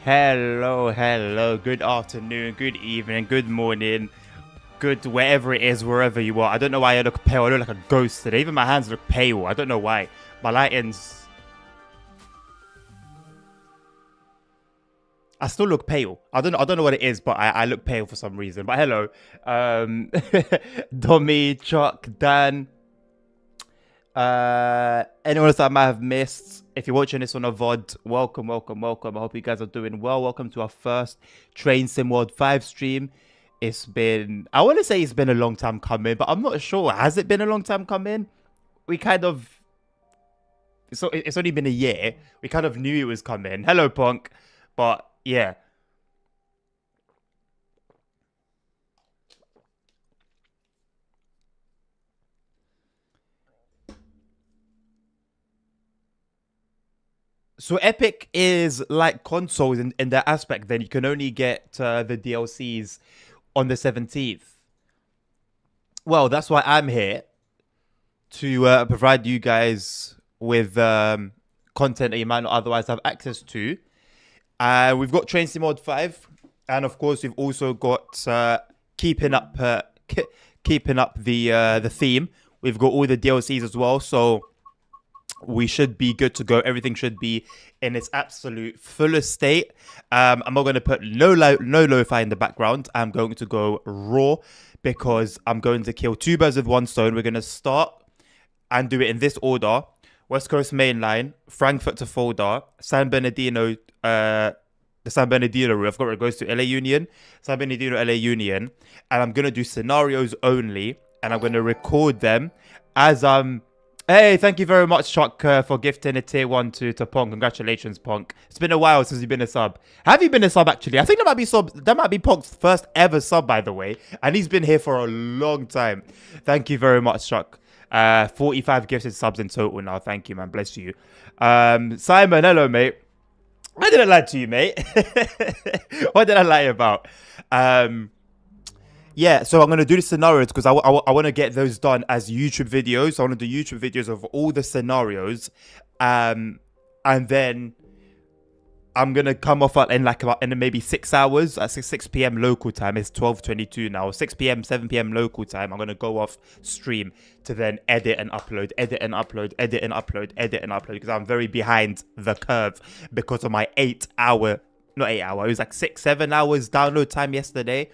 Hello, good afternoon, good evening, good morning, good wherever it is, wherever you are. I don't know why I look pale. I look like a ghost today. Even my hands look pale. I don't know why. My lighting's... I still look pale. I don't know what it is, but I look pale for some reason. But hello. Um, Dommy, Chuck, Dan, anyone else that I might have missed. If you're watching this on a VOD, welcome. I hope you guys are doing well. Welcome to our first Train Sim World 5 stream. I want to say it's been a long time coming, but I'm not sure. Has it been a long time coming? We kind of, so it's only been a year. We kind of knew it was coming. Hello, Punk. But yeah. So Epic is like consoles in that aspect. Then you can only get the DLCs on the 17th. Well, that's why I'm here to provide you guys with content that you might not otherwise have access to. We've got Train Sim Mode 5, and of course we've also got keeping up the theme. We've got all the DLCs as well, so we should be good to go. Everything should be in its absolute fullest state. I'm not going to put no lo-fi in the background. I'm going to go raw because I'm going to kill two birds with one stone. We're going to start and do it in this order: West Coast Main Line, Frankfurt to Fulda, San Bernardino, the San Bernardino route. I've got where it goes to LA Union, San Bernardino, LA Union, and I'm gonna do scenarios only, and I'm gonna record them as I'm. Hey, thank you very much, Chuck, for gifting a tier 1 to Pong. Congratulations, Pong. It's been a while since you've been a sub. Have you been a sub, actually? I think that might be Pong's first ever sub, by the way. And he's been here for a long time. Thank you very much, Chuck. 45 gifted subs in total now. Thank you, man. Bless you. Simon, hello, mate. I didn't lie to you, mate. What did I lie about? Yeah, so I'm going to do the scenarios because I want to get those done as YouTube videos. I want to do YouTube videos of all the scenarios. And then I'm going to come off in maybe 6 hours at 6 p.m. local time. It's 12:22 now. 6 p.m., 7 p.m. local time. I'm going to go off stream to then edit and upload because I'm very behind the curve because of my 8 hour, not 8 hour, it was like 6-7 hours download time yesterday.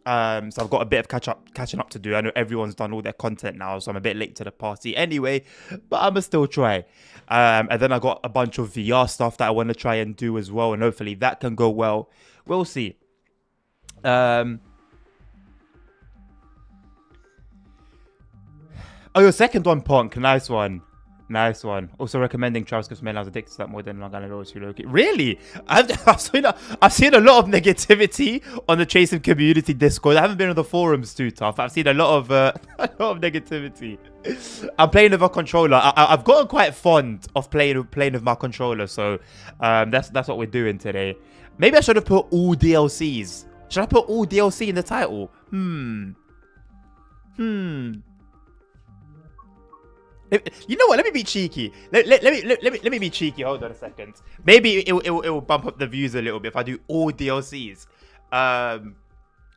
So I've got a bit of catching up to do. I know everyone's done all their content now, so I'm a bit late to the party anyway, but I'ma still try. And then I got a bunch of VR stuff that I want to try and do as well, and hopefully that can go well. We'll see. Oh, your second one, Punk. Nice one. Also recommending Travis because man, I was addicted to that more than Long Island Road to Loki. Really? I've seen a lot of negativity on the Chasing community Discord. I haven't been on the forums too tough. I've seen a lot of negativity. I'm playing with a controller. I've gotten quite fond of playing with my controller. So that's what we're doing today. Maybe I should have put all DLCs. Should I put all DLC in the title? You know what? Let me be cheeky. Let me be cheeky. Hold on a second. Maybe it will bump up the views a little bit if I do all DLCs. Let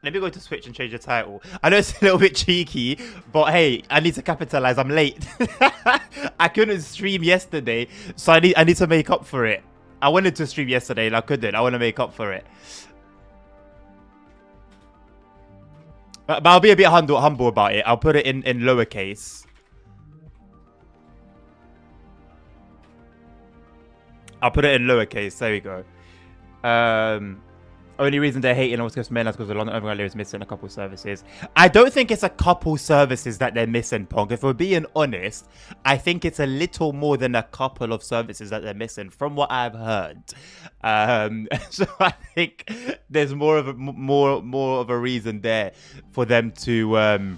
me go to Switch and change the title. I know it's a little bit cheeky, but hey, I need to capitalize. I'm late. I couldn't stream yesterday, so I need to make up for it. I wanted to stream yesterday and I couldn't. I want to make up for it. But I'll be a bit humble about it. I'll put it in lowercase. I'll put it in lowercase. There we go. Only reason they're hating on West Coast Mainland is because the London Overground is missing a couple services. I don't think it's a couple services that they're missing, Pong. If we're being honest, I think it's a little more than a couple of services that they're missing, from what I've heard. So I think there's more of a reason there for them to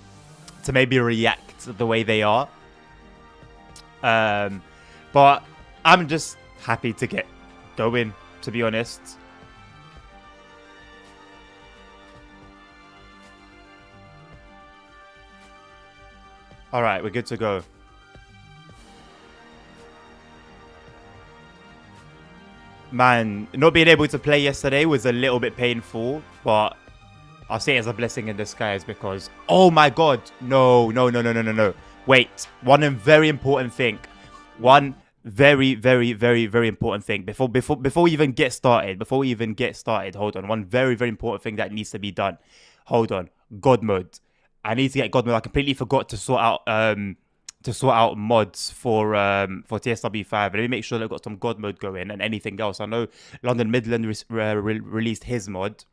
maybe react the way they are. But I'm just happy to get going, to be honest. All right, we're good to go. Man, not being able to play yesterday was a little bit painful, but I'll say it as a blessing in disguise because, oh my god, no. Wait, one very important thing. One very important thing. Before we even get started, hold on. One very important thing that needs to be done. Hold on. God mode. I need to get God mode. I completely forgot to sort out mods for TSW5. Let me make sure they've got some God mode going and anything else. I know London Midland released his mod.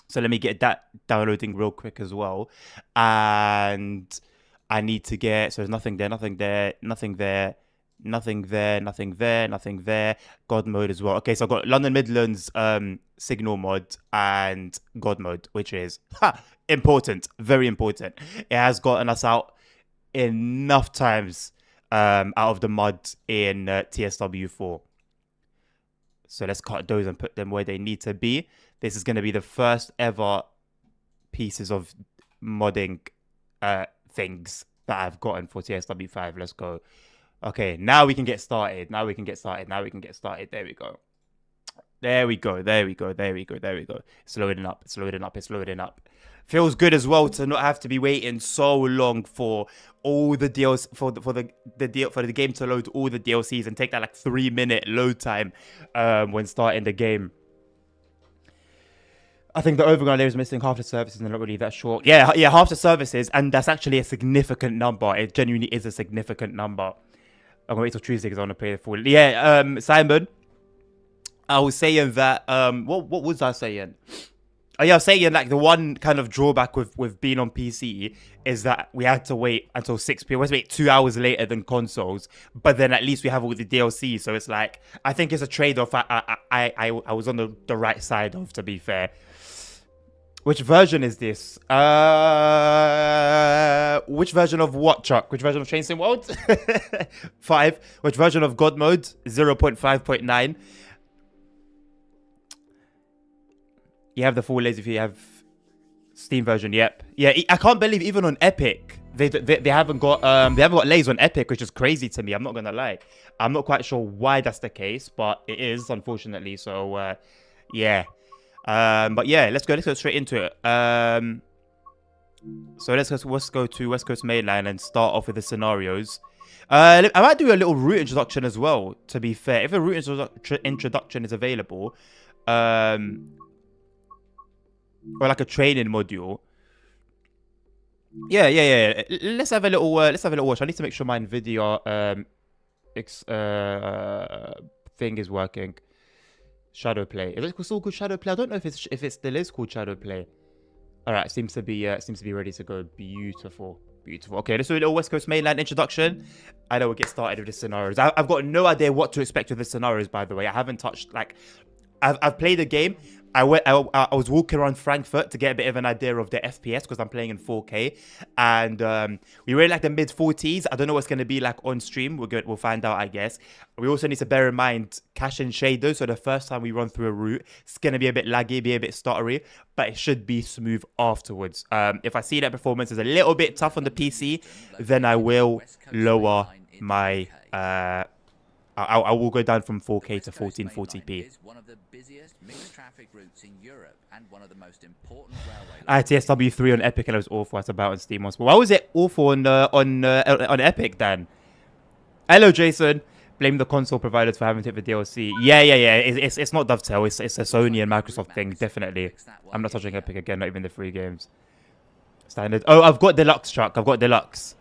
So let me get that downloading real quick as well. And I need to get, so there's nothing there. God mode as well. Okay, so I've got London Midlands signal mod and God mode, which is important, very important. It has gotten us out enough times out of the mud in TSW4. So let's cut those and put them where they need to be. This is going to be the first ever pieces of modding things that I've gotten for TSW5. Let's go. Okay, now we can get started. There we go. It's loading up. Feels good as well to not have to be waiting so long for all the deals for the game to load all the DLCs and take that like 3-minute load time when starting the game. I think the overground layer is missing half the services and they're not really that short. Yeah, half the services, and that's actually a significant number. It genuinely is a significant number. I'm gonna wait till Tuesday because I want to play the full. Yeah, Simon, I was saying that what was I saying? Oh yeah, I was saying like the one kind of drawback with being on PC is that we had to wait until 6 p.m. We had to wait 2 hours later than consoles, but then at least we have all the DLC. So it's like I think it's a trade-off. I was on the right side of, to be fair. Which version is this? Which version of what, Chuck? Which version of Chainsaw World? 5. Which version of God Mode? 0.5.9. You have the full lazy if you have Steam version. Yep. Yeah, I can't believe even on Epic they haven't got lays on Epic, which is crazy to me. I'm not gonna lie. I'm not quite sure why that's the case, but it is, unfortunately. So yeah. But yeah, let's go straight into it. So let's go to West Coast Mainline and start off with the scenarios. I might do a little route introduction as well, to be fair. If a route introduction is available, or like a training module. Yeah. Let's have a little watch. I need to make sure my Nvidia thing is working. Shadow play. Is it still called Shadow play? I don't know if it still is called Shadow play. All right, seems to be ready to go. Beautiful. Okay, let's do a little West Coast Mainland introduction. I know we'll get started with the scenarios. I've got no idea what to expect with the scenarios, by the way. I haven't touched, like, I've played the game. I was walking around Frankfurt to get a bit of an idea of the FPS because I'm playing in 4K, and we were in like the mid 40s. I don't know what's going to be like on stream. We'll find out, I guess. We also need to bear in mind cache and shaders. So the first time we run through a route, it's going to be a bit laggy, be a bit stuttery, but it should be smooth afterwards. If I see that performance is a little bit tough on the PC, then I will lower my I will go down from 4K to 1440p. I had TSW3 on Epic and it was awful. That's about on Steam once. But why was it awful on Epic then? Hello, Jason. Blame the console providers for having to hit the DLC. Yeah. It's not Dovetail. It's a Sony and Microsoft thing, definitely. I'm not touching Epic again, not even the free games. Standard. Oh, I've got Deluxe, Chuck. I've got Deluxe.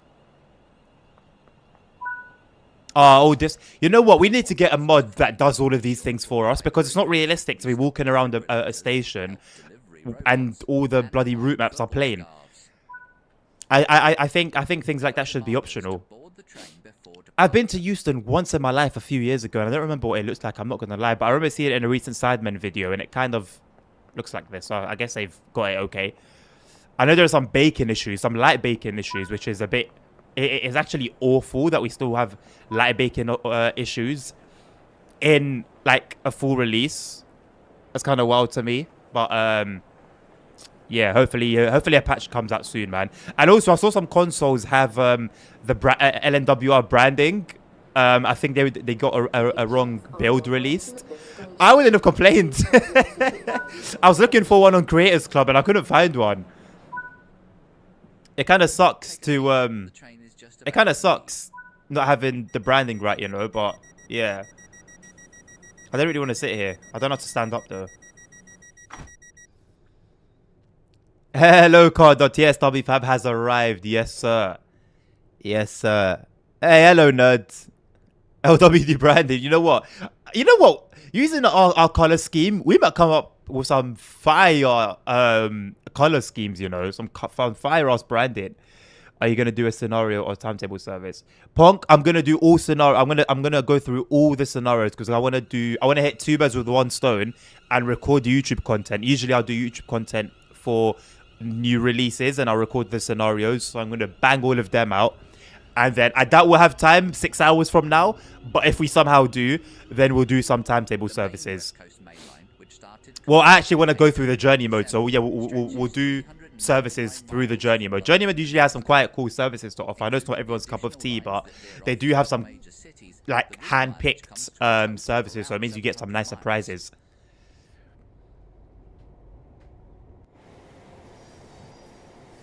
Oh, this. You know what? We need to get a mod that does all of these things for us because it's not realistic to be walking around a station and all the bloody route maps are plain. I think things like that should be optional. I've been to Houston once in my life a few years ago and I don't remember what it looks like. I'm not gonna lie, but I remember seeing it in a recent Sidemen video and it kind of looks like this. So I guess they've got it okay. I know there are some baking issues, some light baking issues, which is a bit. It is actually awful that we still have light baking issues in like a full release. That's kind of wild to me, but yeah, hopefully a patch comes out soon, man. And also, I saw some consoles have the LNWR branding I think they got a wrong build released. I wouldn't have complained. I was looking for one on Creators Club and I couldn't find one. It kind of sucks to it kind of sucks not having the branding right, you know. But yeah, I don't really want to sit here. I don't have to stand up though. Hello, card.tsw fab has arrived. Yes, sir. Yes, sir. Hey, hello, nerds. LWD branding. You know what? You know what? Using our color scheme, we might come up with some fire color schemes. You know, some fire ass branding. Are you gonna do a scenario or timetable service? Punk, I'm gonna do all scenario. I'm gonna go through all the scenarios because I wanna hit 2 birds with 1 stone and record YouTube content. Usually I'll do YouTube content for new releases and I'll record the scenarios. So I'm gonna bang all of them out. And then I doubt we'll have time 6 hours from now. But if we somehow do, then we'll do some timetable services. Well, I actually want to go through the journey mode. So yeah, we'll do services through the journey mode. Journey mode usually has some quite cool services to offer. I know it's not everyone's cup of tea, but they do have some like hand-picked services. So it means you get some nice surprises.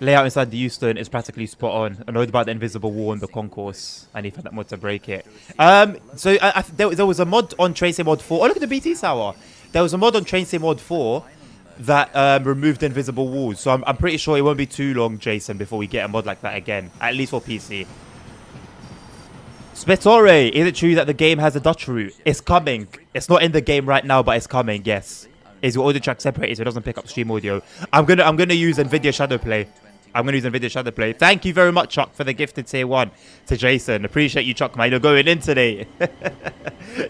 Layout inside the Houston is practically spot on. Annoyed about the invisible wall in the concourse. I need that mod to break it. So there was a mod on Train Sim Mod 4. Oh, look at the BT tower. There was a mod on Train Sim Mod 4 that removed the invisible walls. So I'm pretty sure it won't be too long, Jason, before we get a mod like that again. At least for PC. Spitore, is it true that the game has a Dutch route? It's coming. It's not in the game right now, but it's coming, yes. Is your audio track separated so it doesn't pick up stream audio? I'm gonna use NVIDIA Shadowplay. Thank you very much, Chuck, for the gifted tier 1 to Jason. Appreciate you, Chuck, man. You're going in today.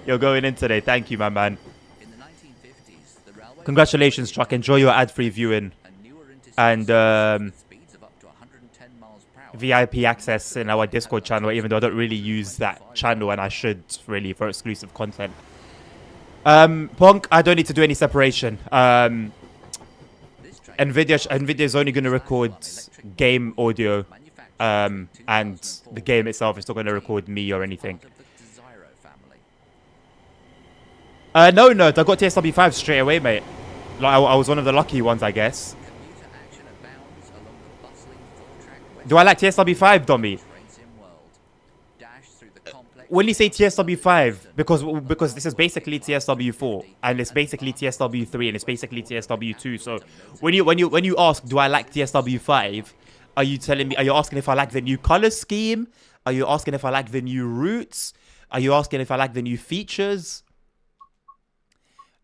You're going in today. Thank you, my man. Congratulations, Chuck. Enjoy your ad-free viewing. And VIP access in our Discord channel, even though I don't really use that channel and I should really for exclusive content. Punk, I don't need to do any separation. NVIDIA is only going to record game audio, and the game itself is not going to record me or anything. No, I got TSW5 straight away, mate. Like I was one of the lucky ones, I guess. Do I like TSW5, Dommy? When you say TSW5, because this is basically TSW4 and it's basically TSW3 and it's basically TSW2. So when you ask, do I like TSW5? Are you telling me? Are you asking if I like the new color scheme? Are you asking if I like the new routes? Are you asking if I like the new features?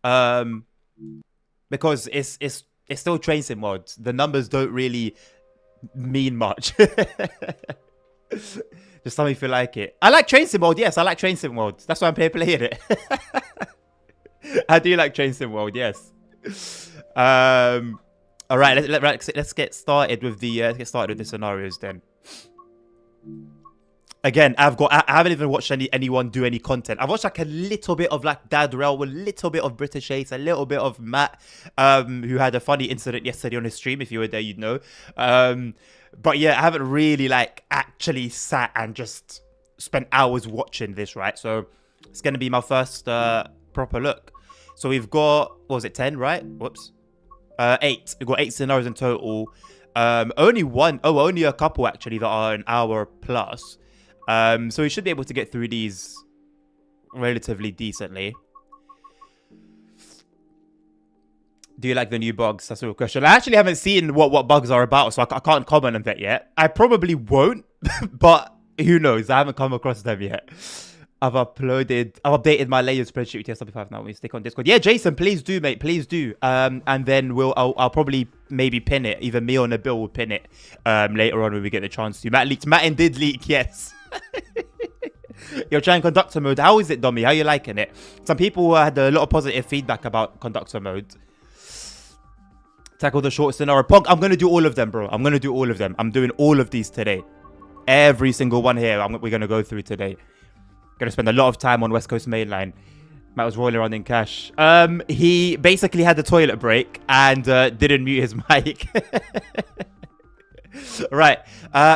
Because it's still Train Sim mods. The numbers don't really mean much. Just tell me if you like it. I like Train Sim World. Yes, I like Train Sim World. That's why I'm playing it. I do like Train Sim World. Yes. All right. Let's get started with the scenarios then. Again, I haven't even watched anyone do any content. I've watched like a little bit of like Dad Rel, a little bit of British Ace, a little bit of Matt, who had a funny incident yesterday on his stream. If you were there, you'd know. But yeah, I haven't really like actually sat and just spent hours watching this, right? So it's going to be my first proper look. So we've got, what was it, 10, right? Whoops. 8. We've got 8 scenarios in total. Only a couple actually that are an hour plus. So we should be able to get through these relatively decently. Do you like the new bugs? That's a real question. I actually haven't seen what bugs are about, so I can't comment on that yet. I probably won't, but who knows? I haven't come across them yet. I've updated my layers spreadsheet with TSW5 now. We stick on Discord. Yeah, Jason, please do, mate. Please do. And then I'll probably maybe pin it. Either me or Nabil will pin it later on when we get the chance to. Matt leaked. Matt did leak, yes. You're trying conductor mode. How is it, Dommy? How are you liking it? Some people had a lot of positive feedback about conductor mode. Tackle the short scenario. Punk, I'm going to do all of them, bro. I'm going to do all of them. I'm doing all of these today. Every single one here we're going to go through today. Going to spend a lot of time on West Coast Mainline. Matt was rolling around in cash. He basically had the toilet break and didn't mute his mic. Right.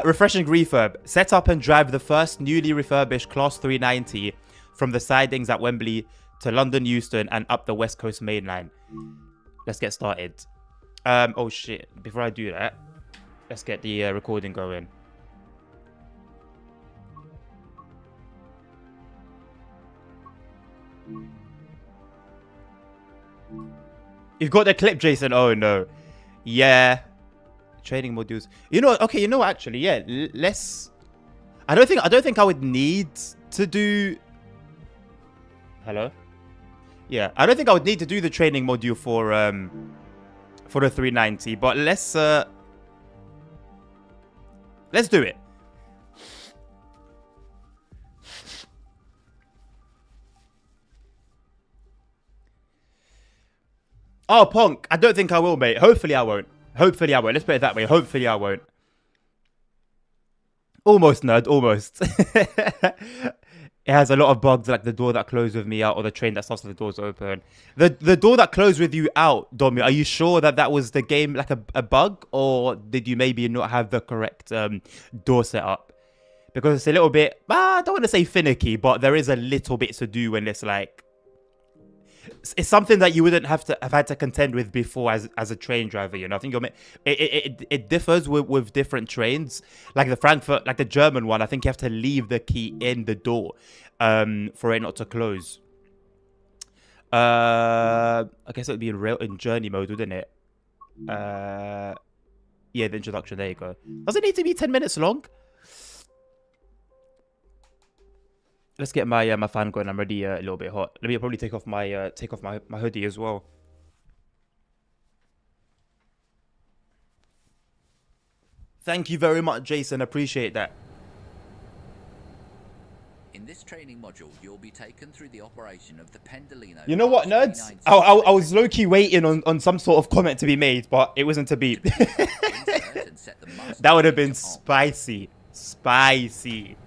Refreshing refurb. Set up and drive the first newly refurbished Class 390 from the sidings at Wembley to London Euston and up the West Coast Main Line. Let's get started. Oh shit. Before I do that, let's get the recording going. You've got the clip, Jason. Oh no. Yeah. Training modules. You know, okay, you know, actually, yeah. Let's. I don't think I would need to do. Hello. Yeah, I don't think I would need to do the training module for the 390, but let's do it. Oh, Ponk. I don't think I will, mate. Hopefully I won't. Hopefully I won't. Let's put it that way. Hopefully I won't. Almost, nerd. Almost. It has a lot of bugs, like the door that closed with me out, or the train that starts with the doors open. The door that closed with you out, Domi, are you sure that that was the game, like a bug? Or did you maybe not have the correct door set up? Because it's a little bit, I don't want to say finicky, but there is a little bit to do when it's like, it's something that you wouldn't have had to contend with before as a train driver, you know. I think it differs with different trains. Like the Frankfurt, like the German one, I think you have to leave the key in the door for it not to close. I guess it would be in journey mode, wouldn't it? Yeah, the introduction. There you go. Does it need to be 10 minutes long? Let's get my my fan going. I'm already a little bit hot. Let me probably take off my my hoodie as well. Thank you very much, Jason. Appreciate that. In this training module, you'll be taken through the operation of the Pendolino. You know what, nerds? I was low-key waiting on some sort of comment to be made, but it wasn't to be. That would have been spicy. Spicy.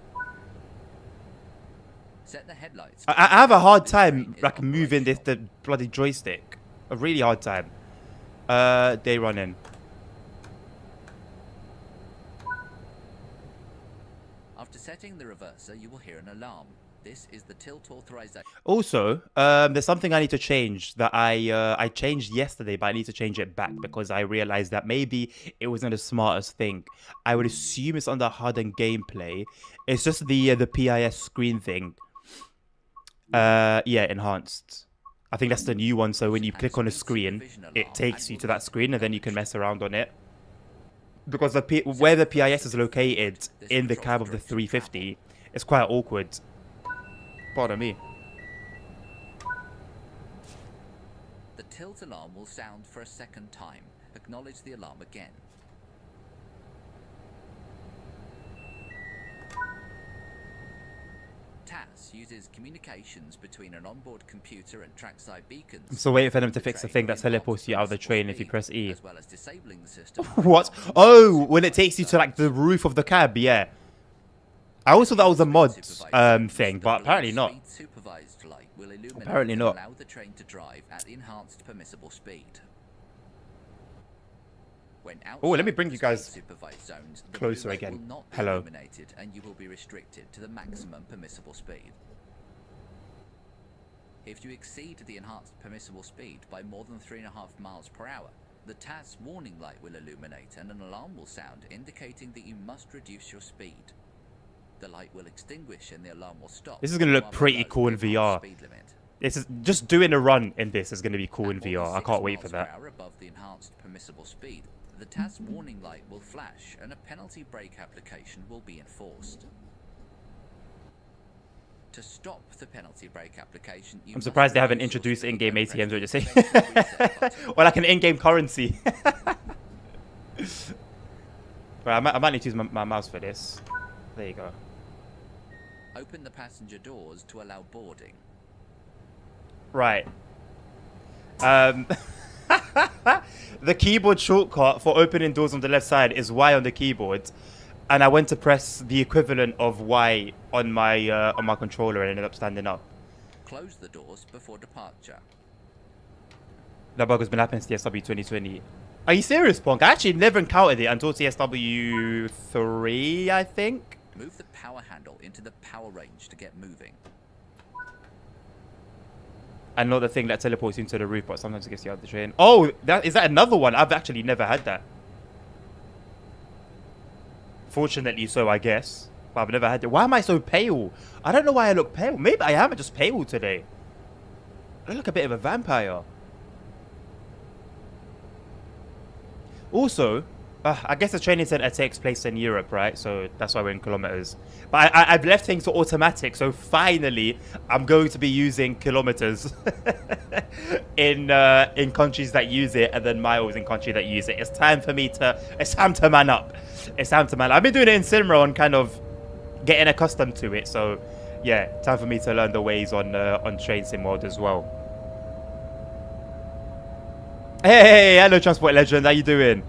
Set the headlights. I have a hard time like moving the bloody joystick. A really hard time. Day running. After setting the reverser, you will hear an alarm. This is the tilt authorization. Also, there's something I need to change that I changed yesterday, but I need to change it back because I realized that maybe it wasn't the smartest thing. I would assume it's under hardened gameplay. It's just the PIS screen thing. Yeah, enhanced. I think that's the new one. So when you click on a screen, it takes you to that screen, and then you can mess around on it. Because where the PIS is located in the cab of the 350, it's quite awkward. Pardon me. The tilt alarm will sound for a second time. Acknowledge the alarm again. TAS uses communications between an onboard computer and trackside beacons. I'm still waiting for them to fix the thing that teleports you out of the train if you press E. As well as disabling the system. What? Oh, when it takes you to like the roof of the cab, yeah. I always thought that was a mod thing, but apparently not. Apparently not. Allow the train to drive at the enhanced permissible speed. Oh, let me bring you guys zones, closer again. Will not be Hello. Illuminated and you will be restricted to the maximum permissible speed. If you exceed the enhanced permissible speed by more than 3.5 miles per hour, the TAS warning light will illuminate and an alarm will sound indicating that you must reduce your speed. The light will extinguish and the alarm will stop. This is going to look pretty cool in VR. This is just doing a run in this is going to be cool in VR. I can't wait for that. Above the enhanced permissible speed, the TAS warning light will flash and a penalty brake application will be enforced. To stop the penalty brake application, I'm surprised they haven't introduced in-game ATMs or just say, or like an in-game currency. Right, I might need to use my mouse for this. There you go. Open the passenger doors to allow boarding. Right. The keyboard shortcut for opening doors on the left side is Y on the keyboard, and I went to press the equivalent of Y on my controller and ended up standing up. Close the doors before departure. That bug has been happening since TSW 2020. Are you serious, Punk? I actually never encountered it until TSW 3, I think. Move the power handle into the power range to get moving. And not the thing that teleports into the roof, but sometimes it gets you out of the train. Oh, is that another one? I've actually never had that. Fortunately so, I guess. But I've never had it. Why am I so pale? I don't know why I look pale. Maybe I am just pale today. I look a bit of a vampire. Also, I guess the training center takes place in Europe, right? So that's why we're in kilometers. But I've left things to automatic. So finally, I'm going to be using kilometers in countries that use it, and then miles in countries that use it. It's time for me to. It's time to man up. It's time to man up. I've been doing it in Simra and kind of getting accustomed to it. So yeah, time for me to learn the ways on train sim world as well. Hey, hello, Transport Legend. How you doing?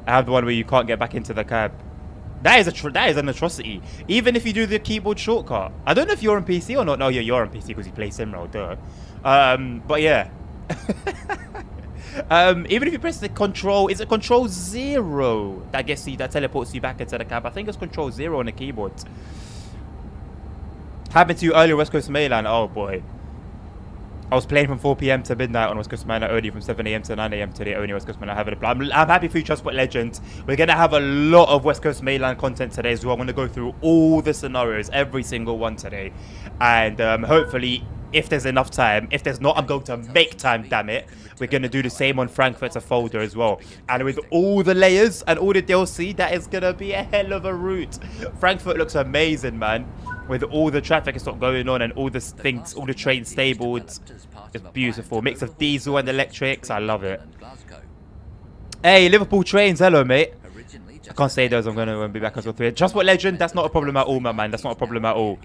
I have the one where you can't get back into the cab. That is an atrocity. Even if you do the keyboard shortcut. I don't know if you're on PC or not. No, yeah, you're on PC because you play Simra, duh. But yeah. Even if you press the control, is it control 0 that gets you, that teleports you back into the cab? I think it's control 0 on the keyboard. Happened to you earlier, West Coast Mainland. Oh boy. I was playing from 4 p.m. to midnight on West Coast Mainland, only from 7 a.m. to 9 a.m. today, only West Coast Mainland having a plan. I'm happy for you, Transport Legends. We're going to have a lot of West Coast Mainland content today as well. I'm going to go through all the scenarios, every single one today. And hopefully, if there's enough time, if there's not, I'm going to make time, damn it. We're going to do the same on Frankfurt's folder as well. And with all the layers and all the DLC, that is going to be a hell of a route. Frankfurt looks amazing, man. With all the traffic and stuff going on and all the things, all the trains stabled. It's beautiful. Mix of diesel and electrics. I love it. Hey, Liverpool trains. Hello, mate. I can't say those. I'm going to be back until 3. Transport Legend. That's not a problem at all, my man. That's not a problem at all.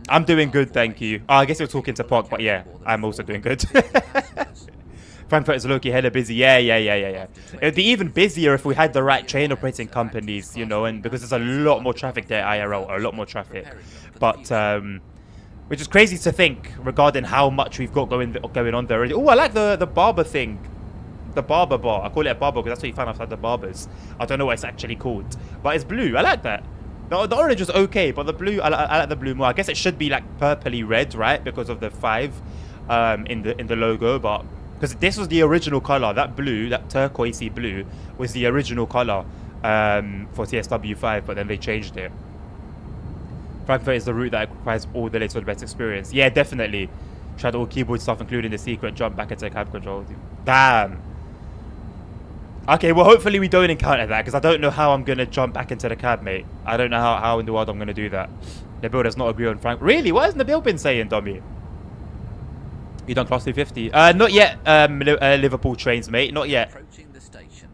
I'm doing good, thank you. Oh, I guess you're talking to Pog, but yeah, I'm also doing good. Frankfurt is low-key hella busy. Yeah. It'd be even busier if we had the right train operating companies, you know, and because there's a lot more traffic there, IRL, a lot more traffic. But, which is crazy to think regarding how much we've got going on there already. Oh, I like the barber thing. The barber bar. I call it a barber because that's what you find outside the barbers. I don't know what it's actually called. But it's blue. I like that. The orange is okay, but the blue, I like the blue more. I guess it should be like purpley red, right? Because of the 5 in the logo, but because this was the original color, that blue, that turquoisey blue, was the original color for TSW 5, but then they changed it. Frankfurt is the route that requires all the latest for the best experience. Yeah, definitely. Tried all keyboard stuff, including the secret jump back into cab control. Damn. Okay, well, hopefully we don't encounter that, because I don't know how I'm going to jump back into the cab, mate. I don't know how in the world I'm going to do that. Nabil does not agree on Frank. Really? What has Nabil been saying, dummy? You done class 250? Not yet, Liverpool trains, mate. Not yet. Approaching the station.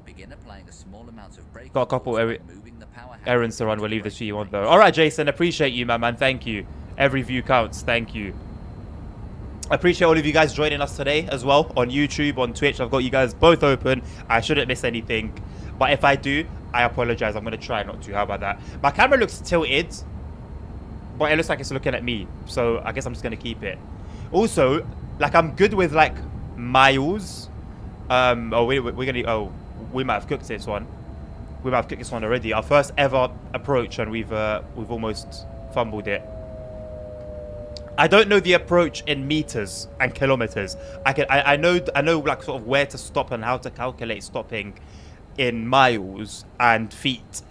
Begin applying a small amount of brake. Got a couple errands to run. We'll leave the sheet on, though. All right, Jason. Appreciate you, my man. Thank you. Every view counts. Thank you. I appreciate all of you guys joining us today as well on YouTube, on Twitch. I've got you guys both open. I shouldn't miss anything. But if I do, I apologize. I'm going to try not to. How about that? My camera looks tilted, but it looks like it's looking at me. So I guess I'm just going to keep it. Also, like, I'm good with, like, miles. We might have cooked this one. We might have cooked this one already. Our first ever approach, and we've almost fumbled it. I don't know the approach in meters and kilometers. I know like sort of where to stop and how to calculate stopping in miles and feet,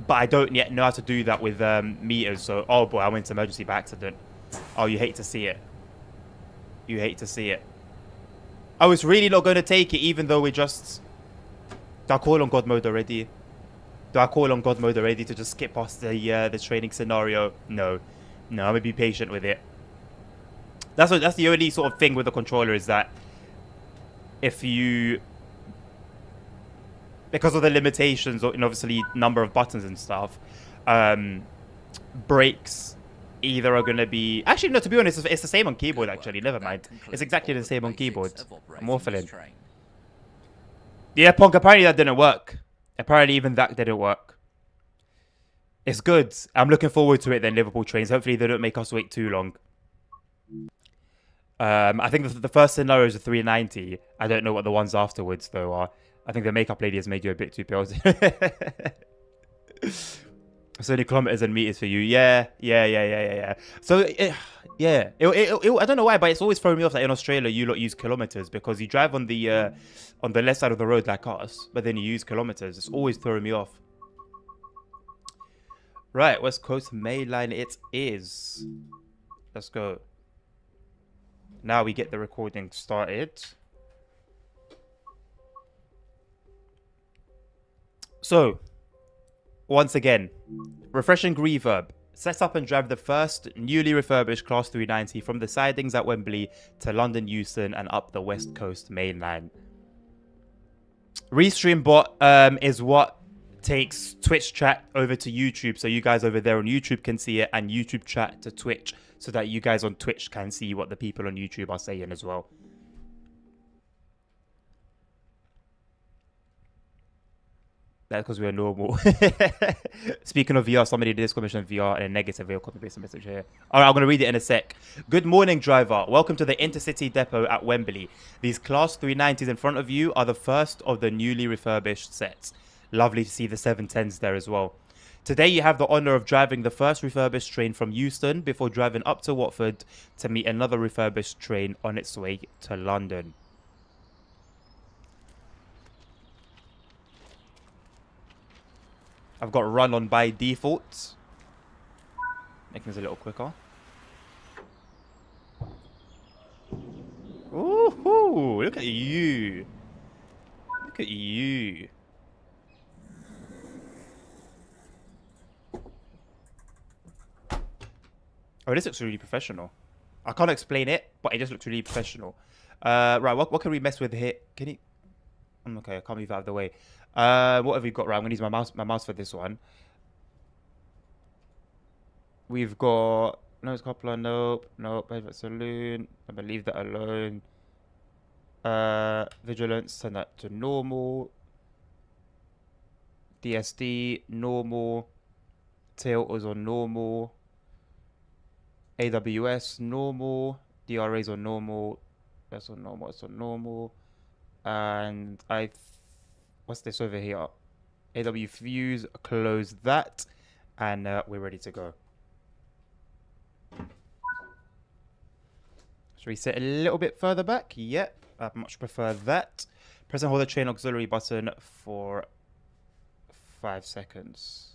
but I don't yet know how to do that with meters. So, oh boy, I went to emergency by accident. Oh, you hate to see it. You hate to see it. I was really not going to take it, even though we just... Do I call on God mode already? Do I call on God mode already to just skip past the training scenario? No. No, I'm going to be patient with it. That's the only sort of thing with the controller, is that if you... Because of the limitations, and obviously number of buttons and stuff, brakes either are going to be... Actually, no, to be honest, it's the same on keyboard, actually. Never mind. It's exactly the same on keyboard. I'm waffling. Yeah, Punk, apparently that didn't work. Apparently even that didn't work. It's good. I'm looking forward to it then, Liverpool trains. Hopefully they don't make us wait too long. I think the first scenario is a 390. I don't know what the ones afterwards, though, are. I think the makeup lady has made you a bit too pale. So many kilometers and meters for you. Yeah. So, I don't know why, but it's always thrown me off that in Australia you lot use kilometers because you drive on the left side of the road like us, but then you use kilometers. It's always throwing me off. Right, West Coast Main Line it is. Let's go. Now we get the recording started. So, once again, refreshing reverb. Set up and drive the first newly refurbished Class 390 from the sidings at Wembley to London Euston and up the West Coast Main Line. Restream bot is what takes Twitch chat over to YouTube, so you guys over there on YouTube can see it, and YouTube chat to Twitch so that you guys on Twitch can see what the people on YouTube are saying as well. That's because we're normal. Speaking of VR, somebody did exclamation VR and a negative. We'll copy paste a message here. All right, I'm going to read it in a sec. Good morning, driver. Welcome to the Intercity Depot at Wembley. These Class 390s in front of you are the first of the newly refurbished sets. Lovely to see the 710s there as well. Today you have the honour of driving the first refurbished train from Euston before driving up to Watford to meet another refurbished train on its way to London. I've got run on by default. Making this a little quicker. Ooh, look at you. Look at you. Oh, this looks really professional. I can't explain it, but it just looks really professional. Right, what can we mess with here? Can you... Okay, I can't move out of the way. What have we got? Right, I'm going to use my mouse for this one. We've got... Nose coupler, nope. Private saloon. I'm going to leave that alone. Vigilance, turn that to normal. DSD, normal. Tailors on normal. AWS, normal. DRAs on normal. That's on normal. That's on normal. And what's this over here? AW Fuse, close that. And we're ready to go. Should we sit a little bit further back? Yep, I much prefer that. Press and hold the train auxiliary button for 5 seconds.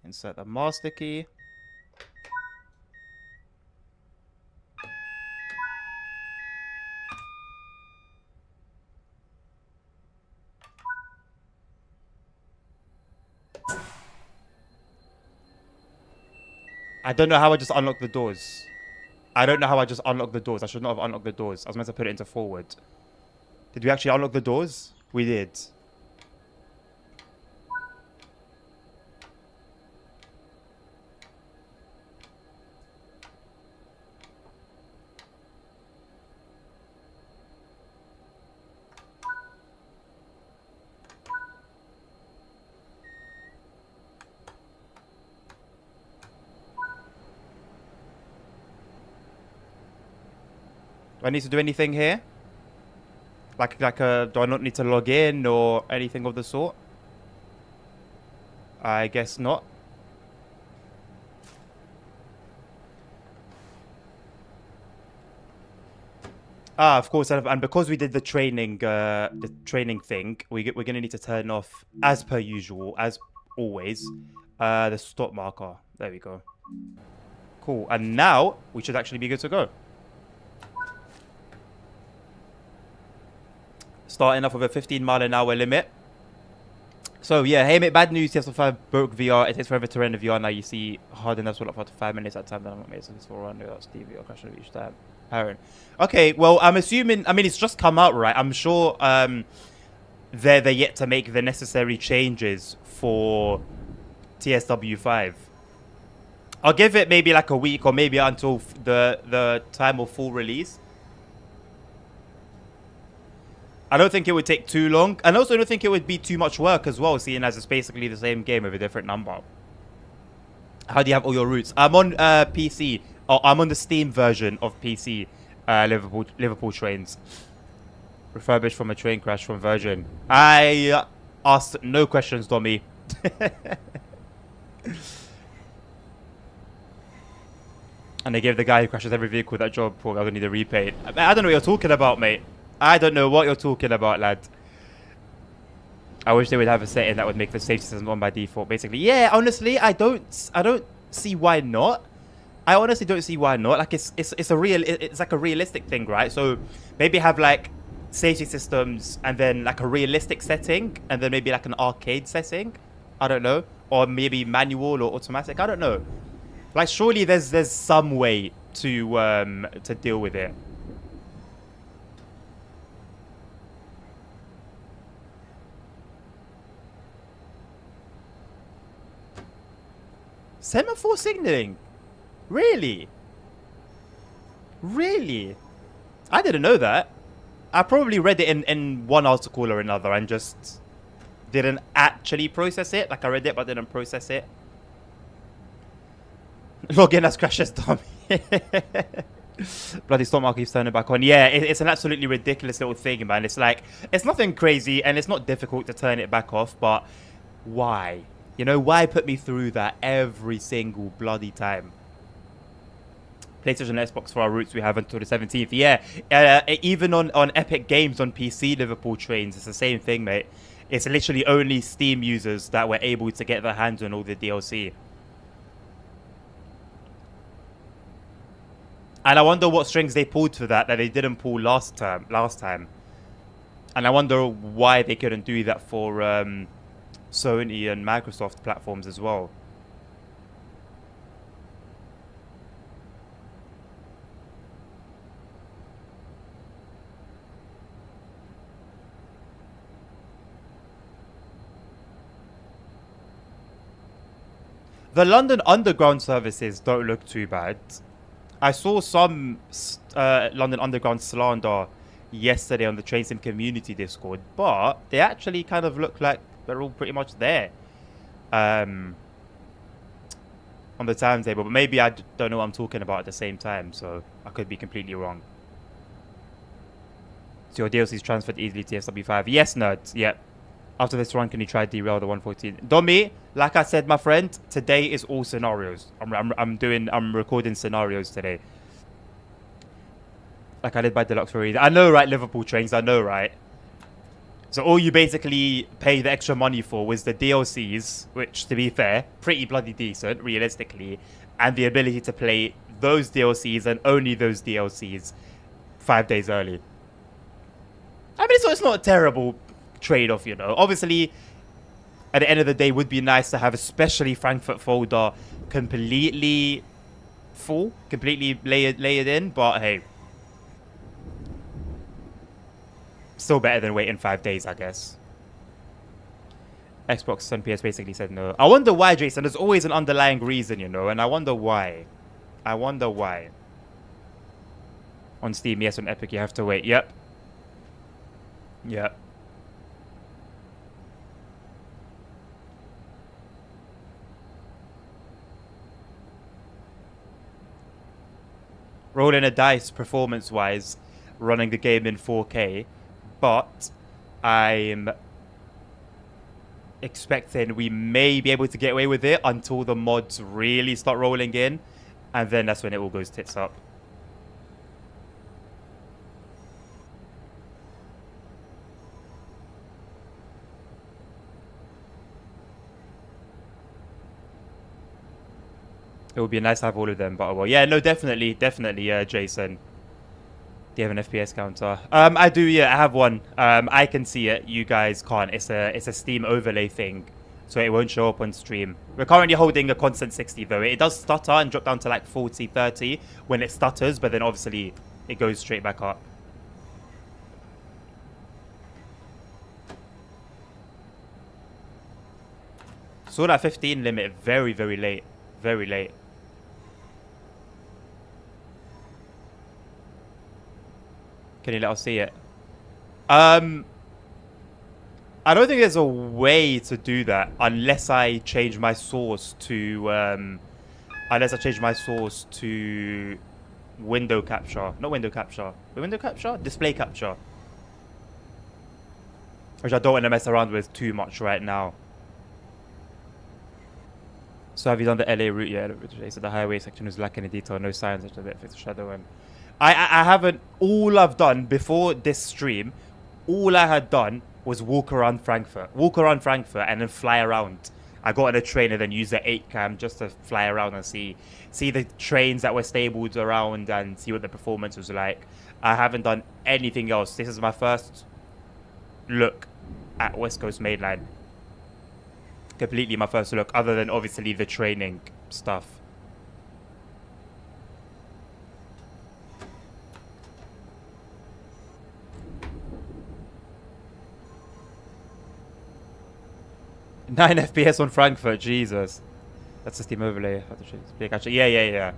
Insert the master key. I don't know how I just unlocked the doors. I don't know how I just unlocked the doors. I should not have unlocked the doors. I was meant to put it into forward. Did we actually unlock the doors? We did. Do I need to do anything here? Do I not need to log in or anything of the sort? I guess not. Ah, of course, and because we did the training thing, we're gonna need to turn off, as per usual, as always, the stop marker. There we go. Cool, and now we should actually be good to go. Starting off with a 15-mile-an-hour limit. So yeah, hey mate, bad news. TS5 broke VR. It takes forever to render VR. Now you see hard enough to for 5 minutes at a time. Then I'm not making this for run. That's TV or crashing each time. Aaron. Okay, well I'm assuming. I mean, it's just come out, right? I'm sure they're yet to make the necessary changes for TSW5. I'll give it maybe like a week or maybe until the time of full release. I don't think it would take too long. And also, I don't think it would be too much work as well, seeing as it's basically the same game with a different number. How do you have all your routes? I'm on PC. Oh, I'm on the Steam version of PC. Liverpool trains refurbished from a train crash from Virgin. I asked no questions, Tommy. And they gave the guy who crashes every vehicle that job. Poor guy, need to repay it. I don't know what you're talking about, mate. I don't know what you're talking about, lad. I wish they would have a setting that would make the safety system on by default. Basically, yeah. Honestly, I don't see why not. I honestly don't see why not. Like it's like a realistic thing, right? So maybe have like safety systems and then like a realistic setting and then maybe like an arcade setting. I don't know, or maybe manual or automatic. I don't know. Like surely there's some way to deal with it. Semaphore signaling? Really? Really? I didn't know that. I probably read it in one article or another and just didn't actually process it. Like I read it but didn't process it. Login as crashes, Tommy. Bloody stock market keeps turning back on. Yeah, it's an absolutely ridiculous little thing, man. It's like, it's nothing crazy and it's not difficult to turn it back off, but why? You know, why put me through that every single bloody time? PlayStation and Xbox for our routes we have until the 17th. Yeah, even on Epic Games on PC Liverpool trains, it's the same thing, mate. It's literally only Steam users that were able to get their hands on all the DLC. And I wonder what strings they pulled for that they didn't pull last time. And I wonder why they couldn't do that for Sony and Microsoft platforms as well. The London Underground services don't look too bad. I saw some London Underground slander yesterday on the Train Sim community Discord, but they actually kind of look like they're all pretty much there on the timetable. But maybe I don't know what I'm talking about at the same time, so I could be completely wrong. So your DLC's transferred easily to SW5. Yes, nerds. Yep. After this run, can you try derail the 114? Domi, like I said, my friend, today is all scenarios. I'm recording scenarios today. Like I did by Deluxe for I know, right, Liverpool trains, I know, right? So all you basically pay the extra money for was the DLCs, which, to be fair, pretty bloody decent, realistically, and the ability to play those DLCs and only those DLCs 5 days early. I mean, it's not a terrible trade-off, you know. Obviously, at the end of the day, would be nice to have, especially Frankfurt folder, completely full, completely layered in. But hey, still better than waiting 5 days, I guess. Xbox and PS basically said no. I wonder why, Jason. There's always an underlying reason, you know, and I wonder why. I wonder why. On Steam, yes. On Epic, you have to wait. Yep. Yep. Rolling a dice performance-wise, running the game in 4K, but I'm expecting we may be able to get away with it until the mods really start rolling in, and then that's when it all goes tits up. It would be nice to have all of them, but well, yeah, no, definitely, Jason. Do you have an FPS counter? I do, yeah, I have one. I can see it. You guys can't. It's a Steam overlay thing, so it won't show up on stream. We're currently holding a constant 60 though. It does stutter and drop down to like 40, 30 when it stutters, but then obviously it goes straight back up. Saw that 15 limit very, very late. Very late. Can you let us see it? I don't think there's a way to do that unless I change my source to Unless I change my source to window capture. Not window capture. Window capture? Display capture. Which I don't want to mess around with too much right now. So have you done the LA route yet? So the highway section is lacking in detail. No signs of a bit fixed shadow. And I haven't. All I've done before this stream, all I had done was walk around Frankfurt. And then fly around. I got on a train and then used the 8 cam just to fly around and see the trains that were stabled around and see what the performance was like. I haven't done anything else. This is my first look at West Coast Mainline. Completely my first look, other than obviously the training stuff. Nine FPS on Frankfurt, Jesus. That's the Steam overlay. Yeah.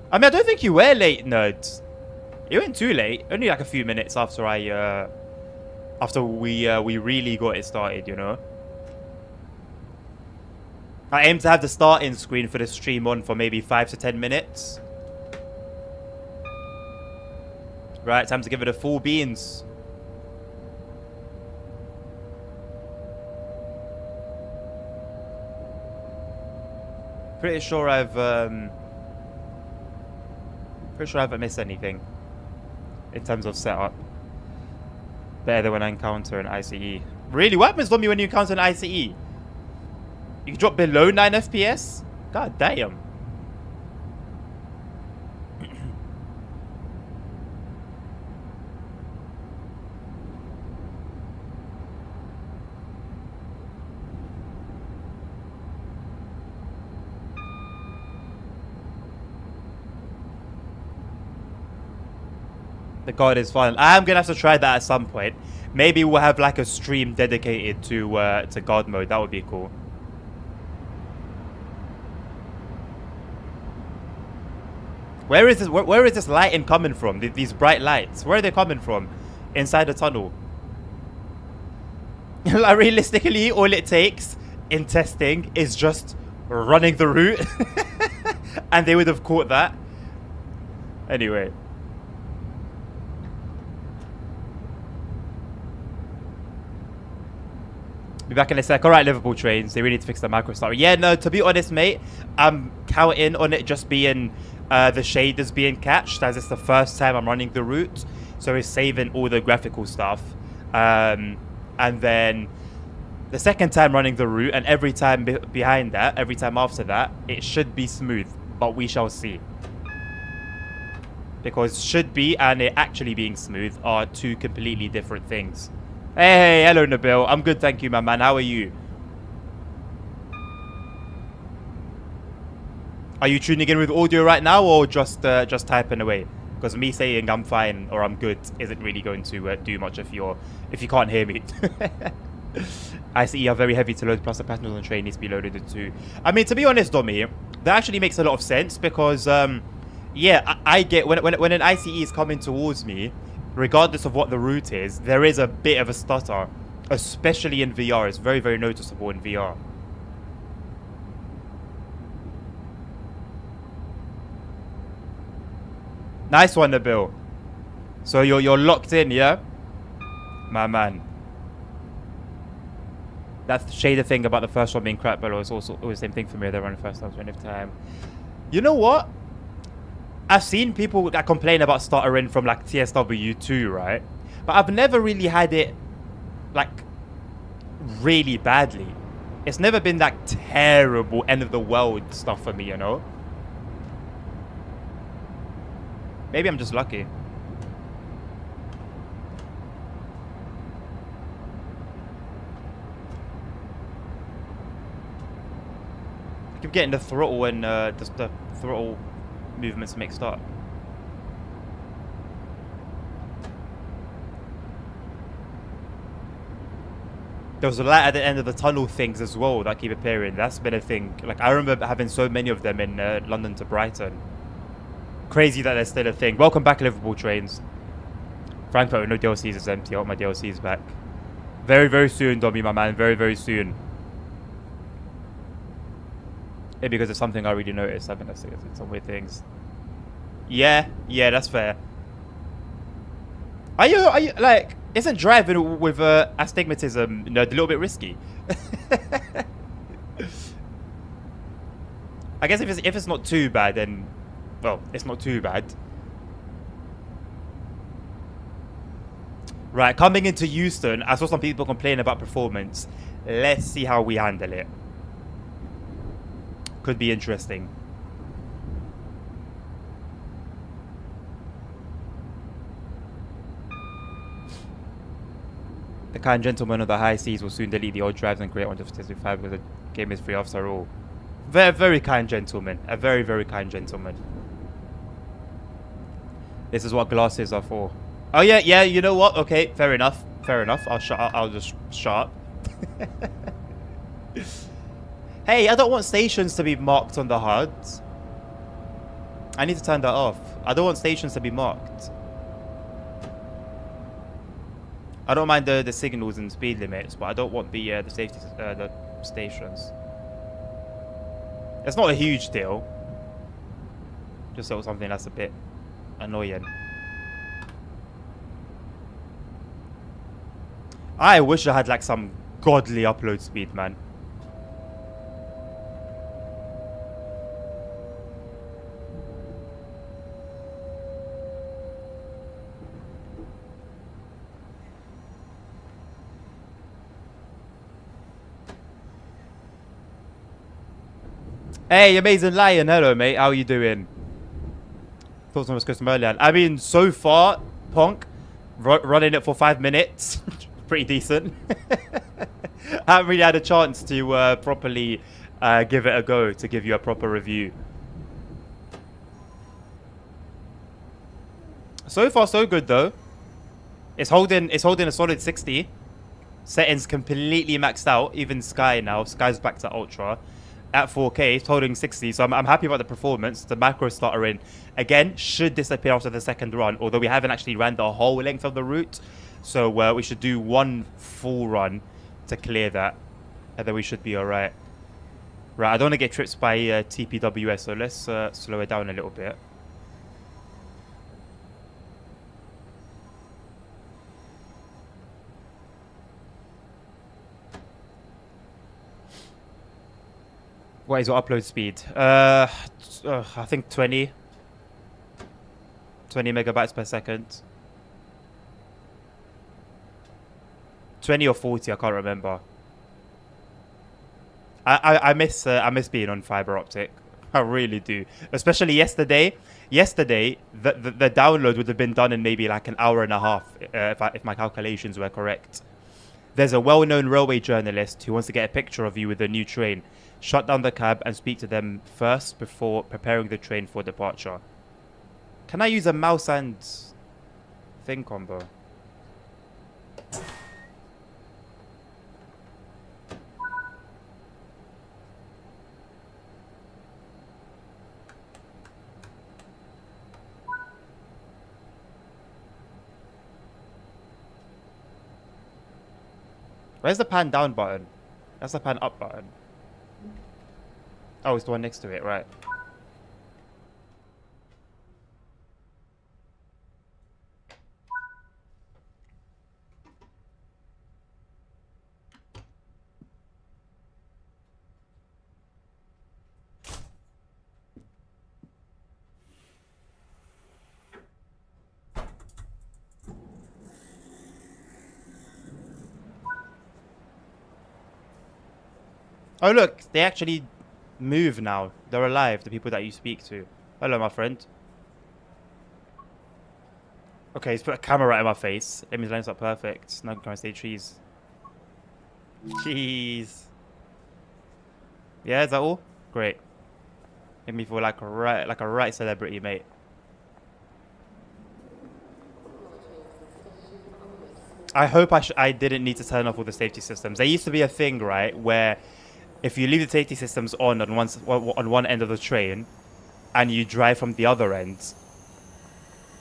I mean, I don't think you were late, nerds. You weren't too late. Only like a few minutes after after we really got it started, you know. I aim to have the start-in screen for the stream on for maybe 5 to 10 minutes. Right, time to give it a full beans. Pretty sure I haven't missed anything in terms of setup. Better than when I encounter an ICE. Really? What happens to me when you encounter an ICE? You drop below 9 FPS? God damn. The God is fun. I'm gonna have to try that at some point. Maybe we'll have like a stream dedicated to God mode. That would be cool. Where is this lighting coming from? These bright lights. Where are they coming from? Inside the tunnel. Like realistically, all it takes in testing is just running the route, and they would have caught that. Anyway. Be back in a sec. Alright, Liverpool trains. They really need to fix the micro starter. Yeah, no, to be honest, mate, I'm counting on it just being the shaders being catched, as it's the first time I'm running the route. So it's saving all the graphical stuff. And then the second time running the route, and every time behind that, every time after that, it should be smooth. But we shall see. Because should be and it actually being smooth are two completely different things. Hey, hello Nabil. I'm good, thank you, my man. How are you? Are you tuning in with audio right now, or just typing away? Because me saying I'm fine or I'm good isn't really going to do much if you can't hear me. I see you're very heavy to load, plus the passengers on the train needs to be loaded too. I mean, to be honest, Domi, that actually makes a lot of sense because, yeah, I get when an ICE is coming towards me, regardless of what the route is, there is a bit of a stutter, especially in VR. It's very, very noticeable in VR. Nice one, Nabil. So you're locked in, yeah? My man. That shader thing about the first one being crap, but it was also the same thing for me. They run the first time. You know what? I've seen people that complain about stuttering from like TSW2, right? But I've never really had it like really badly. It's never been that terrible end of the world stuff for me, you know? Maybe I'm just lucky. I keep getting the throttle and just the throttle movements mixed up. There was a light at the end of the tunnel things as well that keep appearing. That's been a thing. Like, I remember having so many of them in London to Brighton. Crazy that they're still a thing. Welcome back, Liverpool trains. Frankfurt, no DLCs is empty. I want my DLCs back. Very, very soon, Dobby, my man. Very, very soon. Maybe because it's something I already noticed. I think that's some weird things. Yeah, that's fair. Are you like? Isn't driving with astigmatism, a little bit risky? I guess if it's not too bad, then well, it's not too bad. Right, coming into Houston, I saw some people complain about performance. Let's see how we handle it. Could be interesting. The kind gentleman of the high seas will soon delete the old drives and create one just with 5 because the game is free after all. Very, very kind gentleman. A very, very kind gentleman. This is what glasses are for. Oh yeah, you know what? Okay, fair enough. I'll just shut up. Hey, I don't want stations to be marked on the HUD. I need to turn that off. I don't want stations to be marked. I don't mind the signals and speed limits, but I don't want the safety the stations. It's not a huge deal. Just sort of something that's a bit annoying. I wish I had like some godly upload speed, man. Hey, Amazing Lion. Hello, mate. How are you doing? Thoughts on Wisconsin earlier. I mean, so far, Ponk, running it for 5 minutes. Pretty decent. I haven't really had a chance to properly give it a go, to give you a proper review. So far, so good, though. It's holding a solid 60. Settings completely maxed out. Even Sky now. Sky's back to Ultra. At 4K, it's holding 60, so I'm happy about the performance. The macro starter in, again, should disappear after the second run, although we haven't actually ran the whole length of the route. So we should do one full run to clear that, and then we should be alright. Right, I don't want to get tripped by TPWS, so let's slow it down a little bit. What is your upload speed? I think 20 megabytes per second. 20 or 40, I can't remember. I miss being on fiber optic. I really do. Especially yesterday. Yesterday, the download would have been done in maybe like an hour and a half, if my calculations were correct. There's a well-known railway journalist who wants to get a picture of you with the new train. Shut down the cab and speak to them first before preparing the train for departure. Can I use a mouse and thing combo? Where's the pan down button? That's the pan up button. Oh, it's the one next to it, right. Oh, look, they actually move now. They're alive, the people that you speak to. Hello, my friend. Okay, he's put a camera right in my face. Let me line this up perfect. Now can I say cheese? Cheese. Yeah, is that all? Great. Make me feel like a right celebrity, mate. I hope I didn't need to turn off all the safety systems. There used to be a thing, right, where if you leave the safety systems on one end of the train, and you drive from the other end,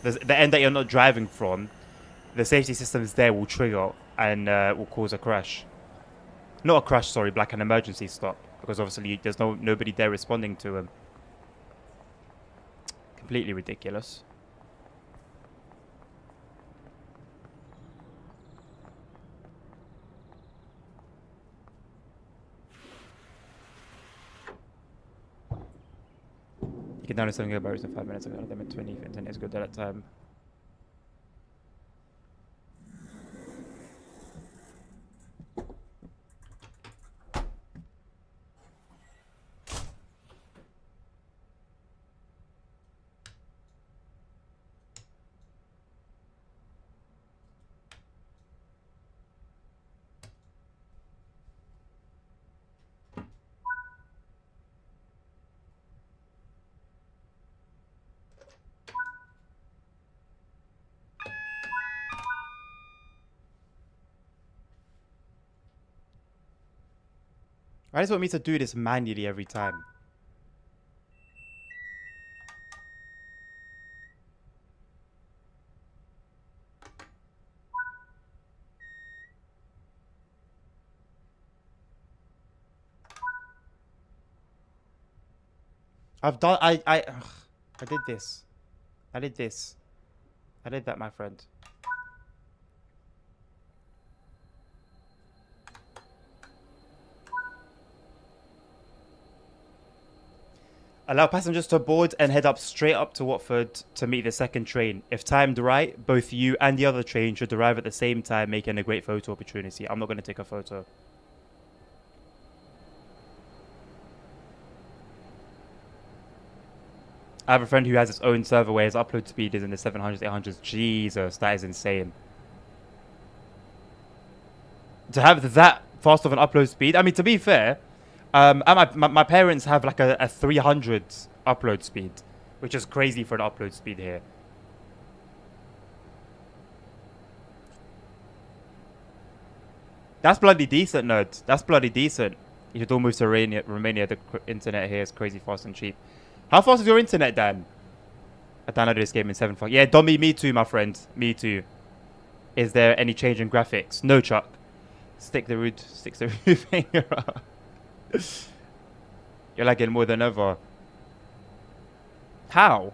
the end that you're not driving from, the safety systems there will trigger and will cause a crash. Not a crash, sorry, but like an emergency stop, because because obviously there's nobody there responding to him. Completely ridiculous. You can download 7 gigabytes in 5 minutes. I got them at 20 if internet is good at that time. Why does it want me to do this manually every time? I've done. I did this. I did this. I did that, my friend. Allow passengers to board and head up straight up to Watford to meet the second train. If timed right, both you and the other train should arrive at the same time, making a great photo opportunity. I'm not going to take a photo. I have a friend who has his own server where his upload speed is in the 700s, 800s. Jesus, that is insane. To have that fast of an upload speed, I mean, to be fair, my parents have like a 300 upload speed, which is crazy for an upload speed here. That's bloody decent, nerd. That's bloody decent. You should all move to Romania. The internet here is crazy fast and cheap. How fast is your internet, Dan? I downloaded this game in 7.5. Yeah, Dommy, me too, my friend. Me too. Is there any change in graphics? No, Chuck. Stick the root finger up. You're lagging more than ever. How?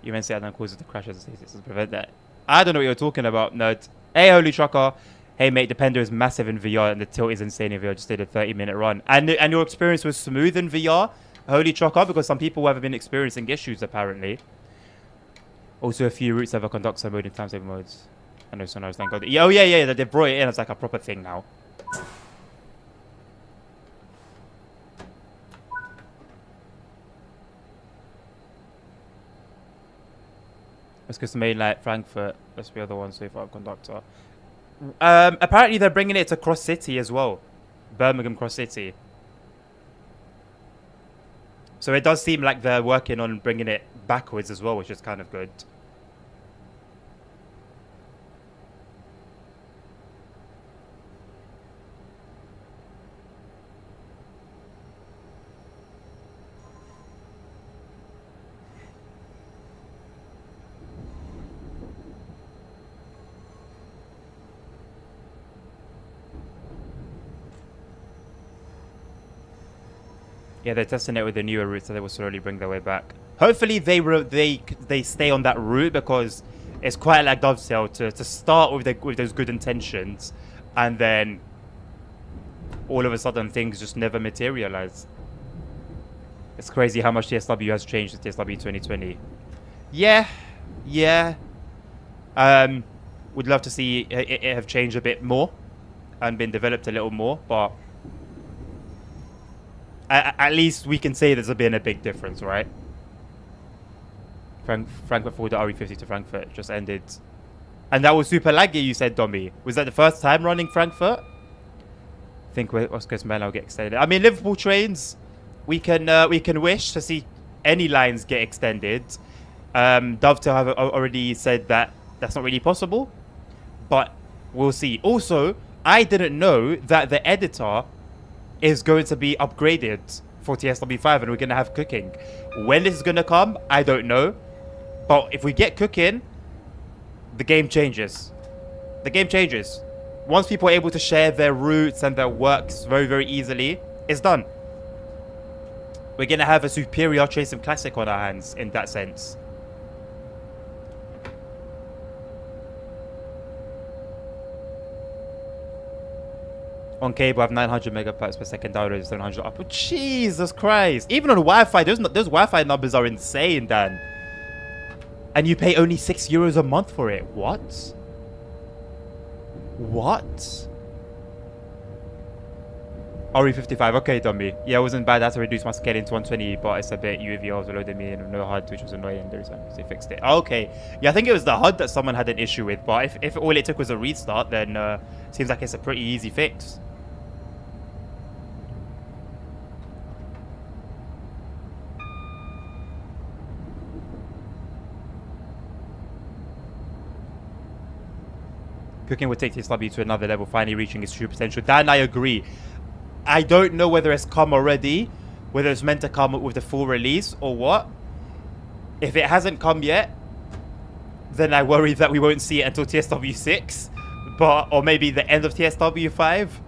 You meant to say I don't cause it to crash as to prevent that. I don't know what you're talking about, nerd. Hey, Holy Trucker. Hey, mate, Depender is massive in VR and the tilt is insane in VR. Just did a 30-minute run. And your experience was smooth in VR, Holy Trucker, because some people have been experiencing issues, apparently. Also, a few routes have a conductor mode in time-saving modes. I know, so nice, thank God. Oh, yeah, they brought it in as like a proper thing now. Let's go to mainline Frankfurt. Let's be the other one so far, conductor. Apparently they're bringing it to Cross City as well. Birmingham Cross City. So it does seem like they're working on bringing it backwards as well, which is kind of good. Yeah, they're testing it with the newer route, so they will slowly bring their way back. Hopefully, they stay on that route because it's quite like Dovetail to start with those good intentions, and then all of a sudden things just never materialize. It's crazy how much TSW has changed with TSW 2020. Yeah. Would love to see it have changed a bit more and been developed a little more, but at least we can say there's been a big difference, right? Frankfurt forward RE50 to Frankfurt just ended. And that was super laggy, you said, Dommy. Was that the first time running Frankfurt? I think Oscar's man will get extended. I mean, Liverpool trains, we can wish to see any lines get extended. Dovetail have already said that that's not really possible, but we'll see. Also, I didn't know that the editor is going to be upgraded for TSW5 and we're going to have cooking. When this is going to come, I don't know. But if we get cooking, the game changes. The game changes. Once people are able to share their routes and their works very, very easily, it's done. We're going to have a superior Train Sim Classic on our hands in that sense. On cable, I have 900 megabytes per second download, 700 upload. Jesus Christ! Even on Wi-Fi, those Wi-Fi numbers are insane, Dan. And you pay only €6 a month for it. What? What? RE55. Okay, dummy. Yeah, it wasn't bad. I had to reduce my scaling to 120, but it's a bit UV overloaded me and no HUD, which was annoying. They fixed it. Okay. Yeah, I think it was the HUD that someone had an issue with, but if all it took was a restart, then seems like it's a pretty easy fix. Cooking would take TSW to another level, finally reaching its true potential. Dan, I agree. I don't know whether it's come already, whether it's meant to come with the full release or what. If it hasn't come yet, then I worry that we won't see it until TSW 6, or maybe the end of TSW 5.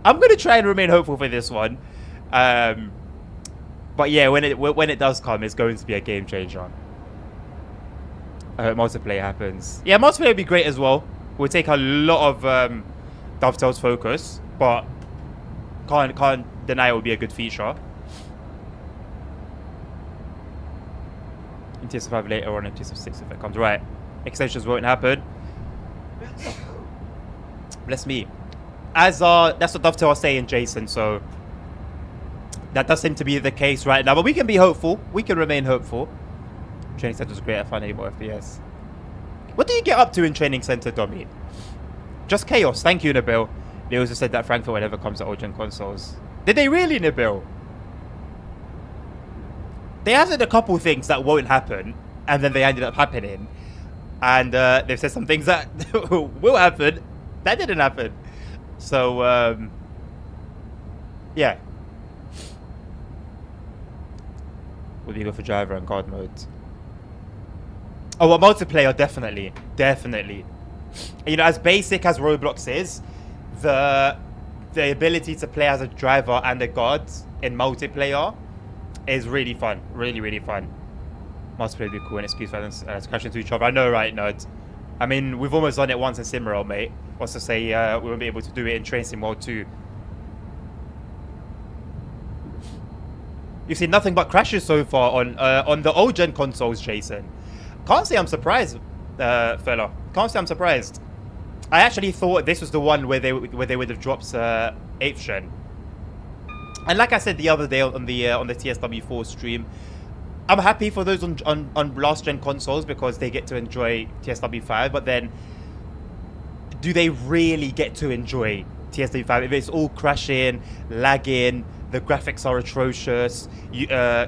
I'm gonna try and remain hopeful for this one, but yeah, when it does come, it's going to be a game changer. I hope multiplayer happens. Yeah, multiplayer would be great as well. Will take a lot of Dovetail's focus, but can't deny it will be a good feature. In TS5 later on, in TS6 if it comes. Right, extensions won't happen. Bless me. That's what Dovetail was saying, Jason, so that does seem to be the case right now, but we can be hopeful. We can remain hopeful. Training Center's great at finding more FPS. What do you get up to in Training Center, Dommy? Just chaos. Thank you, Nabil. They also said that Frankfurt whenever comes to old-gen consoles. Did they really, Nabil? They have said a couple things that won't happen, and then they ended up happening. And they've said some things that will happen. That didn't happen. So, yeah. What do you go for driver and card modes? Oh, well, multiplayer, definitely. Definitely. You know, as basic as Roblox is, the ability to play as a driver and a guard in multiplayer is really fun. Really, really fun. Multiplayer would be cool and excuse fans to crash into each other. I know, right, Nerd? I mean, we've almost done it once in SimRail, mate. What's to say we won't be able to do it in Train Sim World 2. You've seen nothing but crashes so far on the old-gen consoles, Jason. Can't say I'm surprised, fella. Can't say I'm surprised. I actually thought this was the one where they would have dropped 8th gen. And like I said the other day on the TSW4 stream, I'm happy for those on last gen consoles because they get to enjoy TSW5. But then, do they really get to enjoy TSW5 if it's all crashing, lagging, the graphics are atrocious,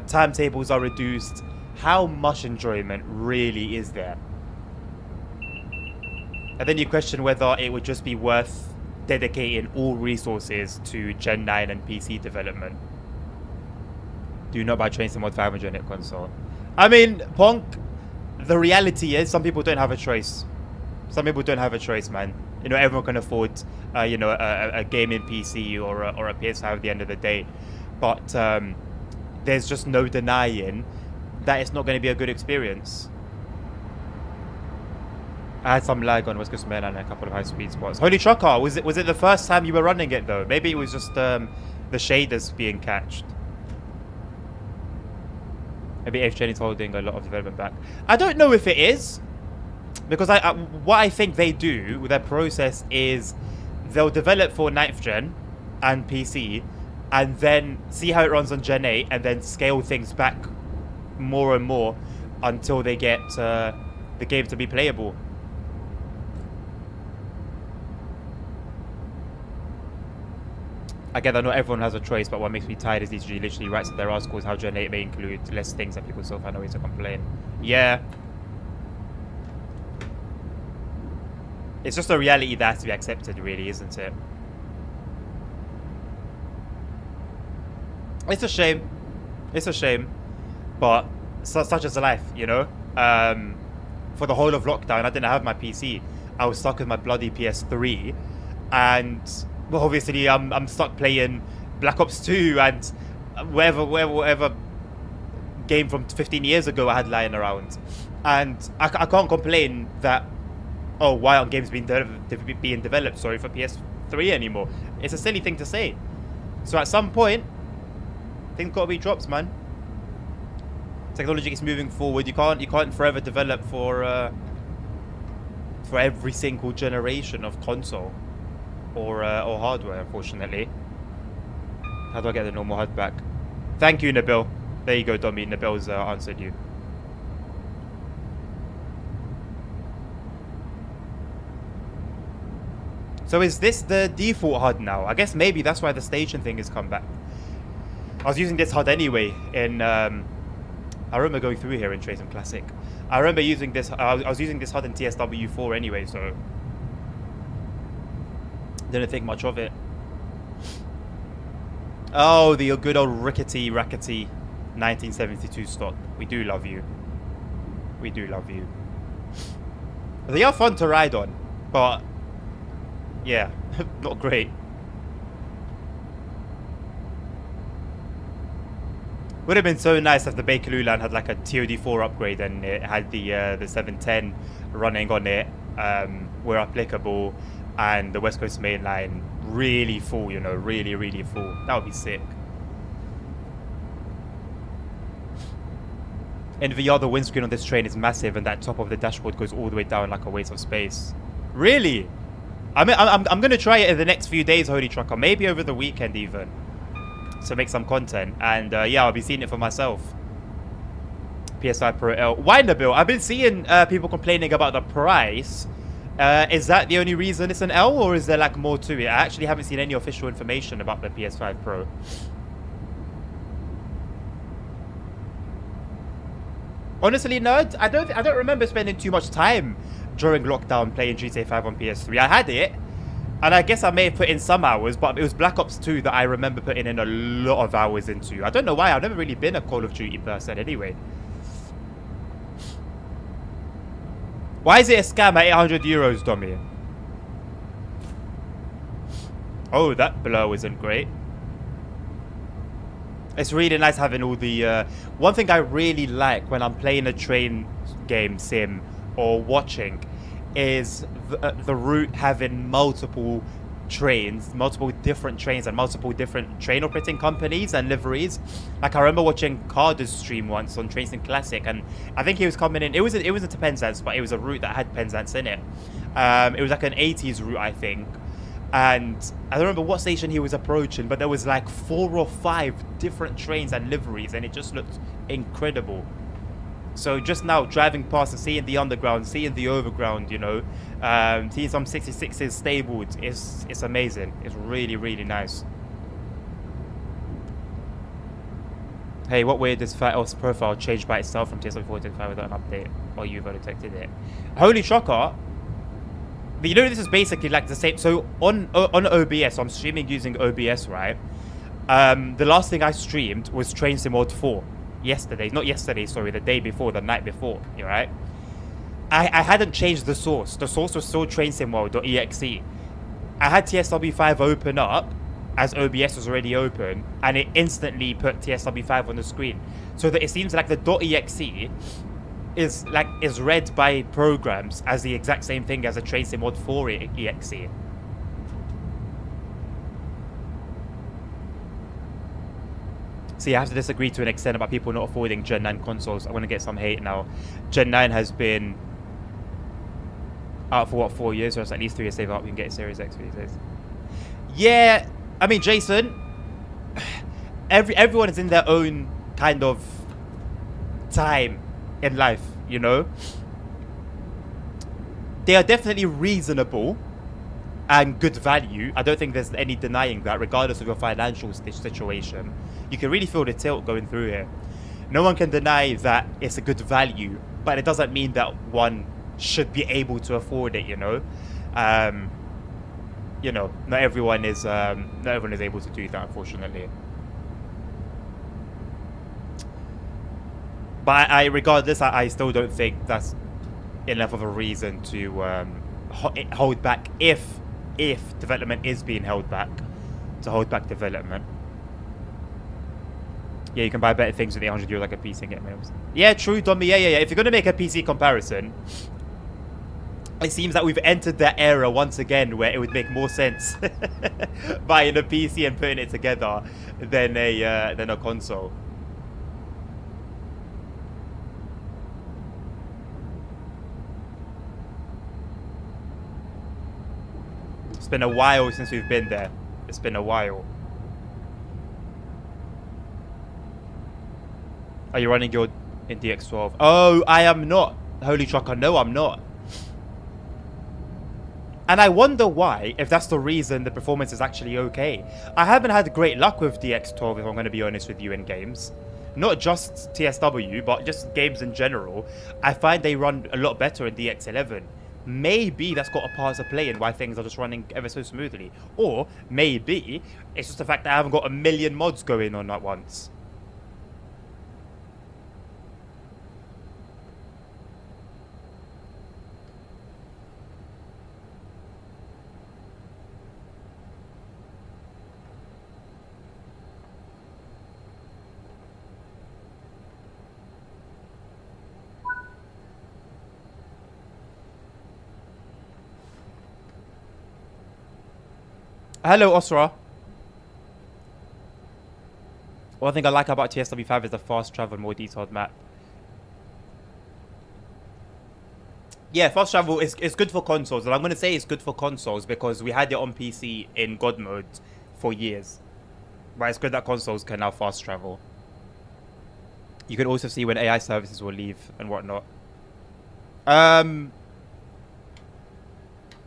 timetables are reduced? How much enjoyment really is there? And then you question whether it would just be worth dedicating all resources to Gen 9 and PC development. Do not buy Train Sim Mod 5 on Gen 8 console. I mean, Ponk, the reality is some people don't have a choice. Some people don't have a choice, man. You know, everyone can afford, you know, a gaming PC or a PS5 at the end of the day. But there's just no denying that it's not going to be a good experience. I had some lag on West Coast Main and a couple of high-speed spots. Holy Trucker, was it the first time you were running it, though? Maybe it was just the shaders being catched. Maybe 8th Gen is holding a lot of development back. I don't know if it is. Because what I think they do with their process is they'll develop for 9th Gen and PC and then see how it runs on Gen 8 and then scale things back more and more until they get the game to be playable. I get that not everyone has a choice, but what makes me tired is DCG literally writes in their articles how Gen 8 may include less things that people still find a way to complain. Yeah. It's just a reality that has to be accepted, really, isn't it? It's a shame. It's a shame. But such is life, you know? For the whole of lockdown, I didn't have my PC. I was stuck with my bloody PS3. And, well, obviously, I'm stuck playing Black Ops 2 and whatever game from 15 years ago I had lying around, and I can't complain that, oh, why aren't games being developed, sorry, for PS3 anymore? It's a silly thing to say. So at some point, things gotta be drops, man. Technology is moving forward. You can't forever develop for every single generation of console or hardware, unfortunately. How do I get the normal HUD back? Thank you, Nabil. There you go, Dommy. Nabil's answered you. So is this the default HUD now? I guess maybe that's why the station thing has come back. I was using this HUD anyway in... I remember going through here in Trace Classic. I remember using this... I was using this HUD in TSW4 anyway, so... didn't think much of it. Oh, the good old rackety 1972 stock. We do love you. We do love you. They are fun to ride on, but... yeah, not great. Would have been so nice if the Bakerloo line had like a TOD4 upgrade and it had the 710 running on it where applicable, and the West Coast main line really full, you know, really full. That would be sick. In VR, the windscreen on this train is massive, and that top of the dashboard goes all the way down like a waste of space. Really? I mean, I'm gonna try it in the next few days, Holy Trucker. Maybe over the weekend even. So make some content, and yeah, I'll be seeing it for myself. PS5 Pro L. Why, Nabil? I've been seeing people complaining about the price. Is that the only reason it's an L, or is there like more to it? I actually haven't seen any official information about the PS5 Pro. Honestly, no, I don't remember spending too much time during lockdown playing GTA 5 on PS3. I had it, and I guess I may have put in some hours, but it was Black Ops 2 that I remember putting in a lot of hours into. I don't know why. I've never really been a Call of Duty person anyway. Why is it a scam at 800 euros, Dommy? Oh, that blur isn't great. It's really nice having all the... one thing I really like when I'm playing a train game sim or watching is the route having multiple trains, multiple different trains and multiple different train operating companies and liveries. Like I remember watching Carter's stream once on Trace Classic, and I think he was coming in. It was to Penzance, but it was a route that had Penzance in it. It was like an 80s route, I think. And I don't remember what station he was approaching, but there was like 4 or 5 different trains and liveries, and it just looked incredible. So just now driving past and seeing the underground, seeing the overground, you know, seeing some 66s stabled, it's amazing. It's really nice. Hey, what way does Fat Elf's profile change by itself from TSW4 to 5 without an update? Or you've detected it? Holy shocker! But you know, this is basically like the same. So on OBS, so I'm streaming using OBS, right? The last thing I streamed was Train Sim Mod 4. Not yesterday, sorry, the day before, the night before, right? I hadn't changed the source. The source was still trainsimworld.exe. I had TSW5 open up as OBS was already open, and it instantly put TSW5 on the screen. So that it seems like the .exe is read by programs as the exact same thing as a Train Sim Mod 4 exe. See, I have to disagree to an extent about people not affording Gen 9 consoles. I'm going to get some hate now. Gen 9 has been out for what, 4 years? Or it's at least 3 years save up. You can get a Series X for these days. Yeah, I mean, Jason, everyone is in their own kind of time in life, you know. They are definitely reasonable and good value. I don't think there's any denying that, regardless of your financial situation. You can really feel the tilt going through here. No one can deny that it's a good value, but it doesn't mean that one should be able to afford it, you know. You know, not everyone is able to do that, unfortunately. But regardless, I still don't think that's enough of a reason to hold back, if development is being held back, to hold back development. Yeah, you can buy better things with 800 euros like a PC and get minimums. Yeah, true, Dommy. Yeah. If you're gonna make a PC comparison, it seems that we've entered that era once again where it would make more sense buying a PC and putting it together than a console. It's been a while since we've been there. It's been a while. Are you running your in DX12? Oh, I am not. Holy trucker, no, I'm not. And I wonder why, if that's the reason the performance is actually okay. I haven't had great luck with DX12, if I'm going to be honest with you, in games. Not just TSW, but just games in general. I find they run a lot better in DX11. Maybe that's got a part to play in why things are just running ever so smoothly. Or maybe it's just the fact that I haven't got a million mods going on at once. Hello, Osra. One thing I like about TSW5 is the fast travel, more detailed map. Yeah, fast travel is good for consoles, and I'm going to say it's good for consoles because we had it on PC in God mode for years. But it's good that consoles can now fast travel. You can also see when AI services will leave and whatnot.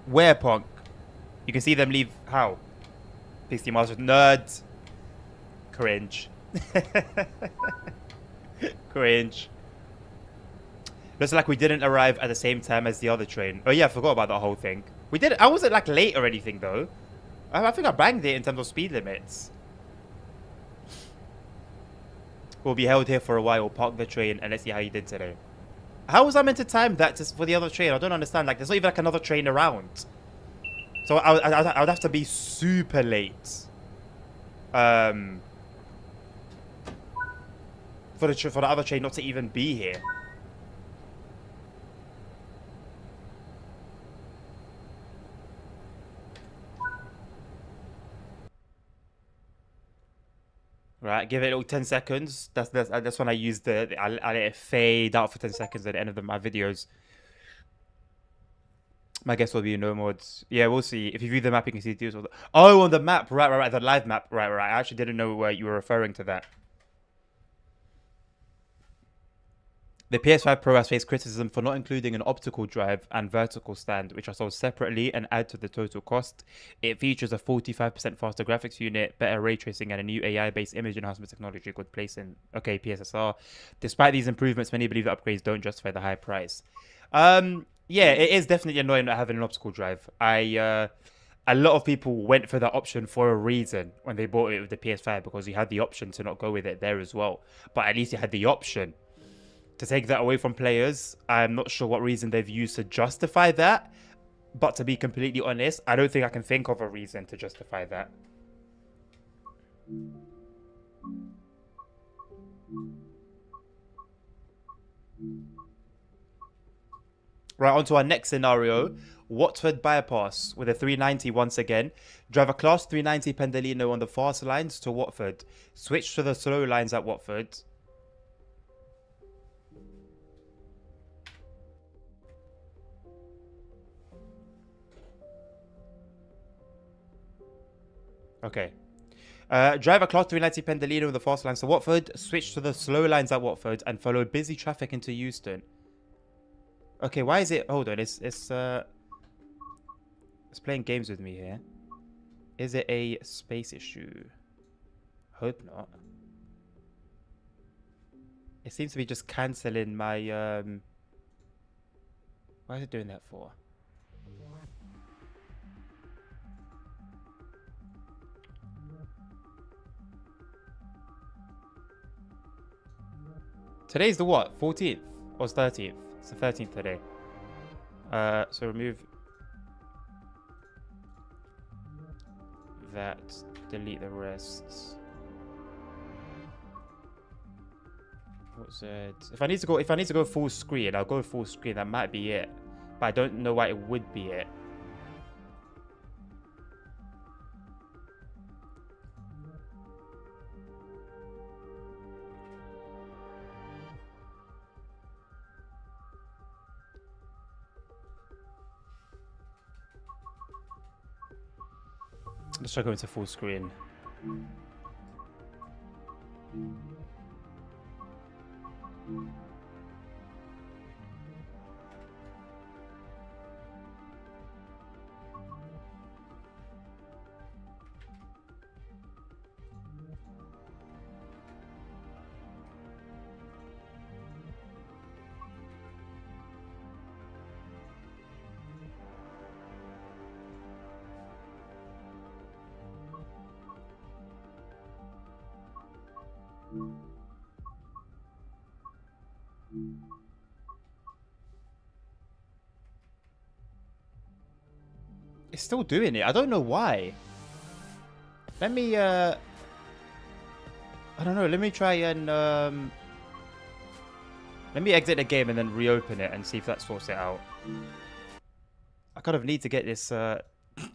Where, Punk? You can see them leave how? PC Masters. Nerds. Cringe. Cringe. Looks like we didn't arrive at the same time as the other train. Oh yeah, I forgot about that whole thing. We did. I wasn't like late or anything though. I think I banged it in terms of speed limits. We'll be held here for a while. Park the train and let's see how you did today. How was I meant to time that for the other train? I don't understand. Like, there's not even like another train around. So I would have to be super late. For the other train not to even be here. Right, give it a little 10 seconds. That's when I use I let it fade out for 10 seconds at the end of my videos. My guess will be no mods. Yeah, we'll see. If you view the map, you can see the oh, on the map. Right. The live map. Right. I actually didn't know where you were referring to that. The PS5 Pro has faced criticism for not including an optical drive and vertical stand, which are sold separately and add to the total cost. It features a 45% faster graphics unit, better ray tracing, and a new AI-based image enhancement technology called PSSR. Despite these improvements, many believe the upgrades don't justify the high price. Yeah, it is definitely annoying not having an optical drive. A lot of people went for that option for a reason when they bought it with the PS5 because you had the option to not go with it there as well. But at least you had the option. To take that away from players, I'm not sure what reason they've used to justify that. But to be completely honest, I don't think I can think of a reason to justify that. Right, on to our next scenario. Watford bypass with a 390 once again. Drive a class 390 Pendolino on the fast lines to Watford. Switch to the slow lines at Watford. Okay. Drive a class 390 Pendolino on the fast lines to Watford. Switch to the slow lines at Watford and follow busy traffic into Euston. Okay, why is it... Hold on, it's playing games with me here. Is it a space issue? Hope not. It seems to be just cancelling my... Why is it doing that for? Today's the what? 14th? Or 13th? It's the 13th today. So remove that. Delete the rest. What's it? If I need to go full screen, I'll go full screen. That might be it, but I don't know why it would be it. Let's try going to full screen. It's still doing it. I don't know why. Let me, I don't know. Let me try and, let me exit the game and then reopen it and see if that sorts it out. I kind of need to get this, I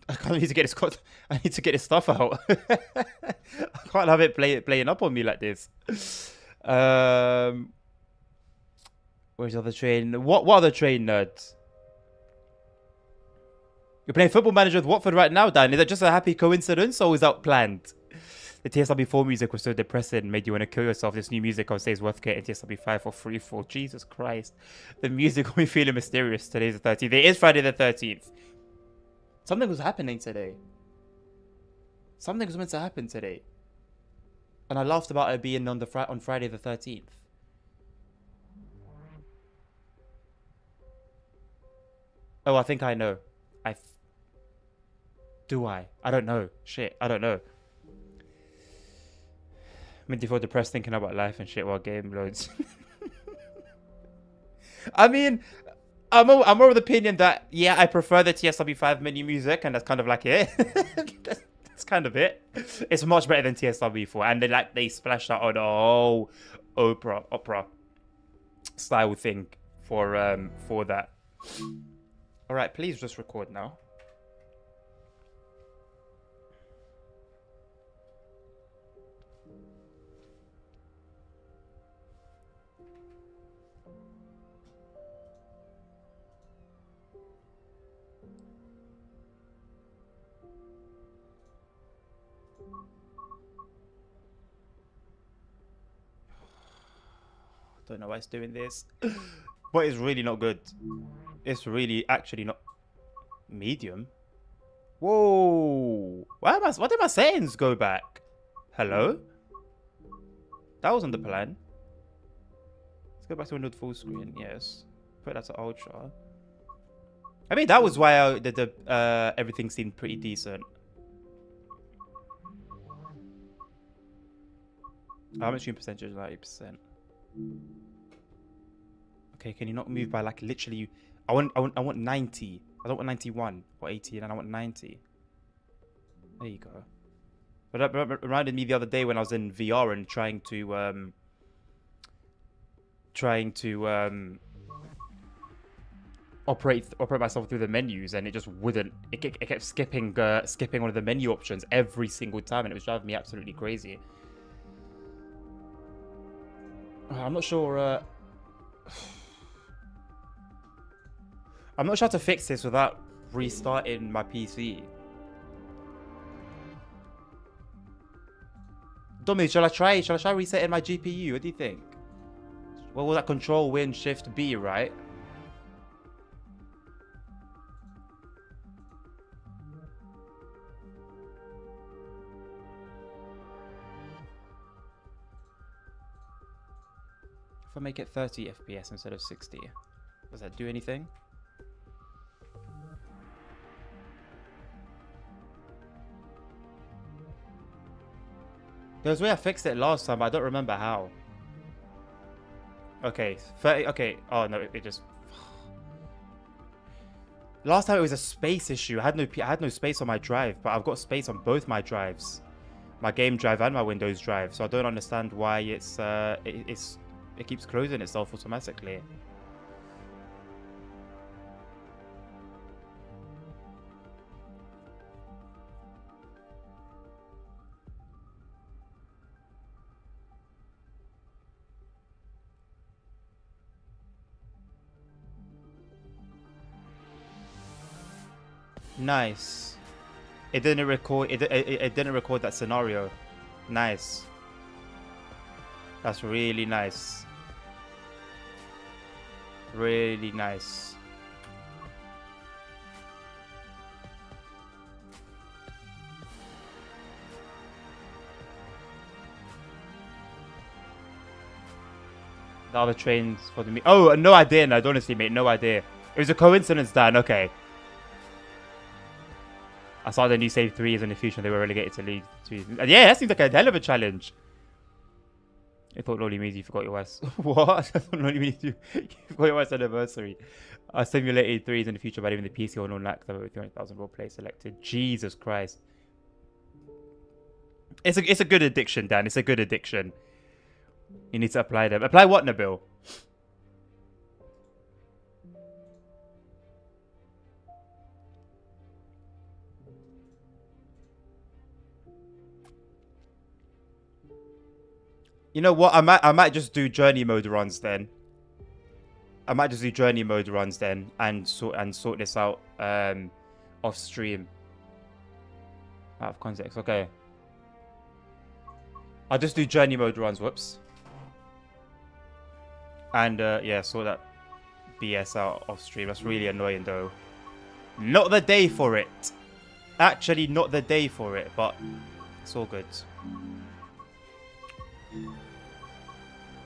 kind of need to get this, I need to get this stuff out. I can't have it playing up on me like this. Where's the other train? What other train, nerds? You're playing Football Manager with Watford right now, Dan. Is that just a happy coincidence or is that planned? The TSW4 music was so depressing, made you want to kill yourself. This new music, I would say, is worth getting TSW5 for free for. Jesus Christ. The music will be feeling mysterious. Today's the 13th. It is Friday the 13th. Something was happening today. Something was meant to happen today. And I laughed about it being on Friday the 13th. Oh, I think I know. Do I? I don't know. Shit, I don't know. I'm feel depressed thinking about life and shit while game loads. I mean, I'm more of the opinion that, yeah, I prefer the TSW5 menu music, and that's kind of like it. That's kind of it. It's much better than TSW4, and they splashed out on a whole opera style thing for that. All right, please just record now. Don't know why it's doing this, but it's really not good. It's really actually not medium. Whoa! Why did my settings go back? Hello? That wasn't the plan. Let's go back to window full screen. Yes, put that to ultra. I mean, that was why everything seemed pretty decent. How much percentage? 90%. Okay, can you not move by like literally? I want 90. I don't want 91 or 80, and I want 90. There you go. But that reminded me the other day when I was in VR and trying to operate myself through the menus, and it just wouldn't. It kept skipping one of the menu options every single time, and it was driving me absolutely crazy. I'm not sure. I'm not sure how to fix this without restarting my PC. Domi, shall I try resetting my GPU? What do you think? What will that Control Win Shift B, right? If I make it 30 FPS instead of 60, does that do anything? There's a way I fixed it last time, but I don't remember how. Okay, 30. Okay. Oh no, it just. Last time it was a space issue. I had no space on my drive, but I've got space on both my drives, my game drive and my Windows drive. So I don't understand why it's It keeps closing itself automatically. Nice. It didn't record. It didn't record that scenario. Nice. That's really nice. Really nice. The other trains for the oh, no idea. No, honestly, mate, no idea. It was a coincidence, Dan. Okay. I saw the new save 3 is in the future. They were relegated to League 2. Yeah, that seems like a hell of a challenge. I thought only means you forgot your wife's. What? I thought only means you forgot your wife's anniversary. I simulated 3s in the future by leaving the PC on lack of over 300,000 role play selected. Jesus Christ. It's a good addiction, Dan. It's a good addiction. You need to apply them. Apply what, Nabil? You know what? I might just do journey mode runs then. I might just do journey mode runs then and sort this out off stream. Out of context. Okay. I'll just do journey mode runs. Whoops. And yeah, sort that BS out off stream. That's really annoying though. Not the day for it. Actually, not the day for it, but it's all good.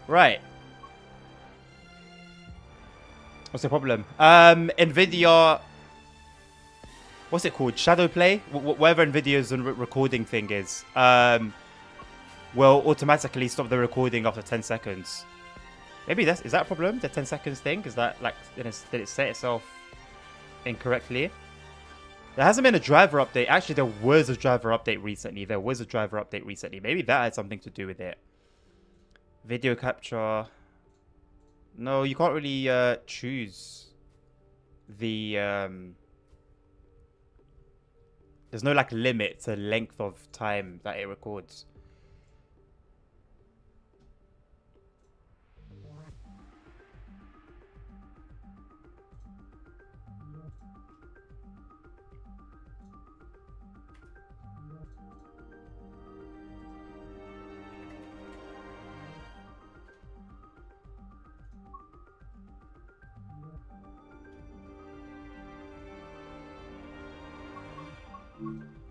Right. What's the problem? Nvidia. What's it called? Shadowplay? Whatever Nvidia's recording thing is. Will automatically stop the recording after 10 seconds. Maybe is that a problem? The 10 seconds thing? Is that like, did it set itself incorrectly? There hasn't been a driver update. Actually, there was a driver update recently. Maybe that had something to do with it. Video capture. No, you can't really choose the... There's no like limit to length of time that it records.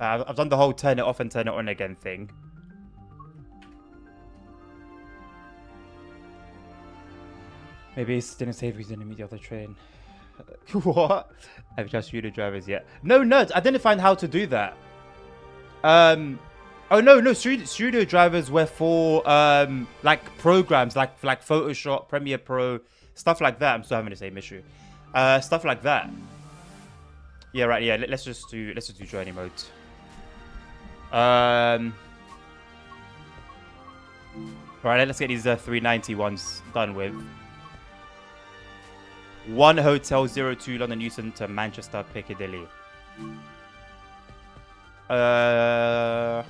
I've done the whole turn it off and turn it on again thing. Maybe it's didn't save because didn't meet the other train. What? Have just viewed the drivers yet? No, nerds. I didn't find how to do that. Oh no, studio drivers were for like programs like Photoshop, Premiere Pro, stuff like that. I'm still having the same issue. Stuff like that. Yeah, right. Yeah, let's just do journey mode. Right, let's get these 390 ones done with. 1 Hotel 02 London Euston to Manchester Piccadilly. Okay,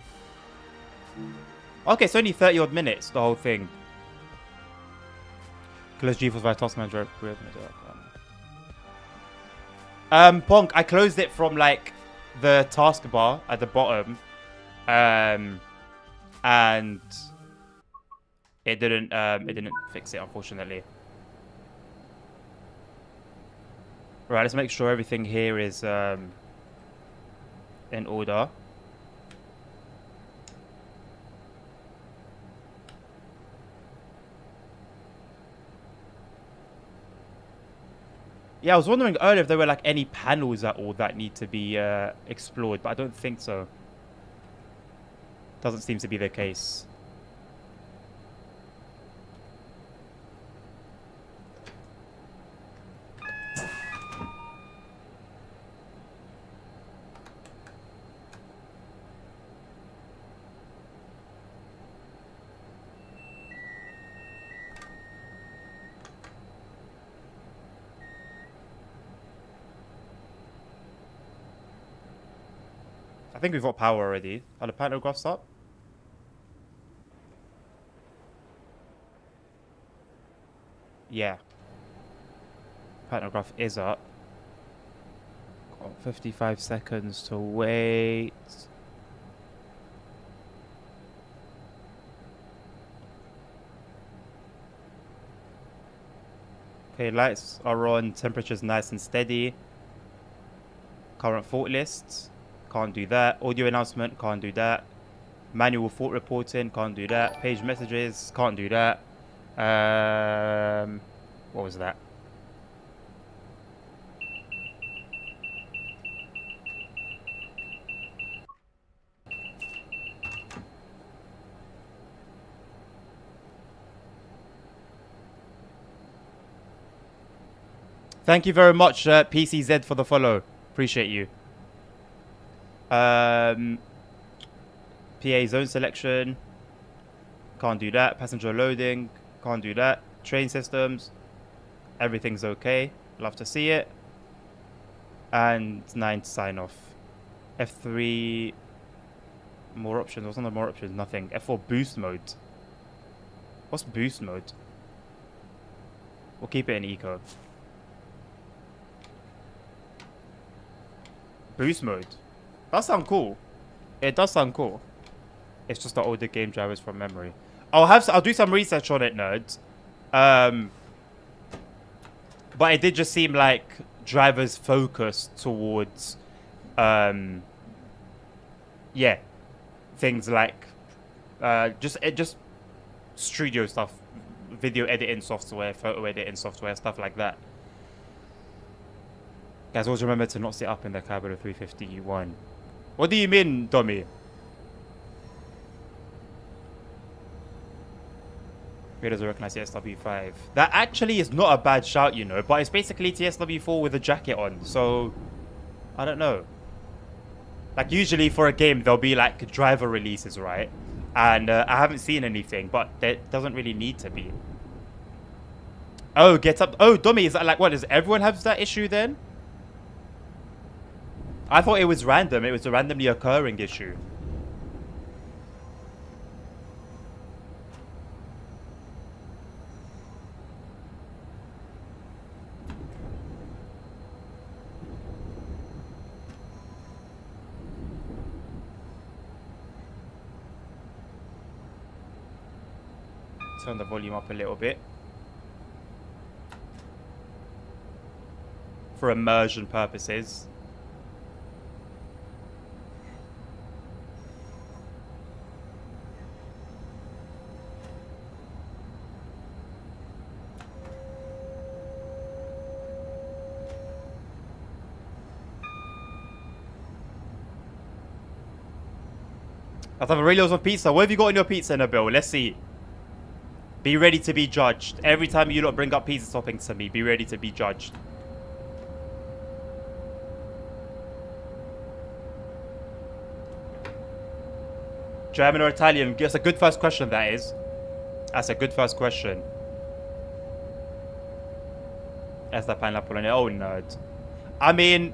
it's only 30 odd minutes, the whole thing. Close GeForce via Task Manager. Ponk, I closed it from like the taskbar at the bottom. And it didn't fix it, unfortunately. Right, let's make sure everything here is in order. Yeah, I was wondering earlier if there were like any panels at all that need to be explored, but I don't think so. Doesn't seem to be the case. I think we've got power already. Are the pantographs up? Yeah. Pantograph is up. Got 55 seconds to wait. Okay, lights are on. Temperature's nice and steady. Current fault lists. Can't do that. Audio announcement. Can't do that. Manual fault reporting. Can't do that. Page messages. Can't do that. What was that? Thank you very much, PCZ, for the follow. Appreciate you. PA zone selection. Can't do that. Passenger loading. Can't do that. Train systems. Everything's okay. Love to see it. And 9 to sign off. F3. More options. What's on the more options? Nothing. F4 boost mode. What's boost mode? We'll keep it in eco. Boost mode. That sounds cool. It does sound cool. It's just the older game drivers from memory. I'll do some research on it, nerds. But it did just seem like drivers focused towards, yeah, things like, just studio stuff, video editing software, photo editing software, stuff like that. Guys, always remember to not sit up in the cabin of 351. What do you mean, Tommy? Who doesn't recognize TSW5? That actually is not a bad shout, you know, but it's basically TSW4 with a jacket on, so I don't know. Like, usually for a game, there'll be like driver releases, right? And I haven't seen anything, but there doesn't really need to be. Oh, get up. Oh, dummy, is that like, what, does everyone have that issue then? I thought it was random. It was a randomly occurring issue. Turn the volume up a little bit. For immersion purposes. Let's have a Relios on pizza. What have you got on your pizza, Nabil? Let's see. Be ready to be judged. Every time you lot bring up pizza toppings to me, be ready to be judged. German or Italian? That's a good first question, that is. That's a good first question. That's the pineapple on it. Oh, nerd. I mean,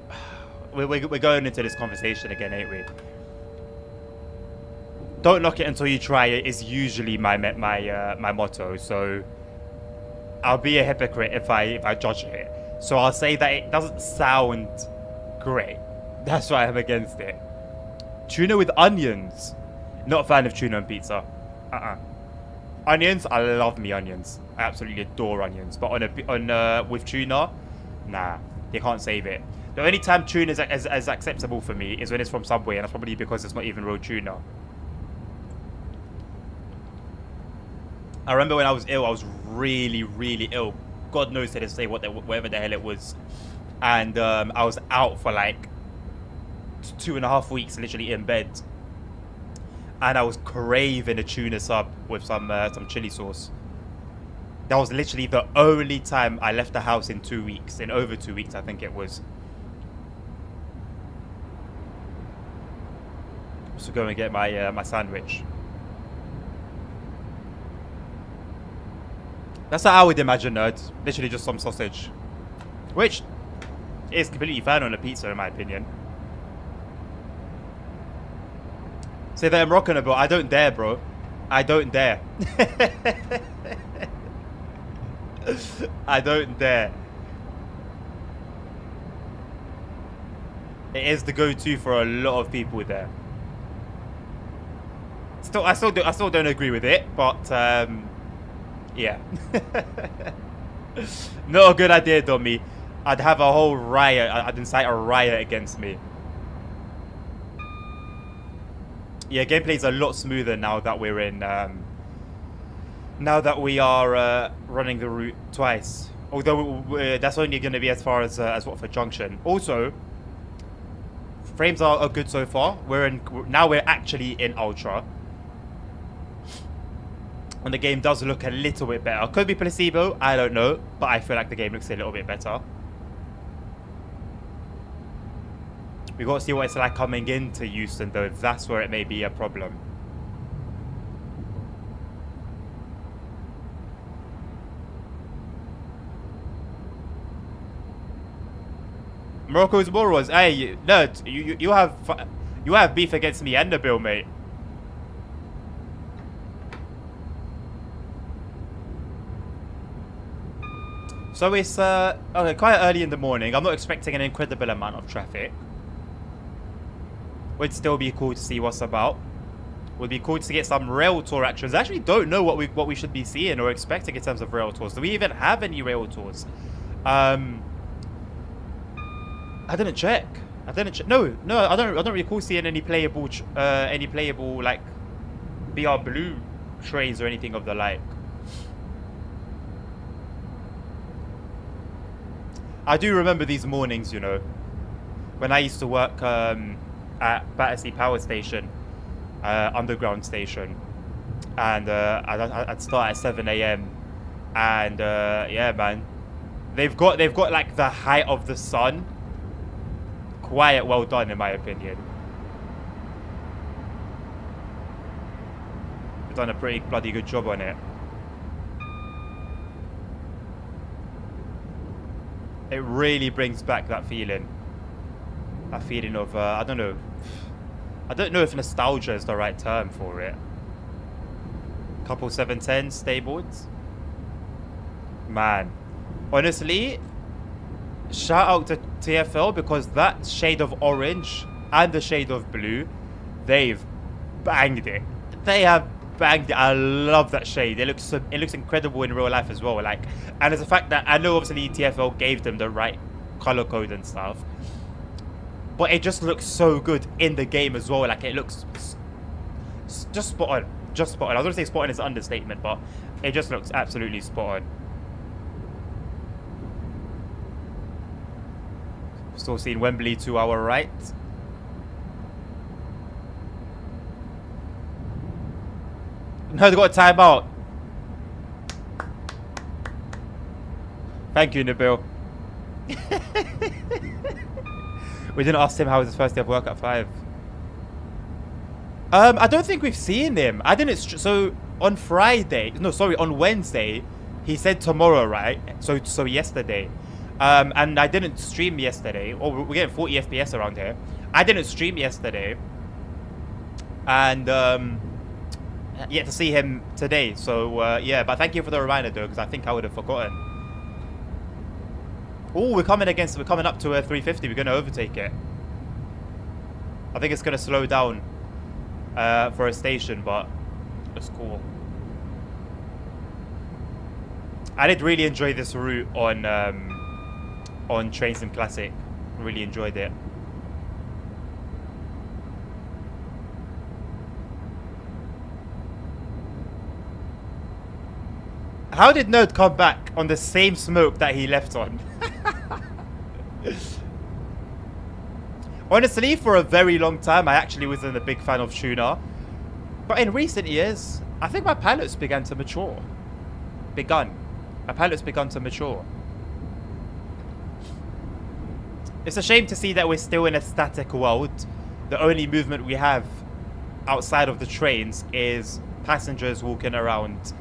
we're going into this conversation again, ain't we? Don't knock it until you try it is usually my motto. So I'll be a hypocrite if I judge it. So I'll say that it doesn't sound great. That's why I'm against it. Tuna with onions. Not a fan of tuna on pizza. Onions, I love me onions. I absolutely adore onions. But with tuna, nah, they can't save it. The only time tuna is as acceptable for me is when it's from Subway, and that's probably because it's not even raw tuna. I remember when I was ill, I was really, really ill. God knows to this day whatever the hell it was. And I was out for like 2.5 weeks, literally in bed. And I was craving a tuna sub with some chili sauce. That was literally the only time I left the house in 2 weeks. In over 2 weeks, I think it was. So go and get my my sandwich. That's how I would imagine, nerds. Literally just some sausage. Which is completely fine on a pizza, in my opinion. Say that I'm rocking it, bro. I don't dare, bro. I don't dare. I don't dare. It is the go-to for a lot of people there. I still don't agree with it, but yeah. Not a good idea, Dommy. I'd have a whole riot. I'd incite a riot against me. Yeah, gameplay's a lot smoother now that we're in. Now that we are running the route twice. Although that's only going to be as far as Watford Junction. Also, frames are good so far. Now we're actually in Ultra. And the game does look a little bit better. Could be placebo, I don't know. But I feel like the game looks a little bit better. We got to see what it's like coming into Houston, though. That's where it may be a problem. Morocco's Moros. Hey, nerd, you have beef against me and the bill, mate. So it's okay, quite early in the morning. I'm not expecting an incredible amount of traffic. Would still be cool to see what's about. Would be cool to get some rail tour actions. I actually don't know what we should be seeing or expecting in terms of rail tours. Do we even have any rail tours? I didn't check. No, I don't recall seeing any playable like BR Blue trains or anything of the like. I do remember these mornings, you know, when I used to work at Battersea Power Station, underground station, and I'd start at 7 a.m. and yeah, man, they've got like the height of the sun. Quite well done, in my opinion. They've done a pretty bloody good job on it. It really brings back that feeling. That feeling of, I don't know if nostalgia is the right term for it. Couple 710 stayboards. Man. Honestly, shout out to TFL because that shade of orange and the shade of blue, they've banged it. They have banged it. I love that shade. It looks incredible in real life as well. Like, and it's the fact that I know obviously TFL gave them the right color code and stuff, but it just looks so good in the game as well. Like, it looks just spot on. Just spot on. I was gonna say spot on is an understatement, but it just looks absolutely spot on. Still seeing Wembley to our right. No, they got a timeout. Thank you, Nabil. We didn't ask him how was his first day of work at 5. I don't think we've seen him. I didn't. So on Friday, no, sorry, on Wednesday, he said tomorrow, right? So yesterday. And I didn't stream yesterday. Oh, we're getting 40 FPS around here. I didn't stream yesterday. And yet to see him today. So yeah, but thank you for the reminder though, because I think I would have forgotten. Oh, we're coming up to a 350. We're going to overtake it. I think it's going to slow down for a station, but it's cool. I did really enjoy this route on Train Sim Classic. Really enjoyed it. How did Nerd come back on the same smoke that he left on? Honestly, for a very long time, I actually wasn't a big fan of Tuna. But in recent years, I think my palate's began to mature. My palate's begun to mature. It's a shame to see that we're still in a static world. The only movement we have outside of the trains is passengers walking around,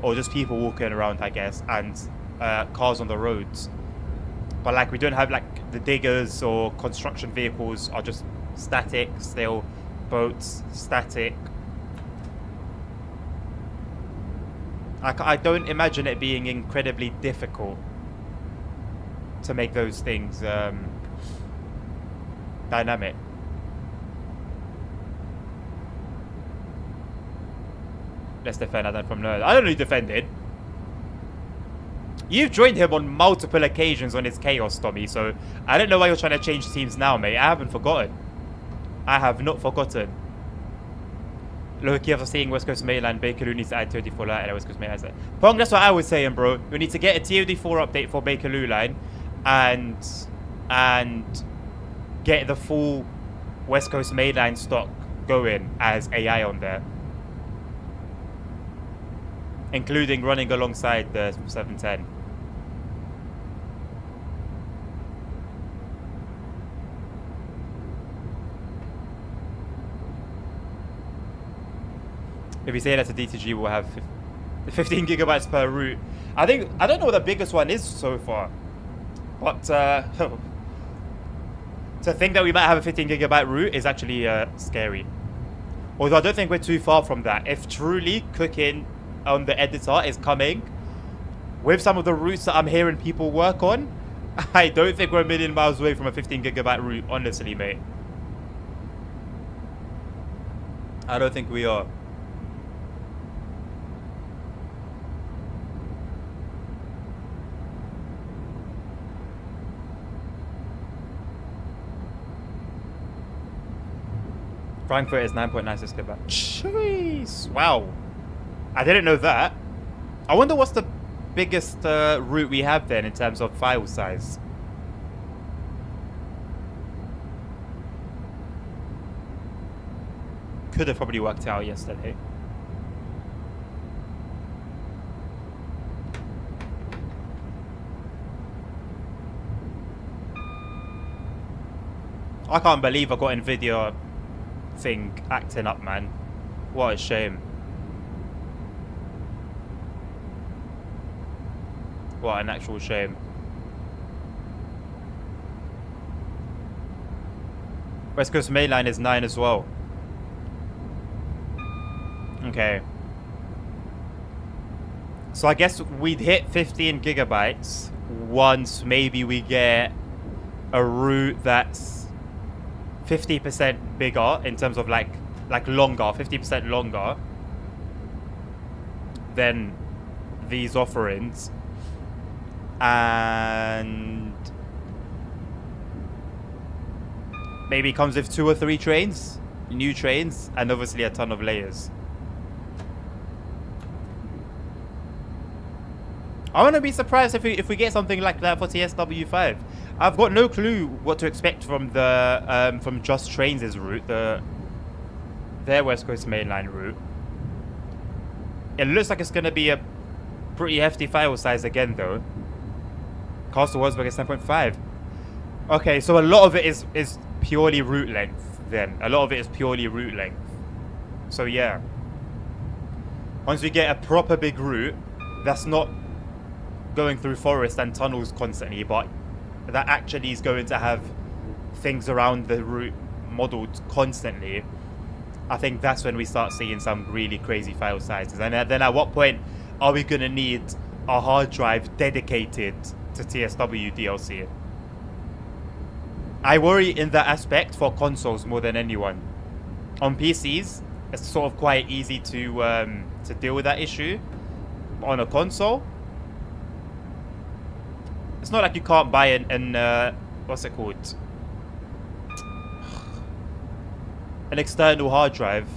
or just people walking around, I guess, and cars on the roads. But like, we don't have like the diggers or construction vehicles are just static still. boats, static. I don't imagine it being incredibly difficult to make those things dynamic. Let's defend Adam from Nerd. I don't know who defended. You've joined him on multiple occasions on his Chaos, Tommy, so I don't know why you're trying to change teams now, mate. I haven't forgotten. I have not forgotten. Loki, after seeing West Coast Mainland, Bakerloo needs to add TOD4 line and West Coast Mainland. Pong, that's what I was saying, bro. We need to get a TOD4 update for Bakerloo line and get the full West Coast Mainline stock going as AI on there. Including running alongside the 710. If you say that to DTG, we'll have 15 gigabytes per route. I don't know what the biggest one is so far. But to think that we might have a 15 gigabyte route is actually scary. Although I don't think we're too far from that. If truly cooking on the editor is coming with some of the routes that I'm hearing people work on, I don't think we're a million miles away from a 15 gigabyte route, honestly, mate. I don't think we are. Frankfurt is 9.96 gigabytes. Jeez. Wow. I didn't know that. I wonder what's the biggest route we have then in terms of file size. Could have probably worked out yesterday. I can't believe I got Nvidia thing acting up, man. What a shame. What an actual shame. West Coast Mainline is 9 as well. Okay. So I guess we'd hit 15 gigabytes once maybe we get a route that's 50% bigger in terms of like longer, 50% longer than these offerings. And maybe comes with 2 or 3 trains, new trains, and obviously a ton of layers. I wouldn't be surprised if we get something like that for TSW5. I've got no clue what to expect from the from Just Trains' route, their West Coast Mainline route. It looks like it's going to be a pretty hefty file size again, though. Castle Wolfsburg is 10.5. Okay, so a lot of it is purely route length then. A lot of it is purely route length. So yeah. Once we get a proper big route that's not going through forest and tunnels constantly, but that actually is going to have things around the route modeled constantly, I think that's when we start seeing some really crazy file sizes. And then at what point are we going to need a hard drive dedicated to TSW DLC? I worry in that aspect for consoles more than anyone. On PCs, it's sort of quite easy to deal with that issue. On a console, it's not like you can't buy an what's it called? An external hard drive.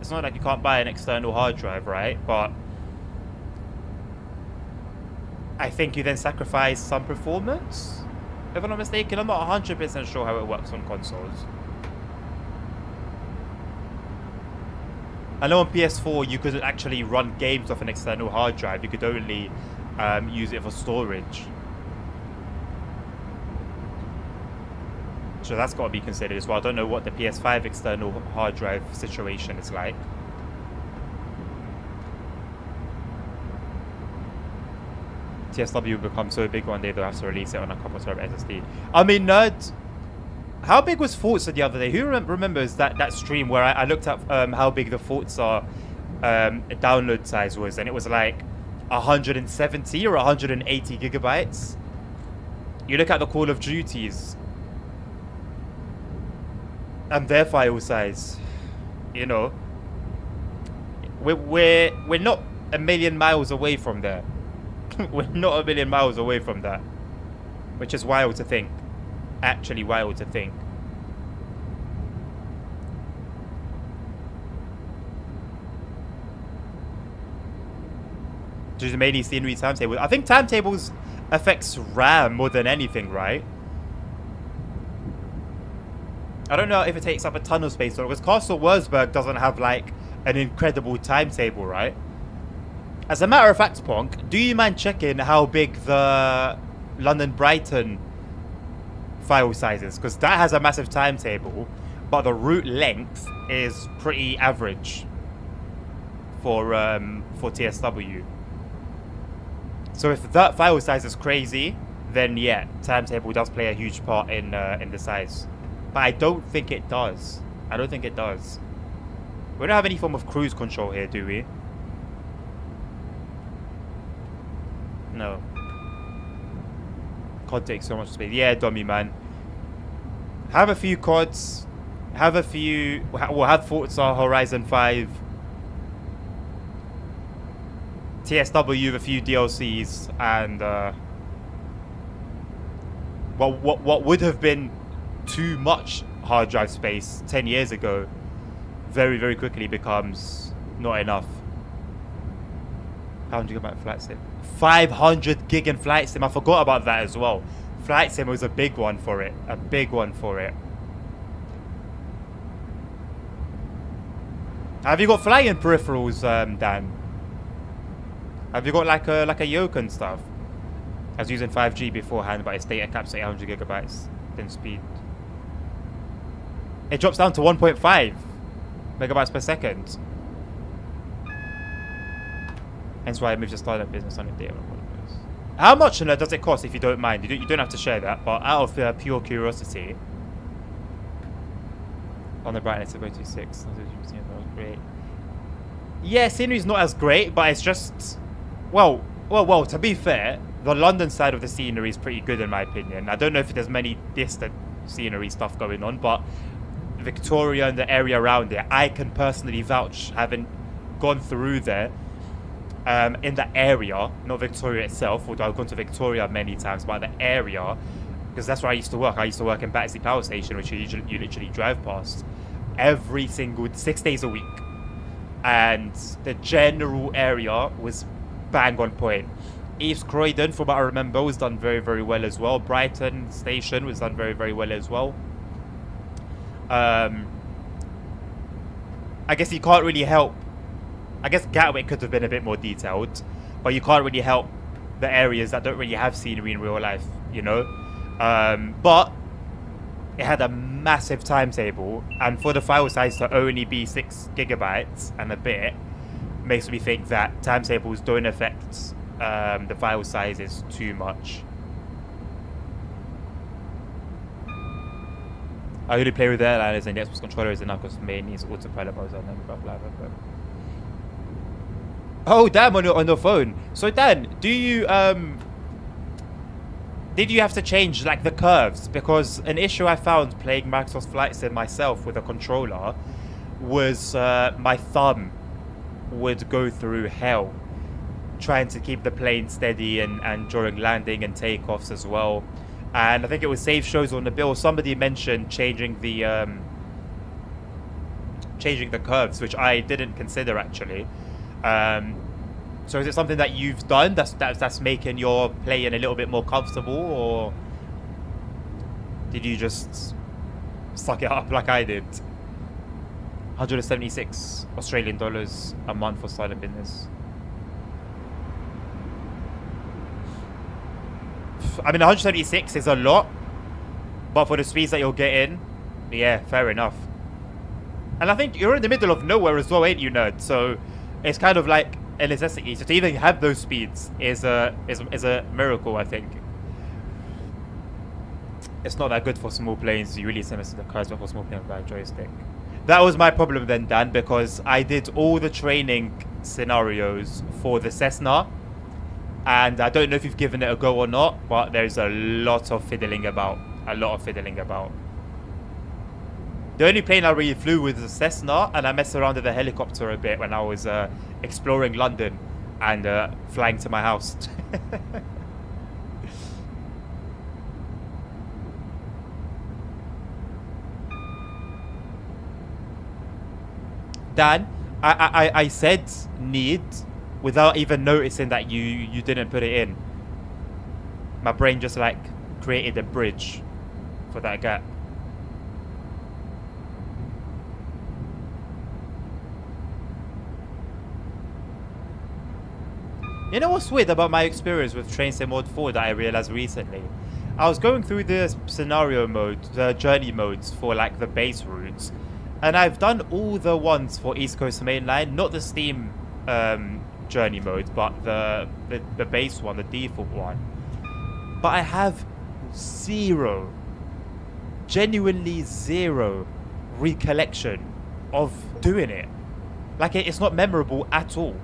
It's not like you can't buy an external hard drive, right? But I think you then sacrifice some performance, if I'm not mistaken. I'm not 100% sure how it works on consoles. I know on PS4 you couldn't actually run games off an external hard drive. You could only use it for storage. So that's got to be considered as well. I don't know what the PS5 external hard drive situation is like. TSW will become so big one day they'll have to release it on a couple of SSD. I mean, Nerd, How big was Forza the other day? Who remembers that stream where I looked up how big the Forza download size was, and it was like 170 or 180 gigabytes. You look at the Call of Duties and their file size, you know, we're not a million miles away from there. We're not a million miles away from that, which is wild to think. Actually wild to think. Just mainly scenery timetable. I think timetables affects RAM more than anything, right? I don't know if it takes up a ton of space or because Castle Wurzburg doesn't have like an incredible timetable, right? As a matter of fact, Ponk, do you mind checking how big the London Brighton file sizes, because that has a massive timetable, but the route length is pretty average for TSW. So if that file size is crazy, then yeah, timetable does play a huge part in the size. But I don't think it does. I don't think it does. We don't have any form of cruise control here, do we? No. COD takes so much space. Yeah, dummy man. Have a few CODs. Have a few. We'll have Forza Horizon 5. TSW, a few DLCs, and what would have been too much hard drive space 10 years ago very, very quickly becomes not enough. How many gigabyte flight sim? 500 gig in flight sim. I forgot about that as well. Flight sim was a big one for it. A big one for it. Have you got flying peripherals, Dan? Have you got like a yoke and stuff? I was using 5G beforehand, but its data caps 800 gigabytes. Then speed. It drops down to 1.5 megabytes per second. Hence why I moved to startup business on a data. How much does it cost if you don't mind? You don't have to share that, but out of pure curiosity. On the brightness of 026. That was great. Yeah, scenery's not as great, but it's just... Well, to be fair, the London side of the scenery is pretty good in my opinion. I don't know if there's many distant scenery stuff going on, but Victoria and the area around it, I can personally vouch, having gone through there, in the area, not Victoria itself, although I've gone to Victoria many times, but the area, because that's where I used to work. I used to work in Battersea Power Station, which you literally drive past every single 6 days a week. And the general area was bang on point. East Croydon, from what I remember, was done very, very well as well. Brighton Station was done very, very well as well. I guess you can't really help. I guess Gatwick could have been a bit more detailed, but you can't really help the areas that don't really have scenery in real life, you know? But it had a massive timetable, and for the file size to only be 6 gigabytes and a bit, makes me think that timetables don't affect the file sizes too much. I only play with airliners and the Xbox controller is enough because mainly it's autopilot modes and blah blah blah. Oh damn, on your phone. So Dan, do you did you have to change like the curves? Because an issue I found playing Microsoft Flight Sim myself with a controller was my thumb would go through hell trying to keep the plane steady and during landing and takeoffs as well. And I think it was Save Shows on the Bill. Somebody mentioned changing the curves, which I didn't consider actually. So is it something that you've done that's making your playing a little bit more comfortable, or did you just suck it up like I did? 176 Australian dollars a month for silent business. I mean, 176 is a lot, but for the speeds that you're getting, yeah, fair enough. And I think you're in the middle of nowhere as well, ain't you, nerd? So it's kind of like a necessity. So to even have those speeds is a miracle, I think. It's not that good for small planes. You really miss the cards for small planes by joystick. That was my problem then, Dan, because I did all the training scenarios for the Cessna, and I don't know if you've given it a go or not, but there's a lot of fiddling about. A lot of fiddling about. The only plane I really flew was the Cessna, and I messed around with the helicopter a bit when I was exploring London and flying to my house. Dan, I said need without even noticing that you didn't put it in. My brain just like created a bridge for that gap. You know what's weird about my experience with Train Sim Mod 4 that I realized recently? I was going through the scenario mode, the journey modes for like the base routes, and I've done all the ones for East Coast Mainline, not the Steam journey mode, but the base one, the default one. But I have zero, genuinely zero recollection of doing it. Like it's not memorable at all.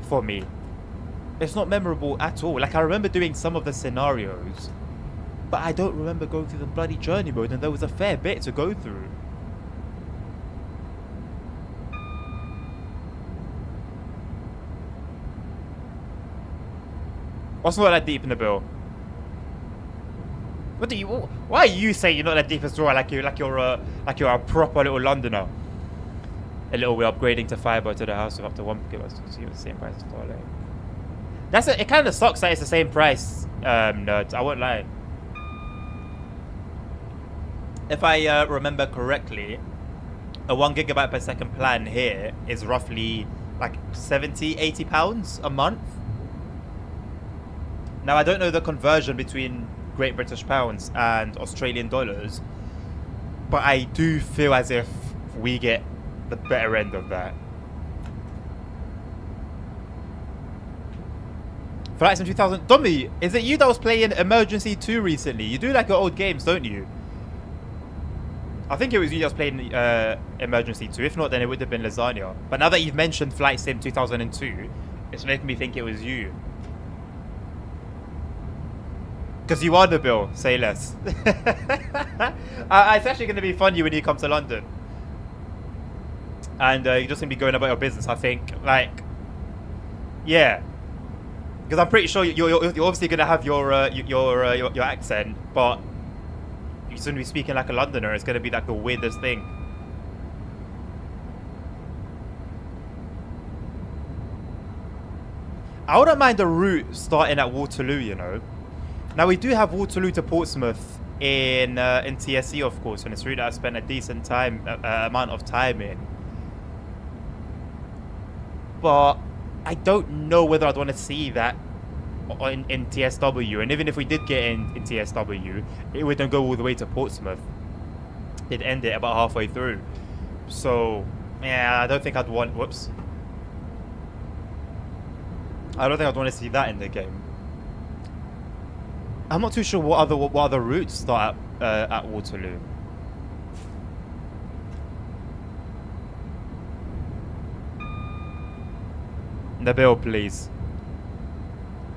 For me, it's not memorable at all. Like I remember doing some of the scenarios, but I don't remember going through the bloody journey mode, and there was a fair bit to go through. What's not that deep in the bill? What do you? Why are you saying you're not that deep as well? Like you're a proper little Londoner. A little, we're upgrading to fiber to the house of up to 1 gigabyte to see the same price as Starlink. That's it. It kind of sucks that it's the same price, nerds. I won't lie. If I remember correctly, a 1 gigabyte per second plan here is roughly like 70, 80 pounds a month. Now I don't know the conversion between Great British pounds and Australian dollars, but I do feel as if we get the better end of that. Flight Sim 2000. Dommy, is it you that was playing Emergency 2 recently? You do like your old games, don't you? I think it was you that was playing Emergency 2. If not, then it would have been Lasagna. But now that you've mentioned Flight Sim 2002, it's making me think it was you. Because you are the bill, say less. It's actually going to be funny when you come to London. And you're just going to be going about your business, I think. Like, yeah. Because I'm pretty sure you're obviously going to have your accent, but you're going to be speaking like a Londoner. It's going to be like the weirdest thing. I wouldn't mind a route starting at Waterloo, you know. Now, we do have Waterloo to Portsmouth in TSE, of course, and it's a route that I've spent a decent amount of time in. But I don't know whether I'd want to see that in TSW. And even if we did get in TSW, it wouldn't go all the way to Portsmouth. It'd end it about halfway through. So, yeah, I don't think I'd want... Whoops. I don't think I'd want to see that in the game. I'm not too sure what other routes start at Waterloo. The bill, please.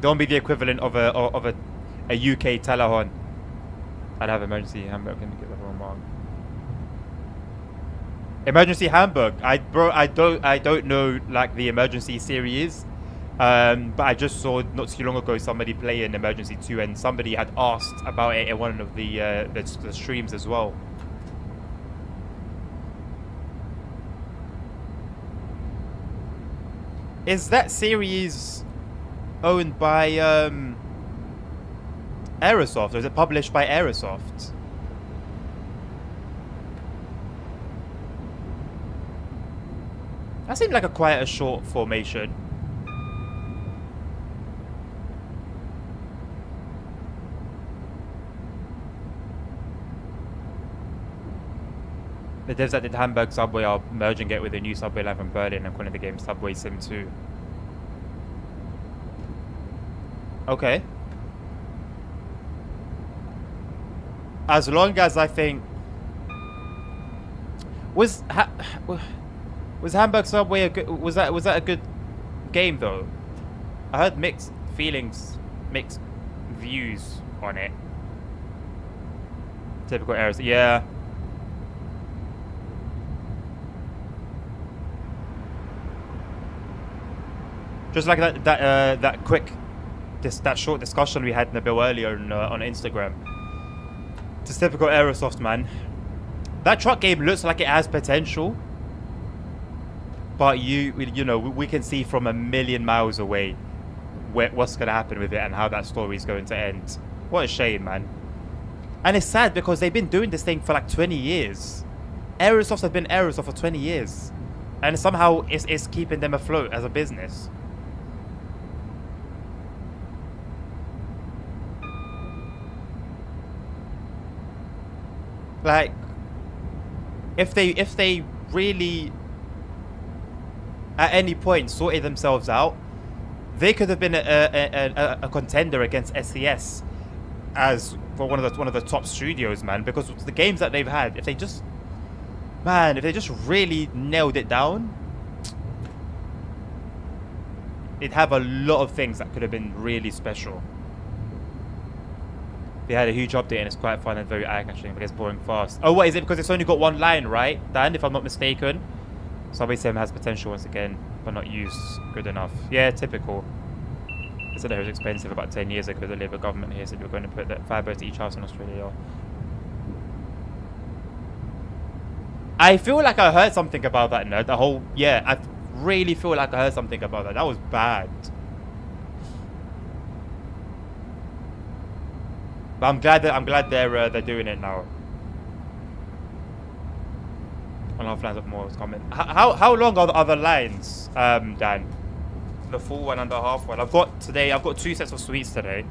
Don't be the equivalent of a UK Talahon. I'd have emergency Hamburg. Can you get that wrong? Emergency Hamburg. I don't know like the emergency series. But I just saw not too long ago somebody playing Emergency 2, and somebody had asked about it in one of the streams as well. Is that series owned by Aerosoft, or is it published by Aerosoft? That seemed like quite a short formation. The devs that did Hamburg Subway are merging it with a new subway line from Berlin and calling the game Subway Sim 2. Okay. As long as I think was was Hamburg Subway a good, was that a good game though? I heard mixed feelings, mixed views on it. Typical errors. Yeah. Just like that quick, that short discussion we had in a bit earlier on Instagram. It's typical Aerosoft, man. That truck game looks like it has potential, but you know we can see from a million miles away what's gonna happen with it and how that story is going to end. What a shame, man. And it's sad because they've been doing this thing for like 20 years. Aerosoft have been Aerosoft for 20 years, and somehow it's keeping them afloat as a business. Like, if they really at any point sorted themselves out, they could have been a contender against SES as for one of the top studios, man. Because the games that they've had, if they just really nailed it down, it'd have a lot of things that could have been really special. They had a huge update and it's quite fun and very eye-catching, but it's boring fast. Oh, what is it? Because it's only got one line, right, Dan? If I'm not mistaken. Subway 7 has potential once again, but not used good enough. Yeah, typical. They said it was expensive about 10 years ago. The Labour government here said we were going to put that fibre to each house in Australia. I feel like I heard something about that, nerd. The whole, yeah, I really feel like I heard something about that. That was bad. But I'm glad they're doing it now. One half lines of more is coming. How long are the other lines, Dan? The full 1.5 one. I've got 2 sets of sweets today.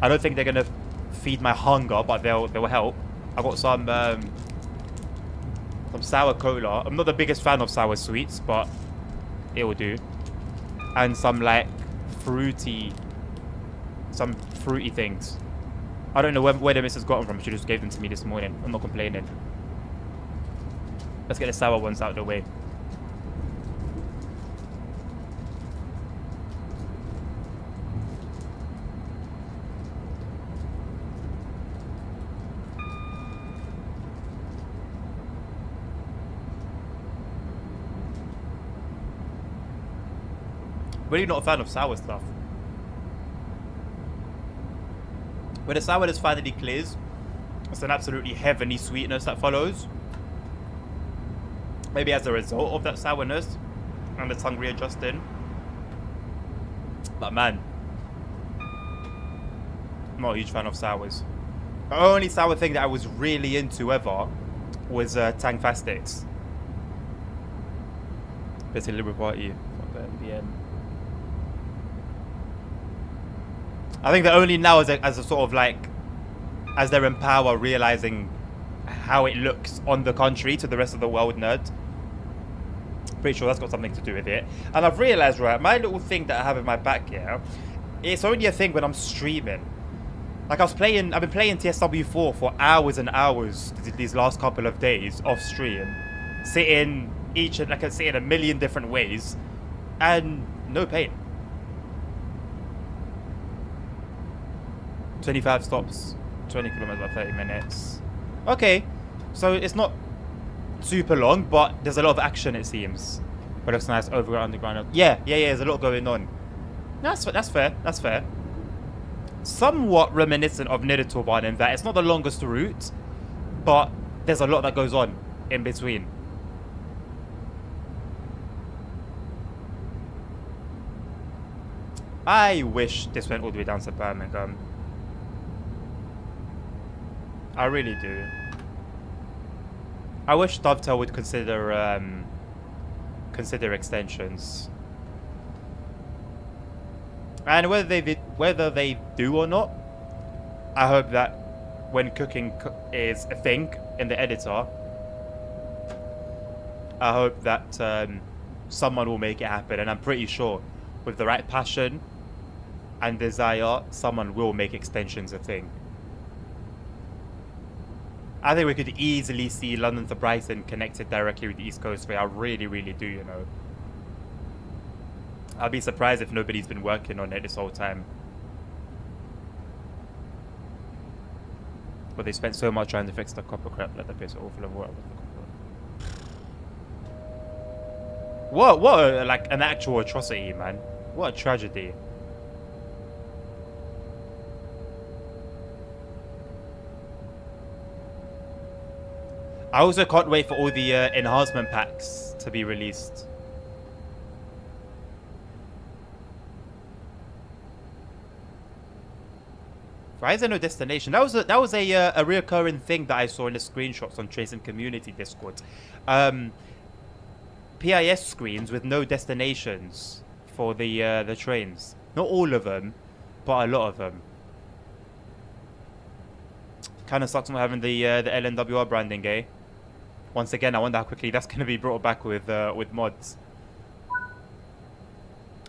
I don't think they're gonna feed my hunger, but they'll help. I got some sour cola. I'm not the biggest fan of sour sweets, but it will do. And some like fruity things. I don't know where the missus got them from. She just gave them to me this morning. I'm not complaining. Let's get the sour ones out of the way. Really not a fan of sour stuff. When the sourness finally clears, it's an absolutely heavenly sweetness that follows. Maybe as a result of that sourness and the tongue readjusting. But man, I'm not a huge fan of sours. The only sour thing that I was really into ever was Tang Fastics. Basically Liberal Party. I think that only now as a sort of like, as they're in power, realizing how it looks on the country to the rest of the world, nerd. Pretty sure that's got something to do with it. And I've realized, right, my little thing that I have in my back here, it's only a thing when I'm streaming. Like I've been playing TSW4 for hours and hours these last couple of days off stream, sitting a million different ways, and no pain. 25 stops, 20 kilometers, about 30 minutes. Okay, so it's not super long, but there's a lot of action, it seems. But it looks nice, overground, underground. Yeah, there's a lot going on. That's fair. Somewhat reminiscent of Nidatorban in that it's not the longest route, but there's a lot that goes on in between. I wish this went all the way down to Birmingham. I really do. I wish Dovetail would consider extensions. And whether they do or not, I hope that when cooking is a thing in the editor, I hope that someone will make it happen. And I'm pretty sure with the right passion and desire, someone will make extensions a thing. I think we could easily see London to Brighton connected directly with the East Coast Way. I really, really do, you know. I'd be surprised if nobody's been working on it this whole time. But they spent so much trying to fix the copper crap that the piss awful of water. What like an actual atrocity, man. What a tragedy. I also can't wait for all the enhancement packs to be released. Why is there no destination? That was a reoccurring thing that I saw in the screenshots on Tracing Community Discord. PIS screens with no destinations for the trains. Not all of them, but a lot of them. Kind of sucks not having the LNWR branding, eh? Once again, I wonder how quickly that's going to be brought back with mods.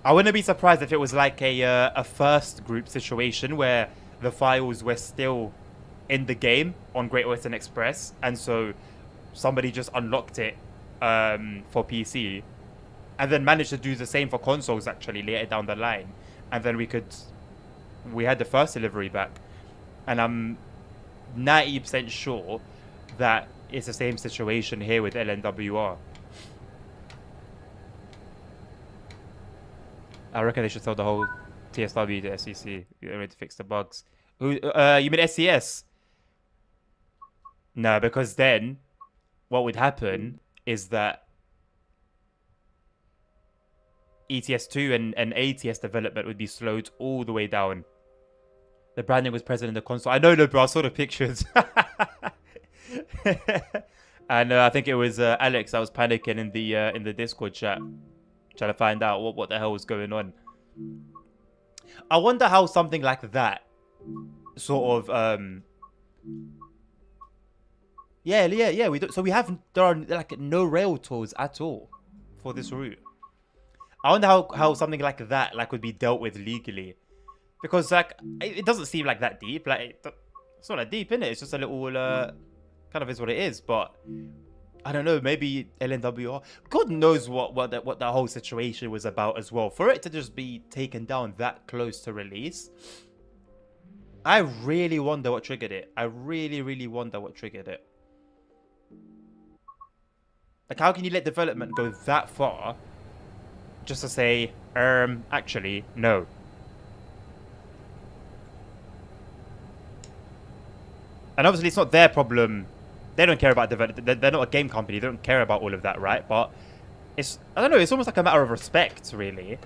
I wouldn't be surprised if it was like a first group situation where the files were still in the game on Great Western Express, and so somebody just unlocked it for PC, and then managed to do the same for consoles actually later down the line, and then we had the first delivery back, and I'm 90% sure that it's the same situation here with LNWR. I reckon they should sell the whole TSW to SEC. You're ready to fix the bugs. You mean SCS? No, because then what would happen is that ETS2 and ATS development would be slowed all the way down. The branding was present in the console. I know, no, bro. I saw the pictures. And I think it was Alex that was panicking in the Discord chat, trying to find out what the hell was going on. I wonder how something like that sort of yeah. So there are like no rail tours at all for this route. I wonder how something like that like would be dealt with legally, because like it doesn't seem like that deep. Like it's not that deep, innit? It's just a little kind of is what it is. But I don't know. Maybe LNWR. God knows what that whole situation was about as well. For it to just be taken down that close to release, I really wonder what triggered it. I really, really wonder what triggered it. Like, how can you let development go that far just to say, actually, no? And obviously, it's not their problem. They don't care about development. They're not a game company. They don't care about all of that, right? But I don't know. It's almost like a matter of respect, really.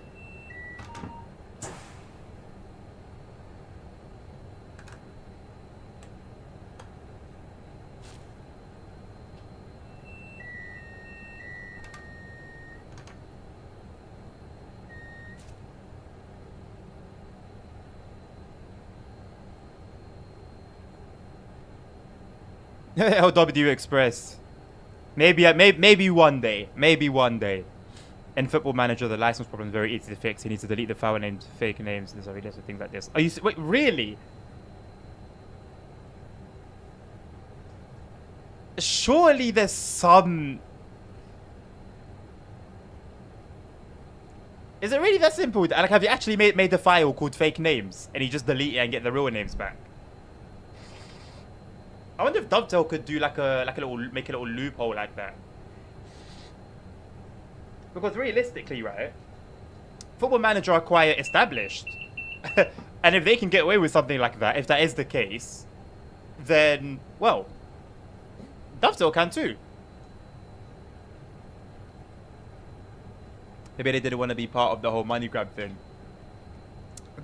LW Express. Maybe one day. Maybe one day. In Football Manager, the license problem is very easy to fix. He needs to delete the file names, fake names, and things like this. Are you... Wait, really? Surely there's some... Is it really that simple? Like, have you actually made the file called fake names, and you just delete it and get the real names back? I wonder if Dovetail could do make a little loophole like that. Because realistically, right, Football Manager are quite established. And if they can get away with something like that, if that is the case, then, well, Dovetail can too. Maybe they didn't want to be part of the whole money grab thing.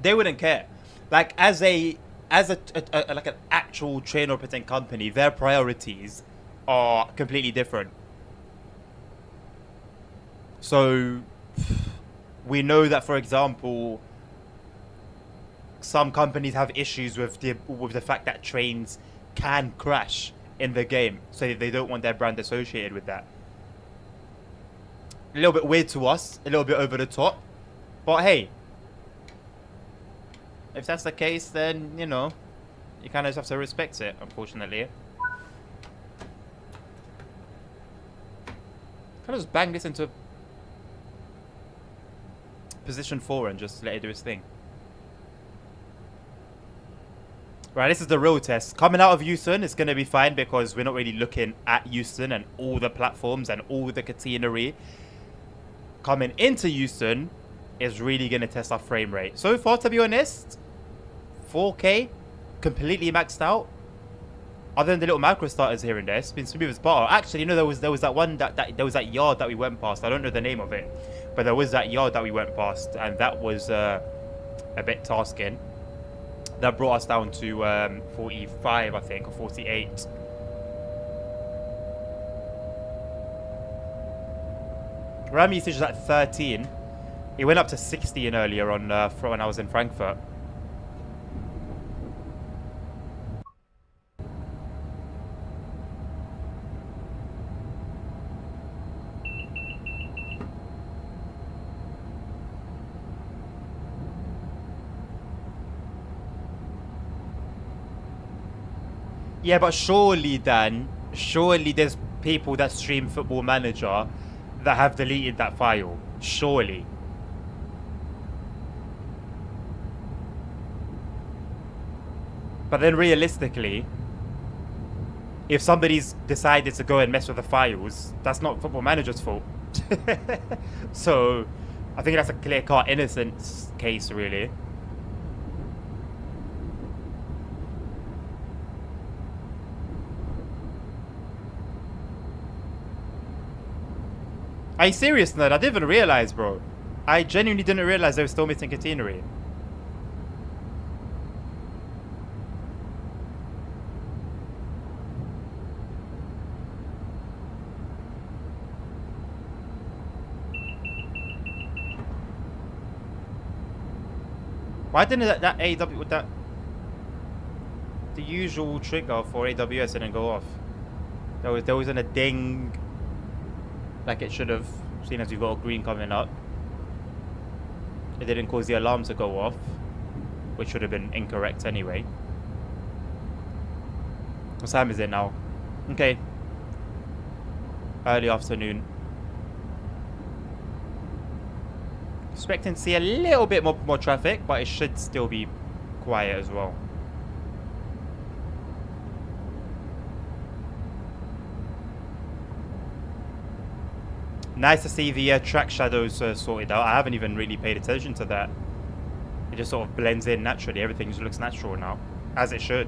They wouldn't care. Like, as like an actual train operating company, their priorities are completely different. So we know that, for example, some companies have issues with the fact that trains can crash in the game, so they don't want their brand associated with that. A little bit weird to us, a little bit over the top, but hey, if that's the case, then, you know, you kind of just have to respect it, unfortunately. Can I just bang this into position 4 and just let it do its thing? Right, this is the real test. Coming out of Houston, it's going to be fine because we're not really looking at Houston and all the platforms and all the catenary. Coming into Houston is really going to test our frame rate. So far, to be honest, 4K, completely maxed out. Other than the little macro starters here and there, it's been smooth as butter. Actually, you know, there was that one there was that yard that we went past. I don't know the name of it, but there was that yard that we went past, and that was a bit tasking. That brought us down to 45, I think, or 48. RAM usage is at 13. It went up to 60 in earlier on when I was in Frankfurt. Yeah, but surely, Dan, surely there's people that stream Football Manager that have deleted that file. Surely. But then realistically, if somebody's decided to go and mess with the files, that's not Football Manager's fault. So, I think that's a clear-cut innocence case, really. Are you serious, nerd? I didn't even realize, bro. I genuinely didn't realize they were still missing catenary. Why didn't that AW with that the usual trigger for AWS didn't go off? There wasn't a ding like it should have, seeing as we've got a green coming up. It didn't cause the alarm to go off, which should have been incorrect anyway. What time is it now? Okay. Early afternoon. Expecting to see a little bit more traffic, but it should still be quiet as well. Nice to see the track shadows sorted out. I haven't even really paid attention to that. It just sort of blends in naturally. Everything just looks natural now, as it should.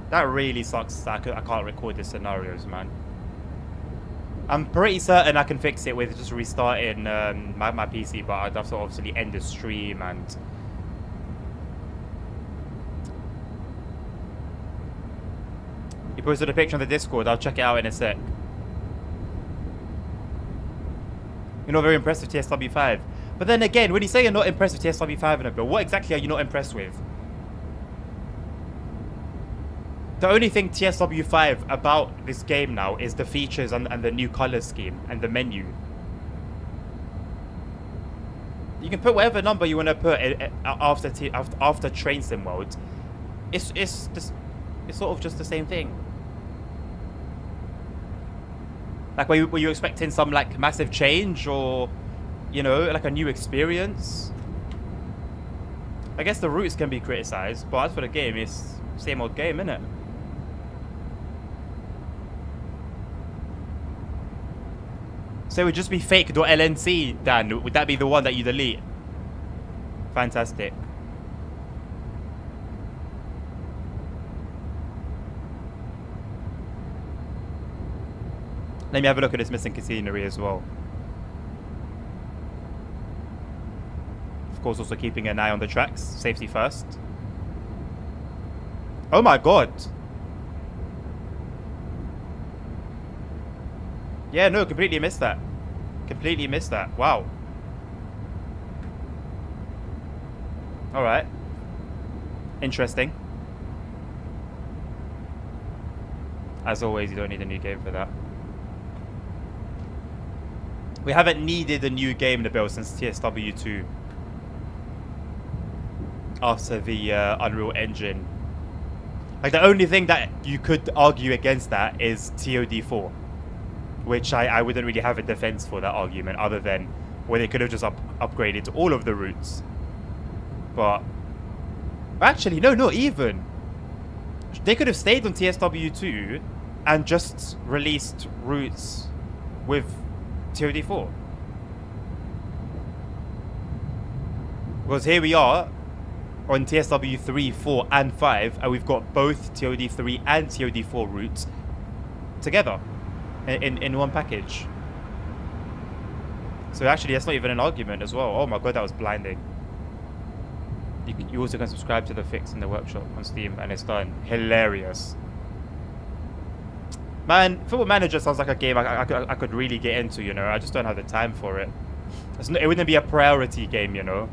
That really sucks that I can't record the scenarios, man. I'm pretty certain I can fix it with just restarting my PC, but I'd have to obviously end the stream and... You posted a picture on the Discord, I'll check it out in a sec. You're not very impressed with TSW5. But then again, when you say you're not impressed with TSW5 in a bit, what exactly are you not impressed with? The only thing TSW5 about this game now is the features and the new color scheme and the menu. You can put whatever number you want to put after Train Sim mode. It's sort of just the same thing. Like, were you expecting some like massive change or, you know, like a new experience? I guess the routes can be criticized, but as for the game, it's same old game, innit? So it would just be fake.lnc, Dan. Would that be the one that you delete? Fantastic. Let me have a look at this missing catenary as well. Of course, also keeping an eye on the tracks. Safety first. Oh my god. Yeah, no, completely missed that. Completely missed that. Wow. Alright. Interesting. As always, you don't need a new game for that. We haven't needed a new game to build since TSW 2. After the Unreal Engine. Like, the only thing that you could argue against that is TOD 4. Which I wouldn't really have a defense for that argument, other than where they could have just upgraded to all of the routes. But actually, no, not even. They could have stayed on TSW 2 and just released routes with TOD 4. Because here we are on TSW 3, 4, and 5, and we've got both TOD 3 and TOD 4 routes together in one package. So actually, that's not even an argument as well. Oh my god, that was blinding. You also can subscribe to the fix in the workshop on Steam, and it's done. Hilarious. Man, Football Manager sounds like a game I could really get into, you know. I just don't have the time for it. It wouldn't be a priority game, you know.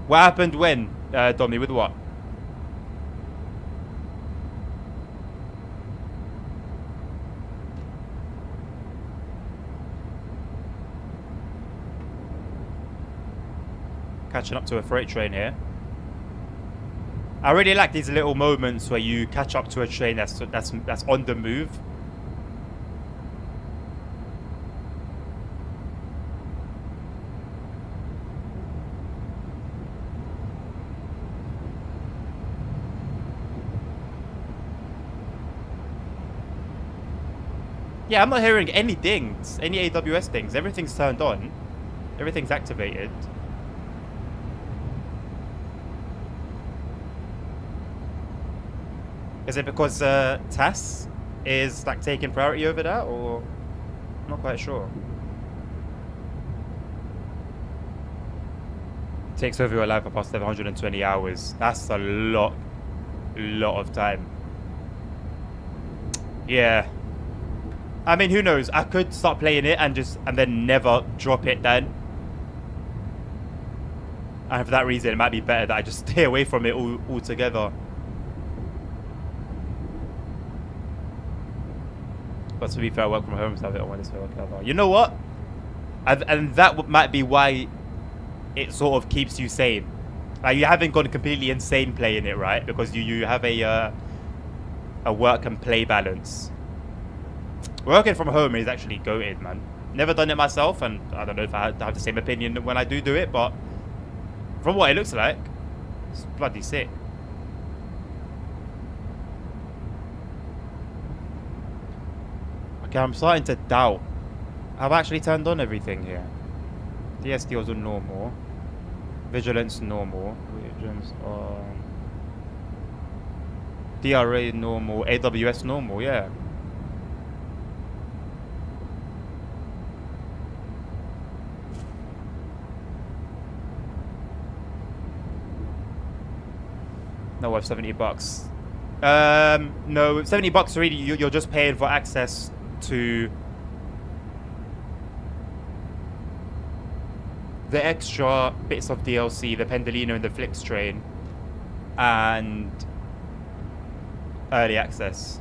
What happened when, Dommy, with what? Catching up to a freight train here. I really like these little moments where you catch up to a train that's on the move. Yeah, I'm not hearing any dings, any AWS things. Everything's turned on. Everything's activated. Is it because TAS is like taking priority over that, or I'm not quite sure. Takes over your life for past 720 hours. That's a lot of time. Yeah. I mean, who knows? I could start playing it and then never drop it then. And for that reason, it might be better that I just stay away from it altogether. But to be fair, I work from home, so I don't want this to work ever. You know what? And that might be why it sort of keeps you sane. Like, you haven't gone completely insane playing it, right? Because you have a work and play balance. Working from home is actually goated, man. Never done it myself, and I don't know if I have the same opinion when I do it, but from what it looks like, it's bloody sick. Okay, I'm starting to doubt. I've actually turned on everything here. DSDs are normal. Vigilance normal. Vigilance on. DRA normal. AWS normal, yeah. No, worth $70. No, $70 really. You're just paying for access to the extra bits of DLC, the Pendolino and the Flix train, and early access.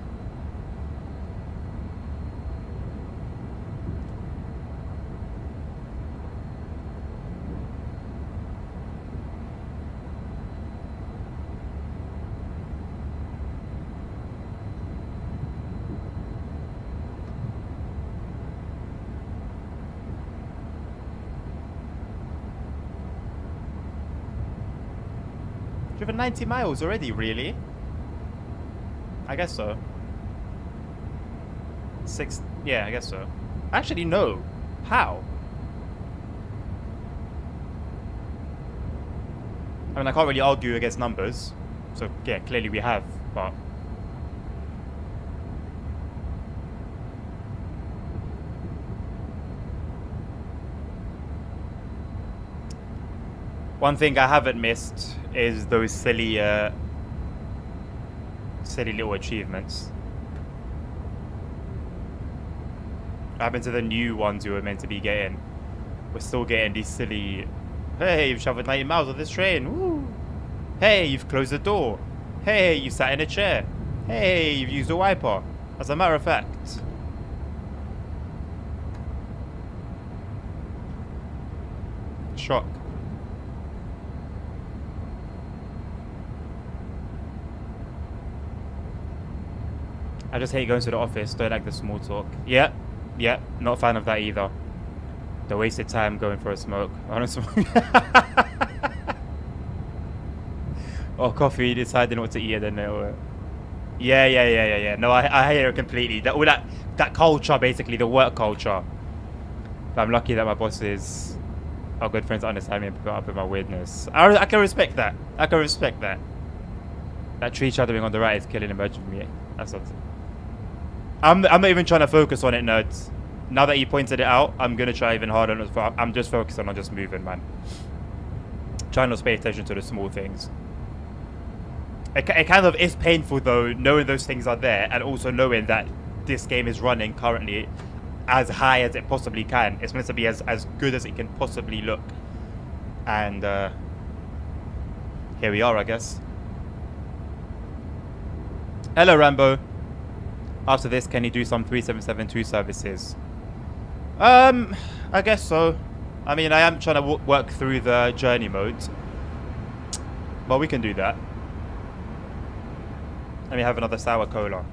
Driven 90 miles already, really? I guess so. Yeah, I guess so. Actually, no. How? I mean, I can't really argue against numbers. So, yeah, clearly we have, but... One thing I haven't missed is those silly little achievements. What happened to the new ones you were meant to be getting? We're still getting these silly, hey, you've traveled 90 miles on this train, woo! Hey, you've closed the door. Hey, you sat in a chair. Hey, you've used a wiper. As a matter of fact, shock. I just hate going to the office. Don't like the small talk. Yeah, not a fan of that either. The wasted time going for a smoke. I want to smoke. Or coffee, deciding what to eat and then yeah. No, I hear it completely. That culture, basically, the work culture. But I'm lucky that my bosses are good friends, understand me and put up with my weirdness. I can respect that. I can respect that. That tree shadowing on the right is killing emerging me. That's something. I'm not even trying to focus on it, nerds. Now that you pointed it out, I'm gonna try even harder. I'm just focusing on just moving, man. Trying not to pay attention to the small things. It kind of is painful though, knowing those things are there, and also knowing that this game is running currently as high as it possibly can. It's meant to be as good as it can possibly look. And here we are, I guess. Hello, Rambo. After this, can you do some 3772 services? I guess so. I mean, I am trying to work through the journey modes. But we can do that. Let me have another sour cola.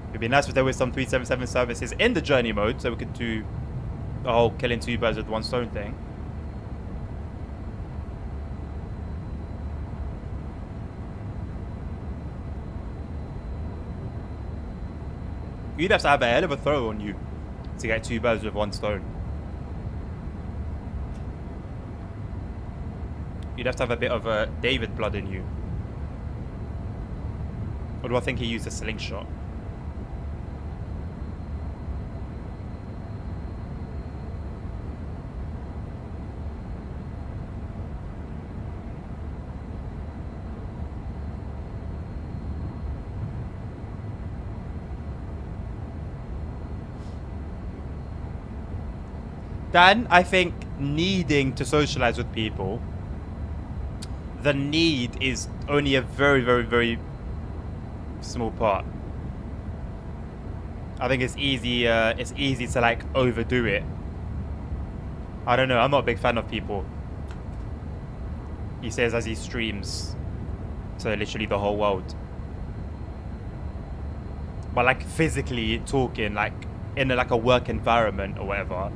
It'd be nice if there was some 377 services in the journey mode, so we could do the whole killing two birds with one stone thing. You'd have to have a hell of a throw on you to get two birds with one stone. You'd have to have a bit of David blood in you. Or do I think he used a slingshot? Dan, I think needing to socialize with people, the need is only a very small part. I think it's easy to like overdo it. I don't know, I'm not a big fan of people. He says as he streams to literally the whole world. But like physically talking, like in like a work environment or whatever,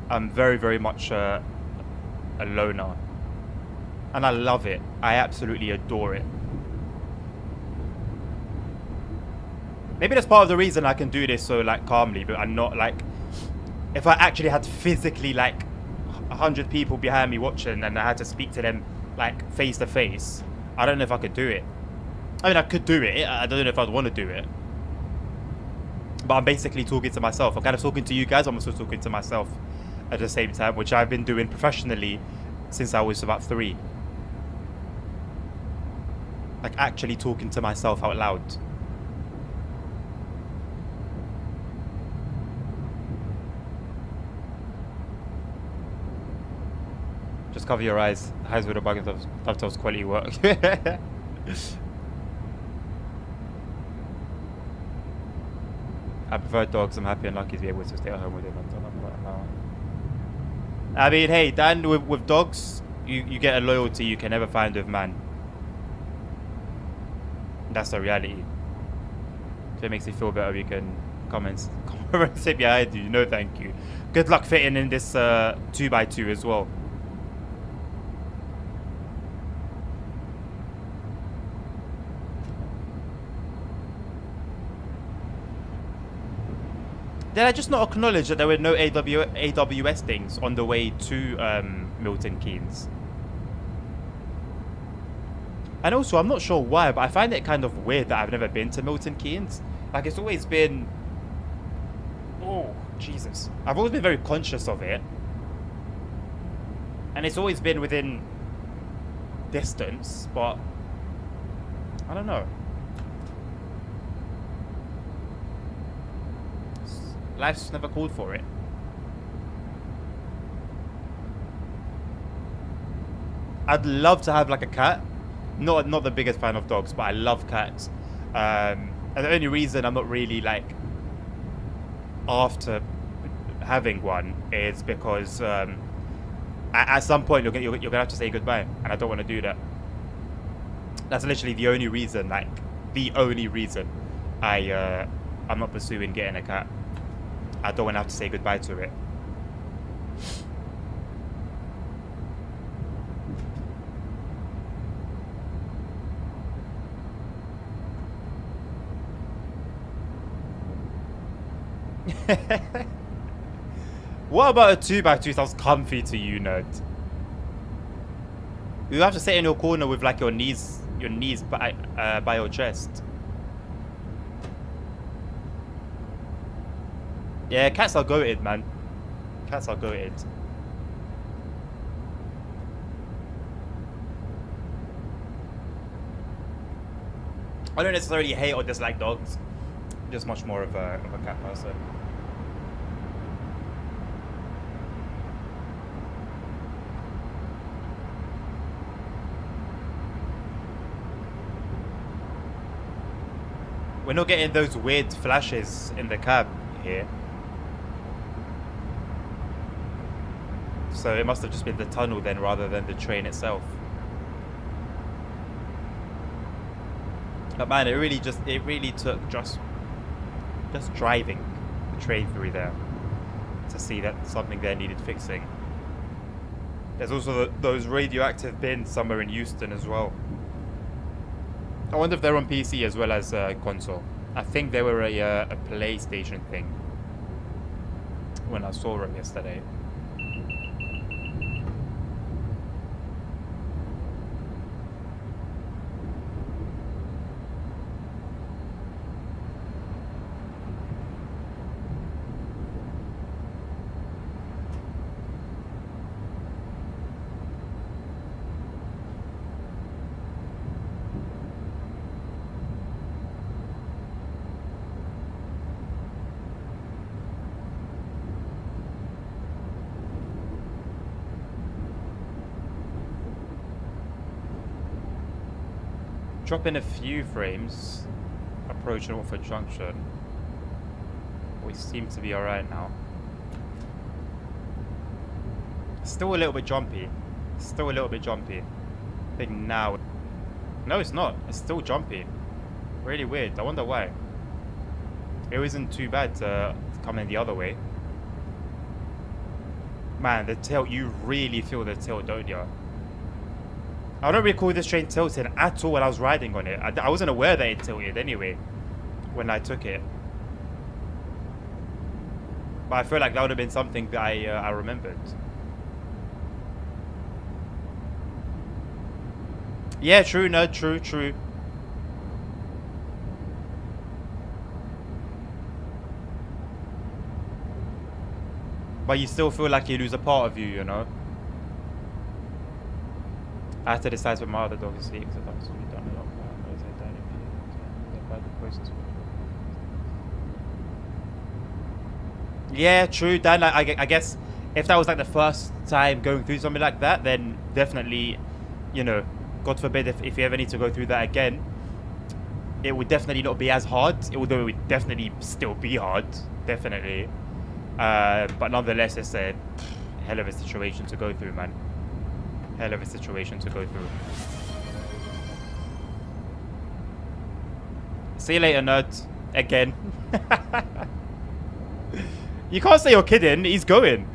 I'm very much a loner. And I love it. I absolutely adore it. Maybe that's part of the reason I can do this so like calmly, but I'm not like, if I actually had physically like 100 people behind me watching and I had to speak to them like face to face, I don't know if I could do it. I mean, I could do it. I don't know if I'd want to do it. But I'm basically talking to myself. I'm kind of talking to you guys. I'm also talking to myself at the same time, which I've been doing professionally since I was about 3. Like actually talking to myself out loud. Just cover your eyes. Eyes with a bug of Dovetail's quality work. I prefer dogs. I'm happy and lucky to be able to stay at home with them. I mean, hey, Dan, with dogs, you get a loyalty you can never find with man. That's the reality. If it makes you feel better, you can come and sit behind you. No, thank you. Good luck fitting in this 2x2 as well. Did I just not acknowledge that there were no AWS things on the way to Milton Keynes? And also, I'm not sure why, but I find it kind of weird that I've never been to Milton Keynes. Like, it's always been... Oh, Jesus. I've always been very conscious of it. And it's always been within distance, but... I don't know. Life's never called for it. I'd love to have like a cat. Not the biggest fan of dogs, but I love cats. And the only reason I'm not really like after having one is because at some point you're gonna have to say goodbye, and I don't want to do that. That's literally the only reason, like the only reason I'm not pursuing getting a cat. I don't want to have to say goodbye to it. What about a 2x2 sounds comfy to you, nerd? You have to sit in your corner with like your knees by your chest. Yeah, cats are goated, man. Cats are goated. I don't necessarily hate or dislike dogs. I'm just much more of a cat person. We're not getting those weird flashes in the cab here. So it must have just been the tunnel then rather than the train itself. But man, it really took just driving the train through there to see that something there needed fixing. There's also those radioactive bins somewhere in Houston as well. I wonder if they're on PC as well as console. I think they were a PlayStation thing when I saw them yesterday. Drop in a few frames. Approach Norfolk Junction. We seem to be alright now. Still a little bit jumpy. Still a little bit jumpy. I think now... No, it's not. It's still jumpy. Really weird. I wonder why. It wasn't too bad to come in the other way. Man, the tilt, you really feel the tilt, don't you? I don't recall this train tilting at all when I was riding on it. I wasn't aware that it tilted anyway when I took it. But I feel like that would have been something that I remembered. Yeah, true, no, true. But you still feel like you lose a part of you, you know? I had to decide when my other dog is asleep because I thought it was done a lot. Yeah, true, Dan. I guess if that was like the first time going through something like that, then definitely, you know, God forbid if you ever need to go through that again, it would definitely not be as hard. Although it would definitely still be hard, definitely. But nonetheless, it's a hell of a situation to go through, man. Hell of a situation to go through. See you later, nerd. Again. You can't say you're kidding. He's going.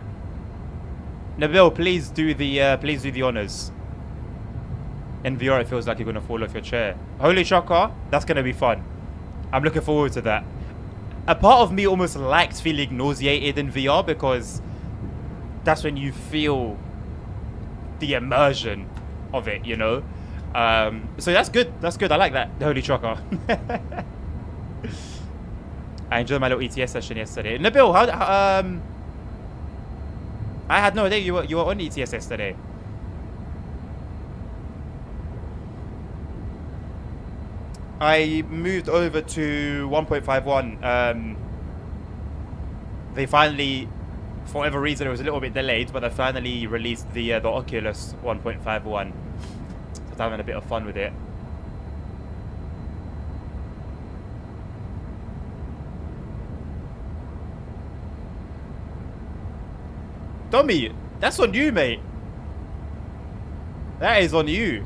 Nabil, please do the honors. In VR, it feels like you're gonna fall off your chair. Holy shocker, that's gonna be fun. I'm looking forward to that. A part of me almost likes feeling nauseated in VR because that's when you feel the immersion of it, you know. So that's good. That's good. I like that. The holy shocker. I enjoyed my little ETS session yesterday. Nabil, how I had no idea you were on ETS yesterday. I moved over to 1.51. They finally For whatever reason, it was a little bit delayed, but I finally released the Oculus 1.51. So I was having a bit of fun with it. Tommy, that's on you, mate. That is on you.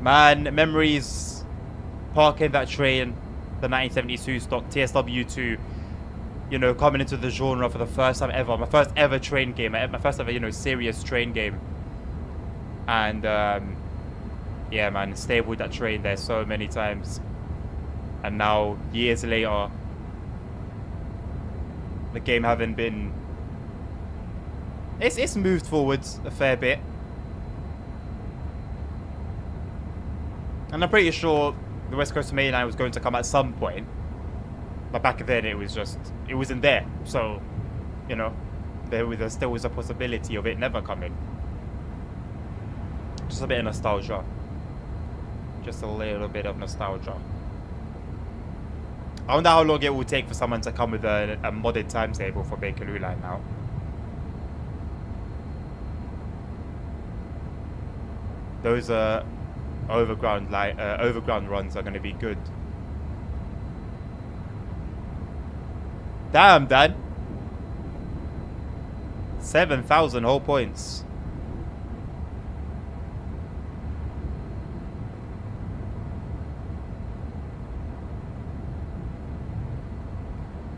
Man, memories. Parking that train, the 1972 stock TSW2. You know, coming into the genre for the first time ever. My first ever train game. My first ever, you know, serious train game. And, yeah, man, stayed with that train there so many times. And now, years later, the game having been... It's moved forwards a fair bit. And I'm pretty sure the West Coast Main Line was going to come at some point. But back then it was just, it wasn't there. So, you know, there still was a possibility of it never coming. Just a bit of nostalgia. Just a little bit of nostalgia. I wonder how long it will take for someone to come with a modded timetable for Bakerloo Line now. Those overground runs are going to be good. Damn, Dan. 7,000 whole points.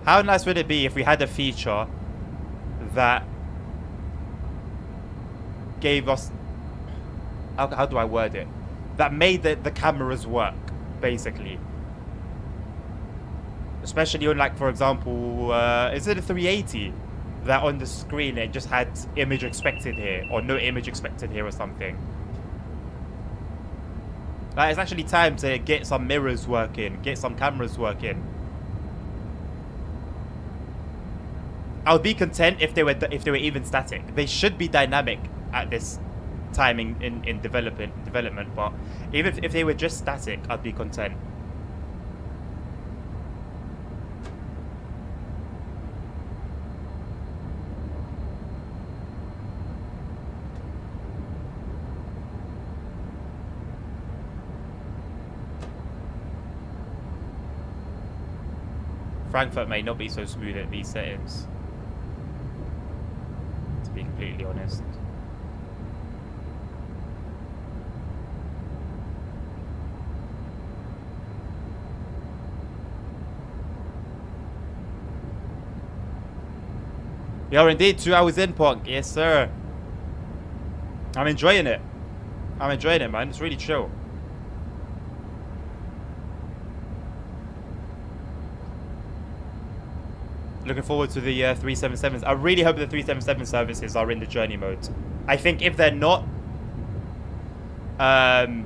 How nice would it be if we had a feature that gave us... How do I word it? That made the cameras work, basically. Especially on, like, for example, is it a 380? That on the screen it just had image expected here, or no image expected here or something. Like, it's actually time to get some mirrors working, get some cameras working. I would be content if they were even static. They should be dynamic at this timing in development, but even if they were just static, I'd be content. Frankfurt may not be so smooth at these settings, to be completely honest. We are indeed 2 hours in, Pog. Yes, sir. I'm enjoying it. I'm enjoying it, man. It's really chill. Looking forward to the 377s. I really hope the 377 services are in the journey mode. I think if they're not, I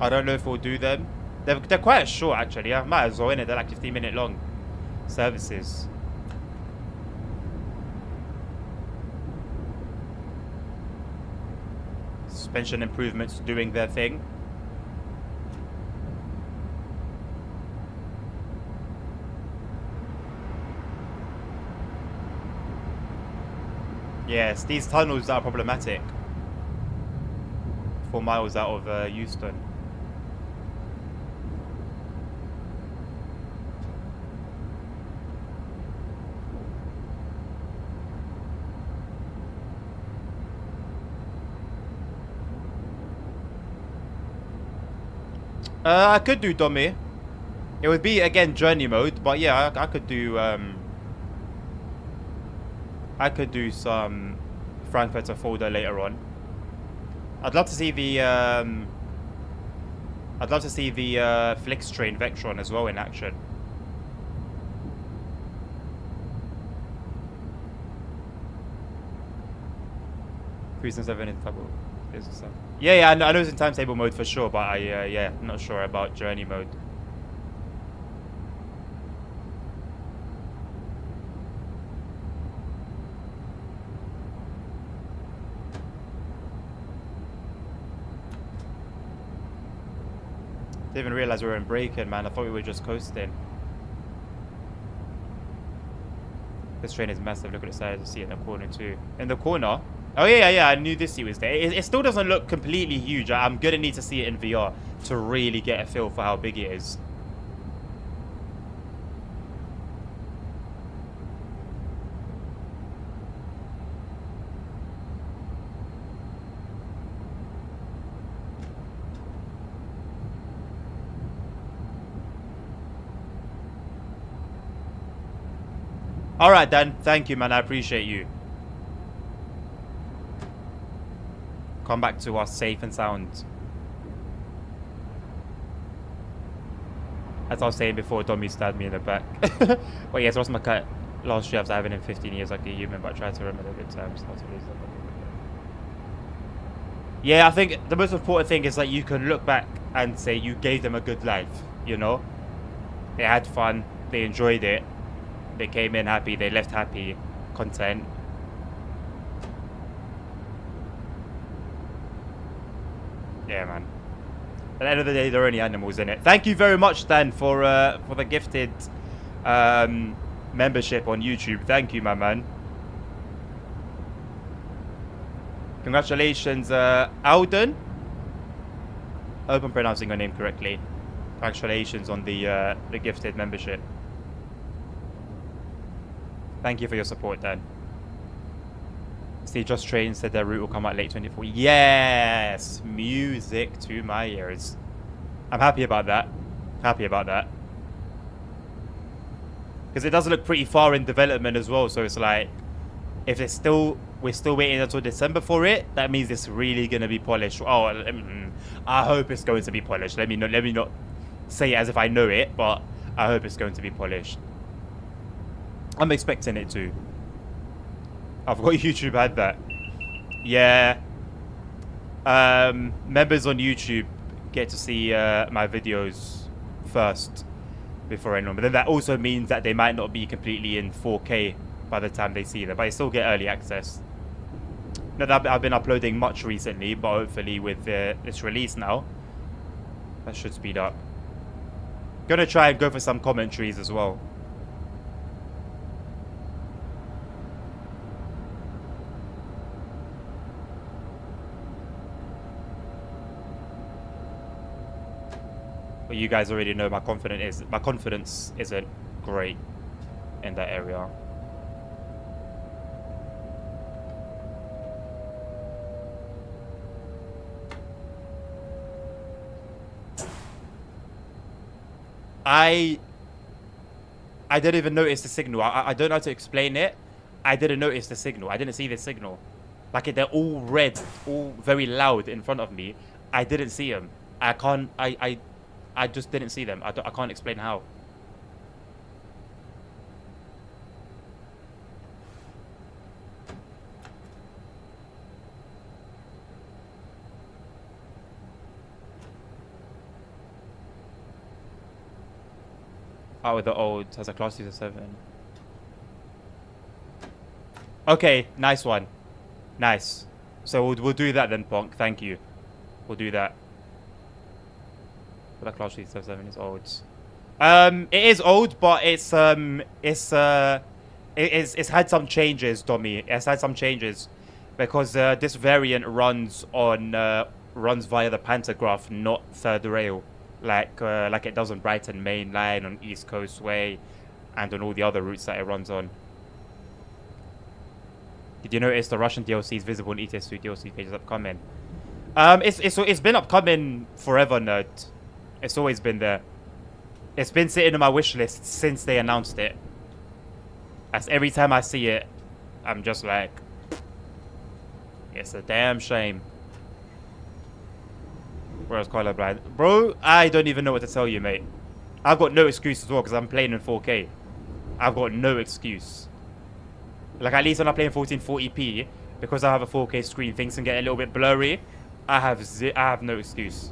don't know if we'll do them. They're quite short, actually. I might as well, innit? They're like 15-minute long services. Suspension improvements doing their thing. Yes, these tunnels are problematic. 4 miles out of Euston. I could do dummy. It would be again journey mode, but yeah, I could do some Frankfurter folder later on. I'd love to see the Flix train Vectron as well in action. Cruise and 7 in timetable. Yeah, I know it's in timetable mode for sure, but yeah, I'm not sure about journey mode. Didn't even realize we were in break-in, man. I thought we were just coasting. This train is massive. Look at the size. You see it in the corner too. In the corner? Oh yeah. I knew this seat was there. It still doesn't look completely huge. I'm gonna need to see it in VR to really get a feel for how big it is. All right, Dan. Thank you, man. I appreciate you. Come back to us safe and sound. As I was saying before, Dommy stabbed me in the back. Well, yes, lost my cat last year after having him 15 years like a human, but I tried to remember the good times. Not to lose them. Yeah, I think the most important thing is that you can look back and say you gave them a good life, you know? They had fun, they enjoyed it, they came in happy, they left happy, content. Yeah, man. At the end of the day, they're only animals, innit? Thank you very much, Dan, for the gifted membership on YouTube. Thank you, my man. Congratulations, Alden. I hope I'm pronouncing your name correctly. Congratulations on the gifted membership. Thank you for your support, Dan. Steve Just Train said their route will come out late 24. Yes! Music to my ears. I'm happy about that. Happy about that. Because it does look pretty far in development as well. So it's like, if we're still waiting until December for it, that means it's really going to be polished. Oh, I hope it's going to be polished. Let me not say it as if I know it, but I hope it's going to be polished. I'm expecting it to. I forgot YouTube had that. Yeah. Members on YouTube get to see my videos first before anyone. But then that also means that they might not be completely in 4K by the time they see them. But they still get early access. Not that I've been uploading much recently, but hopefully with this release now, that should speed up. Gonna try and go for some commentaries as well. But you guys already know my confidence isn't great in that area. I didn't even notice the signal. I don't know how to explain it. I didn't notice the signal. I didn't see the signal. Like, they're all red, all very loud in front of me. I didn't see them. I just didn't see them. I can't explain how. Oh, the old has a class user 7. Okay, nice one. Nice. So we'll do that then, Ponk. Thank you. We'll do that. But that class user 7 is old. It is old, but it's had some changes, Dommy. It's had some changes because this variant runs via the pantograph, not third rail. Like it does on Brighton Main Line, on East Coast Way, and on all the other routes that it runs on. Did you notice the Russian DLC is visible in ETS2 DLC pages upcoming? It's been upcoming forever, nerd. It's always been there. It's been sitting on my wish list since they announced it. As every time I see it, I'm just like, it's a damn shame. Where's colorblind? Bro, I don't even know what to tell you, mate. I've got no excuse as well because I'm playing in 4K. I've got no excuse. Like, at least when I'm playing 1440p, because I have a 4K screen, things can get a little bit blurry. I have no excuse.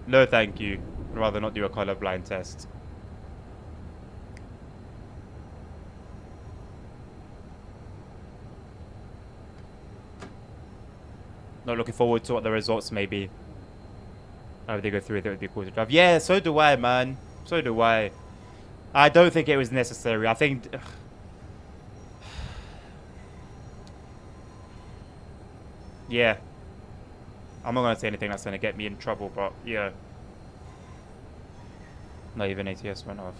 No, thank you. I'd rather not do a colorblind test. Not looking forward to what the results may be. Oh, they go through it, it would be cool to drive. Yeah, so do I, man. So do I. I don't think it was necessary. I think... Yeah. I'm not going to say anything that's going to get me in trouble, but yeah. Not even ATS went off.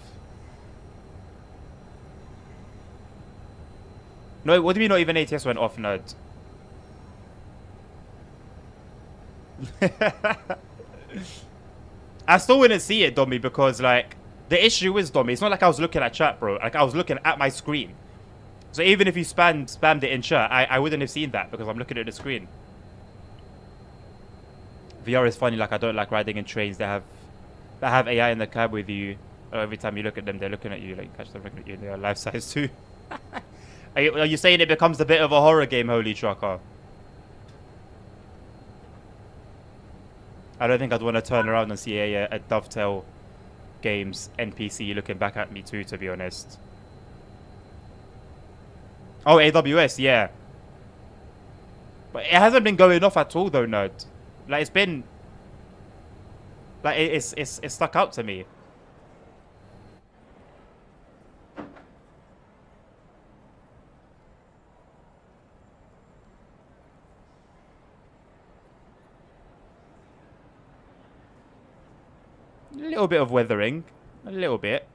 No, what do you mean not even ATS went off, nerd? I still wouldn't see it, Dommy, because, like, the issue is, Dommy, it's not like I was looking at chat, bro. Like, I was looking at my screen. So even if you spammed it in chat, I wouldn't have seen that because I'm looking at the screen. VR is funny. Like, I don't like riding in trains that have AI in the cab with you. Every time you look at them, they're looking at you. Like, you catch them looking at you, and they're life size too. Are you saying it becomes a bit of a horror game, Holy Trucker? I don't think I'd want to turn around and see a Dovetail Games NPC looking back at me too, to be honest. Oh, AWS, yeah. But it hasn't been going off at all, though, nerd. Like, it's been... Like, it's stuck out to me. A little bit of weathering. A little bit.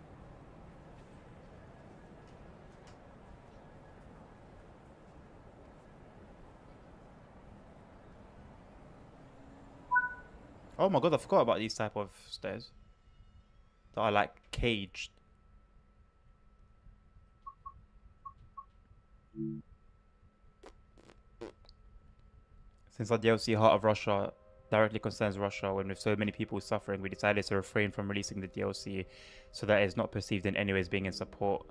Oh my god, I forgot about these type of stairs. That are like caged. Since our DLC Heart of Russia directly concerns Russia, when with so many people suffering, we decided to refrain from releasing the DLC so that it's not perceived in any way as being in support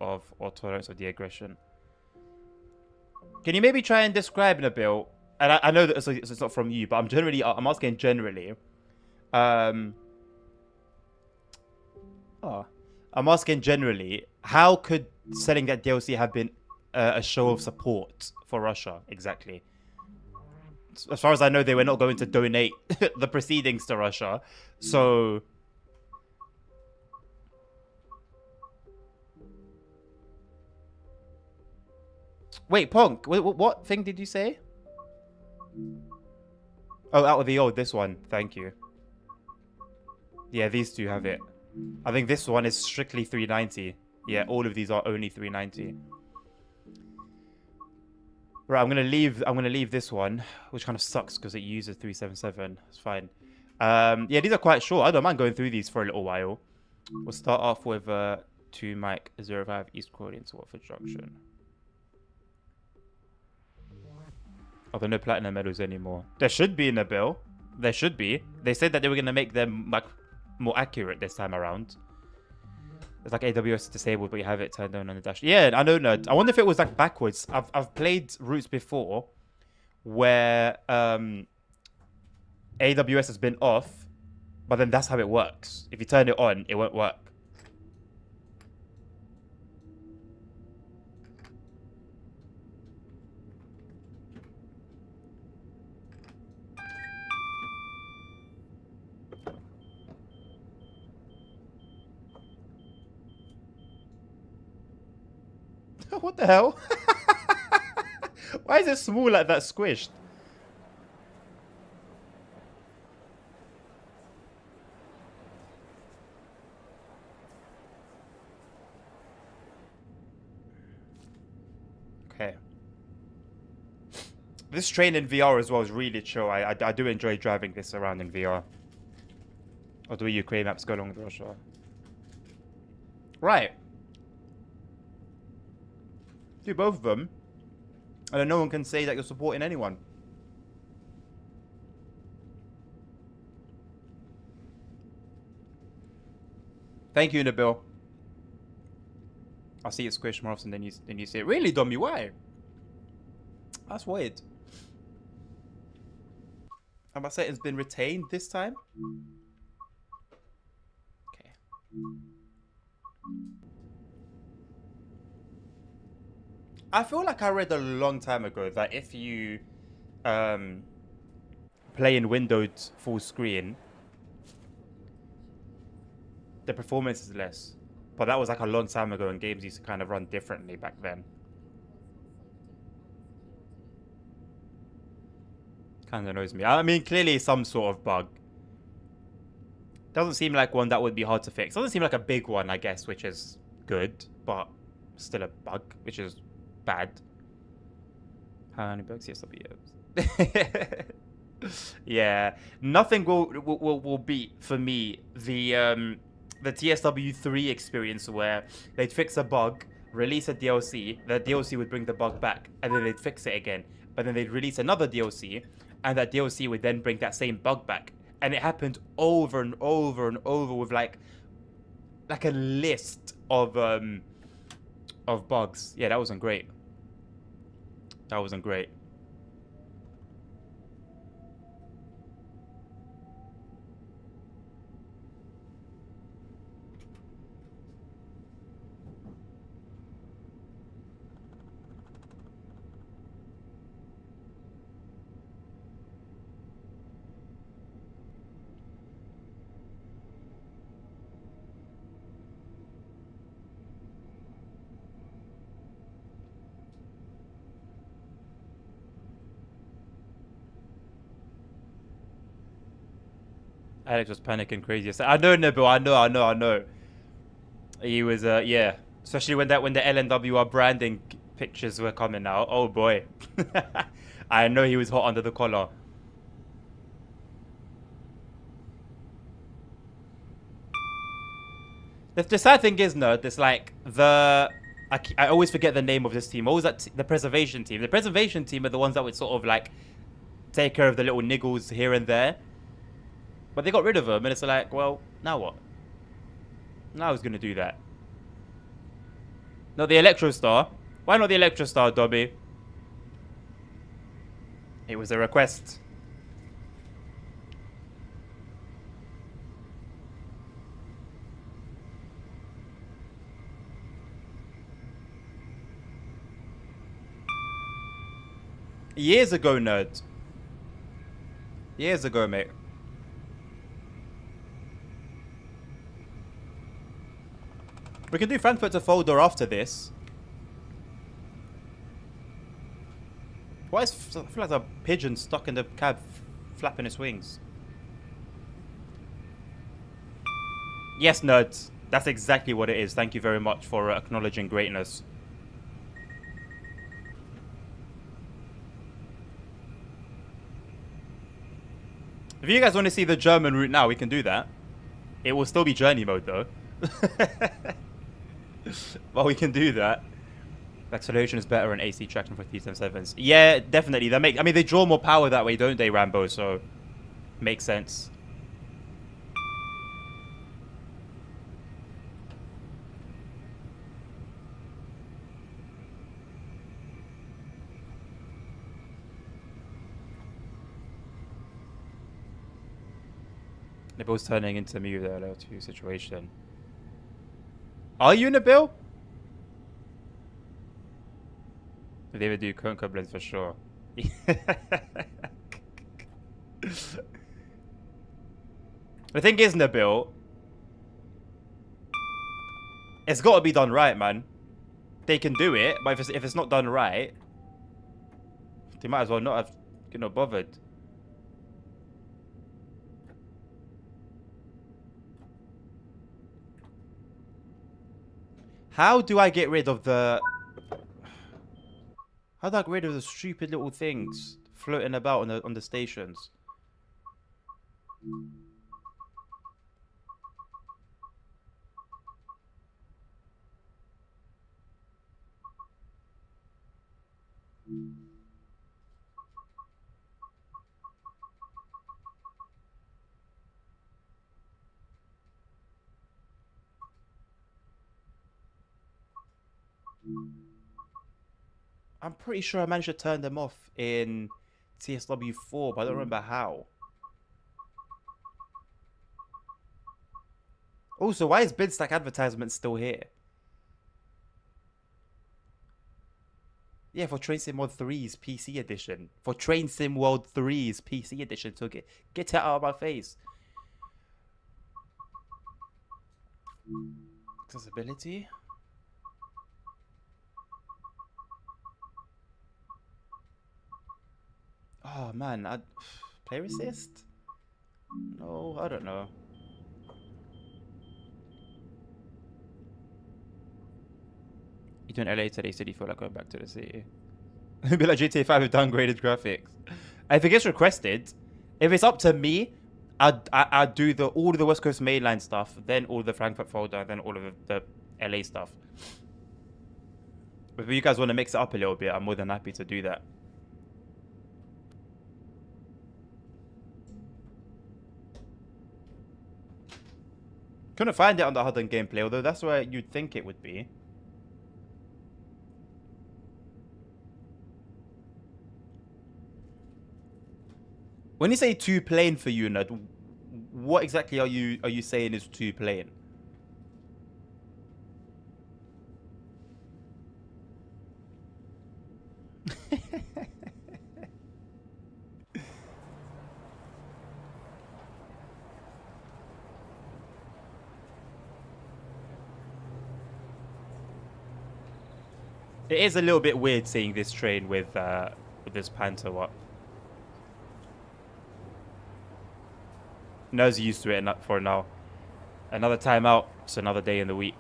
of or tolerance of the aggression. Can you maybe try and describe, Nabil? And I know that it's not from you, but I'm asking generally. I'm asking generally, how could selling that DLC have been a show of support for Russia exactly? As far as I know, they were not going to donate the proceedings to Russia. So... Wait, Punk, what thing did you say? Oh, out of the old, this one. Thank you. Yeah, these two have it. I think this one is strictly 390. Yeah, all of these are only 390. Right, I'm gonna leave this one, which kind of sucks because it uses 377. It's fine. Yeah, these are quite short. I don't mind going through these for a little while. We'll start off with 2 Mike 05 East Croydon to Watford Junction. Oh, there are no platinum medals anymore. There should be in the bill. There should be. They said that they were gonna make them like more accurate this time around. It's like AWS disabled, but you have it turned on the dash. Yeah, I know, nerd. I wonder if it was like backwards. I've played routes before where AWS has been off, but then that's how it works. If you turn it on, it won't work. What the hell? Why is it small like that, squished? Okay. This train in VR as well is really chill. I do enjoy driving this around in VR. Or do Ukraine maps go along with Russia? Right. Do both of them. And then no one can say that you're supporting anyone. Thank you, Nabil. I see it squish more often than you see it. Really, Dommy? Why? That's weird. Have my settings been retained this time? Okay. I feel like I read a long time ago that if you playing windowed full screen, the performance is less. But that was like a long time ago, and games used to kind of run differently back then. Kind of annoys me. I mean, clearly some sort of bug. Doesn't seem like one that would be hard to fix. Doesn't seem like a big one, I guess, which is good, but still a bug, which is bad. How many bugs? Yes, yeah, nothing will beat for me the TSW3 experience where they'd fix a bug, release a DLC, the DLC would bring the bug back, and then they'd fix it again. But then they'd release another DLC, and that DLC would then bring that same bug back. And it happened over and over and over with like a list of bugs. Yeah, that wasn't great. That wasn't great. Alex was panicking crazy. I know, Nabil. I know. He was, yeah. Especially when the LNWR branding pictures were coming out. Oh boy, I know he was hot under the collar. The sad thing is, nerd. It's like I always forget the name of this team. What was that? The preservation team. The preservation team are the ones that would sort of like take care of the little niggles here and there. But they got rid of them, and it's like, well, now what? Now who's gonna do that? Not the Electro Star. Why not the Electro Star, Dobby? It was a request. Years ago, nerd. Years ago, mate. We can do Frankfurt to Folder after this. Why is I feel like a pigeon stuck in the cab, flapping its wings? Yes, nerds. That's exactly what it is. Thank you very much for acknowledging greatness. If you guys want to see the German route now, we can do that. It will still be journey mode though. Well, we can do that. Acceleration is better in AC traction for T77s. Yeah, definitely. I mean, they draw more power that way, don't they, Rambo? So, makes sense. Nabil's turning into me with the LL2 situation. Are you, Nabil? They would do Conquer Blend for sure. The thing is, Nabil, it's got to be done right, man. They can do it, but if it's not done right, they might as well not have, bothered. How do I get rid of the... How do I get rid of the stupid little things floating about on the stations? I'm pretty sure I managed to turn them off in TSW4, but I don't remember how. Also, why is Bidstack advertisement still here? Yeah, for Train Sim World 3's PC edition. For Train Sim World 3's PC edition. So get it out of my face. Accessibility. Oh man, player assist? No, I don't know. You doing LA today, so you feel like going back to the city? It'd be like GTA 5 with downgraded graphics. If it gets requested, if it's up to me, I'd do all of the West Coast mainline stuff, then all the Frankfurt folder, then all of the LA stuff. But if you guys want to mix it up a little bit, I'm more than happy to do that. Couldn't find it on the Hudden gameplay, although that's where you'd think it would be. When you say too plain for you, Ned, what exactly are you saying is too plain? It is a little bit weird seeing this train with this Panther up. Nerd's used to it for now. Another time out, it's another day in the week.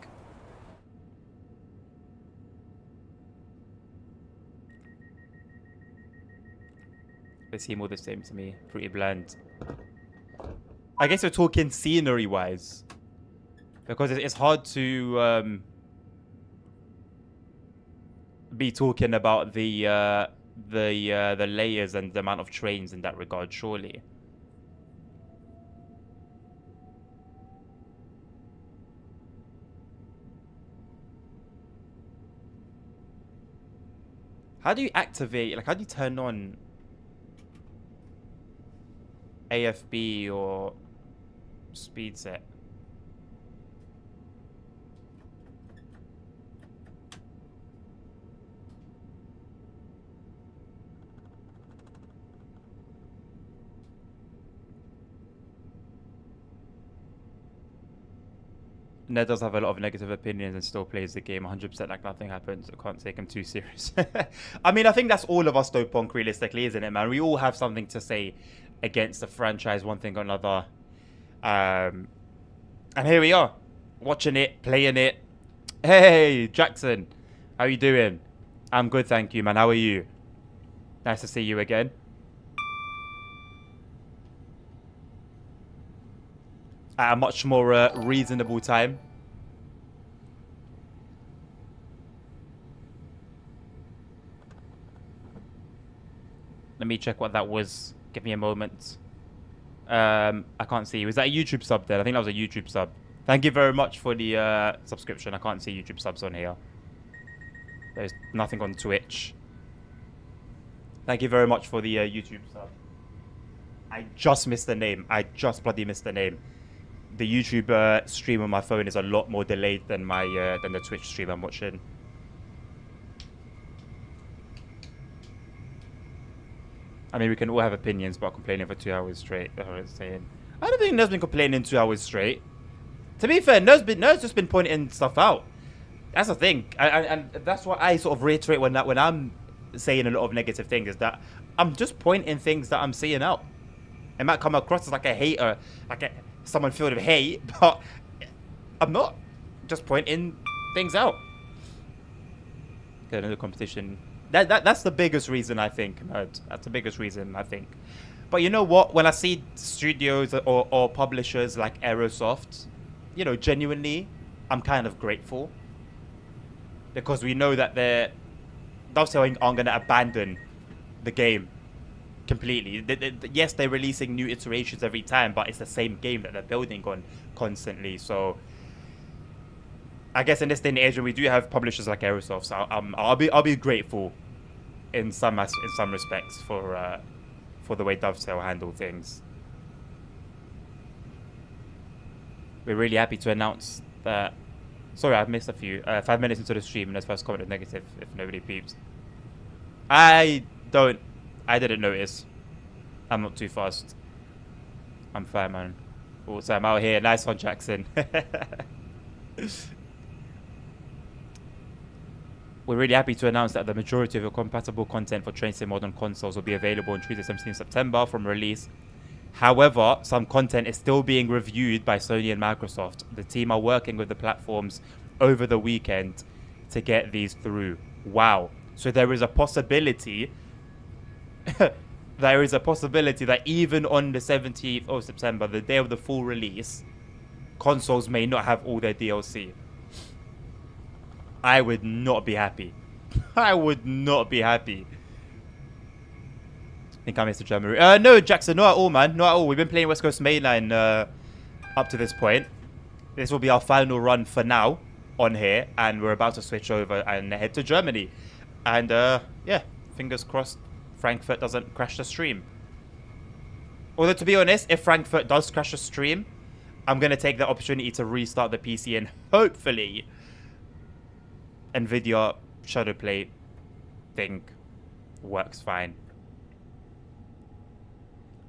They seem all the same to me. Pretty bland. I guess we're talking scenery-wise. Because it's hard to be talking about the layers and the amount of trains in that regard, surely. How do you activate, like how do you turn on AFB or speed set? Ned does have a lot of negative opinions and still plays the game 100% like nothing happens. I can't take him too serious. I mean, I think that's all of us, though, Punk, realistically, isn't it, man? We all have something to say against the franchise, one thing or another. And here we are, watching it, playing it. Hey, Jackson, how you doing? I'm good, thank you, man. How are you? Nice to see you again. At a much more reasonable time. Let me check what that was. Give me a moment. I can't see. Was that a YouTube sub then? I think that was a YouTube sub. Thank you very much for the subscription. I can't see YouTube subs on here. There's nothing on Twitch. Thank you very much for the YouTube sub. I just missed the name. I just bloody missed the name. The YouTube stream on my phone is a lot more delayed than my than the Twitch stream I'm watching. I mean, we can all have opinions about complaining for 2 hours straight. That's what I was saying. I don't think Nerd's been complaining 2 hours straight. To be fair, Nerd's just been pointing stuff out. That's the thing, and that's what I sort of reiterate when I'm saying a lot of negative things, is that I'm just pointing things that I'm seeing out. It might come across as like a hater, someone filled with hate, but I'm not. Just pointing things out. Get another competition. That's the biggest reason, I think, Nerd. That's the biggest reason, I think. But you know what? When I see studios or publishers like Aerosoft, you know, genuinely, I'm kind of grateful. Because we know that they're dovetailing aren't going to abandon the game completely. Yes, they're releasing new iterations every time, but it's the same game that they're building on constantly. So I guess in this day and age, when we do have publishers like Aerosoft, so I'll be grateful in some respects for the way Dovetail handle things. We're really happy to announce that. Sorry, I've missed a few. 5 minutes into the stream, and there's first comment is negative. If nobody peeps. I don't. I didn't notice. I'm not too fast. I'm fine, man. Also, I'm out here. Nice one, Jackson. We're really happy to announce that the majority of your compatible content for Train Sim Mod on consoles will be available on Tuesday, 17th September from release. However, some content is still being reviewed by Sony and Microsoft. The team are working with the platforms over the weekend to get these through. Wow. So there is a possibility there is a possibility that even on the 17th of September, the day of the full release, consoles may not have all their DLC. I would not be happy. I would not be happy. I think I missed a German. No, Jackson, not at all, man. Not at all. We've been playing West Coast Mainline up to this point. This will be our final run for now on here, and we're about to switch over and head to Germany. And yeah, fingers crossed Frankfurt doesn't crash the stream. Although, to be honest, if Frankfurt does crash the stream, I'm going to take the opportunity to restart the PC and hopefully NVIDIA Shadowplay thing works fine.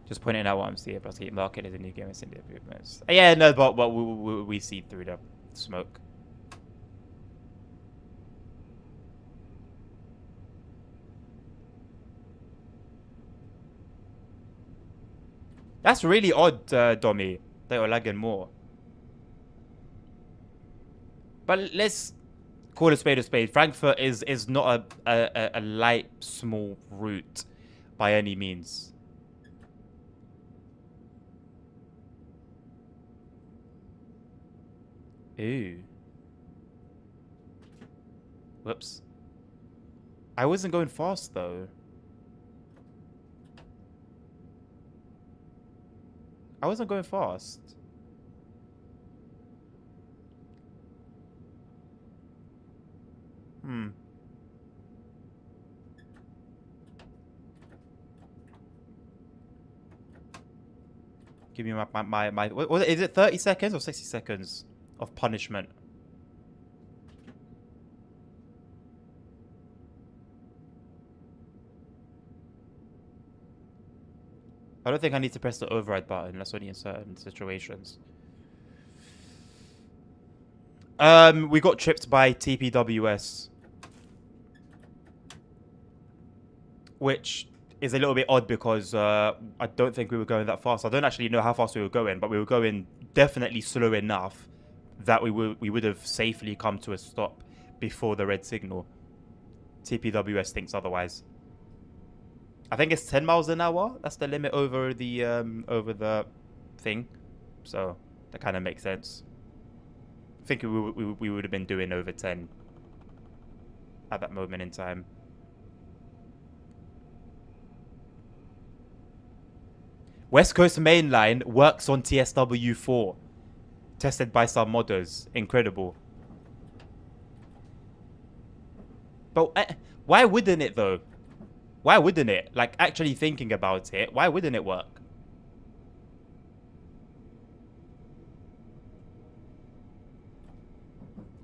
Just pointing out what I'm seeing about the market is a new game in India improvements. Yeah, no, but we see through the smoke. That's really odd, Dommy, that you're lagging more. But let's call a spade a spade. Frankfurt is not a light, small route by any means. Ooh. Whoops. I wasn't going fast, though. I wasn't going fast. Give me my what is it, 30 seconds or 60 seconds of punishment? I don't think I need to press the override button. That's only in certain situations. We got tripped by TPWS, which is a little bit odd because I don't think we were going that fast. I don't actually know how fast we were going, but we were going definitely slow enough that we would have safely come to a stop before the red signal. TPWS thinks otherwise. I think it's 10 miles an hour. That's the limit over the thing. So that kind of makes sense. I think we would have been doing over 10 at that moment in time. West Coast Mainline works on TSW4. Tested by some modders. Incredible. But why wouldn't it, though? Why wouldn't it? Like, actually thinking about it, why wouldn't it work?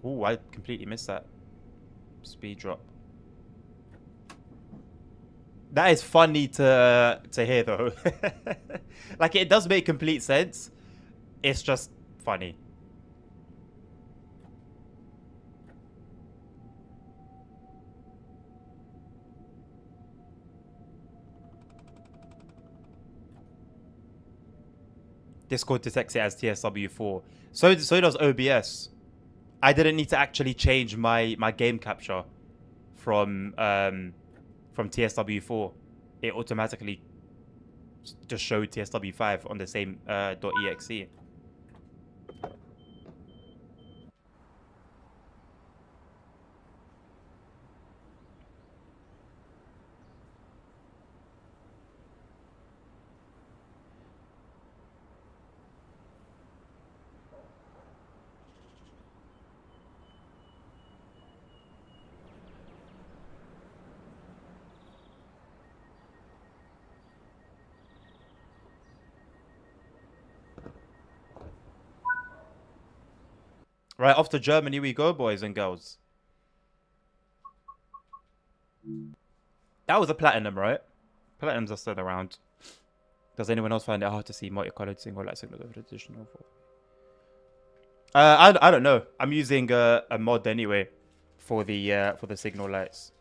Ooh, I completely missed that. Speed drop. That is funny to hear, though. Like, it does make complete sense. It's just funny. Discord detects it as TSW4. So does OBS. I didn't need to actually change my game capture from TSW4. It automatically just showed TSW5 on the same .exe. Right, off to Germany we go, boys and girls. That was a platinum, right? Platinums are still around. Does anyone else find it hard to see multicolored single light signals over traditional? I don't know. I'm using a mod anyway for the signal lights.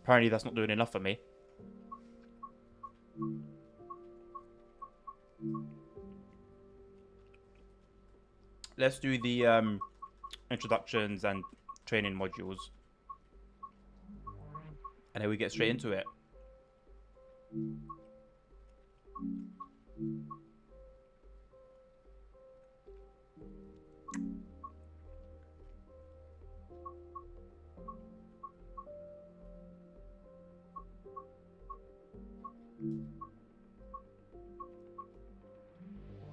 Apparently that's not doing enough for me. Let's do the introductions and training modules. And then we get straight into it.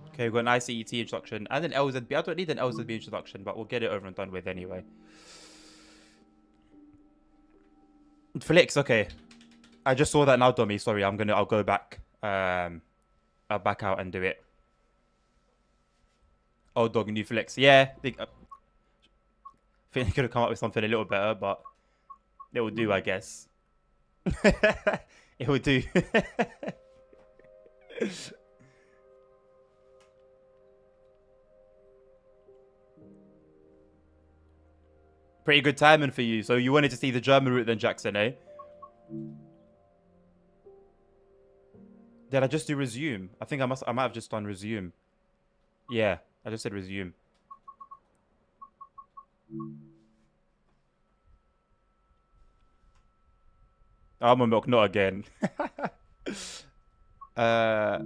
Okay, we've got an ICET introduction and an LZB. I don't need an LZB introduction, but we'll get it over and done with anyway. Flicks, okay. I just saw that now, dummy. Sorry, I'll go back. I'll back out and do it. Oh, dog, new flicks. Yeah, I think they could have come up with something a little better, but it will do, I guess. It will do. Pretty good timing for you. So you wanted to see the German route then, Jackson, eh? Did I just do resume? I think I might have just done resume. Yeah, I just said resume. Almond milk, not again. So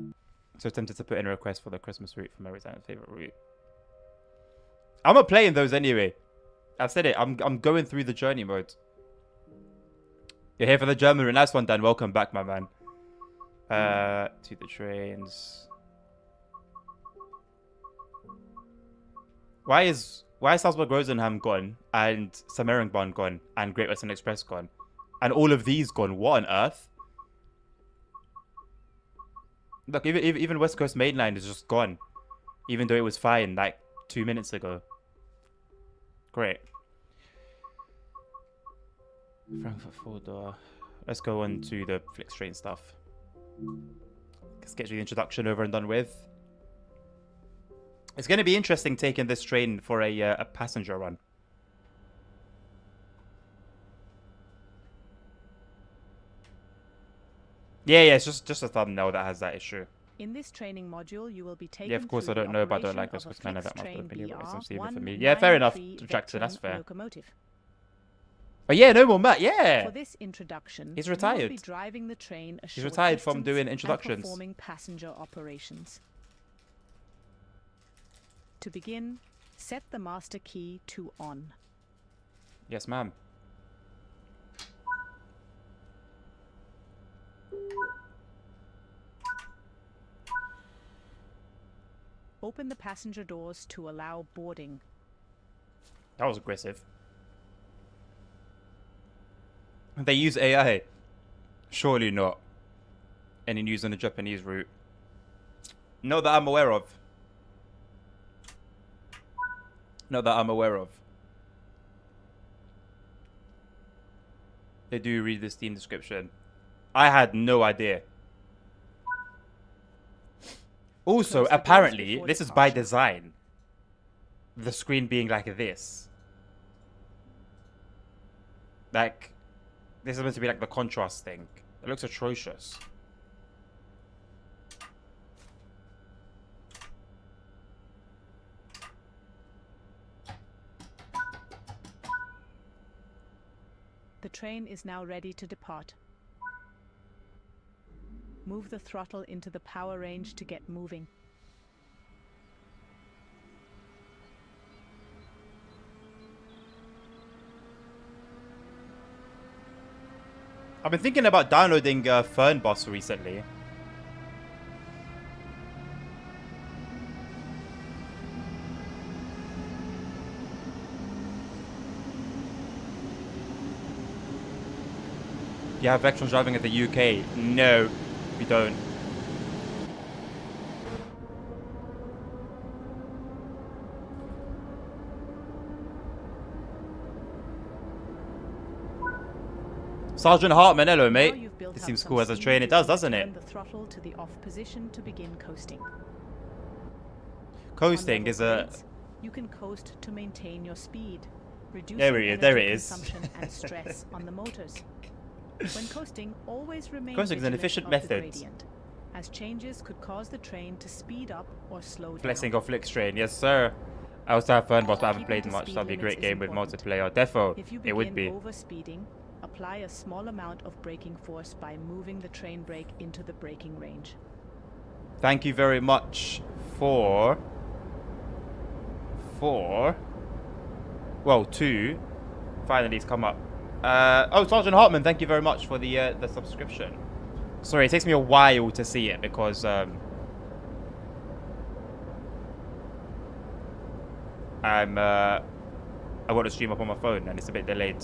tempted to put in a request for the Christmas route for my favorite route. I'm not playing those anyway. I've said it. I'm going through the journey mode. You're here for the German route. Nice one, Dan. Welcome back, my man. To the trains. Why is Salzburg Rosenham gone and Samaringbahn gone and Great Western Express gone and all of these gone? What on earth? Look, even West Coast Main Line is just gone, even though it was fine like 2 minutes ago. Great. Frankfurt 4-door. Let's go on to the Flix train stuff. Let's get the introduction over and done with. It's going to be interesting taking this train for a passenger run. Yeah, it's just a thumbnail that has that issue. In this training module, you will be taken. Yeah, of course I don't know, but I don't like this because none of that must have been for me. Yeah, fair enough, Jackson. That's fair. Locomotive. Oh yeah, no more Matt. Yeah. For this introduction, he's retired. You will be driving the train a he's retired from doing introductions. And performing passenger operations. To begin, set the master key to on. Yes, ma'am. Open the passenger doors to allow boarding. That was aggressive. They use AI. Surely not. Any news on the Japanese route? Not that I'm aware of. Not that I'm aware of. They do read the Steam description. I had no idea. Also, apparently, this is by design. The screen being like this. Like, this is meant to be like the contrast thing. It looks atrocious. The train is now ready to depart. Move the throttle into the power range to get moving. I've been thinking about downloading Fernbus recently. You have Vectron driving at the UK? No, we don't. Sergeant Hartman, hello, Now mate. you've built This up seems some cool as a speed, train. It you does, can doesn't it? return the throttle to the off position to begin coasting. Coasting On is level a... grades, you can coast to maintain your speed, reducing There it is, energy there it is. consumption and stress on the motors. When coasting, always remain Coasting is an vigilant efficient of method. the gradient, as changes could cause the train to speed up or slow Flexing down. or flick train, yes sir. I also have fun, but I haven't Keeping played to much. speed That'd be a limits great is game with important. multiplayer. Defo, If you it would begin be. overspeeding, apply a small amount of braking force by moving the train brake into the braking range. Thank you very much for... Well, two. Finally, it's come up. Oh, Sergeant Hartman, thank you very much for the subscription. Sorry, it takes me a while to see it because I want to stream up on my phone and it's a bit delayed.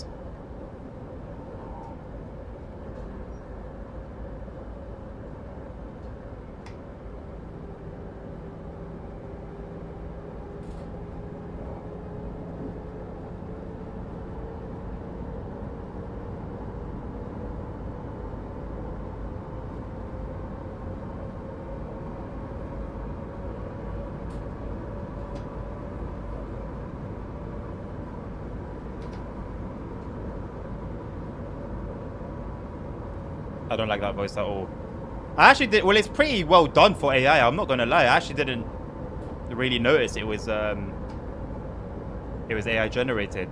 I don't like that voice at all. I actually did. Well, it's pretty well done for AI. I'm not gonna lie. I actually didn't really notice it was AI generated.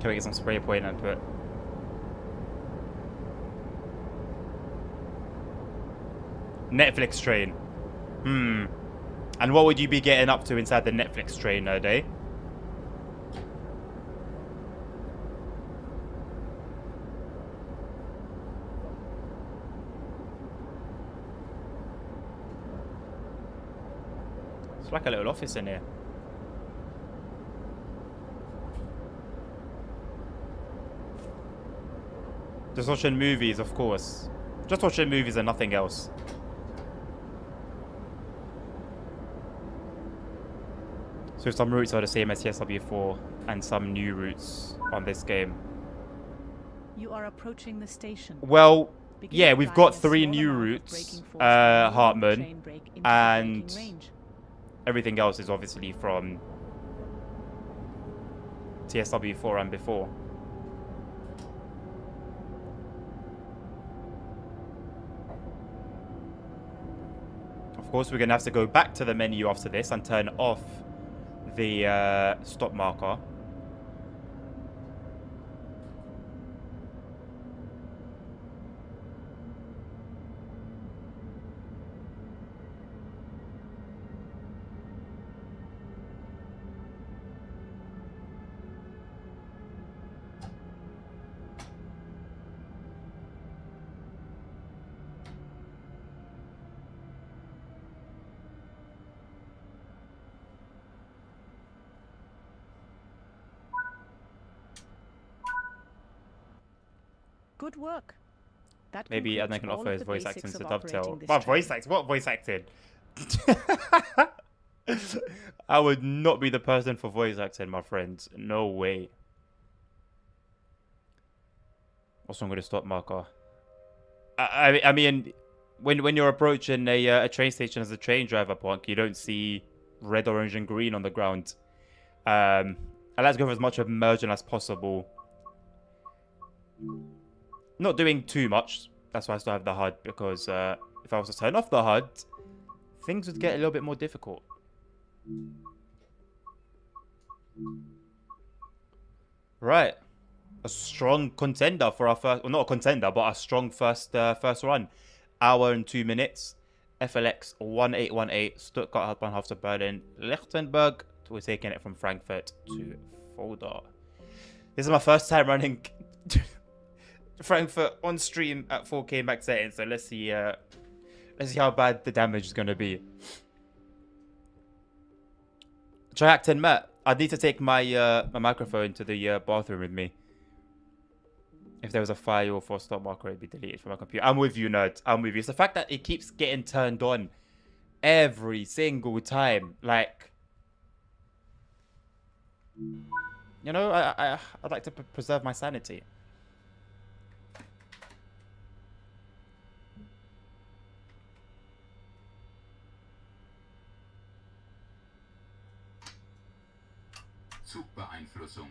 Can we get some spray point and put? Netflix train. And what would you be getting up to inside the Netflix train nowadays? It's like a little office in here. Just watching movies, of course. Just watching movies and nothing else. So some routes are the same as TSW4 and some new routes on this game. You are approaching the station. Well, Begin yeah, we've applying got a 3 small new amount of routes, braking force by moving the Hartman, train brake into the and braking range. everything else is obviously from TSW4 and before. Of course, we're going to have to go back to the menu after this and turn off the stop marker. Good work. That Maybe concludes Adnan can all offer of his the voice basics acting to of dovetail. operating this What train. voice acting? What voice acting? I would not be the person for voice acting, my friends. No way. Also, I'm going to stop marker. I mean, when you're approaching a train station as a train driver, Punk, you don't see red, orange, and green on the ground. I like to go for as much immersion as possible. Not doing too much. That's why I still have the HUD, because if I was to turn off the HUD, things would get a little bit more difficult. Right. A strong contender for our first... Well, not a contender, but a strong first run. Hour and 2 minutes. FLX 1818. Stuttgart, Hauptbahnhof to Berlin. Lichtenberg. We're taking it from Frankfurt to Fulda. This is my first time running Frankfurt on stream at 4K max settings. So let's see how bad the damage is going to be. Triact and Matt, I need to take my my microphone to the bathroom with me. If there was a file for stop marker, it'd be deleted from my computer. I'm with you, nerd. I'm with you. It's the fact that it keeps getting turned on every single time. Like, you know, I'd like to preserve my sanity. Zugbeeinflussung.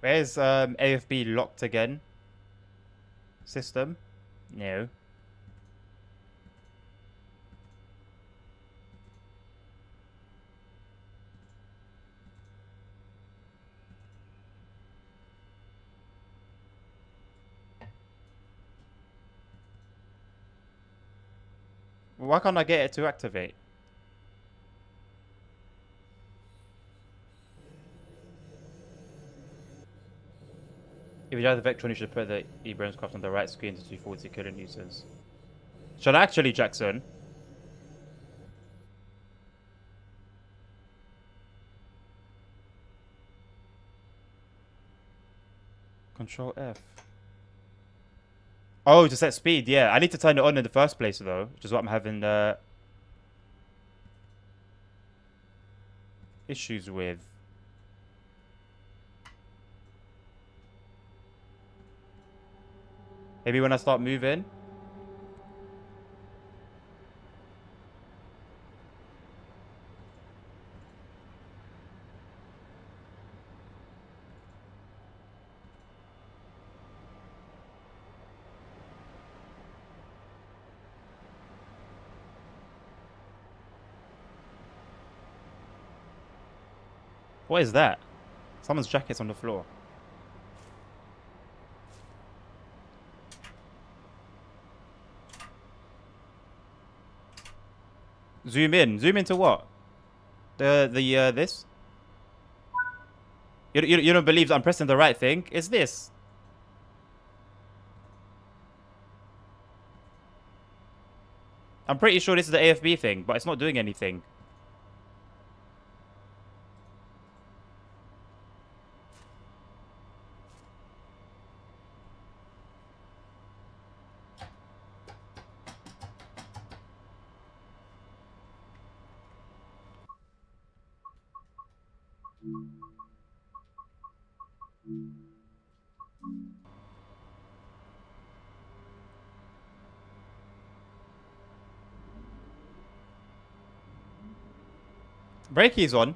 Where's AFB locked again? System? No. Why can't I get it to activate? If you drive the Vectron, you should put the Abrams-craft on the right screen to 240 kilonewtons. Should I actually, Jackson? Control F. Oh, to set speed, yeah. I need to turn it on in the first place, though, which is what I'm having issues with. Maybe when I start moving. What is that? Someone's jacket's on the floor. Zoom in. Zoom into what? This? You don't believe that I'm pressing the right thing? It's this. I'm pretty sure this is the AFB thing, but it's not doing anything. Brakey's on.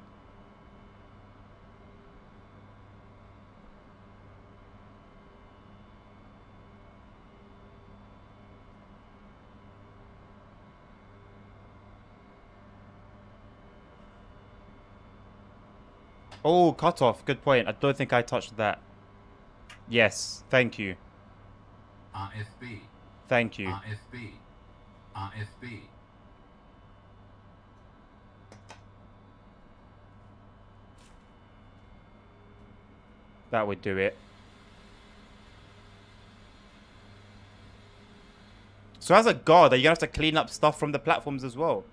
Oh, cut off. Good point. I don't think I touched that. Yes. Thank you. AFB. Thank you. AFB. AFB. That would do it. So as a guard, are you going to have to clean up stuff from the platforms as well?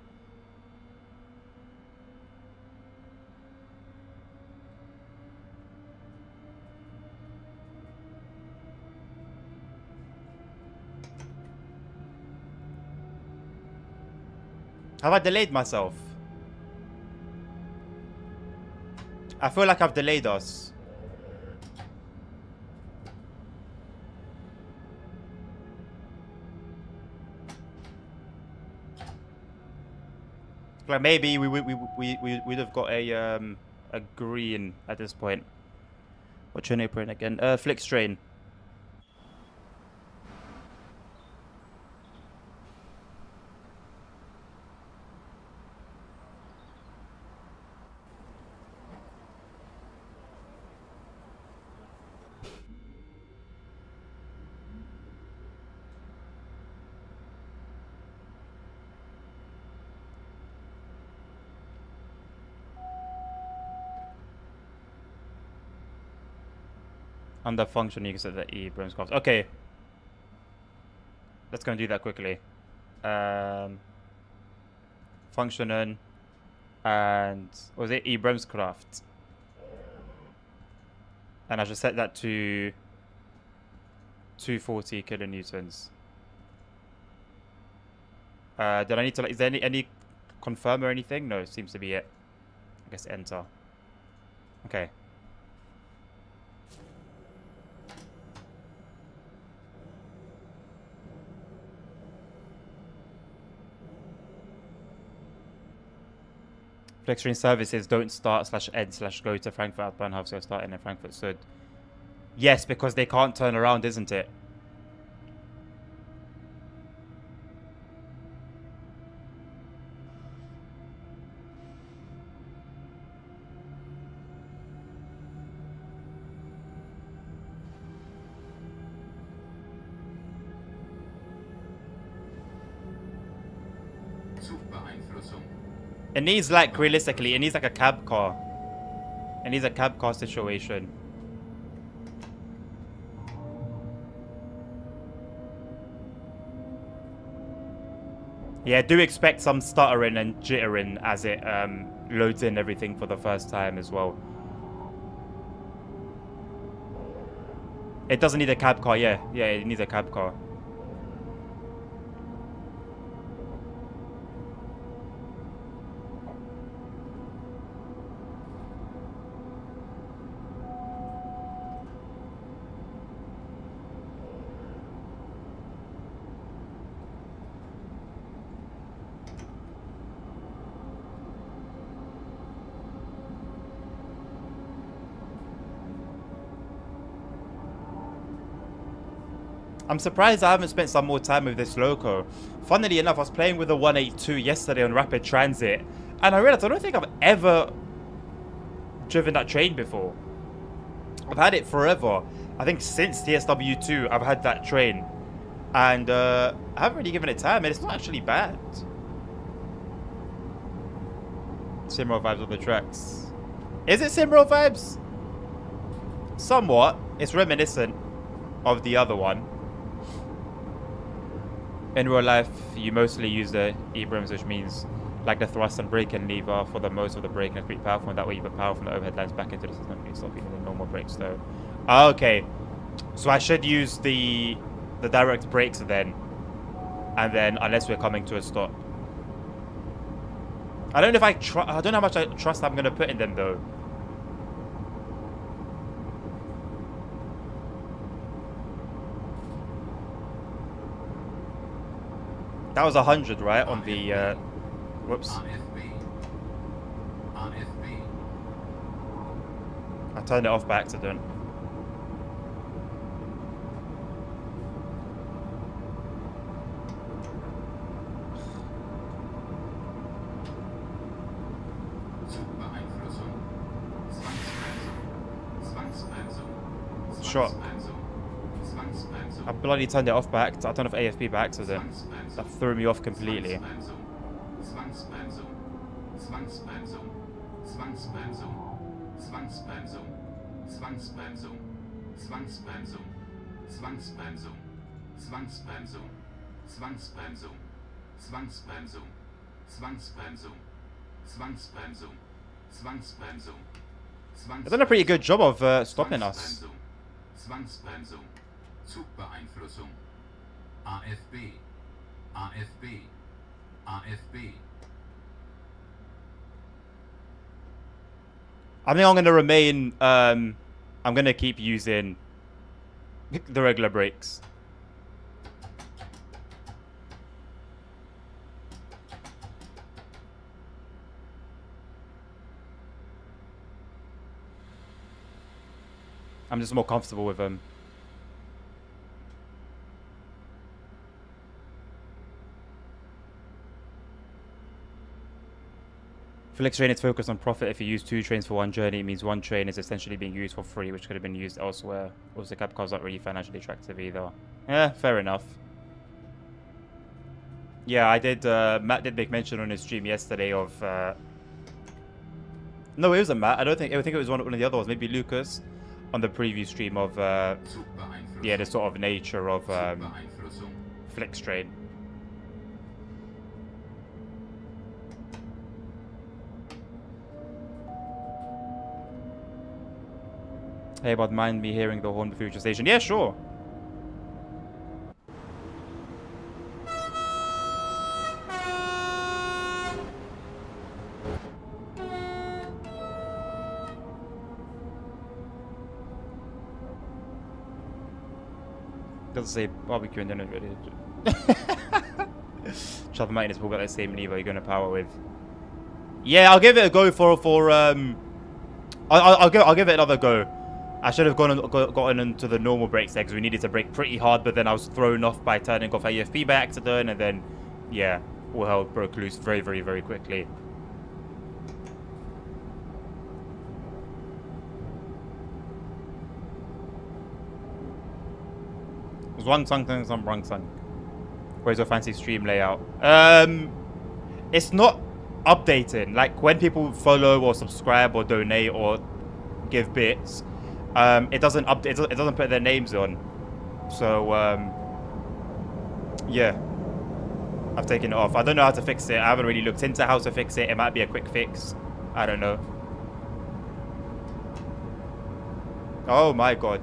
Have I delayed myself? I feel like I've delayed us. Like maybe we'd have got a green at this point. What's your name print again? Flick strain. Under function, you can set the E Bromscroft. Okay. Let's go and do that quickly. Functioning. And what was it? E Bromscraft. And I should set that to 240 kilonewtons. Did I need to, like, is there any confirm or anything? No, it seems to be it. I guess enter. Okay. Flextrain services don't start /end/go to Frankfurt at Bahnhof, so starting in Frankfurt Sud. Yes, because they can't turn around, isn't it? Zugbeeinflussung. It needs, like, realistically, it needs like a cab car. It needs a cab car situation. Yeah, do expect some stuttering and jittering as it loads in everything for the first time as well. It doesn't need a cab car, yeah. Yeah, it needs a cab car. I'm surprised I haven't spent some more time with this loco. Funnily enough, I was playing with the 182 yesterday on Rapid Transit, and I realized I don't think I've ever driven that train before. I've had it forever. I think since TSW2 I've had that train, and I haven't really given it time, and it's not actually bad. Simro vibes on the tracks. Is it Simro vibes? Somewhat. It's reminiscent of the other one. In real life, you mostly use the E-brims, which means like the thrust and brake and lever for the most of the brake, and it's pretty powerful, and that way you put power from the overhead lines back into the system and stop using the normal brakes though. Okay, so I should use the direct brakes then, and then unless we're coming to a stop. I don't know if I don't know how much trust I'm gonna put in them though. That was 100, right? On the whoops. I turned it off by accident. Sure. I bloody turned it off by accident. I turned off AFP by accident. That threw me off completely. They've done a pretty good job of stopping us. Zwangsbremsung. Zugbeeinflussung. AFB. AFB. AFB. I think I'm going to remain, I'm going to keep using the regular brakes. I'm just more comfortable with them. Flextrain is focused on profit. If you use 2 trains for 1 journey, it means 1 train is essentially being used for free, which could have been used elsewhere. Also, cab cars aren't really financially attractive either. Yeah, fair enough. Yeah, I did. Matt did make mention on his stream yesterday of. No, it wasn't Matt. I think it was one of the other ones. Maybe Lucas, on the preview stream of. Yeah, the sort of nature of Flextrain. Hey, but mind me hearing the horn before your station? Yeah, sure. Doesn't say barbecue and then it really. Shove maintenance will got that same lever you're gonna power with. Yeah, I'll give it a go for I'll give it another go. I should have gotten into the normal brakes there because we needed to brake pretty hard, but then I was thrown off by turning off AFP by accident, and then yeah, all hell broke loose very, very, very quickly. Was one something some wrong sunk. Where's your fancy stream layout? It's not updating. Like when people follow or subscribe or donate or give bits, it doesn't update. It doesn't put their names on. So yeah, I've taken it off. I don't know how to fix it. I haven't really looked into how to fix it. It might be a quick fix. I don't know. Oh my god.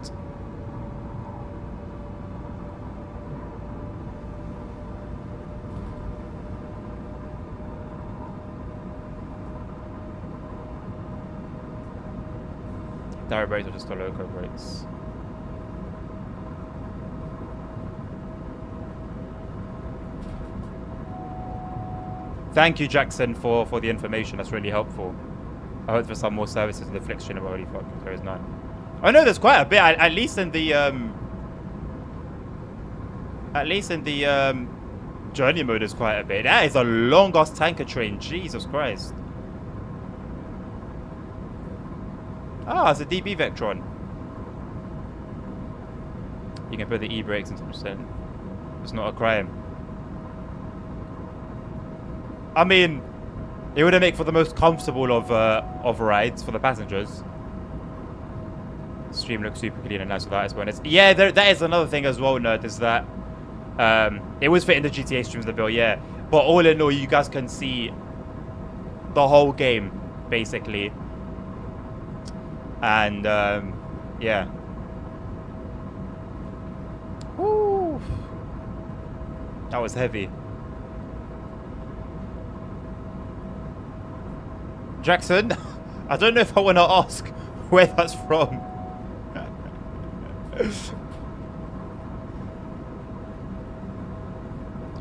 Direct brakes or just the loco brakes? Thank you, Jackson, for the information. That's really helpful. I hope for some more services in the flex stream. Holy fuck, there is none. I know there's quite a bit. At least in the journey mode, there's quite a bit. That is a long ass tanker train. Jesus Christ. Ah, it's a DB Vectron. You can put the e-brakes into percent. It's not a crime. I mean, it would make for the most comfortable of rides for the passengers. Stream looks super clean and nice without as well. Yeah, that is another thing as well, Nerd, is that it was fit in the GTA streams of the bill, yeah. But all in all, you guys can see the whole game, basically. And yeah. Woo. That was heavy. Jackson, I don't know if I want to ask where that's from.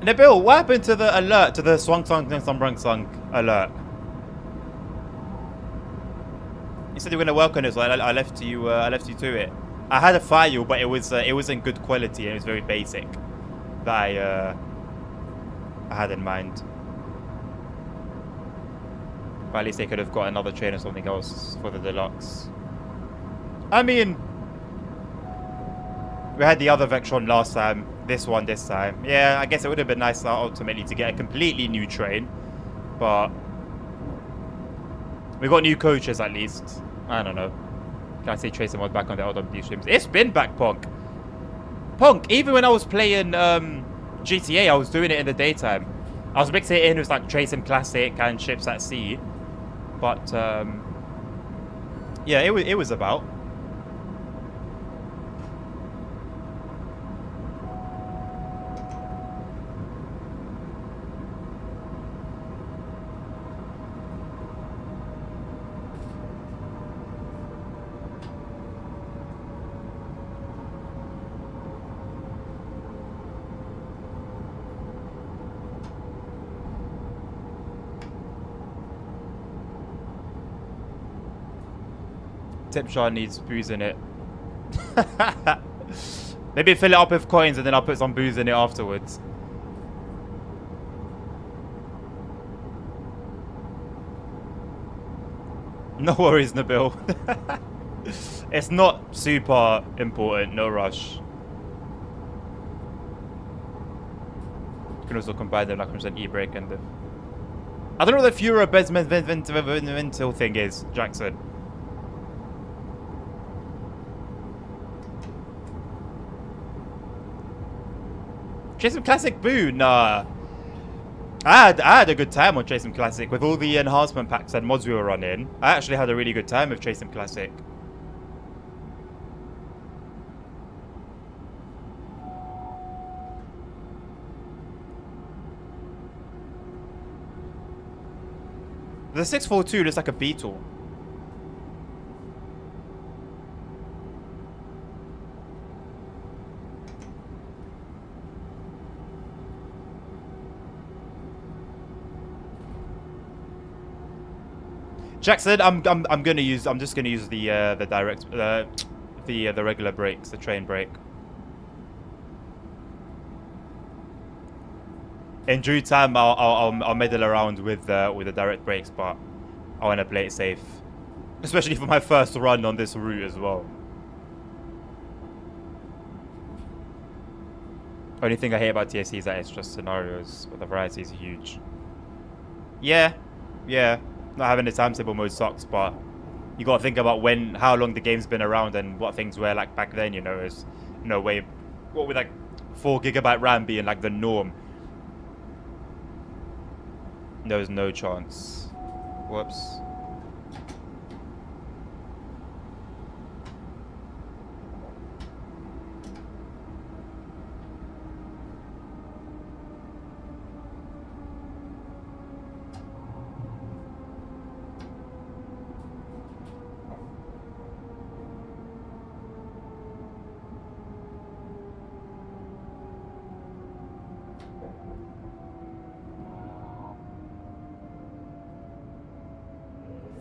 Nabil, what happened to the alert, to the Swang Song Brung Song alert? You said you were gonna work on it, so I left you to it. I had a file, but it was in good quality and it was very basic that I had in mind. But at least they could have got another train or something else for the deluxe. I mean, we had the other Vectron last time. This one this time. Yeah, I guess it would have been nice ultimately to get a completely new train, but we got new coaches at least. I don't know. Can I say Tracer mod back on the LWD streams? It's been back, Punk. Punk, even when I was playing GTA, I was doing it in the daytime. I was mixing it in with like Tracing Classic and Ships at Sea. But yeah, it was about. Tipshot needs booze in it. Maybe fill it up with coins and then I'll put some booze in it afterwards. No worries, Nabil. It's not super important, no rush. You can also combine the 100% e-brake and the... I don't know what the Fura ventil thing is, Jackson. Chasing Classic boo? Nah. I had a good time on Chasing Classic with all the enhancement packs and mods we were running. I actually had a really good time with Chasing Classic. The 642 looks like a Beetle. Jackson, I'm gonna use. I'm just gonna use the direct the regular brakes, the train brake. In due time, I'll meddle around with the direct brakes, but I want to play it safe, especially for my first run on this route as well. Only thing I hate about TSC is that it's just scenarios, but the variety is huge. Yeah, not having the timetable mode sucks, but you gotta think about how long the game's been around and what things were like back then. You know, is no way. What with like 4 GB RAM being like the norm? There was no chance. Whoops.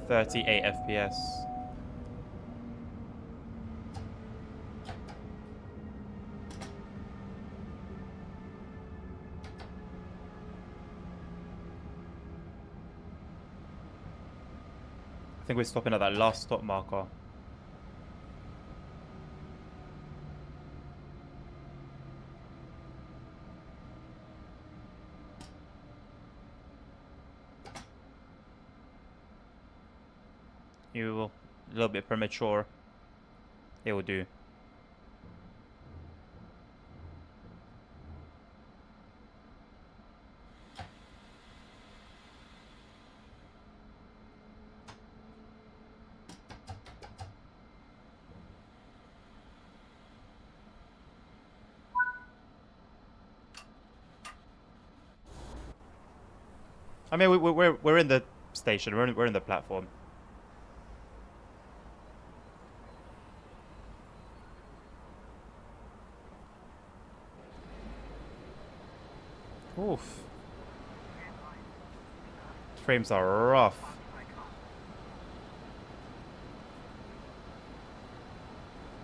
.38 FPS. I think we're stopping at that last stop marker. You will. A little bit premature. It will do. I mean, we're in the station. We're in the platform. Oof. Frames are rough.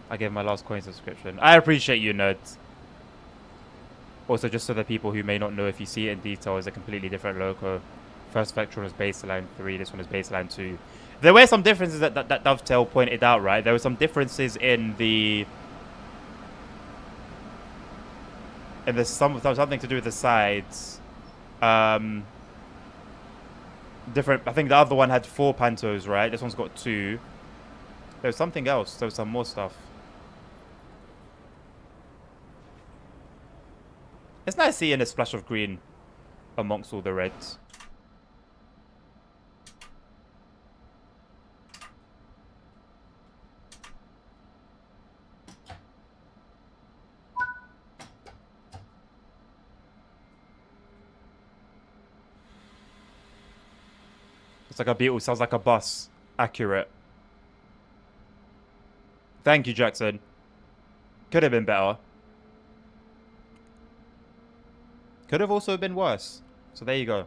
I gave my last coin subscription. I appreciate you, nerds. Also, just so the people who may not know, if you see it in detail, it's a completely different logo. First Vectron was baseline 3, this one is baseline 2. There were some differences that Dovetail pointed out, right? There were some differences in the... And there's something to do with the sides. Different. I think the other one had 4 pantos, right? This one's got 2. There was something else. There was some more stuff. It's nice seeing a splash of green amongst all the reds. It's like a Beetle, sounds like a bus. Accurate. Thank you, Jackson. Could have been better. Could have also been worse. So there you go.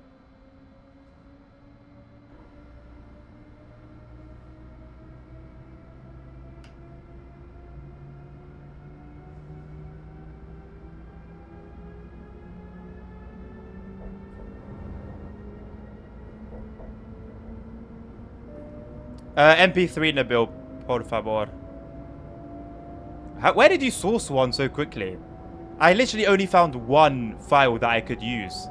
MP3 Nabil, por favor. Where did you source one so quickly? I literally only found one file that I could use.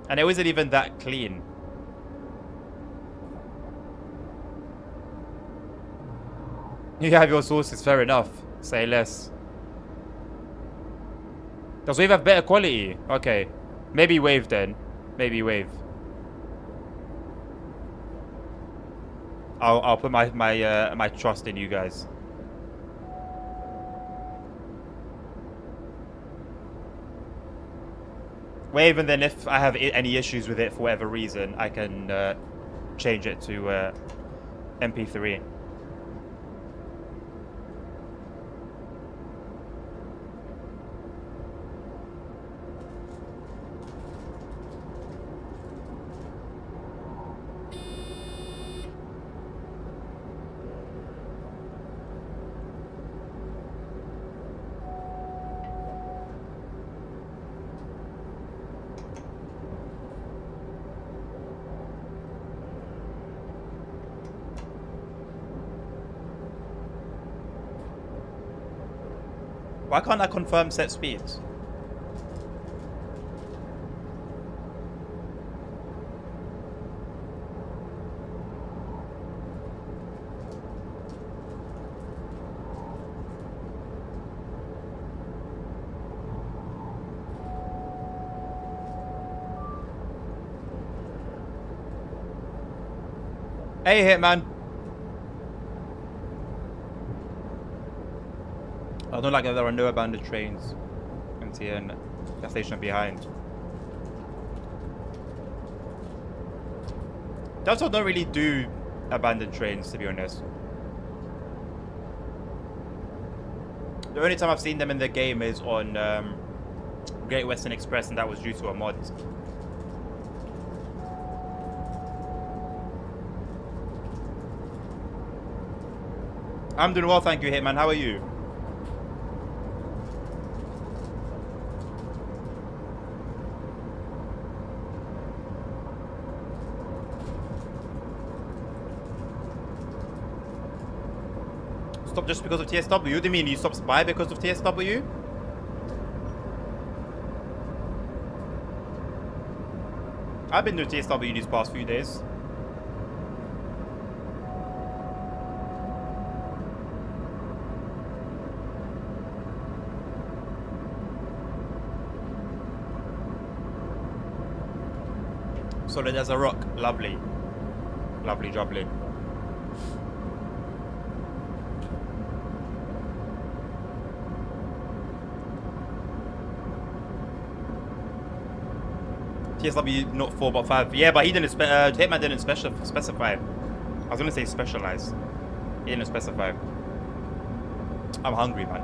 And it wasn't even that clean. You have your sources, fair enough. Say less. Does Wave have better quality? Okay. Maybe Wave then. Maybe Wave. I'll put my trust in you guys. Wave, and then if I have any issues with it for whatever reason, I can change it to MP3. Why can't I confirm set speeds? Hey, Hitman. I don't like that there are no abandoned trains. MTN gas station behind. They also don't really do abandoned trains, to be honest. The only time I've seen them in the game is on Great Western Express, and that was due to a mod. I'm doing well, thank you, Hitman. How are you? Stop just because of TSW? What do you mean you stopped by because of TSW? I've been to TSW these past few days. Solid as a rock. Lovely. Lovely jubbly. TSW not 4 but 5. Yeah, but he didn't Hitman didn't specify. I was gonna say specialize. He didn't specify. I'm hungry, man.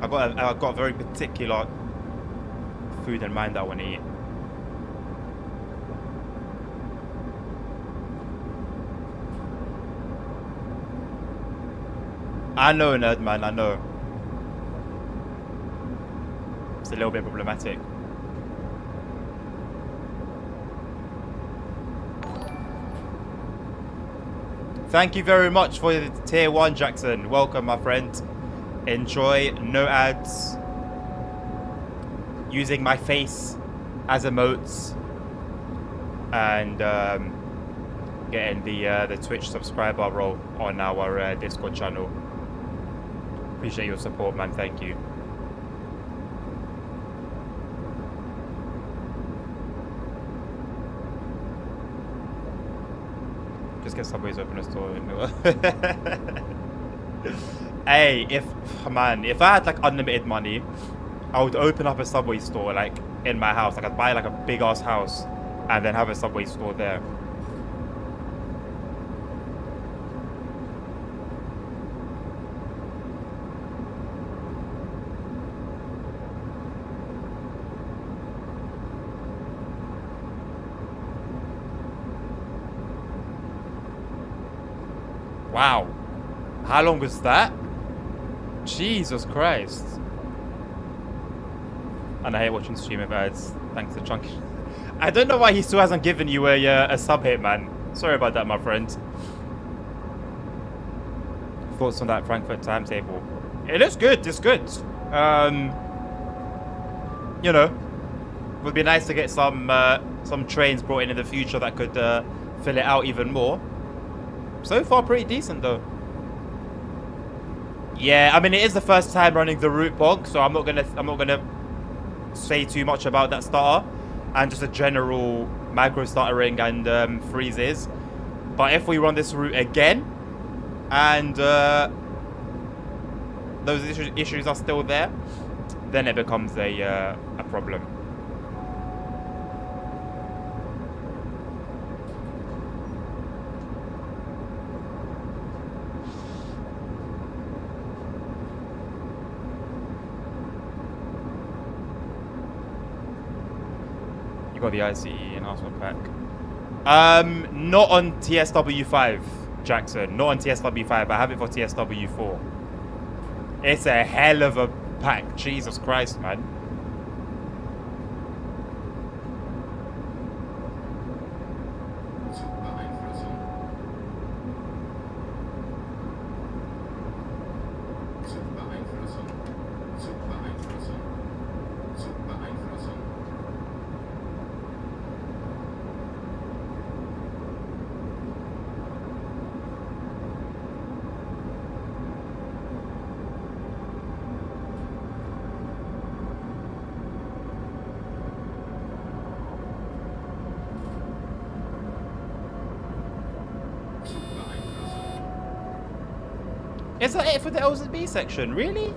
I got a very particular food in mind that I want to eat. I know, nerd man, I know. It's a little bit problematic. Thank you very much for the tier 1, Jackson. Welcome, my friend. Enjoy, no ads. Using my face as emotes. And getting the Twitch subscriber role on our Discord channel. Appreciate your support, man. Thank you. Just get Subway's open a store. Hey, if I had like unlimited money, I would open up a Subway store like in my house. Like I'd buy like a big ass house and then have a Subway store there. Wow. How long was that? Jesus Christ. And I hate watching stream of ads. Thanks to Chunky. I don't know why he still hasn't given you a sub hit, man. Sorry about that, my friend. Thoughts on that Frankfurt timetable? It is good. It's good. You know, would be nice to get some trains brought in the future that could fill it out even more. So far, pretty decent though. Yeah, I mean it is the first time running the route bonk, so I'm not gonna say too much about that starter and just a general macro startering and freezes. But if we run this route again and those issues are still there, then it becomes a problem. Got the ICE enhancement pack. Not on TSW5, Jackson. Not on TSW5. I have it for TSW4. It's a hell of a pack. Jesus Christ, man. Is that it for the L's and B section? Really?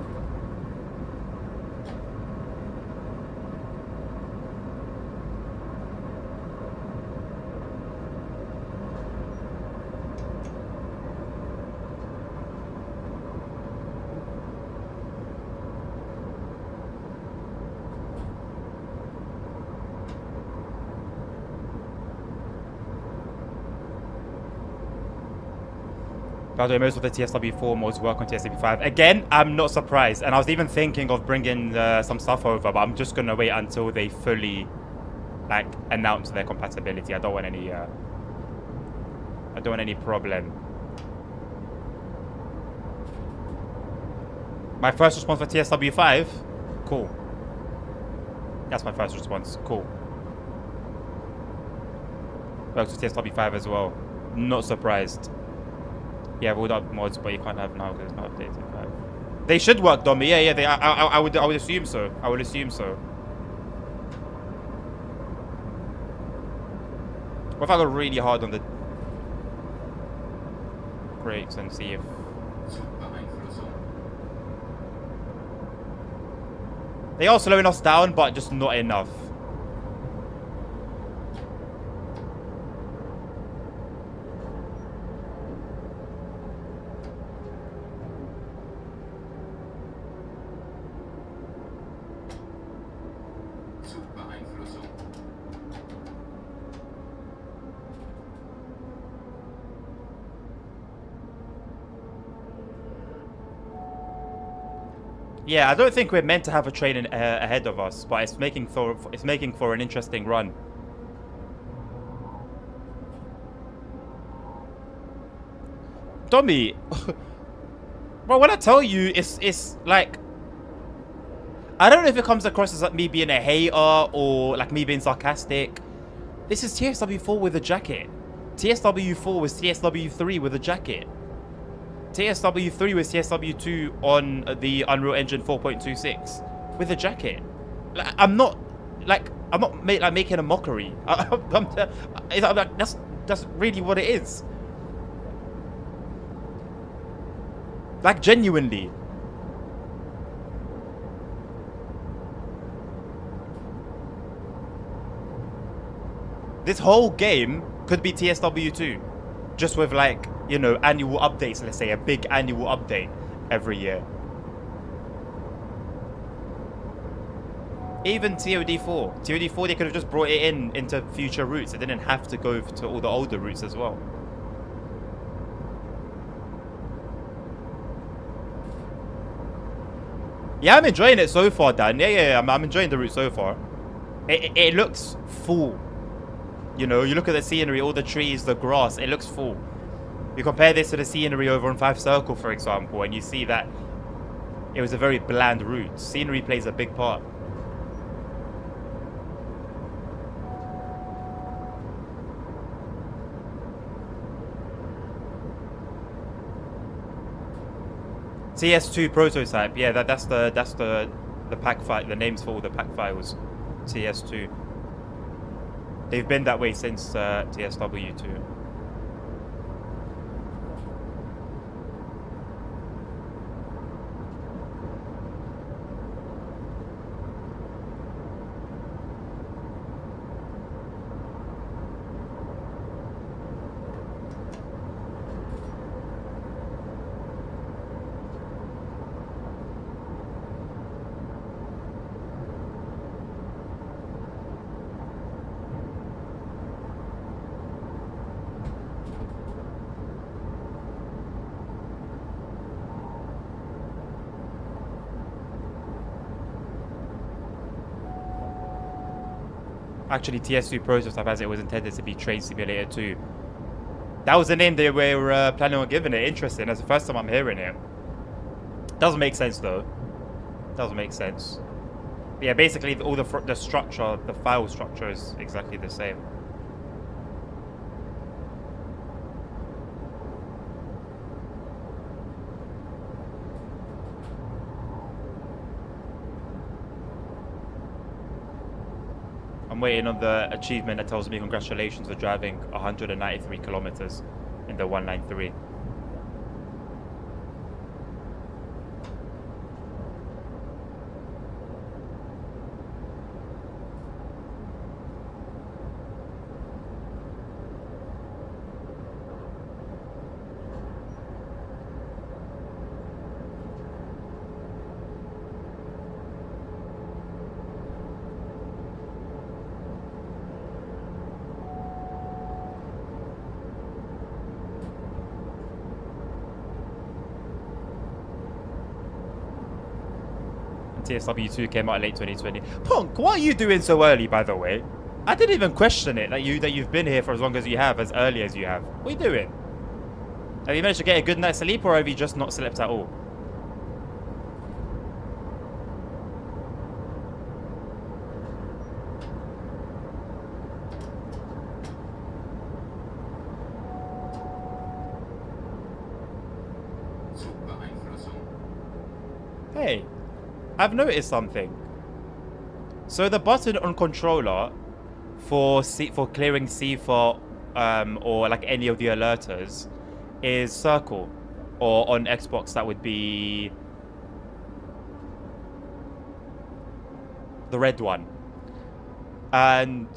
By the way, most of the TSW4 mods work on TSW5. Again, I'm not surprised. And I was even thinking of bringing some stuff over, but I'm just going to wait until they fully, like, announce their compatibility. I don't want any problem. My first response for TSW5? Cool. That's my first response. Cool. Works with TSW5 as well. Not surprised. Yeah, all the mods, but you can't have now because it's not updated. They should work, Domi. Yeah, yeah. I would assume so. I would assume so. What if I go really hard on the brakes and see if... They are slowing us down, but just not enough. Yeah, I don't think we're meant to have a train ahead of us, but it's making for an interesting run. Tommy, bro, when I tell you, it's like, I don't know if it comes across as like me being a hater or like me being sarcastic. This is TSW4 with a jacket. TSW4 was TSW3 with a jacket. TSW3 was TSW2 on the Unreal Engine 4.26 with a jacket. Like, I'm not making a mockery. That's really what it is. Like, genuinely. This whole game could be TSW2. Just with, like, you know, annual updates, let's say. A big annual update every year. Even TOD4. TOD4, they could have just brought it into future routes. It didn't have to go to all the older routes as well. Yeah, I'm enjoying it so far, Dan. Yeah. I'm enjoying the route so far. It looks full. You know, you look at the scenery, all the trees, the grass, it looks full. You compare this to the scenery over on 5 Circle, for example, and you see that it was a very bland route. Scenery plays a big part. TS2 prototype, yeah, that's the pack file. The names for all the pack files, TS2. They've been that way since TSW2. Actually, TS2 prototype, as it was intended to be Train Simulator 2. That was the name they were planning on giving it. Interesting. That's the first time I'm hearing it. Doesn't make sense, though. Doesn't make sense. But yeah, basically, all the structure, the file structure is exactly the same. I'm waiting on the achievement that tells me congratulations for driving 193 kilometers in the 193. TSW 2 came out late 2020. Punk, what are you doing so early, by the way? I didn't even question it that you've been here for as long as you have, as early as you have. What are you doing? Have you managed to get a good night's sleep, or have you just not slept at all? Hey, I've noticed something. So the button on controller for clearing C4 or like any of the alerters is circle, or on Xbox that would be the red one. And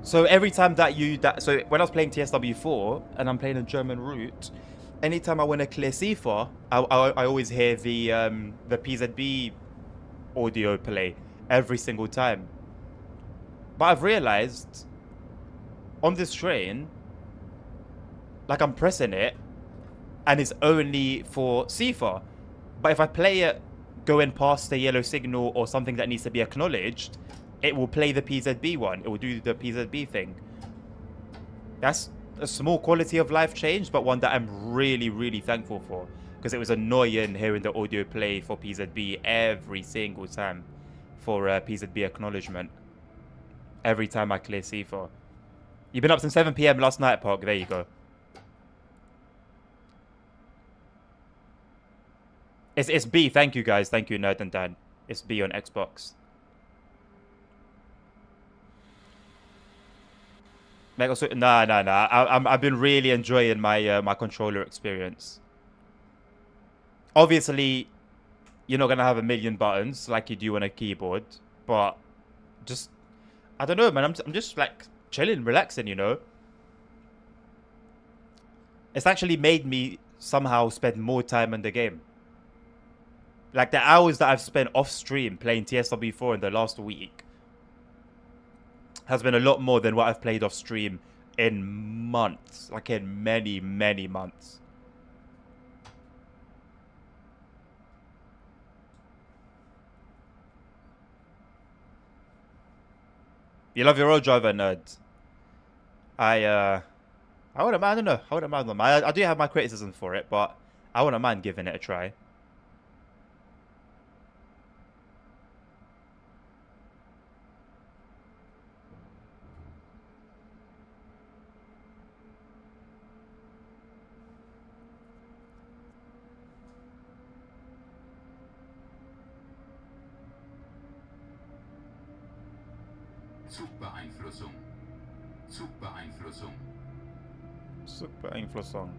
so every time so when I was playing TSW4 and I'm playing a German route, anytime I want to clear C4, I always hear the PZB audio play every single time. But I've realized on this train, like I'm pressing it and it's only for C4. But if I play it going past the yellow signal or something that needs to be acknowledged, it will play the PZB one. It will do the PZB thing. That's a small quality of life change, but one that I'm really, really thankful for. Because it was annoying hearing the audio play for PZB every single time for PZB acknowledgement. Every time I clear C4. You've been up since 7 PM last night, Park. There you go. It's B. Thank you, guys. Thank you, Nerd and Dan. It's B on Xbox. Nah. I've been really enjoying my my controller experience. Obviously, you're not gonna have a million buttons like you do on a keyboard, but just I don't know, man. I'm just like chilling, relaxing, you know. It's actually made me somehow spend more time in the game. Like the hours that I've spent off stream playing TSW4 in the last week has been a lot more than what I've played off stream in months. Like in many, many months. You love your road driver, Nerd. I wouldn't mind, I don't know. I wouldn't mind them. I do have my criticism for it, but I wouldn't mind giving it a try. Zugbeeinflussung. Zugbeeinflussung. Zugbeeinflussung.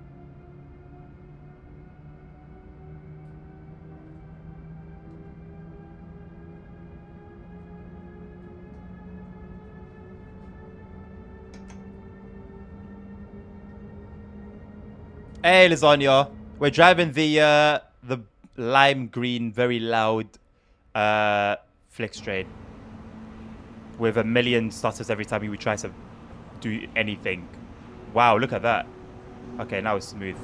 Hey, Lasagna. We're driving the lime green, very loud Flix train with a million stutters every time we try to do anything. Wow, look at that. Okay, now it's smooth.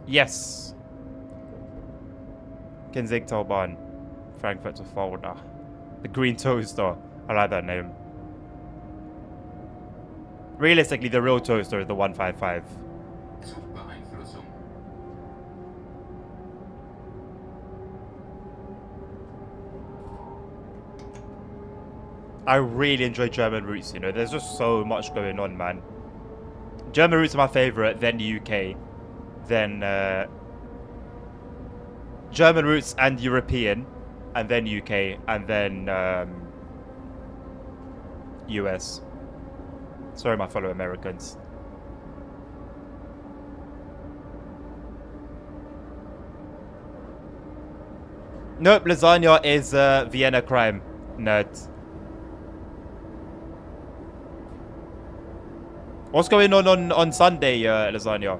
Yes. Kensington, Frankfurt to Fulda. The Green Toaster. I like that name. Realistically, the real toaster is the 155. Zugbeeinflussung. I really enjoy German routes, you know. There's just so much going on, man. German routes are my favorite, then the UK. Then German roots and European, and then UK, and then US. Sorry, my fellow Americans. Nope, lasagna is Vienna crime. Nerd. What's going on Sunday, lasagna?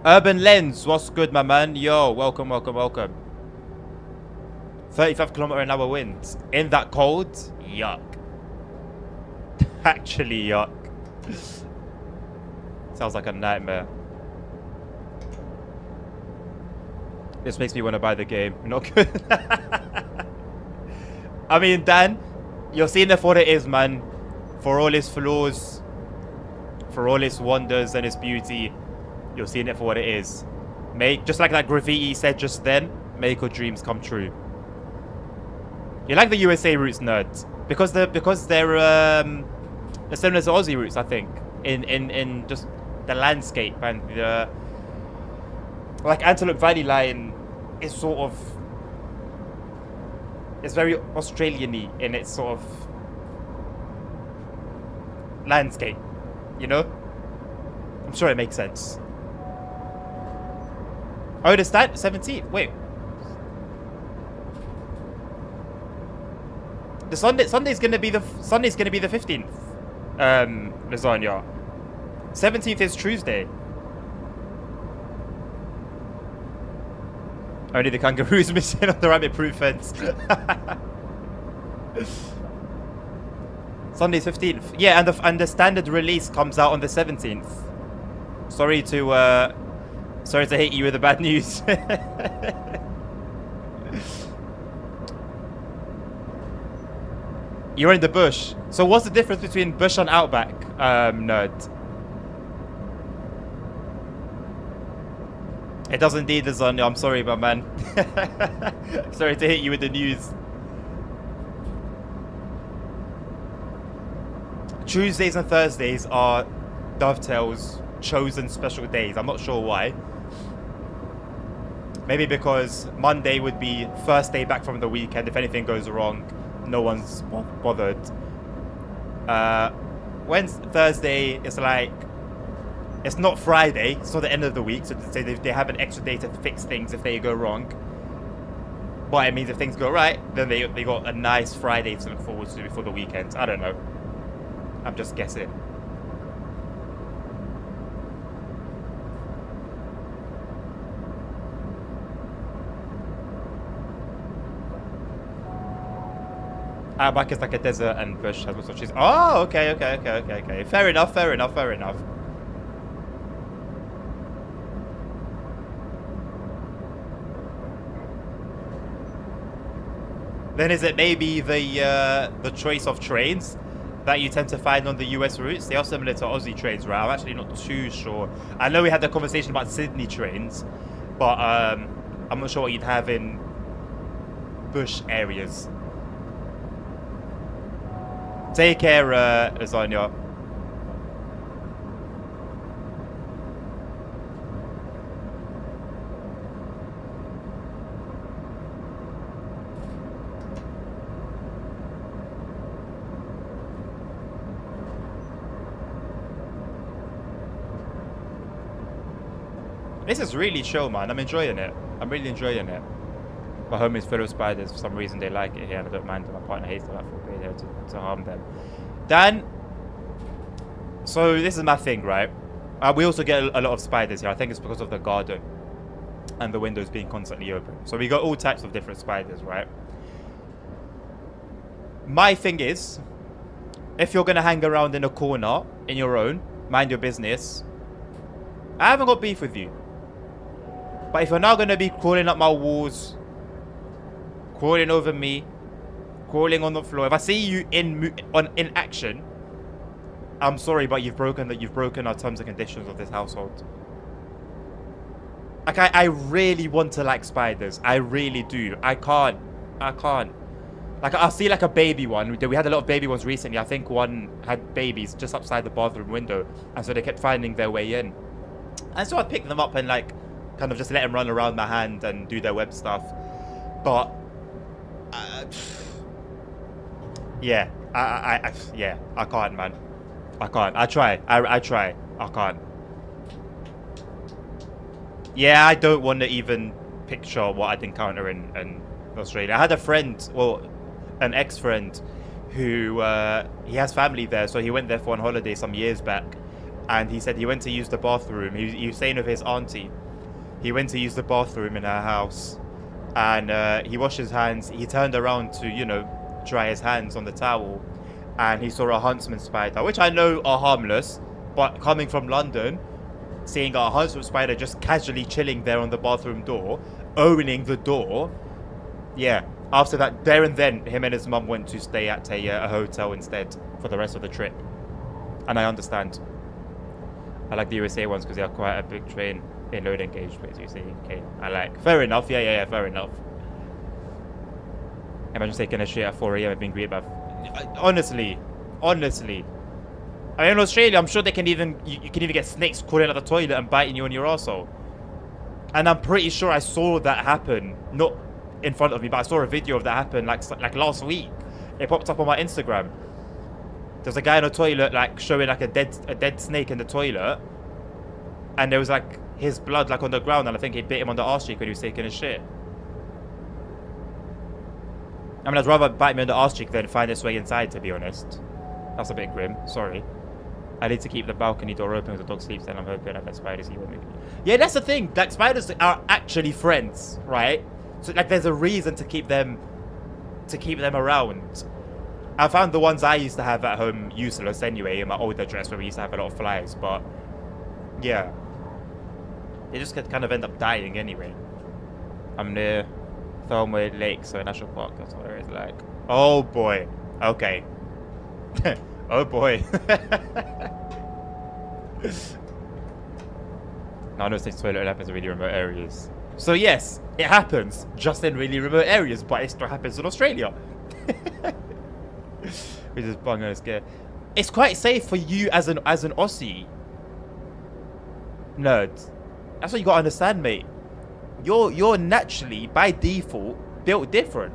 Urban Lens, what's good, my man? Yo, welcome, welcome, welcome. 35km/h winds. In that cold? Yuck. Actually, yuck. Sounds like a nightmare. This makes me want to buy the game. Not good. I mean, Dan, you're seeing it for what it is, man. For all its flaws, for all its wonders and its beauty, you're seeing it for what it is. Just like that graffiti said just then, make your dreams come true. You like the USA roots, nerds, because they're similar to Aussie roots, I think, in just the landscape and the like Antelope Valley line is sort of, it's very Australian-y in its sort of landscape, you know? I'm sure it makes sense. Oh, the start 17th. Wait. The Sunday's gonna be the 15th. Lasagna. 17th is Tuesday. Only the kangaroo's missing on the rabbit-proof fence. Sunday's 15th. Yeah, and the standard release comes out on the 17th. Sorry to hit you with the bad news. You're in the bush. So what's the difference between bush and outback, nerd? It does indeed, lasagna. I'm sorry, my man. Sorry to hit you with the news. Tuesdays and Thursdays are Dovetail's chosen special days. I'm not sure why. Maybe because Monday would be first day back from the weekend. If anything goes wrong, no one's bothered. Thursday is like, it's not Friday, it's not the end of the week, so they have an extra day to fix things if they go wrong. But it means if things go right, then they got a nice Friday to look forward to before the weekend. I don't know. I'm just guessing. Outback is like a desert and bush has lots of trees. Oh, okay. Fair enough. Then is it maybe the choice of trains that you tend to find on the US routes? They are similar to Aussie trains, right? I'm actually not too sure. I know we had the conversation about Sydney trains, but I'm not sure what you'd have in bush areas. Take care, lasagna. This is really chill, man. I'm enjoying it. I'm really enjoying it. My home is full of spiders. For some reason, they like it here, and I don't mind them. My partner hates them. I feel being here to harm them. Dan, so this is my thing, right? We also get a lot of spiders here. I think it's because of the garden and the windows being constantly open. So we got all types of different spiders, right? My thing is, if you're going to hang around in a corner, in your own, mind your business, I haven't got beef with you. But if you're now going to be crawling up my walls, crawling over me, crawling on the floor, if I see you in action, I'm sorry, but you've broken our terms and conditions of this household. Like, I really want to like spiders. I really do. I can't. Like, I'll see like a baby one. We had a lot of baby ones recently. I think one had babies just outside the bathroom window, and so they kept finding their way in. And so I picked them up and like kind of just let them run around my hand and do their web stuff. But yeah, I can't, man. I can't. I try. I can't. Yeah, I don't want to even picture what I'd encounter in Australia. I had a friend, well, an ex-friend, who he has family there, so he went there for on holiday some years back, and he said he went to use the bathroom. He was staying with his auntie. He went to use the bathroom in her house, and he washed his hands. He turned around to, you know, dry his hands on the towel, and he saw a huntsman spider, which I know are harmless, but coming from London, seeing a huntsman spider just casually chilling there on the bathroom door, owning the door, yeah. After that, there and then, him and his mum went to stay at a hotel instead for the rest of the trip. And I understand. I like the USA ones because they are quite a big train in loading gauge, but USA UK. I like. Fair enough. Yeah, fair enough. Imagine taking a shit at 4 a.m. and being greeted by... Honestly. I mean, in Australia, I'm sure they can even... You can even get snakes crawling out the toilet and biting you on your arsehole. And I'm pretty sure I saw that happen. Not in front of me, but I saw a video of that happen like last week. It popped up on my Instagram. There's a guy in a toilet like showing like a dead snake in the toilet, and there was like his blood like on the ground, and I think he bit him on the arse cheek when he was taking a shit. I mean, I'd rather bite me on the arse cheek than find its way inside, to be honest. That's a bit grim. Sorry. I need to keep the balcony door open as the dog sleeps, and I'm hoping that the spiders eat me. Yeah, that's the thing. Like, spiders are actually friends, right? So like, there's a reason to keep them around. I found the ones I used to have at home useless anyway in my old address where we used to have a lot of flies, but yeah, they just kind of end up dying anyway. I'm near Thornwood Lake, so National Park. That's what it's like. Oh boy. Okay. Oh boy. Now I know since toilet happens in really remote areas. So yes, it happens just in really remote areas, but it still happens in Australia. Which is bunging scare. It's quite safe for you as an Aussie. Nerd. That's what you gotta understand, mate. You're naturally, by default, built different.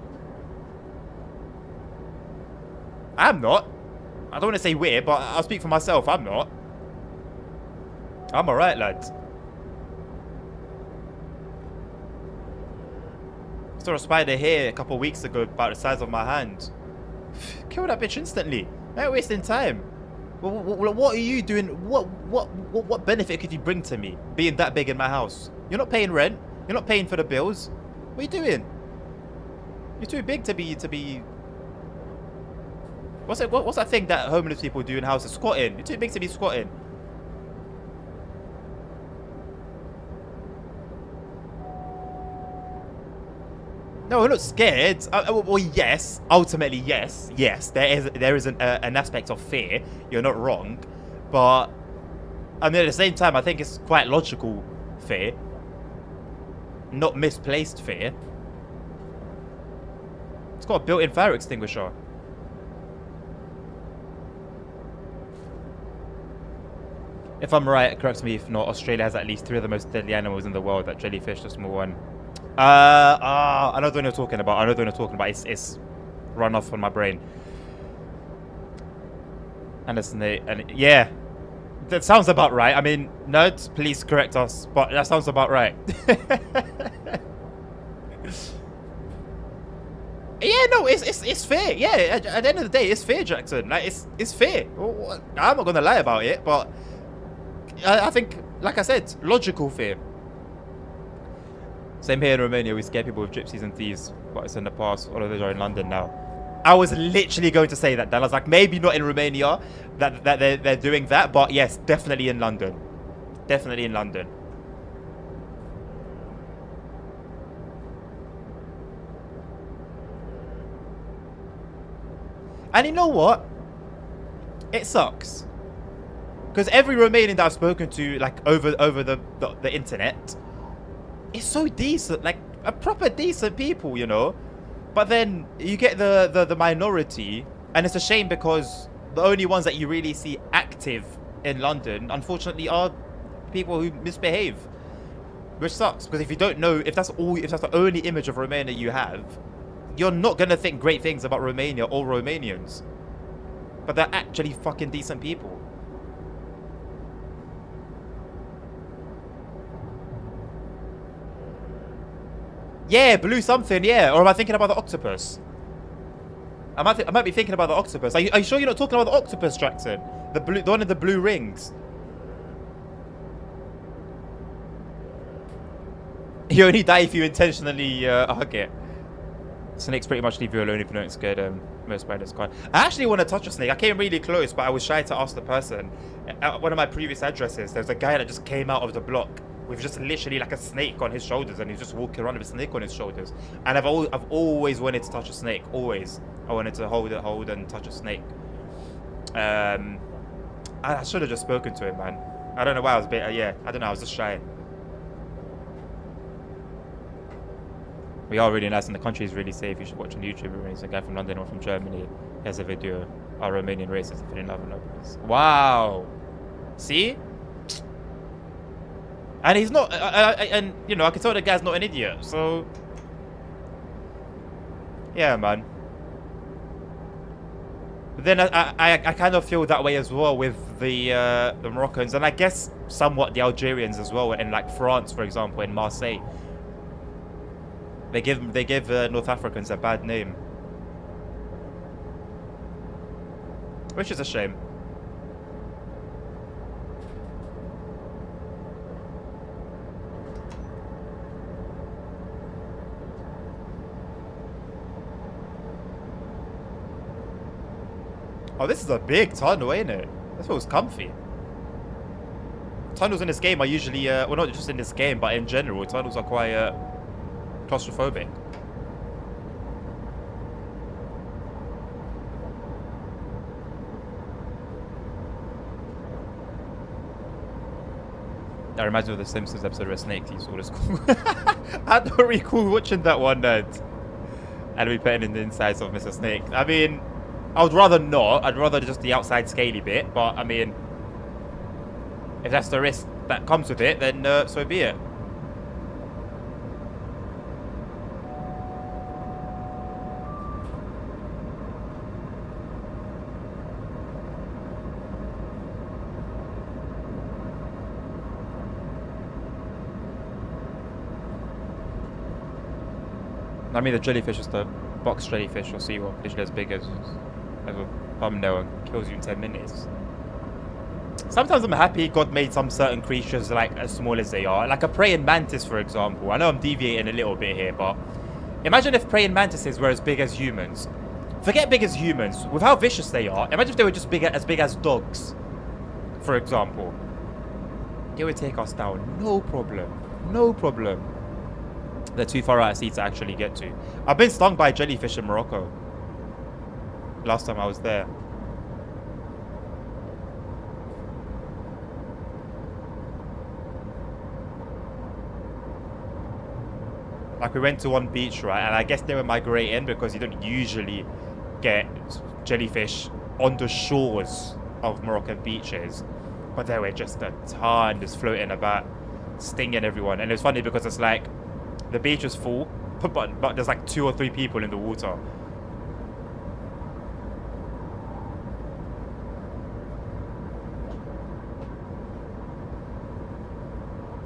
I'm not. I don't want to say weird, but I'll speak for myself. I'm not. I'm alright, lads. I saw a spider here a couple of weeks ago about the size of my hand. Kill that bitch instantly. I ain't wasting time. What are you doing? What benefit could you bring to me being that big in my house? You're not paying rent. You're not paying for the bills. What are you doing? You're too big to be. What's that thing that homeless people do in houses? Squatting. You're too big to be squatting. No, we're not scared. Well, yes. Ultimately, yes. Yes, there is an aspect of fear. You're not wrong. But, I mean, at the same time, I think it's quite logical fear. Not misplaced fear. It's got a built-in fire extinguisher. If I'm right, correct me if not, Australia has at least 3 of the most deadly animals in the world. That jellyfish, the small one. I know what you're talking about. It's run off on my brain. And a snake. And yeah, that sounds about right. I mean, nerds, please correct us, but that sounds about right. Yeah, no, it's fair. Yeah, at the end of the day, it's fair, Jackson. Like, it's fair. I'm not gonna lie about it, but I think, like I said, logical fear. Same here in Romania, we scare people with gypsies and thieves, but it's in the past. All of those are in London now. I was literally going to say that. I was like, maybe not in Romania that they're doing that, but yes, definitely in London. Definitely in London. And you know what? It sucks. Because every Romanian that I've spoken to, like, over the internet, it's so decent, like a proper decent people, you know. But then you get the minority, and it's a shame because the only ones that you really see active in London, unfortunately, are people who misbehave, which sucks. Because if you don't know, if that's the only image of Romania you have, you're not gonna think great things about Romania or Romanians. But they're actually fucking decent people. Yeah, blue something, yeah. Or am I thinking about the octopus? I might be thinking about the octopus. Are you sure you're not talking about the octopus, Jackson? The one in the blue rings. You only die if you intentionally hug it. Snakes pretty much leave you alone if you're not scared. Most spiders can't. I actually want to touch a snake. I came really close, but I was shy to ask the person. At one of my previous addresses, there's a guy that just came out of the block with just literally like a snake on his shoulders, and he's just walking around with a snake on his shoulders. And I've always wanted to touch a snake. Always, I wanted to hold and touch a snake. I should have just spoken to him, man. I don't know why I was yeah, I don't know. I was just shy. We are really nice and the country is really safe. You should watch on YouTube. It's a guy from London or from Germany. He has a video. Our Romanian racists if you didn't love and wow. See? And he's not, and you know, I can tell the guy's not an idiot. So, yeah, man. But then I kind of feel that way as well with the Moroccans, and I guess somewhat the Algerians as well, in like France, for example, in Marseille. They give North Africans a bad name, which is a shame. Oh, this is a big tunnel, ain't it? This feels comfy. Tunnels in this game are usually, well, not just in this game, but in general, tunnels are quite claustrophobic. That reminds me of the Simpsons episode where Snake used all this cool. I don't recall watching that one, Ned. And we putting in the insides of Mr. Snake. I mean, I would rather not. I'd rather just the outside scaly bit. But I mean, if that's the risk that comes with it, then so be it. I mean, the jellyfish is the box jellyfish or seawall, literally as big as a thumbnail and kills you in 10 minutes. Sometimes I'm happy God made some certain creatures like as small as they are. Like a praying mantis, for example. I know I'm deviating a little bit here, but imagine if praying mantises were as big as humans. Forget big as humans. With how vicious they are, imagine if they were just as big as dogs, for example. They would take us down. No problem. No problem. They're too far out of sea to actually get to. I've been stung by jellyfish in Morocco. Last time I was there. Like, we went to one beach, right? And I guess they were migrating because you don't usually get jellyfish on the shores of Moroccan beaches. But there were just a ton just floating about, stinging everyone. And it's funny because it's like, the beach is full, but there's like 2 or 3 people in the water.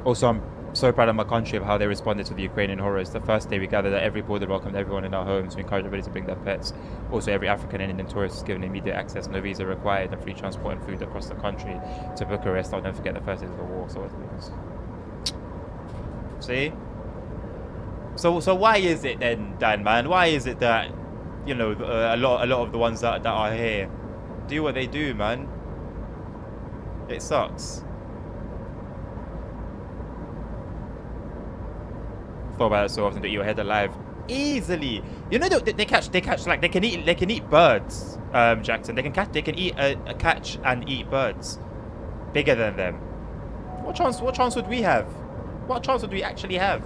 Also, I'm so proud of my country of how they responded to the Ukrainian horrors. The first day we gathered at every border, welcomed everyone in our homes. We encouraged everybody to bring their pets. Also, every African and Indian tourist is given immediate access, no visa required, and free transport and food across the country to Bucharest. I'll never forget the first days of the war. So, see? So why is it then, Dan, man? Why is it that, you know, a lot of the ones that are here do what they do, man? It sucks. Thought about it so often that you were head alive easily. You know they catch like they can eat birds, Jackson. They can eat catch and eat birds bigger than them. What chance would we have? What chance would we actually have?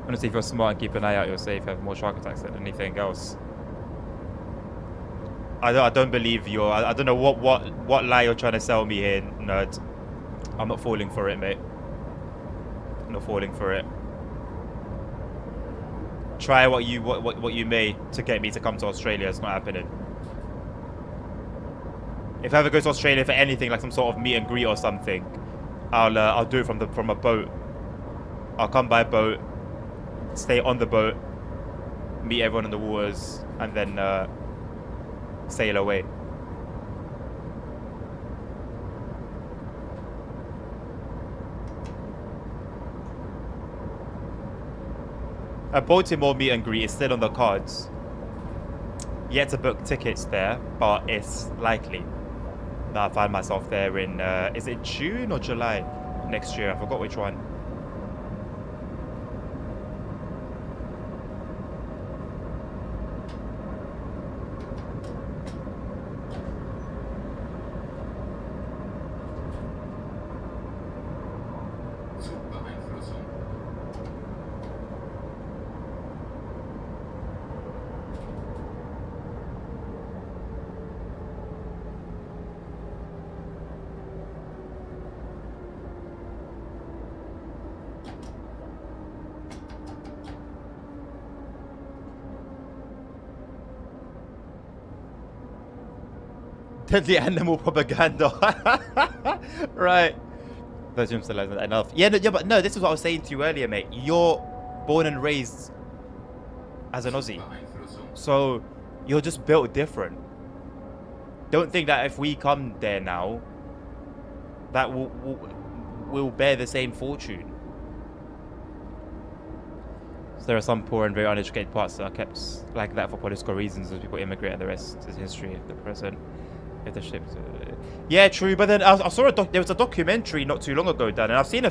Honestly, if you're smart and keep an eye out, you're safe. Have more shark attacks than anything else. I don't believe you. I don't know what lie you're trying to sell me here, nerd. I'm not falling for it, mate. I'm not falling for it. Try what you may to get me to come to Australia. It's not happening. If I ever go to Australia for anything like some sort of meet and greet or something, I'll do it from a boat. I'll come by boat, stay on the boat, meet everyone in the waters, and then sail away. A Baltimore meet and greet is still on the cards. Yet to book tickets there, but it's likely that I find myself there in, is it June or July next year? I forgot which one. Zugbeeinflussung. Deadly animal propaganda. Right. Those rooms still isn't enough. Yeah, no, yeah, but no, this is what I was saying to you earlier, mate. You're born and raised as an Aussie. Zugbeeinflussung. So you're just built different. Don't think that if we come there now, that will bear the same fortune. So there are some poor and very uneducated parts that are kept like that for political reasons as people immigrate, and the rest is history of the present. If the ships, yeah, true. But then I saw there was a documentary not too long ago, Dan, and I've seen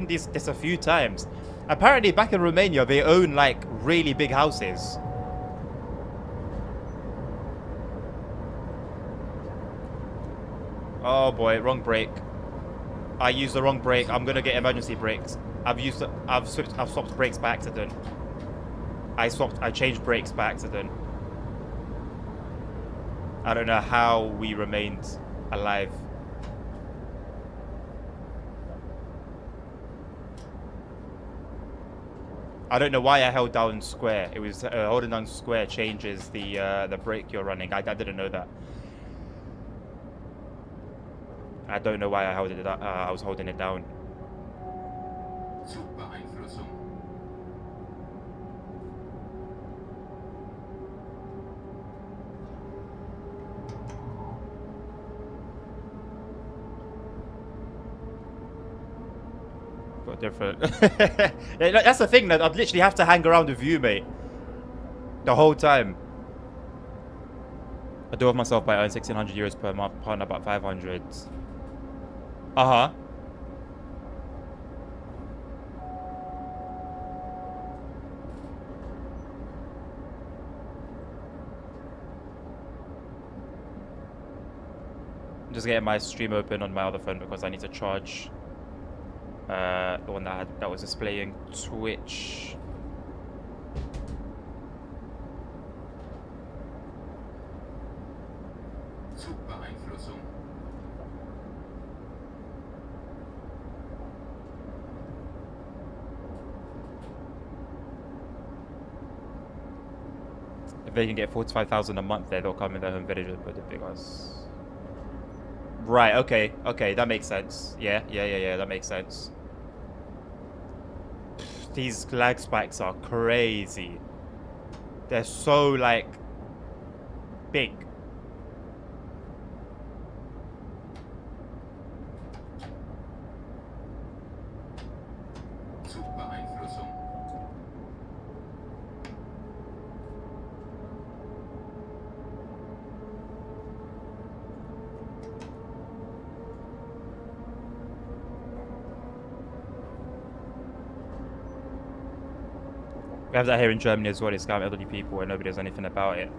this a few times. Apparently, back in Romania, they own like really big houses. Oh boy, wrong brake. I used the wrong brake. I'm gonna get emergency brakes. I've swapped brakes by accident. I changed brakes by accident. I don't know how we remained alive. I don't know why I held down square. It was holding down square changes the brake you're running. I didn't know that. I don't know why I held it. I was holding it down. Zugbeeinflussung. Got different. That's the thing, that I'd literally have to hang around with you, mate, the whole time. I do it myself by earning 1,600 euros per month, partner about 500. Uh-huh. I'm just getting my stream open on my other phone because I need to charge the one that was displaying Twitch. Zugbeeinflussung. If they can get 45,000 a month there, they'll come in their home village and put the big ones. Right, okay, that makes sense. Yeah, that makes sense. These lag spikes are crazy. They're so, like, big. Zugbeeinflussung. We have that here in Germany as well. They scam elderly people and nobody does anything about it.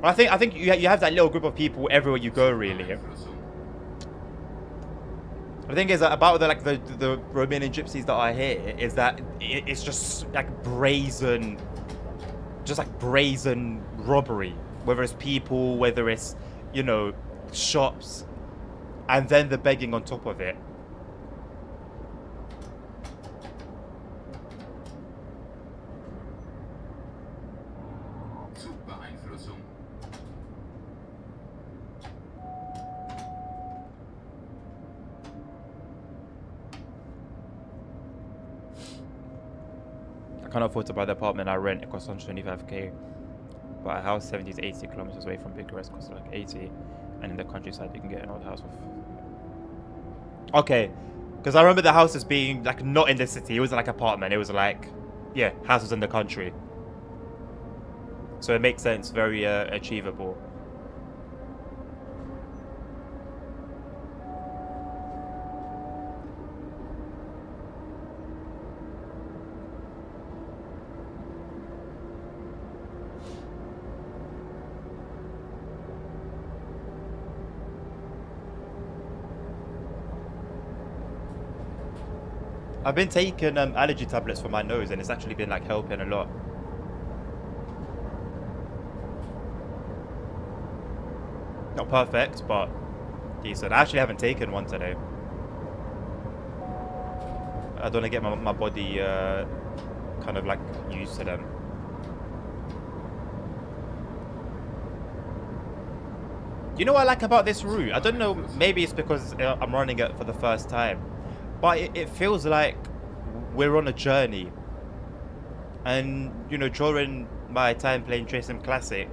I think you have that little group of people everywhere you go, really. Zugbeeinflussung. The thing is that about the Romanian gypsies that are here is that it's just like brazen robbery. Whether it's people, whether it's, you know, shops, and then the begging on top of it. Zugbeeinflussung. can't afford to buy the apartment I rent. It costs 125k. But a house 70 to 80 kilometers away from Bucharest costs like 80. And in the countryside, you can get an old house with... Okay. Because I remember the houses being like not in the city. It wasn't like apartment. It was like, yeah, houses in the country. So it makes sense. Very achievable. I've been taking allergy tablets for my nose, and it's actually been like helping a lot. Not perfect, but decent. I actually haven't taken one today. I don't want to get my body kind of like used to them. You know what I like about this route? I don't know, maybe it's because I'm running it for the first time. But it feels like we're on a journey. And, you know, during my time playing Trace Classic,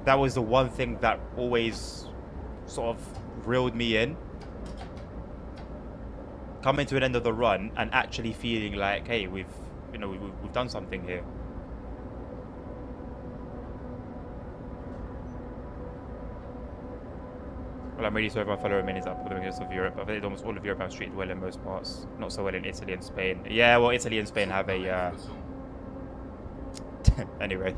that was the one thing that always sort of reeled me in. Coming to an end of the run and actually feeling like, hey, we've done something here. Well, I'm really sorry if my fellow Romanians are the rest of Europe. I think almost all of Europe have treated well in most parts. Not so well in Italy and Spain. Yeah, well, Italy and Spain have a... Anyway.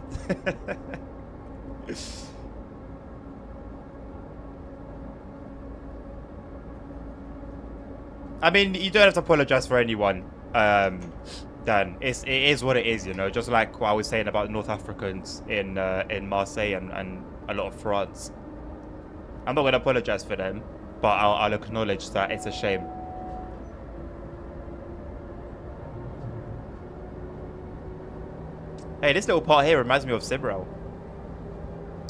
I mean, you don't have to apologize for anyone, Dan. It is what it is, you know. Just like what I was saying about North Africans in Marseille and a lot of France. I'm not going to apologize for them, but I'll acknowledge that it's a shame. Hey, this little part here reminds me of Sibrel,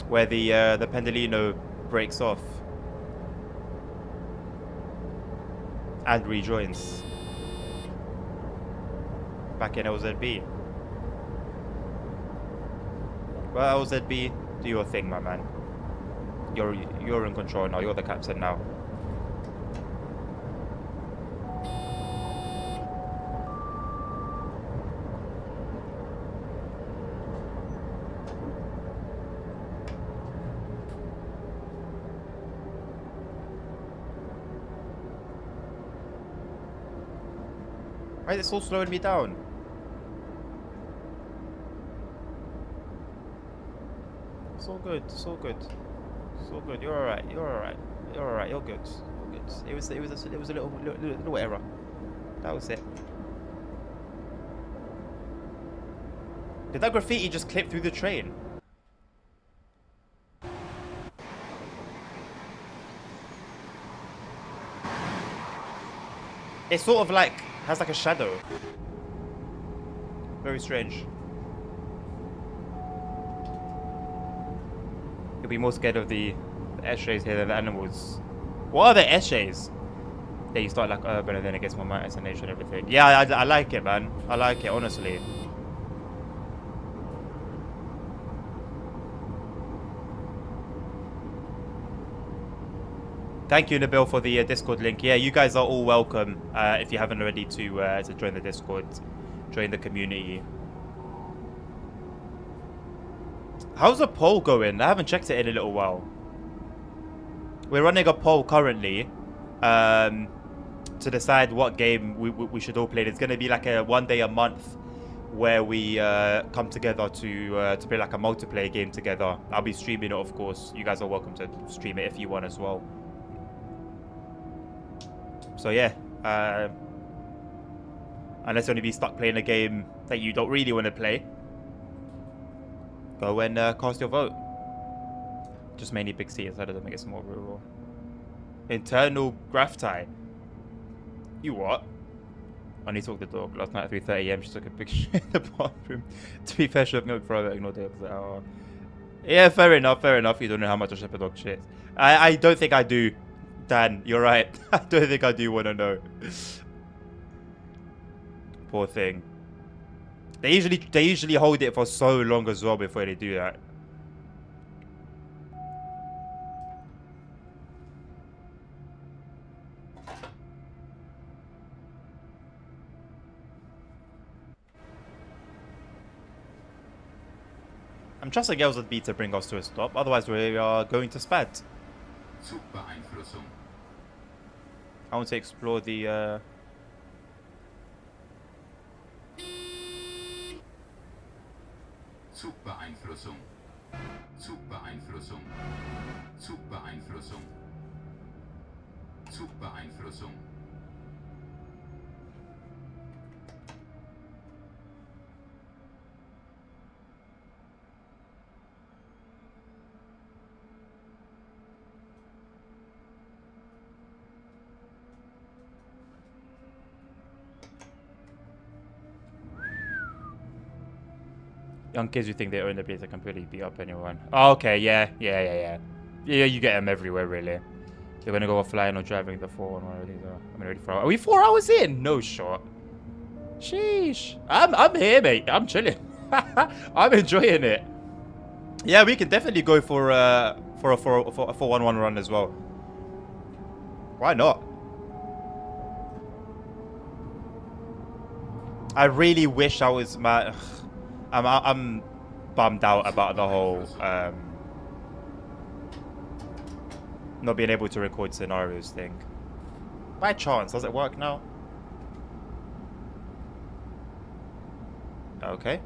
where the Pendolino breaks off and rejoins back in LZB. Well, LZB, do your thing, my man. You're in control now. You're the captain now. Why is it all slowing me down? It's all good. It's all good. It's all good. You're alright. You're alright. You're alright. You're good. You're good. It was a little error. That was it. Did that graffiti just clip through the train? It sort of like has like a shadow. Very strange. You'll be more scared of the essays here than the animals. What are the essays? Yeah, you start like urban and then it gets more mountains and nature and everything. Yeah, I like it, man. I like it, honestly. Thank you, Nabil, for the Discord link. Yeah, you guys are all welcome if you haven't already to join the Discord, join the community. How's the poll going? I haven't checked it in a little while. We're running a poll currently to decide what game we should all play. It's going to be like a 1 day a month where we come together to play like a multiplayer game together. I'll be streaming it, of course. You guys are welcome to stream it if you want as well. So yeah, unless you want to be stuck playing a game that you don't really want to play, go and cast your vote. Just mainly big C inside of them, I guess more rural. Internal graph tie. You what? I need to walk the dog. Last night at 3:30 AM, she took a picture in the bathroom. To be fair, she left no private, ignored the opposite hour. Yeah, fair enough, fair enough. You don't know how much a shepherd dog shits. I don't think I do. Dan, you're right. I don't think I do want to know. Poor thing. They usually hold it for so long as well before they do that. I'm trusting girls would be to bring us to a stop. Otherwise, we are going to spat. Zugbeeinflussung. I want to explore the. Zugbeeinflussung. Zugbeeinflussung. Zugbeeinflussung. Zugbeeinflussung. Young kids who think they own the place, they completely beat up anyone. Oh, okay, yeah. Yeah, you get them everywhere, really. They're gonna go offline or driving the 411 of these. I'm ready for. Are we 4 hours in? No shot. Sheesh. I'm here, mate. I'm chilling. I'm enjoying it. Yeah, we can definitely go for a 411 run as well. Why not? I really wish I was I'm bummed out about the whole not being able to record scenarios thing. By chance, does it work now? Okay.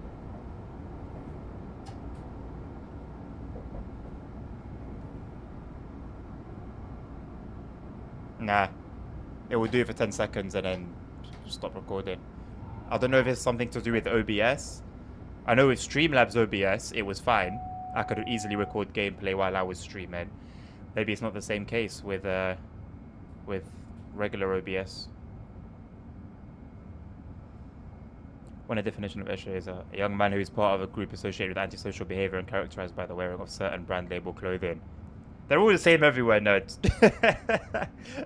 Nah. It will do it for 10 seconds and then stop recording. I don't know if it's something to do with OBS. I know with Streamlabs OBS, it was fine. I could easily record gameplay while I was streaming. Maybe it's not the same case with regular OBS. When a definition of issue is a young man who is part of a group associated with antisocial behavior and characterized by the wearing of certain brand label clothing. They're all the same everywhere, nerds.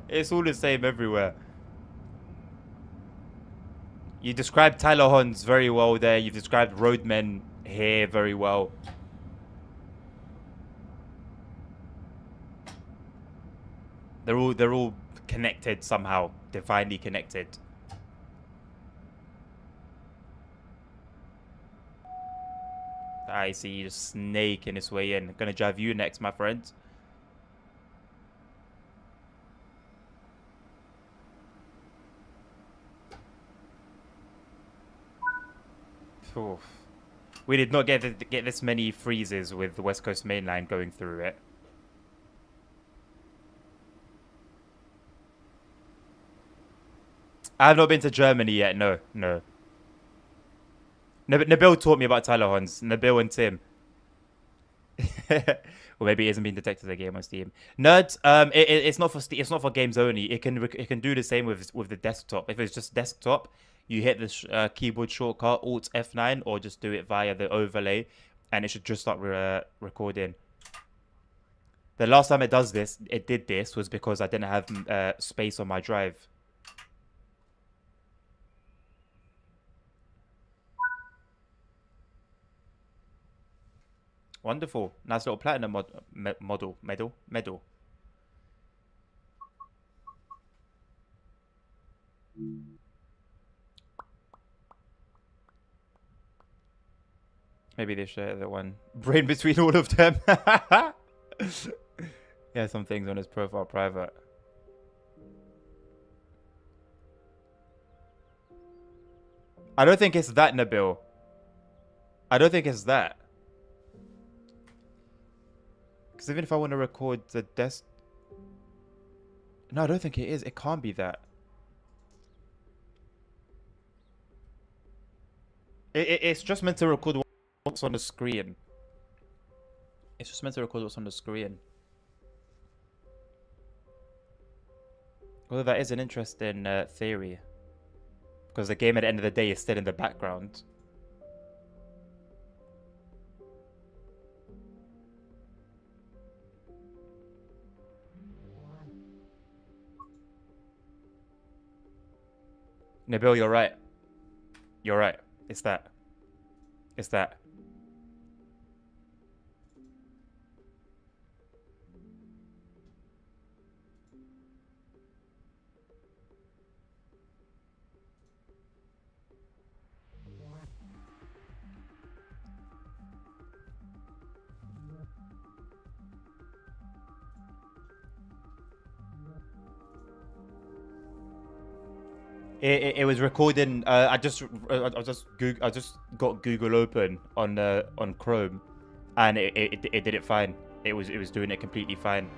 It's all the same everywhere. You described Tyler Hans very well there. You've described Roadmen here very well. They're all connected somehow, divinely connected. I see, just snaking his way in. Gonna drive you next, my friend. Oof. We did not get this many freezes with the West Coast Main Line going through it. I have not been to Germany yet. No. Nabil taught me about Tyler Hans. Nabil and Tim. Or maybe it hasn't been detected a game on Steam. Nerds, it's not for it's not for games only. It can do the same with the desktop. If it's just desktop, you hit the keyboard shortcut Alt F9 or just do it via the overlay, and it should just start recording. The last time it did this was because I didn't have space on my drive. Wonderful. Nice little platinum medal. Maybe they share the one brain between all of them. Yeah, some things on his profile private. I don't think it's that, Nabil. I don't think it's that. Because even if I want to record the desk... No, I don't think it is. It can't be that. It's just meant to record what's on the screen. It's just meant to record what's on the screen. Although that is an interesting theory. Because the game at the end of the day is still in the background. Nabil, you're right. You're right. It's that. It's that. It was recording. I just got Google open on Chrome, and it did it fine. It was doing it completely fine.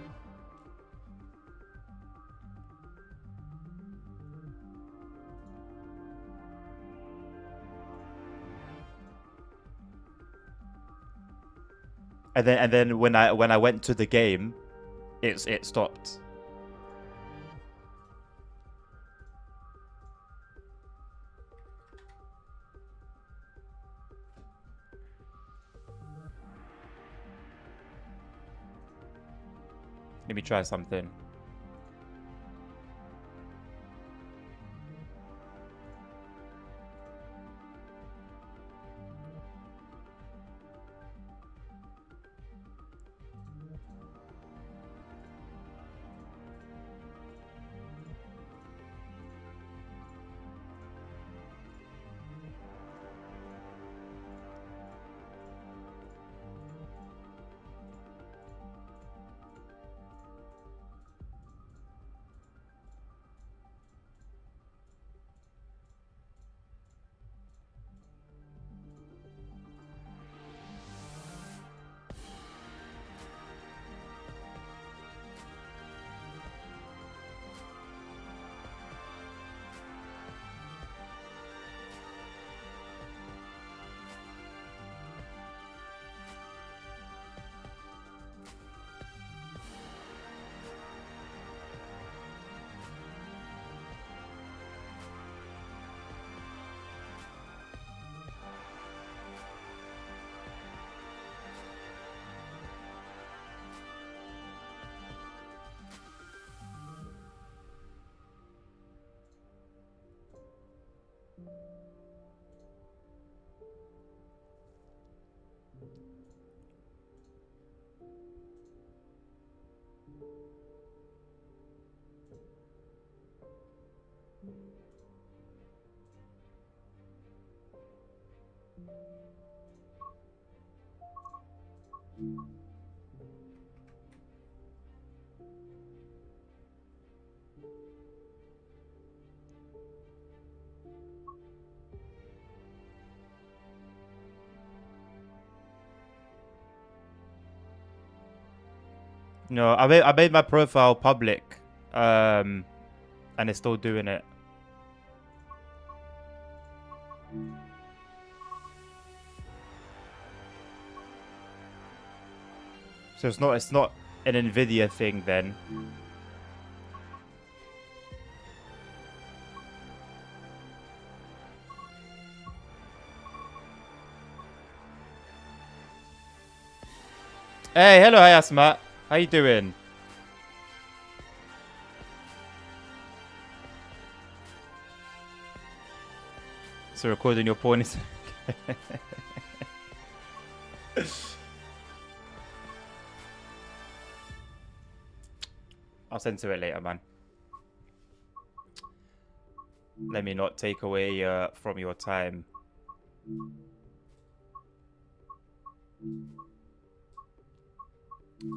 And then when I went to the game, it stopped. Let me try something. No, I made my profile public, and it's still doing it. So it's not an Nvidia thing then. Hey, hello, Hayasma. How you doing? So recording your porn is I'll send to it later, man. Let me not take away from your time.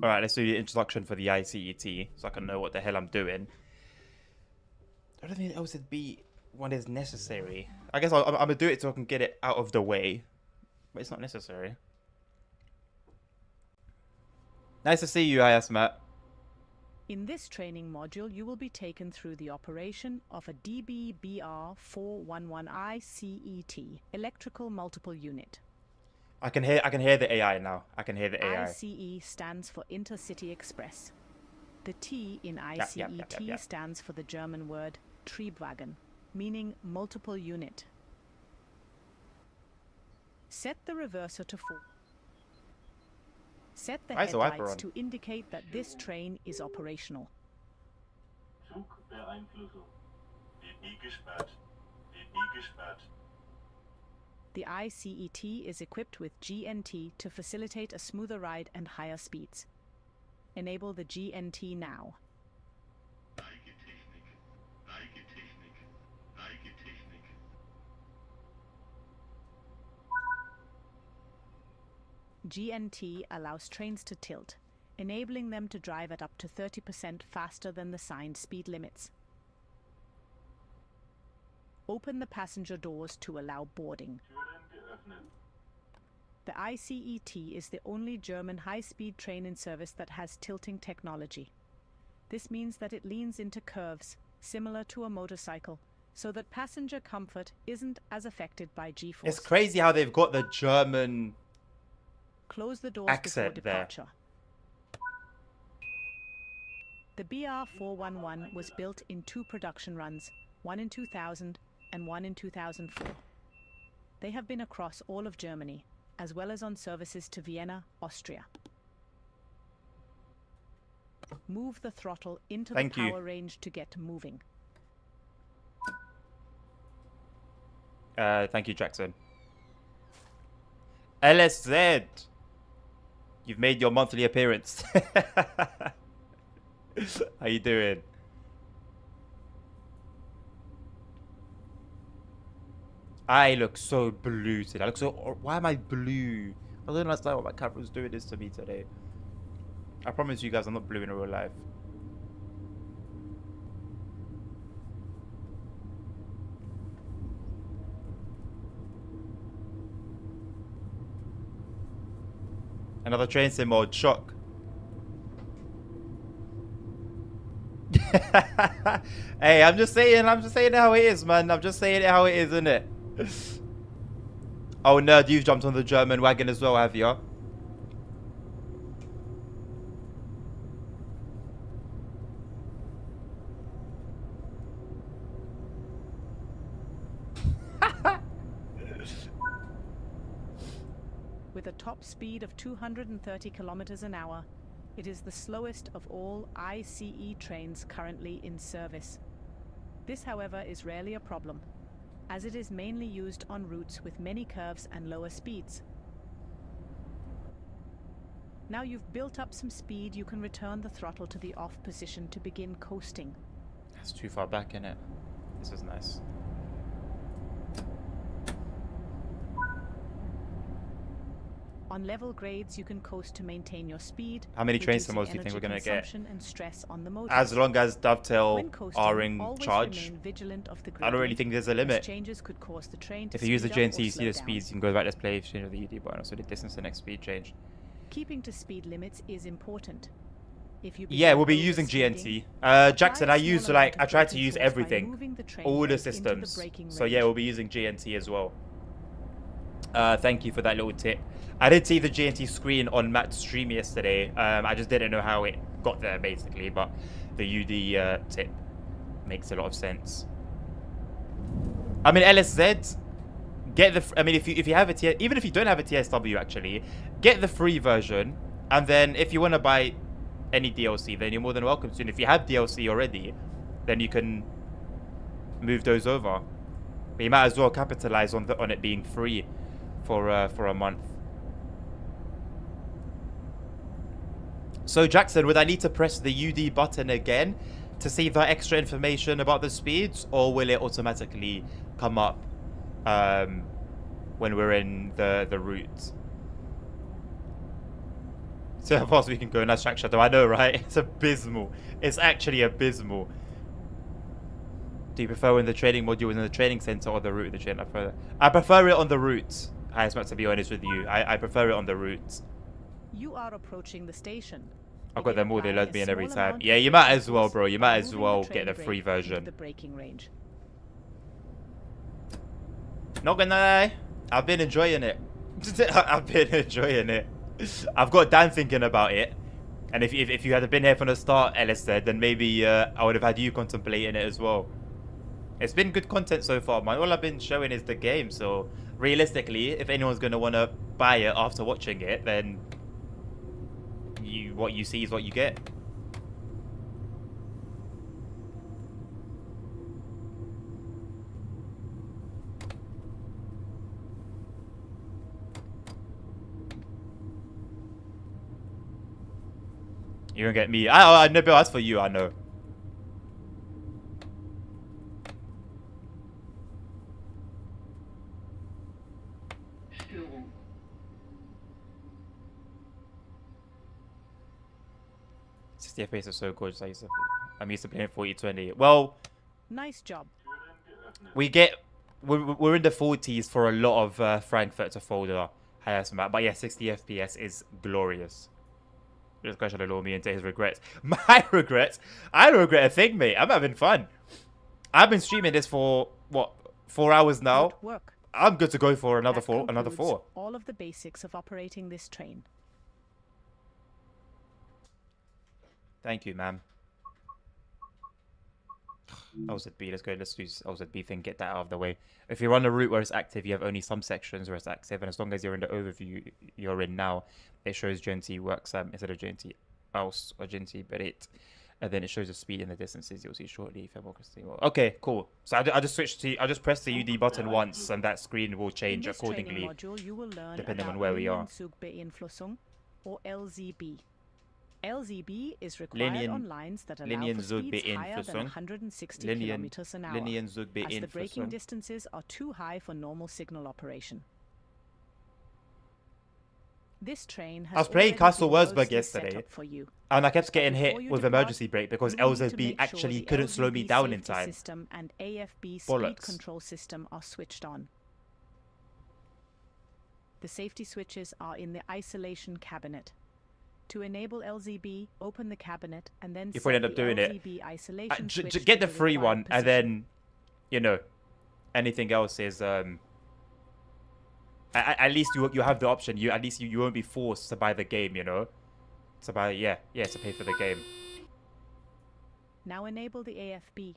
Alright, let's do the introduction for the ICET so I can know what the hell I'm doing. I don't think LZB one is necessary. I guess I'm going to do it so I can get it out of the way. But it's not necessary. Nice to see you, Ayasmat. In this training module, you will be taken through the operation of a DBBR411I CET, Electrical Multiple Unit. I can hear the AI now. I can hear the AI. ICE stands for Intercity Express. The T in ICET Yep. stands for the German word Triebwagen, meaning multiple unit. Set the reverser to 4. Set the headlights to indicate that this train is operational. Zugbeeinflussung. DB gesperrt. DB gesperrt. The ICET is equipped with GNT to facilitate a smoother ride and higher speeds. Enable the GNT now. GNT allows trains to tilt, enabling them to drive at up to 30% faster than the signed speed limits. Open the passenger doors to allow boarding. The ICET is the only German high-speed train in service that has tilting technology. This means that it leans into curves, similar to a motorcycle, so that passenger comfort isn't as affected by G-force. It's crazy how they've got the German Close the doors accent before there. departure. The BR411 was built in 2 production runs, one in 2000 and one in 2004. They have been across all of Germany, as well as on services to Vienna, Austria. Move the throttle into the power range to get moving. Thank you, Jackson. LSZ, you've made your monthly appearance. How you doing? I look so blue today. I look so... Why am I blue? I don't understand what my camera's doing this to me today. I promise you guys I'm not blue in real life. Another train sim mode. Shock. Hey, I'm just saying how it is, man. I'm just saying it how it is, isn't it? Oh, nerd, you've jumped on the German wagon as well, have you? With a top speed of 230 kilometers an hour, it is the slowest of all ICE trains currently in service. This, however, is rarely a problem, as it is mainly used on routes with many curves and lower speeds. Now you've built up some speed, you can return the throttle to the off position to begin coasting. That's too far back, innit? This is nice. On level grades, you can coast to maintain your speed. How many train reducing simulators do you think we're gonna get? consumption and stress on the motors. As long as Dovetail When coasting, are in always charge, remain vigilant of the I don't really gradient, think there's a as limit. changes could cause the train to If you use the speed up GNT, or you see slow the down. speeds, you can go back, let's play, change the UD button, so the distance the next speed change. Keeping to speed limits is important. If you Yeah, we'll be begin using overspeeding, GNT. Jackson, apply I a use small like, amount I of tried to braking use force by everything. moving the train All the brake into the systems. braking So yeah, range. we'll be using GNT as well. Thank you for that little tip. I did see the GNT screen on Matt's stream yesterday. I just didn't know how it got there, basically. But the UD tip makes a lot of sense. I mean, LSZ, get the... I mean, if you have a TS... Even if you don't have a TSW, actually, get the free version. And then if you want to buy any DLC, then you're more than welcome to. And if you have DLC already, then you can move those over. But you might as well capitalize on it being free for a month. So Jackson, would I need to press the UD button again to see that extra information about the speeds, or will it automatically come up when we're in the route? So how fast we can go in that track shadow? I know, right? It's abysmal. It's actually abysmal. Do you prefer in the training module in the training center or the route of the train? I prefer it on the route. I to be honest with you, I prefer it on the route. You are approaching the station. I've got them all, they Apply let a me in every small time. amount Yeah, of you might braking as well, force bro. You by might as moving well train get the brake free into version. the braking range. Not gonna lie, I've been enjoying it. I've been enjoying it. I've got Dan thinking about it. And if you had been here from the start, LSZ, then maybe I would have had you contemplating it as well. It's been good content so far, man. All I've been showing is the game, so realistically, if anyone's gonna want to buy it after watching it, then what you see is what you get. You don't get me. I know, but that's for you. I know. Störung. 60 FPS is so gorgeous. I'm used to playing 4020. Well, Nice job. we're in the 40s for a lot of Frankfurter folder highest map, but yeah, 60 FPS is glorious. This guy should allow me into his regrets. My regrets? I don't regret a thing, mate. I'm having fun. I've been streaming this for what, 4 hours now. Good work. I'm good to go for another That four. Another concludes 4. all of the basics of operating this train. Thank you, ma'am. LZB, let's go. Let's do LZB thing. Get that out of the way. If you're on a route where it's active, you have only some sections where it's active, and as long as you're in the overview you're in now, it shows GNT works instead of GNT else or GNT but it, and then it shows the speed and the distances. You'll see shortly. Okay, cool. So I just switched to. I just press the UD button once, and that screen will change In this accordingly. training module, you will learn depending on about where we are. Linienzugbeeinflussung, or LZB. LZB is required on lines that allow for speeds higher than 160 kilometers an hour, as the braking distances are too high for normal signal operation. This train has I was playing already Castle been Wolfsburg mostly set yesterday, up for you. and I kept getting Before hit you with depart, emergency brake because you will need to LZB make sure actually the couldn't slow me LZB down in safety time. system and AFB speed Bollocks. control system are switched on. The safety switches are in the isolation cabinet. To enable LZB, open the cabinet and then If set we end up the doing it, LZB isolation switch get to the free required one, and position. then, you know, anything else is at least you have the option. At least you won't be forced to buy the game. You know, to buy to pay for the game. Now enable the AFB.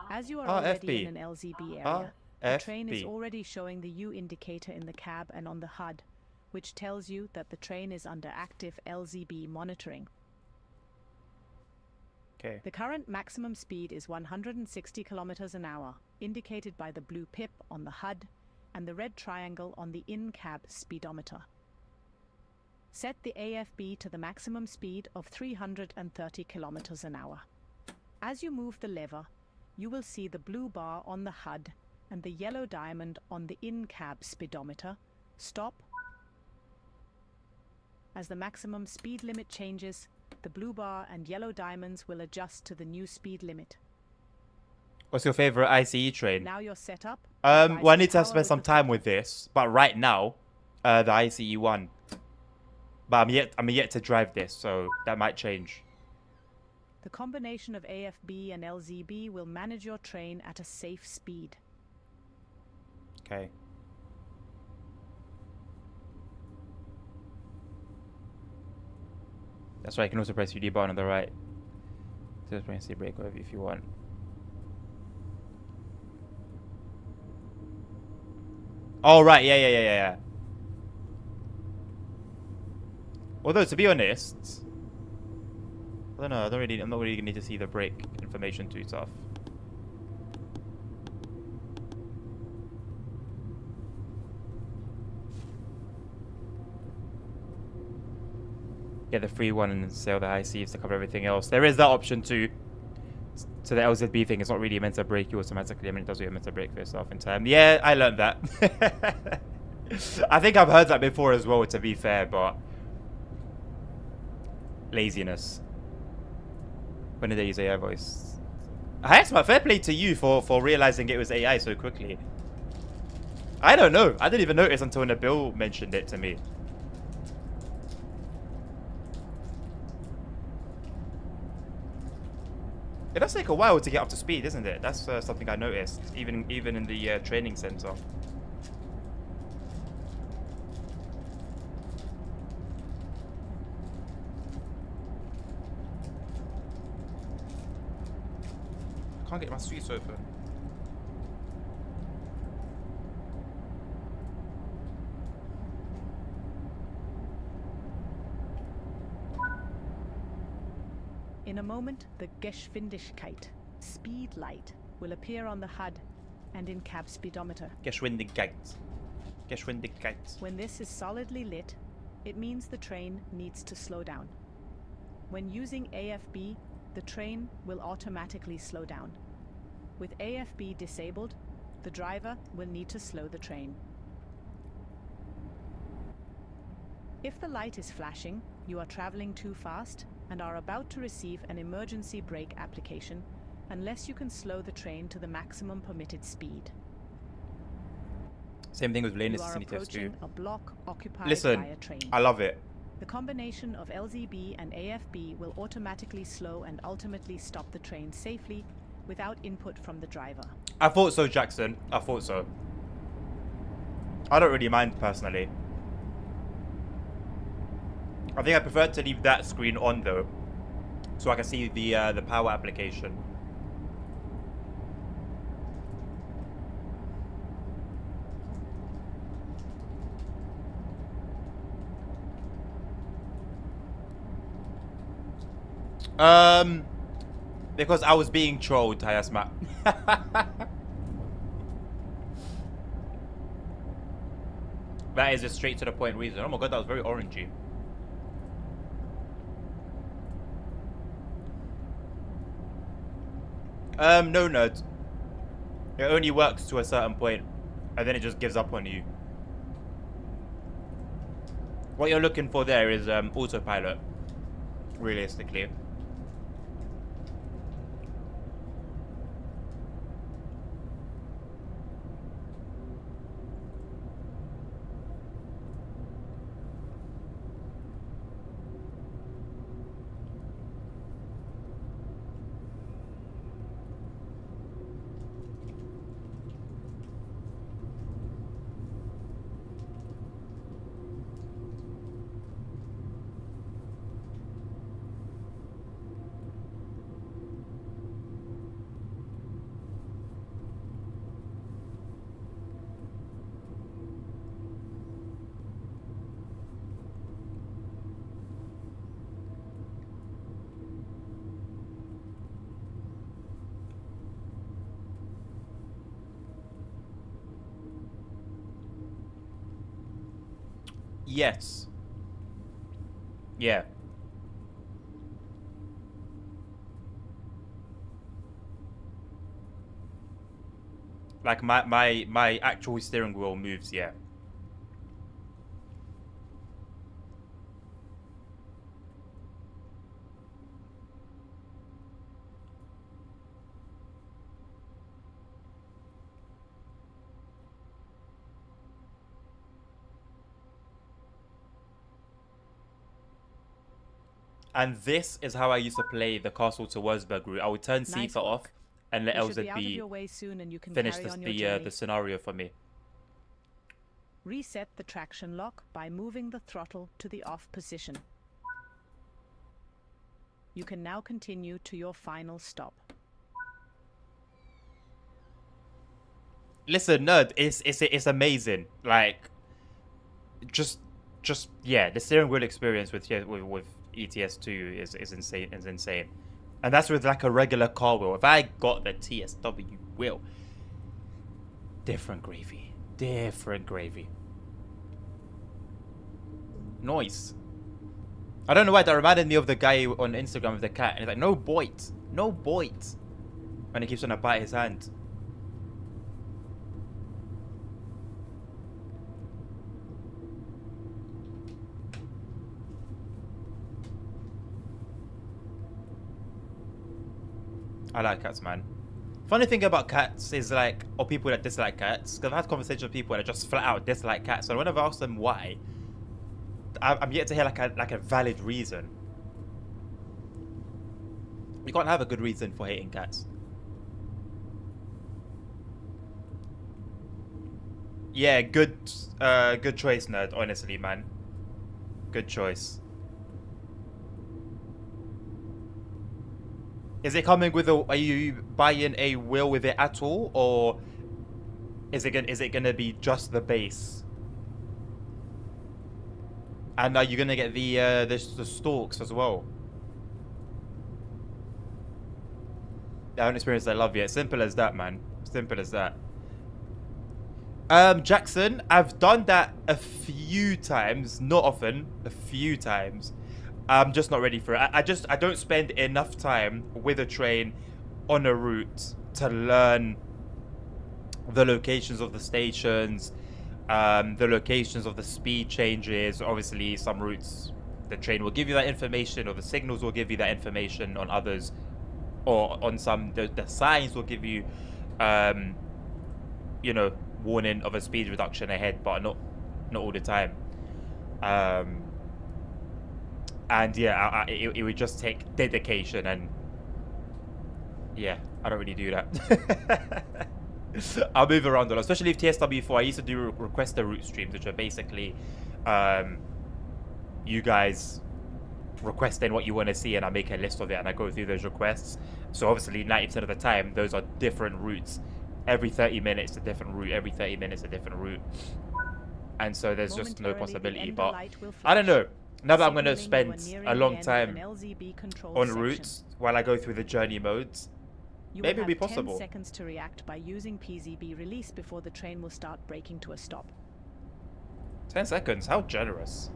As you are already in an LZB area, the train is already showing the U indicator in the cab and on the HUD, which tells you that the train is under active LZB monitoring. Okay. The current maximum speed is 160 kilometers an hour, indicated by the blue pip on the HUD and the red triangle on the in-cab speedometer. Set the AFB to the maximum speed of 330 kilometers an hour. As you move the lever, you will see the blue bar on the HUD and the yellow diamond on the in-cab speedometer stop. As the maximum speed limit changes, the blue bar and yellow diamonds will adjust to the new speed limit. What's your favorite ICE train? Now you're set up. Well, I need to spend some time with this, but right now, the ICE one. But I'm yet to drive this, so that might change. The combination of AFB and LZB will manage your train at a safe speed. Okay. That's right, you can also press UD button on the right. Just press the brake whatever if you want. Oh, right, yeah. Although, to be honest, I don't know, I'm not really gonna need to see the brake information too tough. Get the free one and sell the high C's to cover everything else. There is that option too. So the LZB thing is not really meant to break you automatically. I mean, it does what you're meant to break for yourself in time. Yeah, I learned that. I think I've heard that before as well, to be fair, but laziness. When did they use AI voice? Haxma, fair play to you for realizing it was AI so quickly. I don't know. I didn't even notice until Nabil mentioned it to me. It does take a while to get up to speed, isn't it? That's something I noticed, even in the training center. I can't get my streets open. In a moment, the Geschwindigkeit, speed light, will appear on the HUD and in cab speedometer. Geschwindigkeit. Geschwindigkeit. When this is solidly lit, it means the train needs to slow down. When using AFB, the train will automatically slow down. With AFB disabled, the driver will need to slow the train. If the light is flashing, you are traveling too fast and are about to receive an emergency brake application unless you can slow the train to the maximum permitted speed. Same thing with lane You are assist in ETS2. approaching a block occupied Listen, by a train. I love it. The combination of LZB and AFB will automatically slow and ultimately stop the train safely without input from the driver. I thought so, Jackson. I thought so. I don't really mind personally. I think I prefer to leave that screen on though, so I can see the power application. Because I was being trolled, Hayasma. That is a straight to the point reason. Oh my god, that was very orangey. No, nerd. It only works to a certain point, and then it just gives up on you. What you're looking for there is autopilot, realistically. Yes. Yeah. Like my actual steering wheel moves, yeah. And this is how I used to play the Castle to Wurzburg route. I would turn Nice CEFA off work. and let You should be out of LZB your way soon and you can finish carry on your journey. the scenario for me. Reset the traction lock by moving the throttle to the off position. You can now continue to your final stop. Listen, nerd, it's amazing. Like, just yeah, the steering wheel experience with ETS2 is insane. Is insane, and that's with like a regular car wheel. If I got the TSW wheel, different gravy, different gravy. Noise. I don't know why that reminded me of the guy on Instagram with the cat, and he's like, no boit, no boit, and he keeps trying to bite his hand. I like cats, man. Funny thing about cats is like, or people that dislike cats, because I've had conversations with people that just flat out dislike cats, and whenever I ask them why, I'm yet to hear like a valid reason. You can't have a good reason for hating cats. Yeah, good choice, nerd. Honestly, man, good choice. Is it coming with a? Are you buying a wheel with it at all, or is it gonna be just the base? And are you gonna get the stalks as well? I haven't experienced that love yet. Simple as that, man. Simple as that. Jackson, I've done that a few times, not often, a few times. I'm just not ready for it. I don't spend enough time with a train on a route to learn the locations of the stations, the locations of the speed changes. Obviously, some routes the train will give you that information, or the signals will give you that information. On others, or on some, the signs will give you, you know, warning of a speed reduction ahead, but not all the time. And yeah, it would just take dedication, and yeah, I don't really do that. I'll move around a lot, especially if TSW4. I used to do request the route streams, which are basically you guys requesting what you want to see, and I make a list of it and I go through those requests. So obviously 90% of the time those are different routes. Every 30 minutes a different route, every 30 minutes a different route. And so there's just no possibility. But I don't know. Now that I'm going to spend a long time on routes while I go through the journey modes, maybe it'll be possible. 10 seconds to react by using PZB release before the train will start braking to a stop. 10 seconds? How generous.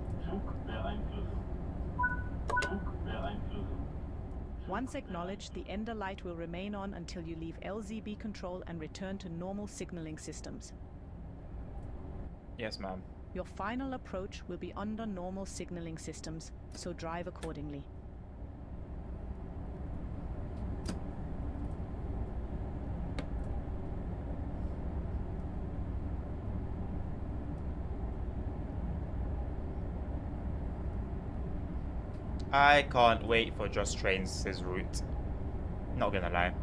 Once acknowledged, the ender light will remain on until you leave LZB control and return to normal signaling systems. Yes, ma'am. Your final approach will be under normal signaling systems, so drive accordingly. I can't wait for Just Trains' route. Not gonna lie.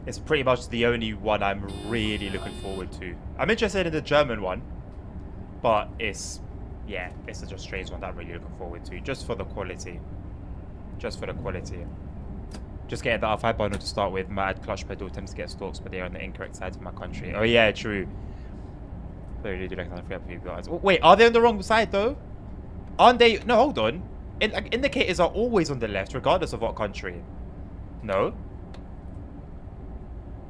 It's pretty much the only one I'm really looking forward to. I'm interested in the German one, but it's the Just Trains one that I'm really looking forward to, just for the quality. Just for the quality. Just getting the R5 bundle to start with. My clutch pedal tends to get stalks, but they're on the incorrect side of my country. Oh yeah, true. They really do like that. Wait, are they on the wrong side though? Aren't they? No, hold on. Indicators are always on the left, regardless of what country. No.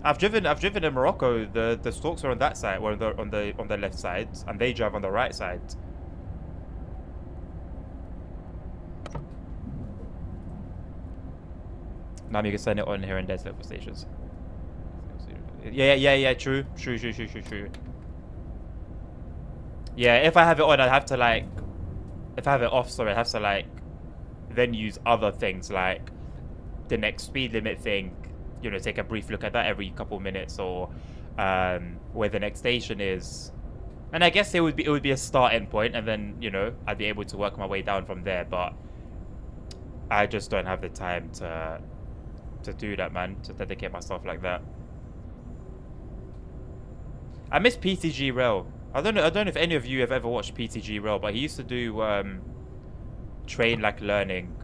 I've driven in Morocco. The stalks are on that side, or on the left side, and they drive on the right side. Now you can send it on here and there to local stations. Yeah. True. Yeah, if I have it on, I'd have to like. If I have it off, sorry, I have to like then use other things like the next speed limit thing, you know, take a brief look at that every couple minutes, or where the next station is. And I guess it would be a starting point, and then, you know, I'd be able to work my way down from there, but I just don't have the time to do that, man, to dedicate myself like that. I miss PTG Rail. I don't know if any of you have ever watched PTG Rail, but he used to do train like learning.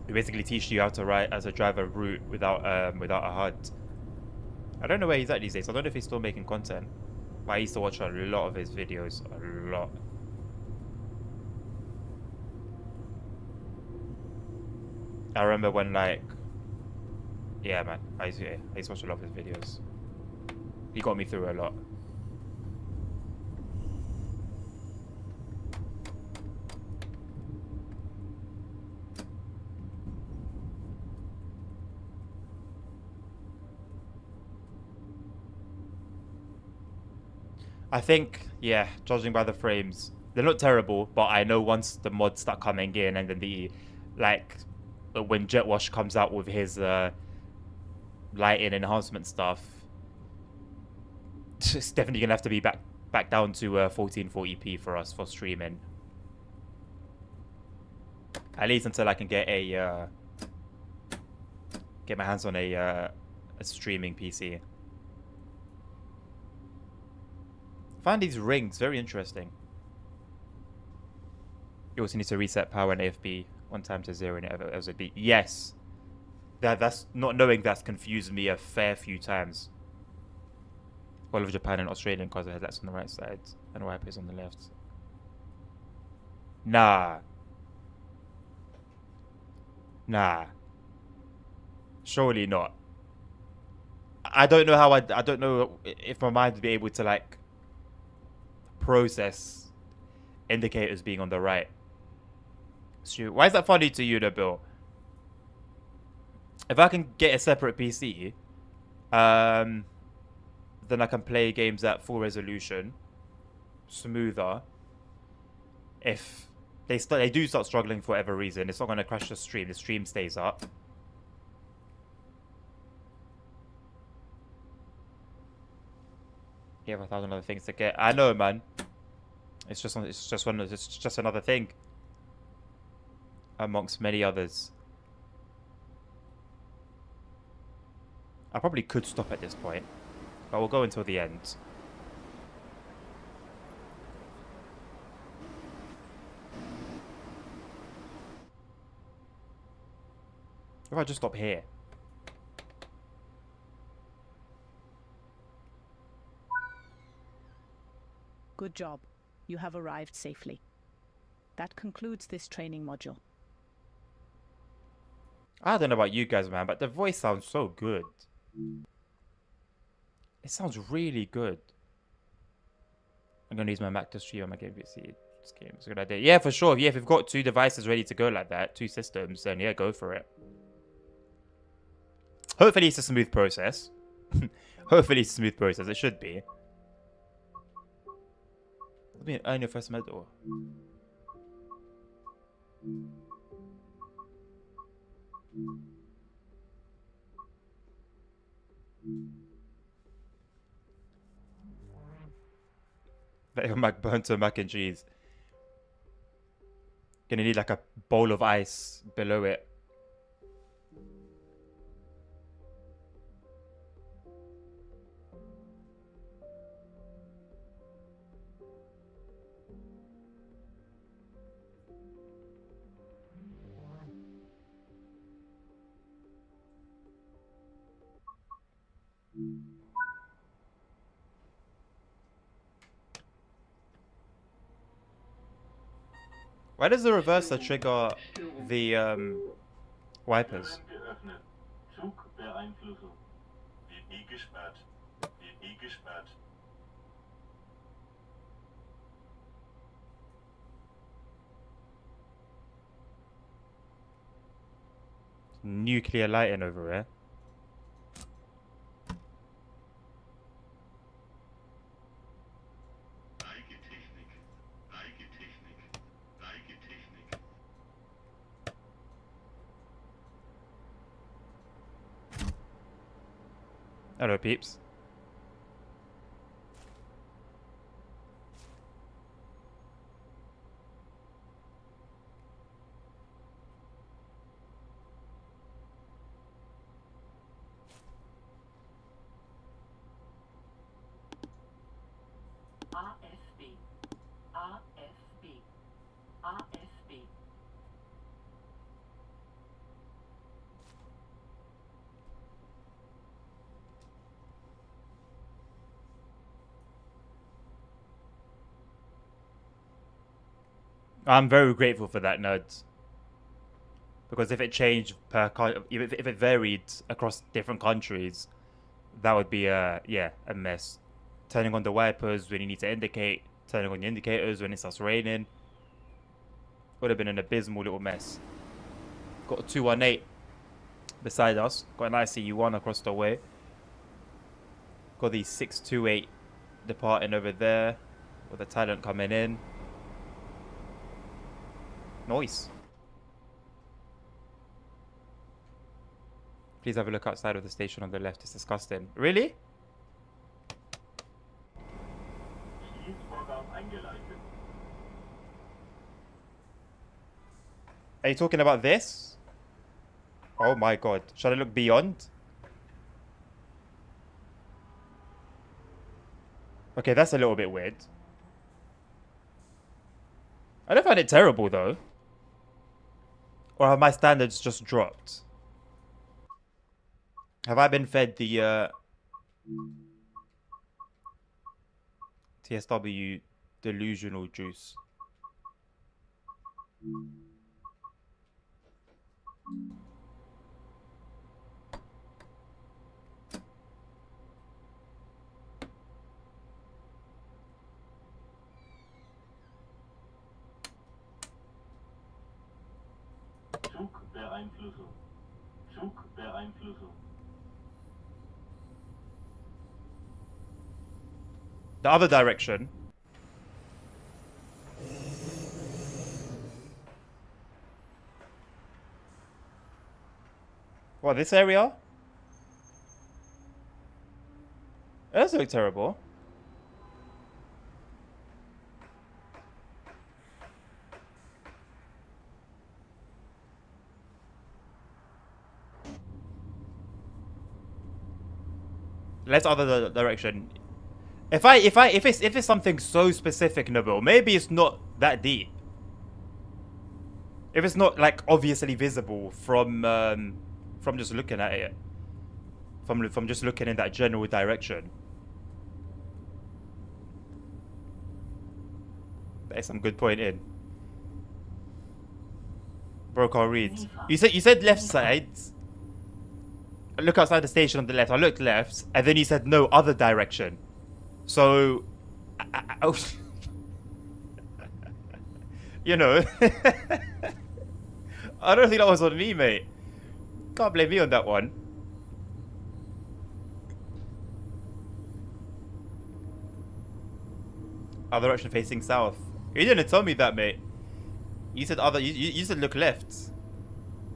He basically teach you how to drive a route without a HUD. I don't know where he's at these days. I don't know if he's still making content, but I used to watch a lot of his videos, a lot. I remember when, like, yeah, man, I used to watch a lot of his videos. He got me through a lot. I think, yeah, judging by the frames, they're not terrible, but I know once the mods start coming in, and then the, like, when Jetwash comes out with his lighting enhancement stuff, it's definitely gonna have to be back down to 1440p for us for streaming. At least until I can get my hands on a streaming PC. I find these rings very interesting. You also need to reset power and AFB one time to 0 and as it be. Yes. That's not knowing that's confused me a fair few times. All of Japan and Australian cars have headlights on the right side and wipers on the left. Nah. Surely not. I don't know how I don't know if my mind would be able to like process indicators being on the right. Shoot, why is that funny to you, Nabil? If I can get a separate PC, then I can play games at full resolution, smoother. If they do start struggling for whatever reason, it's not going to crash the stream. The stream stays up. You have 1,000 other things to get. I know, man. It's just another thing amongst many others. I probably could stop at this point, but we'll go until the end. If I just stop here. Good job. You have arrived safely. That concludes this training module. I don't know about you guys, man, but the voice sounds so good. It sounds really good. I'm gonna use my Mac to stream on my game PC. This game is a good idea. Yeah, for sure. Yeah, if you've got 2 devices ready to go like that, 2 systems, then yeah, go for it. Hopefully it's a smooth process. Hopefully it's a smooth process. It should be. Let me earn your first medal. Let your Mac burn to mac and cheese. Gonna need like a bowl of ice below it. Why does the reverser trigger the wipers? Nuclear lighting over here. Hello, peeps. RFB, RFB, RFB. I'm very grateful for that, nerds. Because if it changed per if it varied across different countries, that would be a mess. Turning on the wipers when you need to indicate, turning on the indicators when it starts raining. Would have been an abysmal little mess. Got a 218 beside us. Got an ICU1 across the way. Got the 628 departing over there. With the talent coming in. Nice. Please have a look outside of the station on the left. It's disgusting. Really? Are you talking about this? Oh my god. Shall I look beyond? Okay, that's a little bit weird. I don't find it terrible though. Or have my standards just dropped? Have I been fed the TSW delusional juice? Zugbeeinflussung. Zugbeeinflussung. The other direction. What, this area? It doesn't look terrible. Let's other direction. If it's something so specific, Nabil, maybe it's not that deep. If it's not like obviously visible from just looking at it, from just looking in that general direction. There's some good point in. Bro, can't read. You said left side. Look outside the station on the left. I looked left, and then you said no other direction. So, you know, I don't think that was on me, mate. Can't blame me on that one. Other direction facing south. You didn't tell me that, mate. You said other. You said look left.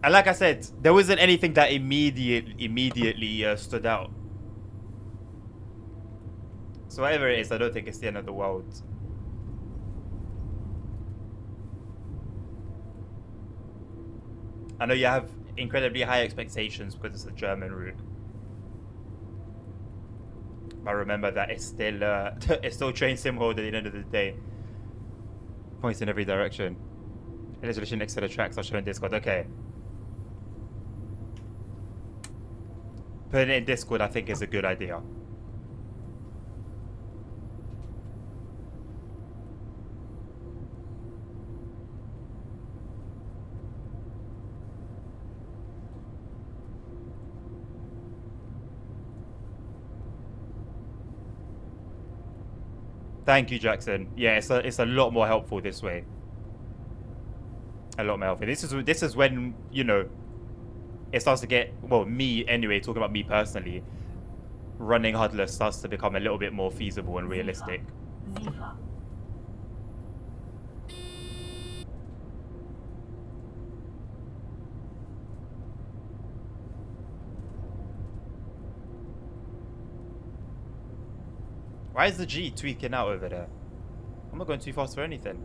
And like I said, there wasn't anything that immediately stood out. So whatever it is, I don't think it's the end of the world. I know you have incredibly high expectations because it's a German route. But remember that it's still it's still train sim hold at the end of the day. Points in every direction. It is literally next to the tracks I'll show in Discord. Okay. Putting it in Discord I think is a good idea. Thank you, Jackson. Yeah, it's a lot more helpful this way. A lot more helpful. This is when, you know, it starts to get, well, me anyway, talking about me personally, running huddlers starts to become a little bit more feasible and realistic. Why is the G tweaking out over there? I'm not going too fast for anything.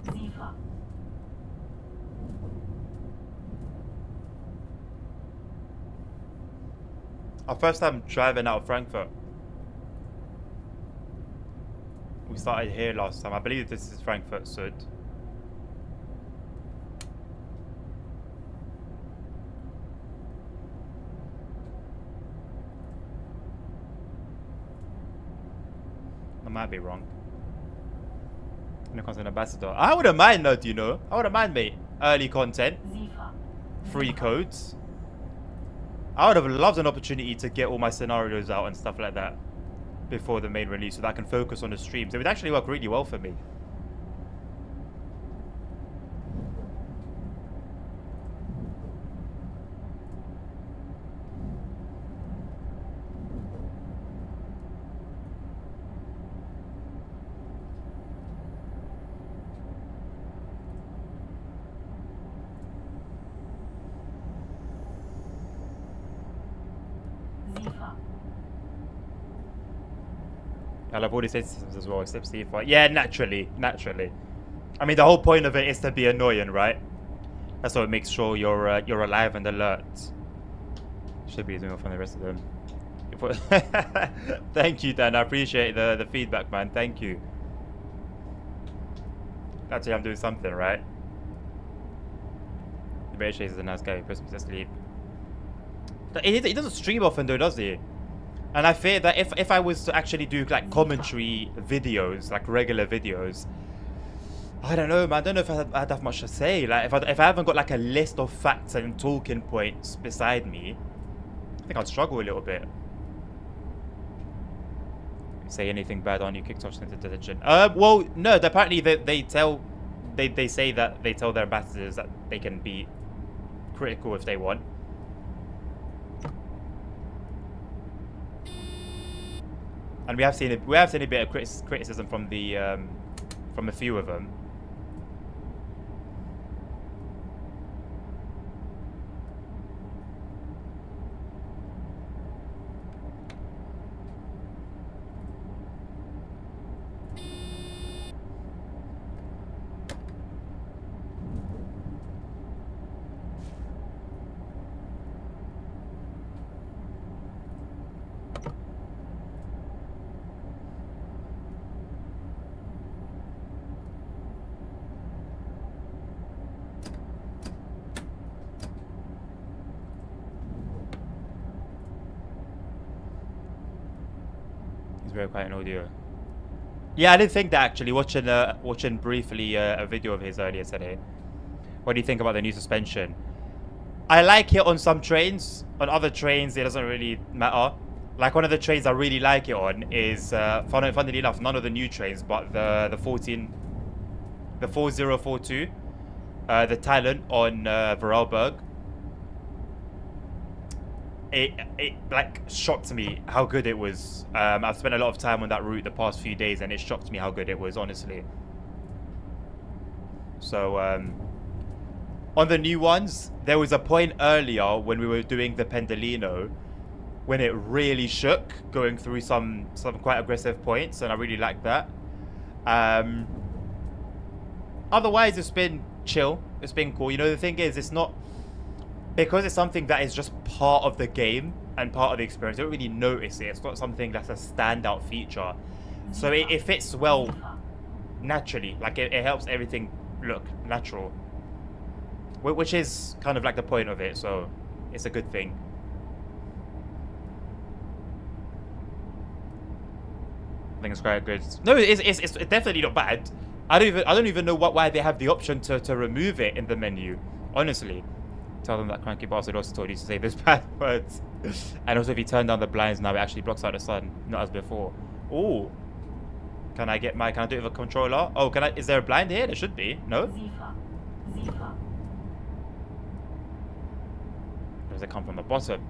Zifa. Our first time driving out of Frankfurt. We started here last time. I believe this is Frankfurt Sud. I might be wrong. When it comes to an ambassador, I wouldn't mind though, you know. I wouldn't mind, mate. Early content, free codes. I would have loved an opportunity to get all my scenarios out and stuff like that before the main release so that I can focus on the streams. It would actually work really well for me. I love all these systems as well, except C5. Yeah, naturally. I mean, the whole point of it is to be annoying, right? That's what makes sure you're alive and alert. Should be doing it from the rest of them. Thank you, Dan. I appreciate the feedback, man. Thank you. Actually, I'm doing something, right? The Bear Chase is a nice guy who puts me to sleep. He doesn't stream often, though, does he? And I fear that if I was to actually do like commentary videos, like regular videos, I don't know, man. I don't know if I'd have much to say. Like, if I haven't got like a list of facts and talking points beside me, I think I'd struggle a little bit. Say anything bad on you, kicked off into detention. Well, no. Apparently, they say that they tell their ambassadors that they can be critical if they want. And we have seen a bit of criticism from a few of them. It's very quiet in audio. Yeah, I didn't think that actually. Watching briefly a video of his earlier today. What do you think about the new suspension? I like it on some trains. On other trains, it doesn't really matter. Like one of the trains I really like it on is, funnily enough, none of the new trains, but the 4042, the Talent on Vorarlberg. It like shocked me how good it was. I've spent a lot of time on that route the past few days, and it shocked me how good it was, honestly. So on the new ones, there was a point earlier when we were doing the Pendolino when it really shook going through some quite aggressive points, and I really liked that. Otherwise, it's been chill. It's been cool. You know, the thing is, it's not, because it's something that is just part of the game and part of the experience. You don't really notice it. It's not something that's a standout feature. So it fits well naturally. Like it helps everything look natural, which is kind of like the point of it. So it's a good thing. I think it's quite good. No, it's definitely not bad. I don't even know why they have the option to remove it in the menu. Honestly, tell them that cranky bastard also told you to say those bad words. And also, if you turn down the blinds now, it actually blocks out the sun, not as before. Oh, can I do it with a controller? Oh, is there a blind here? There should be. No. Does it come from the bottom?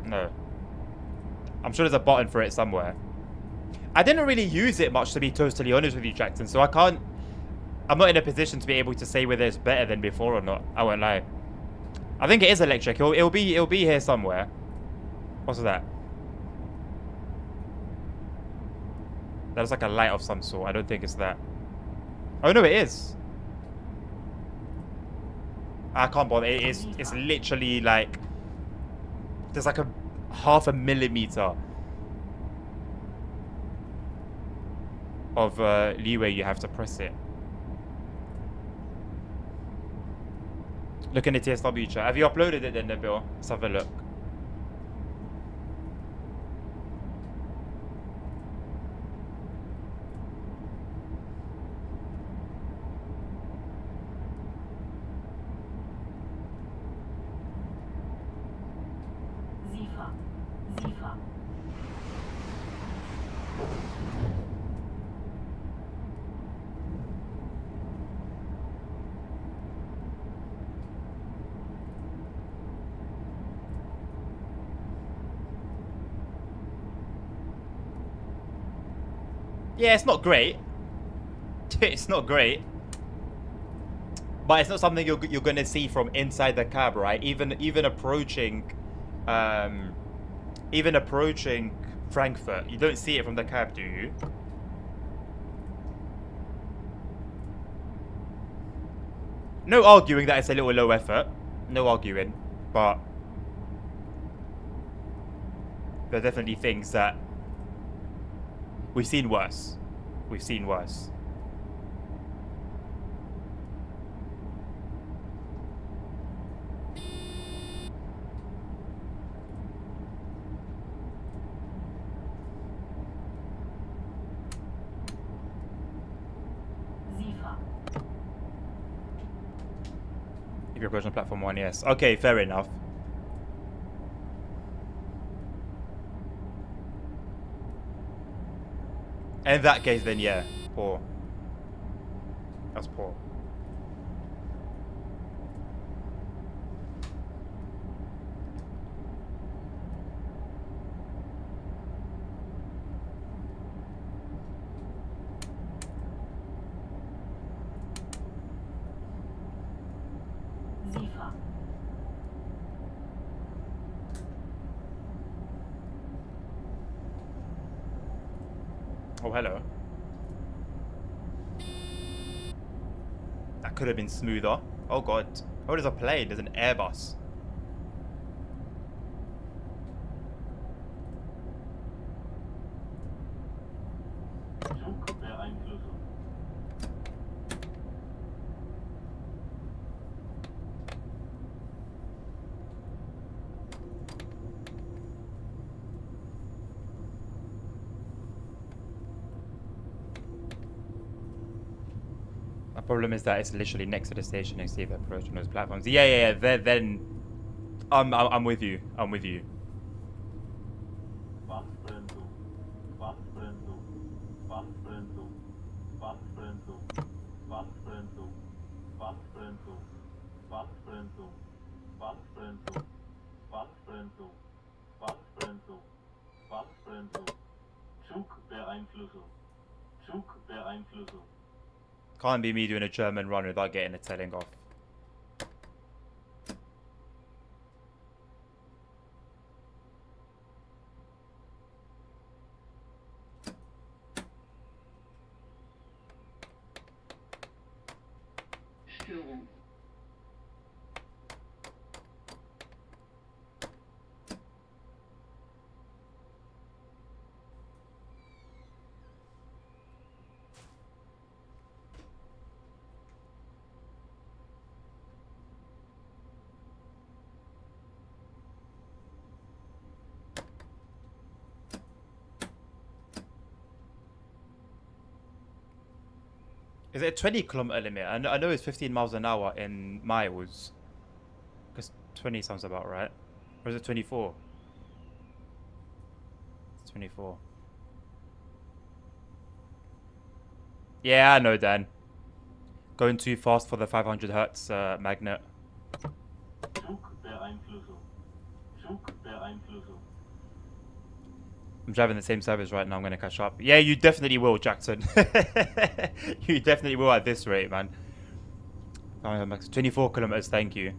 No. I'm sure there's a button for it somewhere. I didn't really use it much, to be totally honest with you, Jackson, so I'm not in a position to be able to say whether it's better than before or not. I won't lie. I think it is electric. It'll be here somewhere. What's that? That's like a light of some sort. I don't think it's that. Oh no, it is. I can't bother. It's literally like, there's like a half a millimeter of leeway you have to press it. Look in the TSW chat. Have you uploaded it then, Nabil? Let's have a look. Yeah, it's not great. It's not great. But it's not something you're gonna see from inside the cab, right? Even approaching Frankfurt, you don't see it from the cab, do you? No arguing that it's a little low effort. No arguing. But there are definitely things that we've seen worse. We've seen worse. If you're approaching on platform 1, yes. Okay, fair enough. In that case, then yeah, poor. That's poor. Sifa. Oh, hello. That could have been smoother. Oh god. Oh, there's a plane. There's an Airbus. Zugbeeinflussung. My problem is that it's literally next to the station. Next to the approach on those platforms. Yeah. Then, I'm with you. I'm with you. Wachbremsung. Wachbremsung. Wachbremsung. Wachbremsung. Wachbremsung. Wachbremsung. Wachbremsung. Wachbremsung. Wachbremsung. Wachbremsung. Wachbremsung. Zugbeeinflussung. Zugbeeinflussung. Can't be me doing a German run without getting a telling off. Störung. Is it a 20-kilometer limit? I know it's 15 miles an hour in miles. Because 20 sounds about right. Or is it 24? It's 24. Yeah, I know, Dan. Going too fast for the 500 hertz magnet. Zugbeeinflussung. Zugbeeinflussung. I'm driving the same service right now. I'm going to catch up. Yeah, you definitely will, Jackson. You definitely will at this rate, man. 24 kilometers, thank you.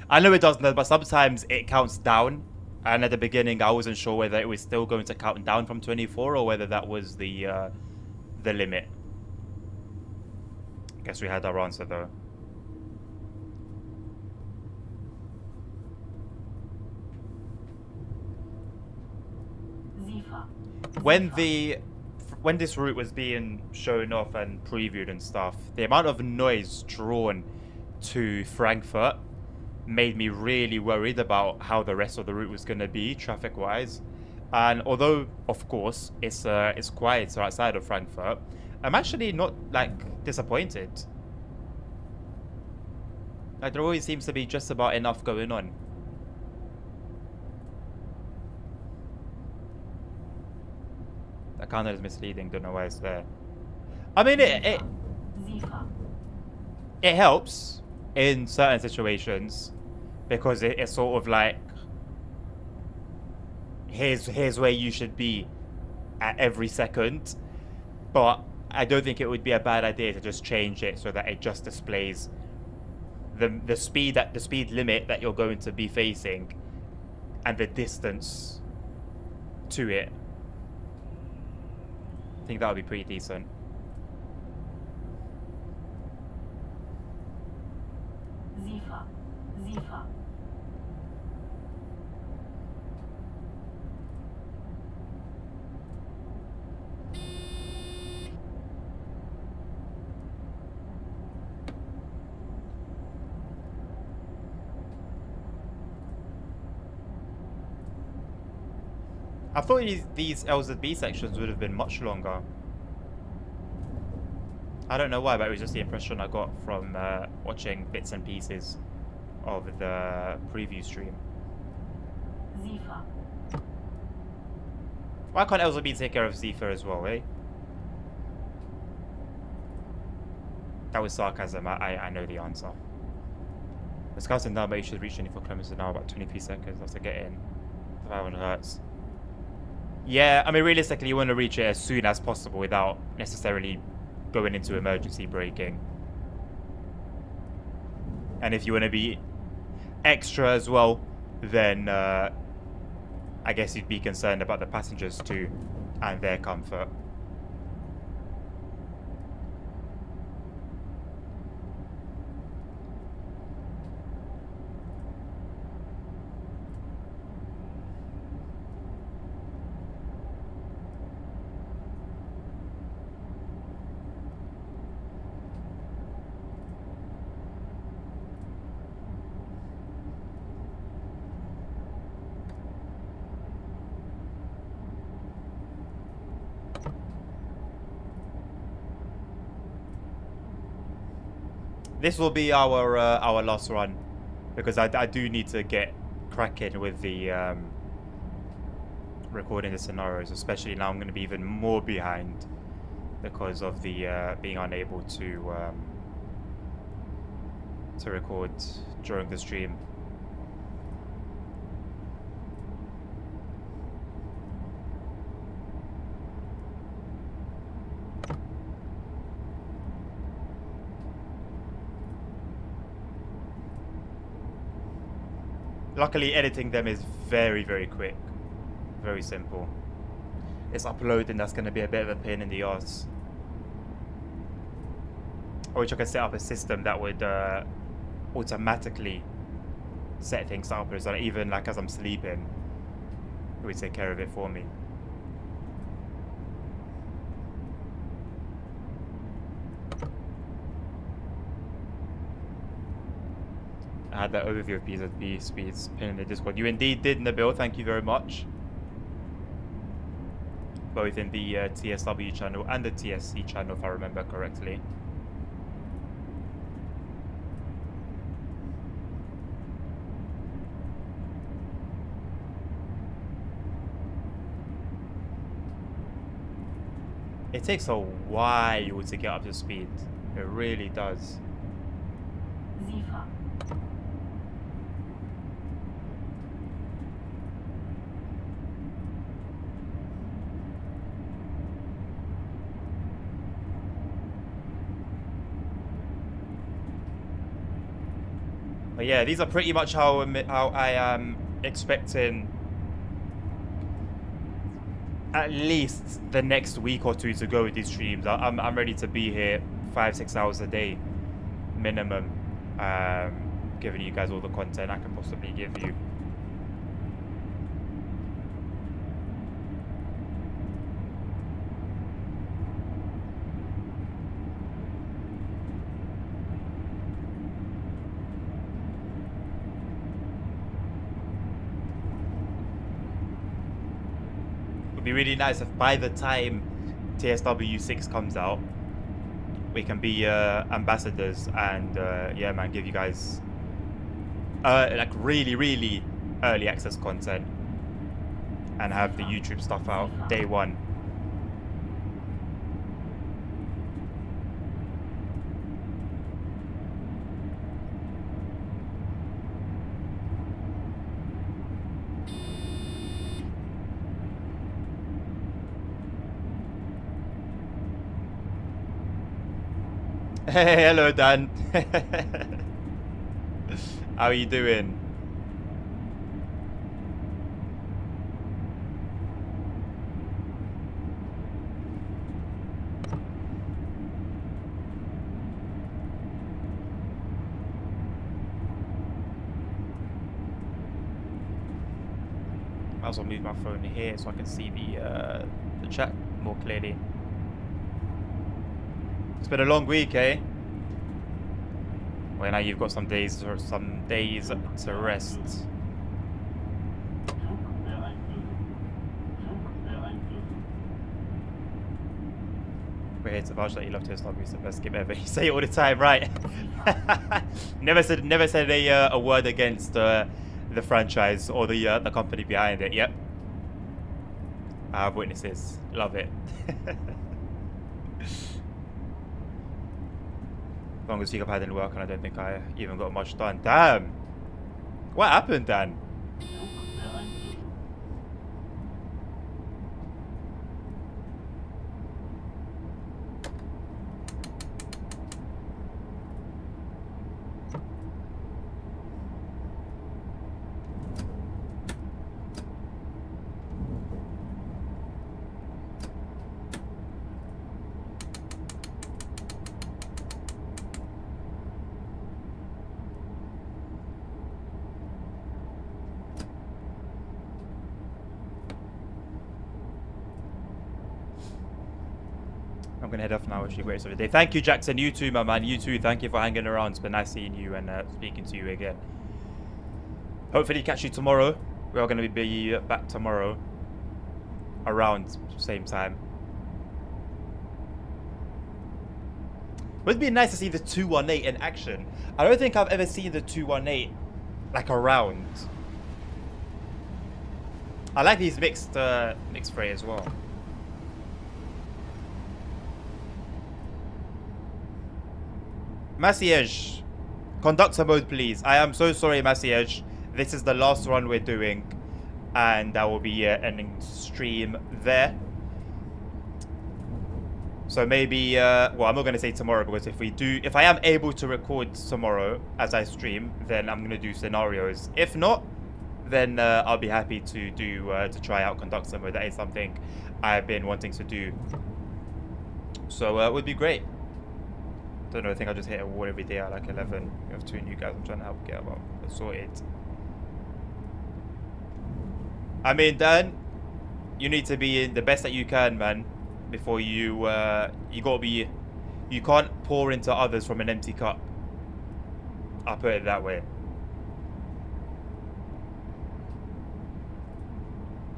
I know it doesn't, but sometimes it counts down. And at the beginning, I wasn't sure whether it was still going to count down from 24 or whether that was the limit. Guess we had our answer, though. Sifa. When this route was being shown off and previewed and stuff, the amount of noise drawn to Frankfurt made me really worried about how the rest of the route was going to be traffic-wise. And although, of course, it's quieter outside of Frankfurt, I'm actually not like disappointed. Like there always seems to be just about enough going on. That kind of is misleading. Don't know why it's there. I mean, Sifa. it helps in certain situations because it's sort of like here's where you should be at every second. But I don't think it would be a bad idea to just change it so that it just displays the speed limit that you're going to be facing and the distance to it. I think that would be pretty decent. Sifa. Sifa. I thought these LZB sections would have been much longer. I don't know why, but it was just the impression I got from watching bits and pieces. of the preview stream. Ziffer. Why can't LZB take care of Zephyr as well, eh? That was sarcasm. I know the answer. The scouts in down, but you should reach 24 kilometers an hour, about 23 seconds after getting 500 hertz. Yeah, I mean, realistically, you want to reach it as soon as possible without necessarily going into emergency braking. And if you want to be extra as well, then I guess you'd be concerned about the passengers too and their comfort. This will be our last run, because I do need to get cracking with the recording the scenarios, especially now I'm going to be even more behind because of the being unable to record during the stream. Luckily, editing them is very, very quick. Very simple. It's uploading that's going to be a bit of a pain in the ass. I wish I could set up a system that would automatically set things up, so that even like as I'm sleeping, it would take care of it for me. I had that overview of PZB speeds pinned in the Discord. You indeed did, Nabil. Thank you very much. Both in the TSW channel and the TSC channel, if I remember correctly. It takes a while to get up to speed. It really does. Ziffer. But yeah, these are pretty much how I am expecting at least the next week or two to go with these streams. I'm ready to be here 5-6 hours a day minimum, giving you guys all the content I can possibly give you. Be really nice if by the time TSW 6 comes out, we can be ambassadors and yeah, man, give you guys like really early access content and have the YouTube stuff out day one. Hey, hello Dan. How are you doing? Might as well move my phone here so I can see the chat more clearly. It's been a long week, eh? Well, now you've got some days to rest. We're here to vouch that you love TSW. It's the best game ever. You say it all the time, right? never said a word against the franchise or the company behind it. Yep. I have witnesses. Love it. As long as Pad didn't work, and I don't think I even got much done. Damn. What happened, Dan? I'm gonna head off now. Wish you a great rest of the day. Thank you, Jackson. You too, my man. You too. Thank you for hanging around. It's been nice seeing you and speaking to you again. Hopefully catch you tomorrow. We are gonna be back tomorrow around same time. Would be nice to see the 218 in action. I don't think I've ever seen the 218 like around. I like these mixed fray as well. Massiege, conductor mode, please. I am so sorry, Massiege. This is the last run we're doing, and I will be ending stream there. So maybe, well, I'm not going to say tomorrow, because if I am able to record tomorrow as I stream, then I'm going to do scenarios. If not, then I'll be happy to do, to try out conductor mode. That is something I've been wanting to do. So it would be great. Don't know, I think I just hit a wall every day at like 11. We have 2 new guys I'm trying to help get about sorted. I mean, Dan, you need to be in the best that you can, man. Before you gotta be, you can't pour into others from an empty cup. I'll put it that way.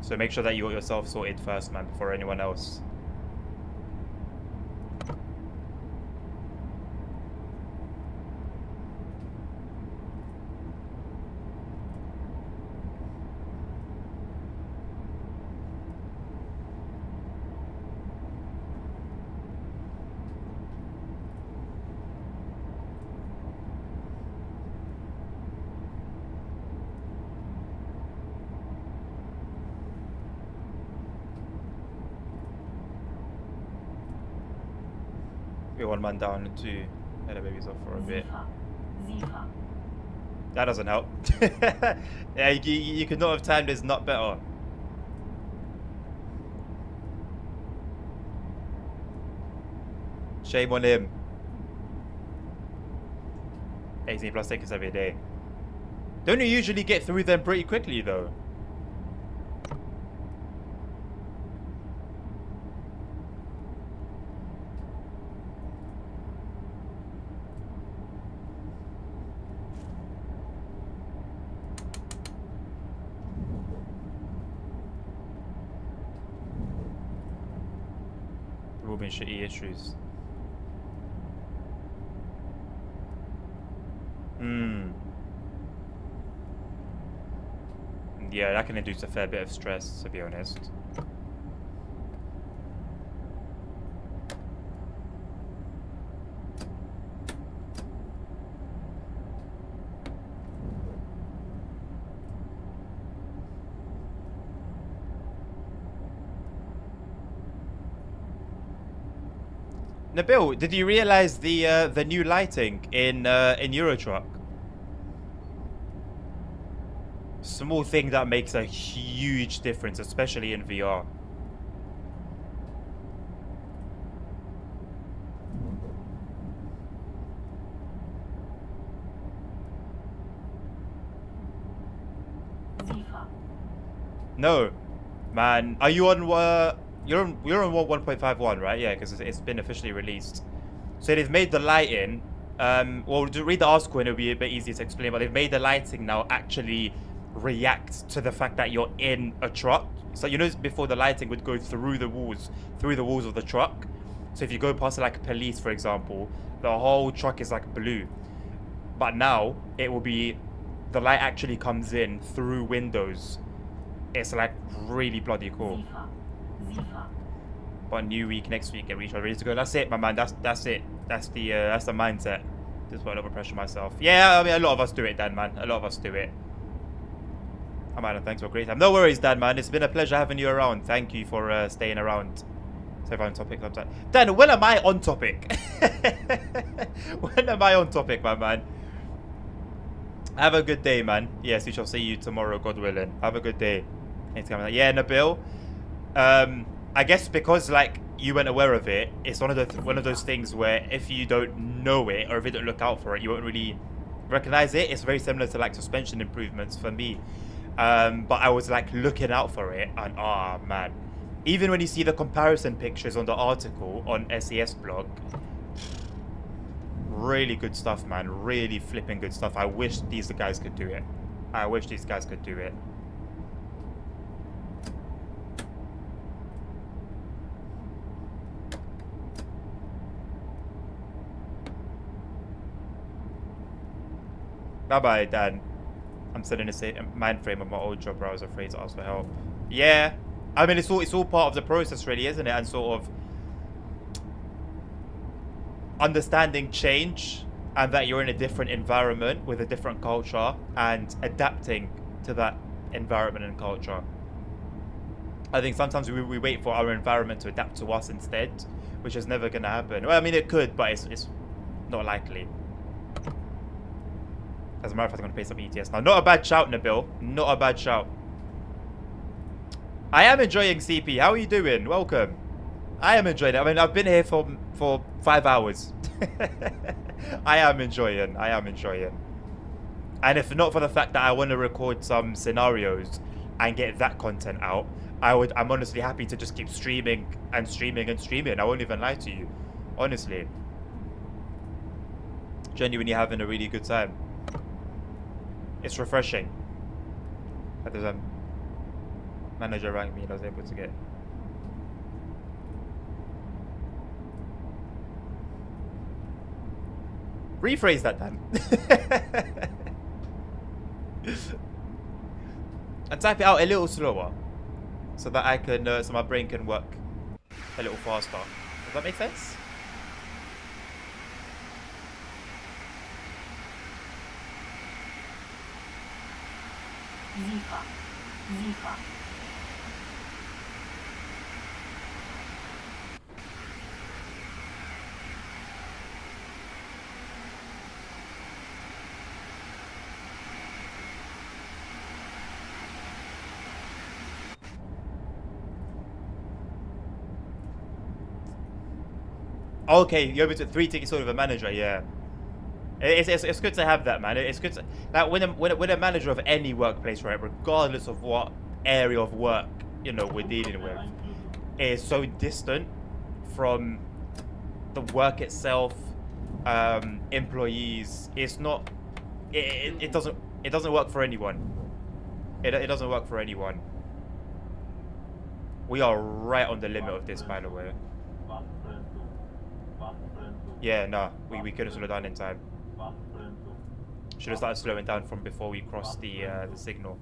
So make sure that you got yourself sorted first, man, before anyone else. We're 1 man down and 2 header babies off for a bit. That doesn't help. Yeah, you could not have timed this not better. Shame on him. 18 plus tickets every day. Don't you usually get through them pretty quickly though? Shitty issues. Yeah, that can induce a fair bit of stress, to be honest. Nabil, did you realize the new lighting in Eurotruck? Small thing that makes a huge difference, especially in VR. No, man. Are you on? You're on 1.51, right? Yeah, because it's been officially released. So they've made the lighting. Well, to read the article and it'll be a bit easier to explain. But they've made the lighting now actually react to the fact that you're in a truck. So you know, before the lighting would go through the walls of the truck. So if you go past like police, for example, the whole truck is like blue. But now it will be, the light actually comes in through windows. It's like really bloody cool. Zifra. Zifra. But new week, next week, get recharge, ready to go. That's it, my man. That's it. That's the mindset. Just put a little pressure myself. Yeah, I mean, a lot of us do it, Dan, man. A lot of us do it. Oh, man, thanks for a great time. No worries, Dan, man. It's been a pleasure having you around. Thank you for staying around. So if I'm on topic, sometimes. Dan, when am I on topic? When am I on topic, my man? Have a good day, man. Yes, we shall see you tomorrow, God willing. Have a good day. Yeah, Nabil. I guess because like you weren't aware of it, it's one of those things where if you don't know it or if you don't look out for it, you won't really recognize it. It's very similar to like suspension improvements for me. But I was like looking out for it, and oh man, even when you see the comparison pictures on the article on SES blog, really good stuff, man. Really flipping good stuff. I wish these guys could do it. I wish these guys could do it. Bye-bye, Dan. I'm still in the same mind frame of my old job where I was afraid to ask for help. Yeah. I mean, it's all part of the process, really, isn't it? And sort of understanding change and that you're in a different environment with a different culture and adapting to that environment and culture. I think sometimes we wait for our environment to adapt to us instead, which is never going to happen. Well, I mean, it could, but it's not likely. As a matter of fact, I'm going to pay some ETS now. Not a bad shout, Nabil. Not a bad shout. I am enjoying CP. How are you doing? Welcome. I am enjoying it. I mean, I've been here for 5 hours. I am enjoying. And if not for the fact that I want to record some scenarios and get that content out, I'm honestly happy to just keep streaming and streaming and streaming. I won't even lie to you. Honestly. Genuinely having a really good time. It's refreshing. That there's a manager rang me and I was able to get. Rephrase that, Dan. And type it out a little slower, so that I can, so my brain can work a little faster. Does that make sense? Zifra. Zifra. Okay, you're able to 3 tickets sort of a manager, yeah. It's good to have that, man. It's good to, like when a manager of any workplace, right, regardless of what area of work, you know, we're dealing with, is so distant from the work itself, employees. It's not. It doesn't work for anyone. It doesn't work for anyone. We are right on the limit of this, by the way. Yeah, no, we could have slowed down in time. Should have started slowing down from before we crossed the signal.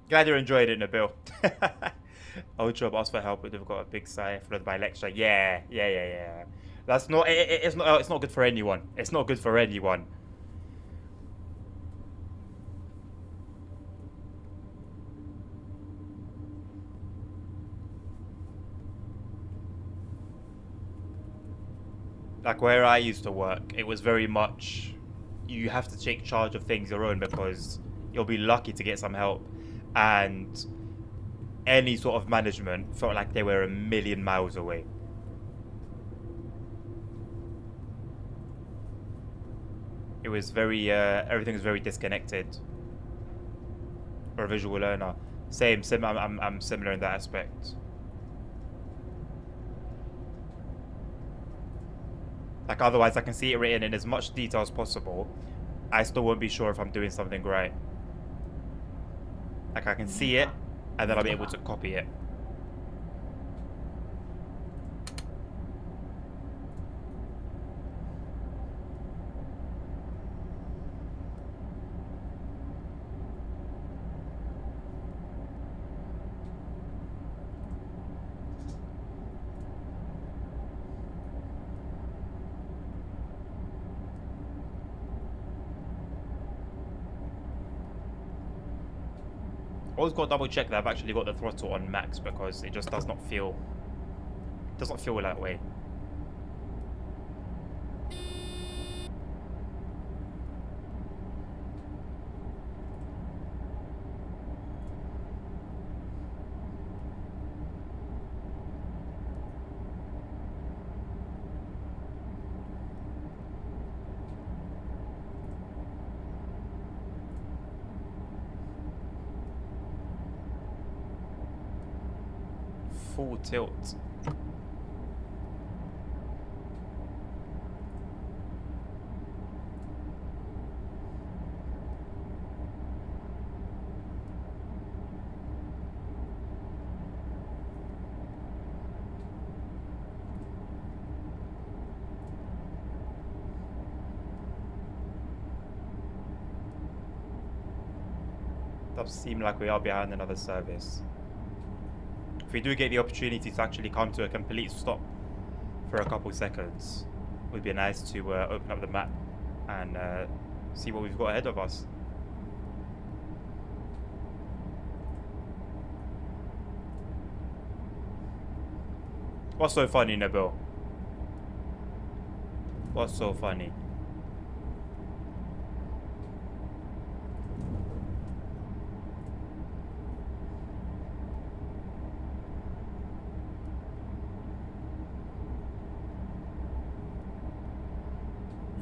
Glad you enjoyed it, Nabil. Old job, ask for help, but they've got a big sigh followed by lecture. Yeah. That's not. It's not. It's not good for anyone. It's not good for anyone. Like where I used to work, it was very much you have to take charge of things your own because you'll be lucky to get some help, and any sort of management felt like they were a million miles away. It was very everything was very disconnected. For a visual learner, I'm similar in that aspect. Like otherwise, I can see it written in as much detail as possible. I still won't be sure if I'm doing something right. Like I can see it, and then I'll be able to copy it. Always got to double check that I've actually got the throttle on max because it just does not feel that way. Full tilt. Does seem like we are behind another service. If we do get the opportunity to actually come to a complete stop for a couple seconds, it would be nice to open up the map and see what we've got ahead of us. What's so funny, Nabil? What's so funny?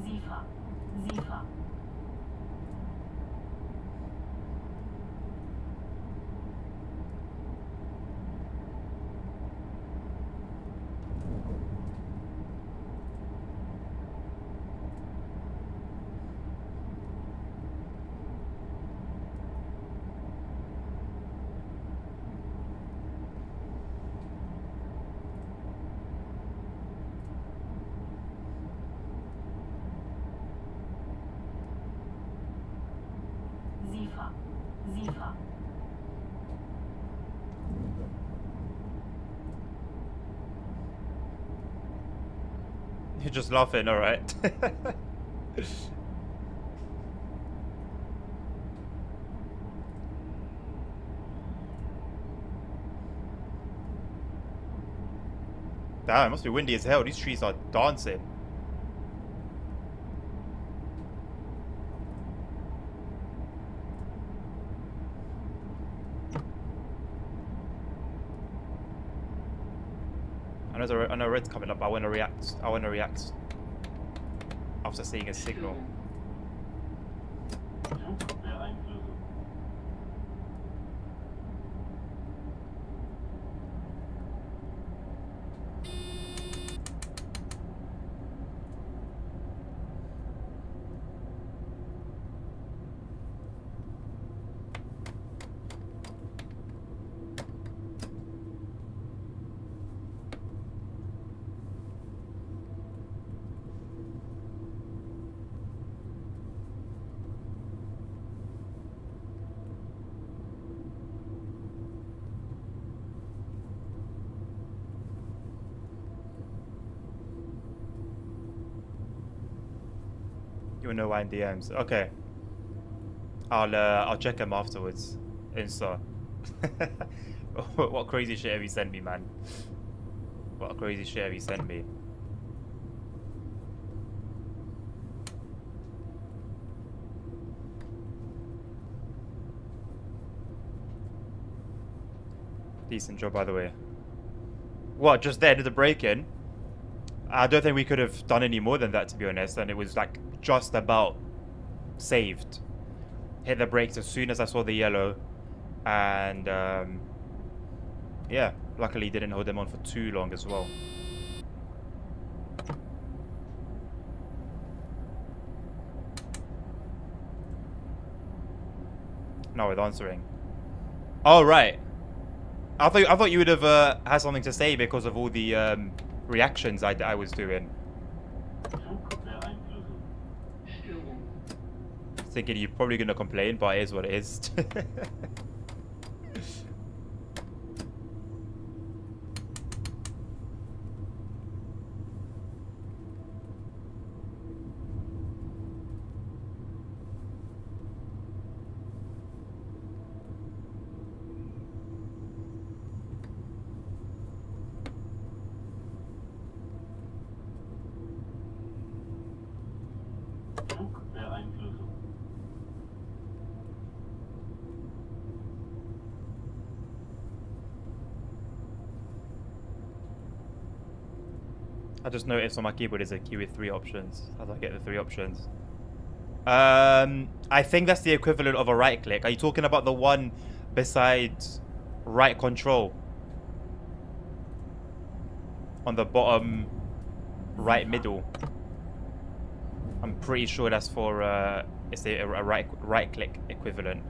Sifa. Sifa. Sifa. Sifa. You're just laughing, alright? Damn, it must be windy as hell. These trees are dancing. I know red's coming up. I want to react. I want to react after seeing a signal. Flugbeeinflussung. You will know why in DMs. Okay. I'll check him afterwards. Insta. What crazy shit have you sent me, man? What crazy shit have you sent me? Decent job, by the way. What, just there, did the break-in? I don't think we could have done any more than that, to be honest. And it was like just about saved. Hit the brakes as soon as I saw the yellow. And yeah, luckily didn't hold them on for too long as well. No, with answering. Oh, right. I thought you would have had something to say because of all the reactions I was doing. Thinking you're probably gonna complain, but it is what it is. I just noticed on my keyboard is a key with 3 options. How do I get the 3 options? I think that's the equivalent of a right click. Are you talking about the one besides right control? On the bottom right middle. I'm pretty sure that's for it's a right click equivalent.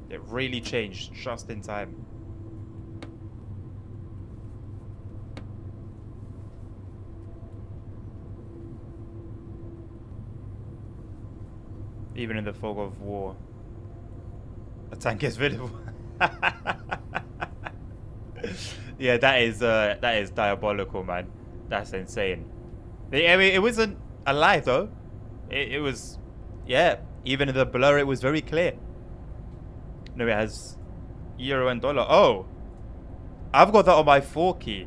It really changed just in time. Even in the fog of war, a tank is visible. Yeah, that is diabolical, man. That's insane. I mean, it wasn't a lie though. It was, yeah. Even in the blur, it was very clear. No, it has euro and dollar. Oh, I've got that on my 4 key.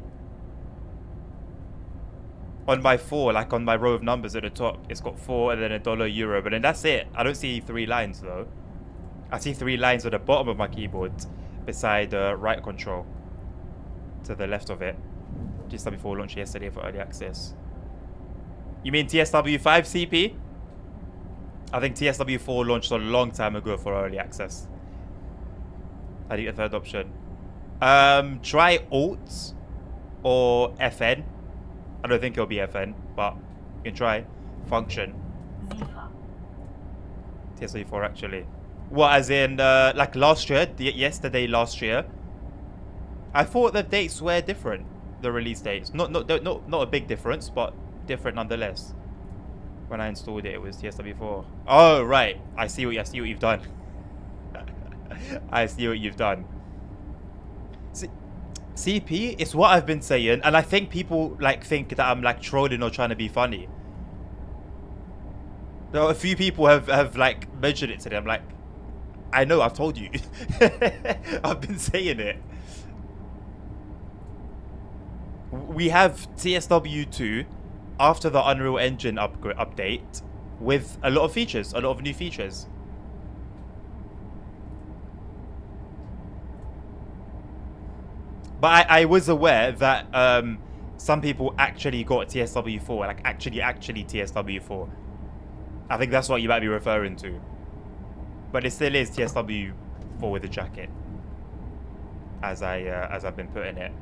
On my 4, like on my row of numbers at the top, it's got 4 and then a dollar, euro. But then that's it. I don't see 3 lines though. I see 3 lines at the bottom of my keyboard beside right control. To the left of it. TSW4 launched yesterday for early access. You mean TSW5 CP? I think TSW4 launched a long time ago for early access. I need a 3rd option. Try Alt or FN. I don't think it'll be FN, but you can try. Function. TSW4 actually. What, as in like last year? Yesterday, last year? I thought the dates were different. The release dates. Not a big difference, but different nonetheless. When I installed it, it was TSW4. Oh right, I see what you've done. I see what you've done. CP is what I've been saying, and I think people like think that I'm like trolling or trying to be funny. Though a few people have like mentioned it today. I'm like, I know, I've told you. I've been saying it. We have TSW2 after the Unreal Engine update with a lot of features, a lot of new features. But I was aware that some people actually got TSW4, like actually TSW4. I think that's what you might be referring to. But it still is TSW4 with a jacket, as I've been putting it.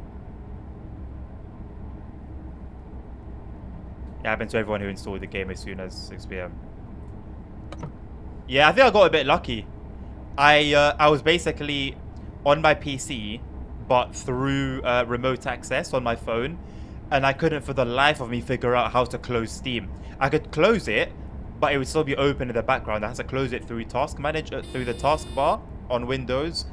It happened to everyone who installed the game as soon as 6 PM. Yeah, I think I got a bit lucky. I was basically on my PC, but through remote access on my phone, and I couldn't for the life of me figure out how to close Steam. I could close it, but it would still be open in the background. I had to close it through Task Manager, through the taskbar on Windows,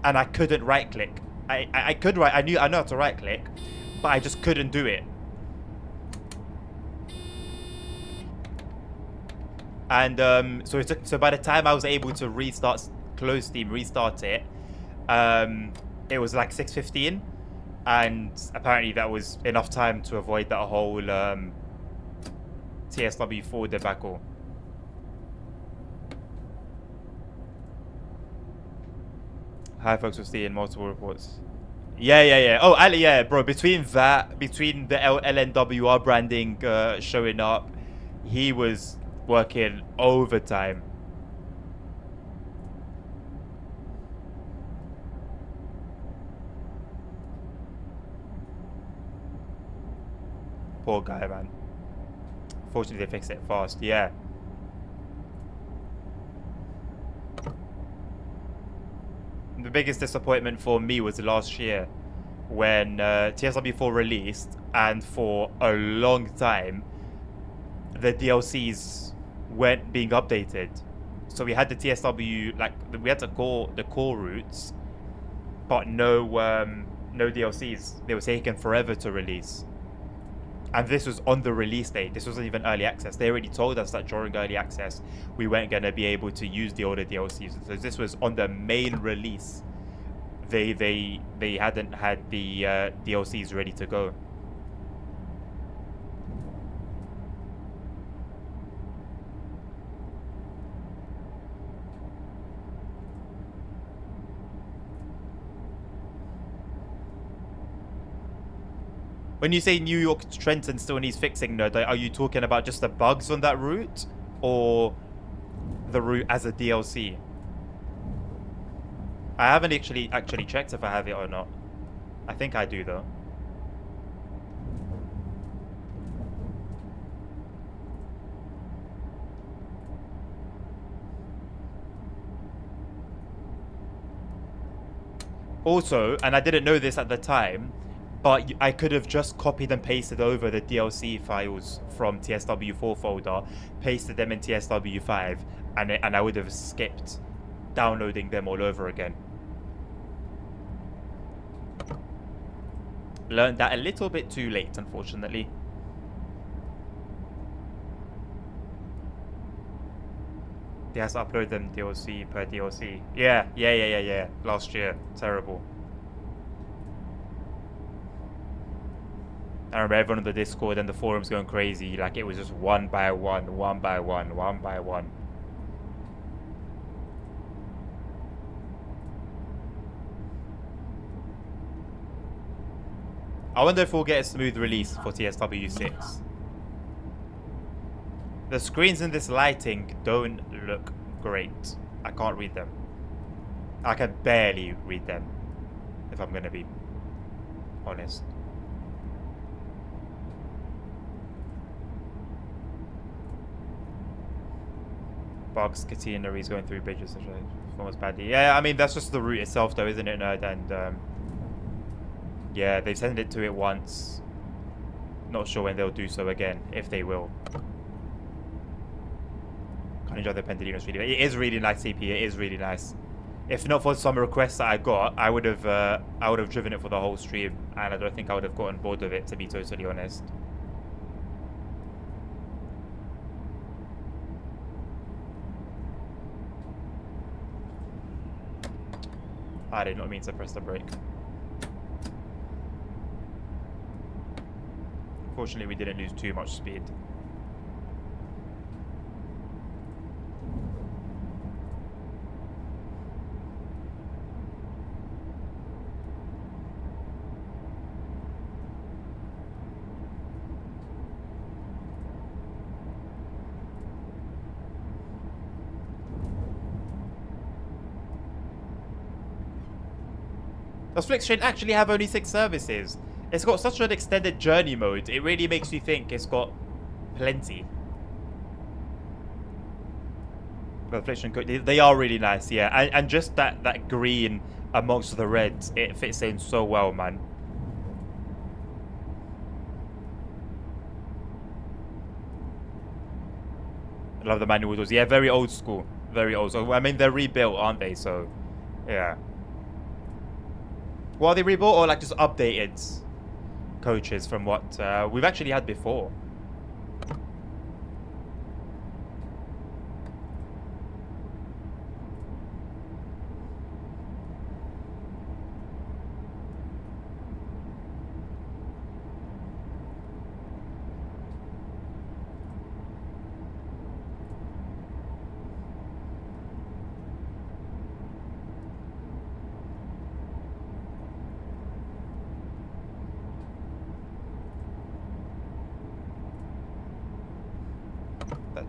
and I couldn't right click. I could right. I know how to right click, but I just couldn't do it. And so by the time I was able to close Steam, restart it, it was like 6:15, And apparently that was enough time to avoid that whole TSW4 debacle. Hi, folks, we're seeing multiple reports. Yeah. Oh, yeah, bro. Between the LNWR branding showing up, he was working overtime. Poor guy, man. Fortunately, they fixed it fast. Yeah. The biggest disappointment for me was last year when TSW4 released, and for a long time the DLCs weren't being updated. So we had the TSW, like we had the core routes, but no DLCs. They were taking forever to release. And this was on the release date. This wasn't even early access. They already told us that during early access we weren't going to be able to use the older DLCs. So this was on the main release. They hadn't had the DLCs ready to go. When you say New York to Trenton still needs fixing, Nerd, are you talking about just the bugs on that route, or the route as a DLC? I haven't actually checked if I have it or not. I think I do though. Also, and I didn't know this at the time, but I could have just copied and pasted over the DLC files from TSW4 folder, pasted them in TSW5, and I would have skipped downloading them all over again. Learned that a little bit too late, unfortunately. They has to upload them DLC per DLC. Yeah. Last year. Terrible. I remember everyone on the Discord and the forums going crazy. Like, it was just one by one. I wonder if we'll get a smooth release for TSW6. The screens in this lighting don't look great. I can't read them. I can barely read them, if I'm gonna be honest. Bugs, catenaries going through bridges, almost badly. Yeah, I mean, that's just the route itself though, isn't it, Nerd? And yeah, they've sent it to it once. Not sure when they'll do so again, if they will. Can't enjoy the Pendolino's video. It is really nice, CP. It is really nice. If not for some requests that I got, I would have driven it for the whole stream, and I don't think I would have gotten bored of it, to be totally honest. I did not mean to press the brake. Fortunately, we didn't lose too much speed. Does Flixtrain actually have only 6 services? It's got such an extended journey mode. It really makes you think it's got plenty. Well, Flixtrain, they are really nice, yeah. And just that green amongst the reds, it fits in so well, man. I love the manual doors. Yeah, very old school. Very old. So, I mean, they're rebuilt, aren't they? So, yeah. Well, are they rebuilt or like just updated coaches from what we've actually had before?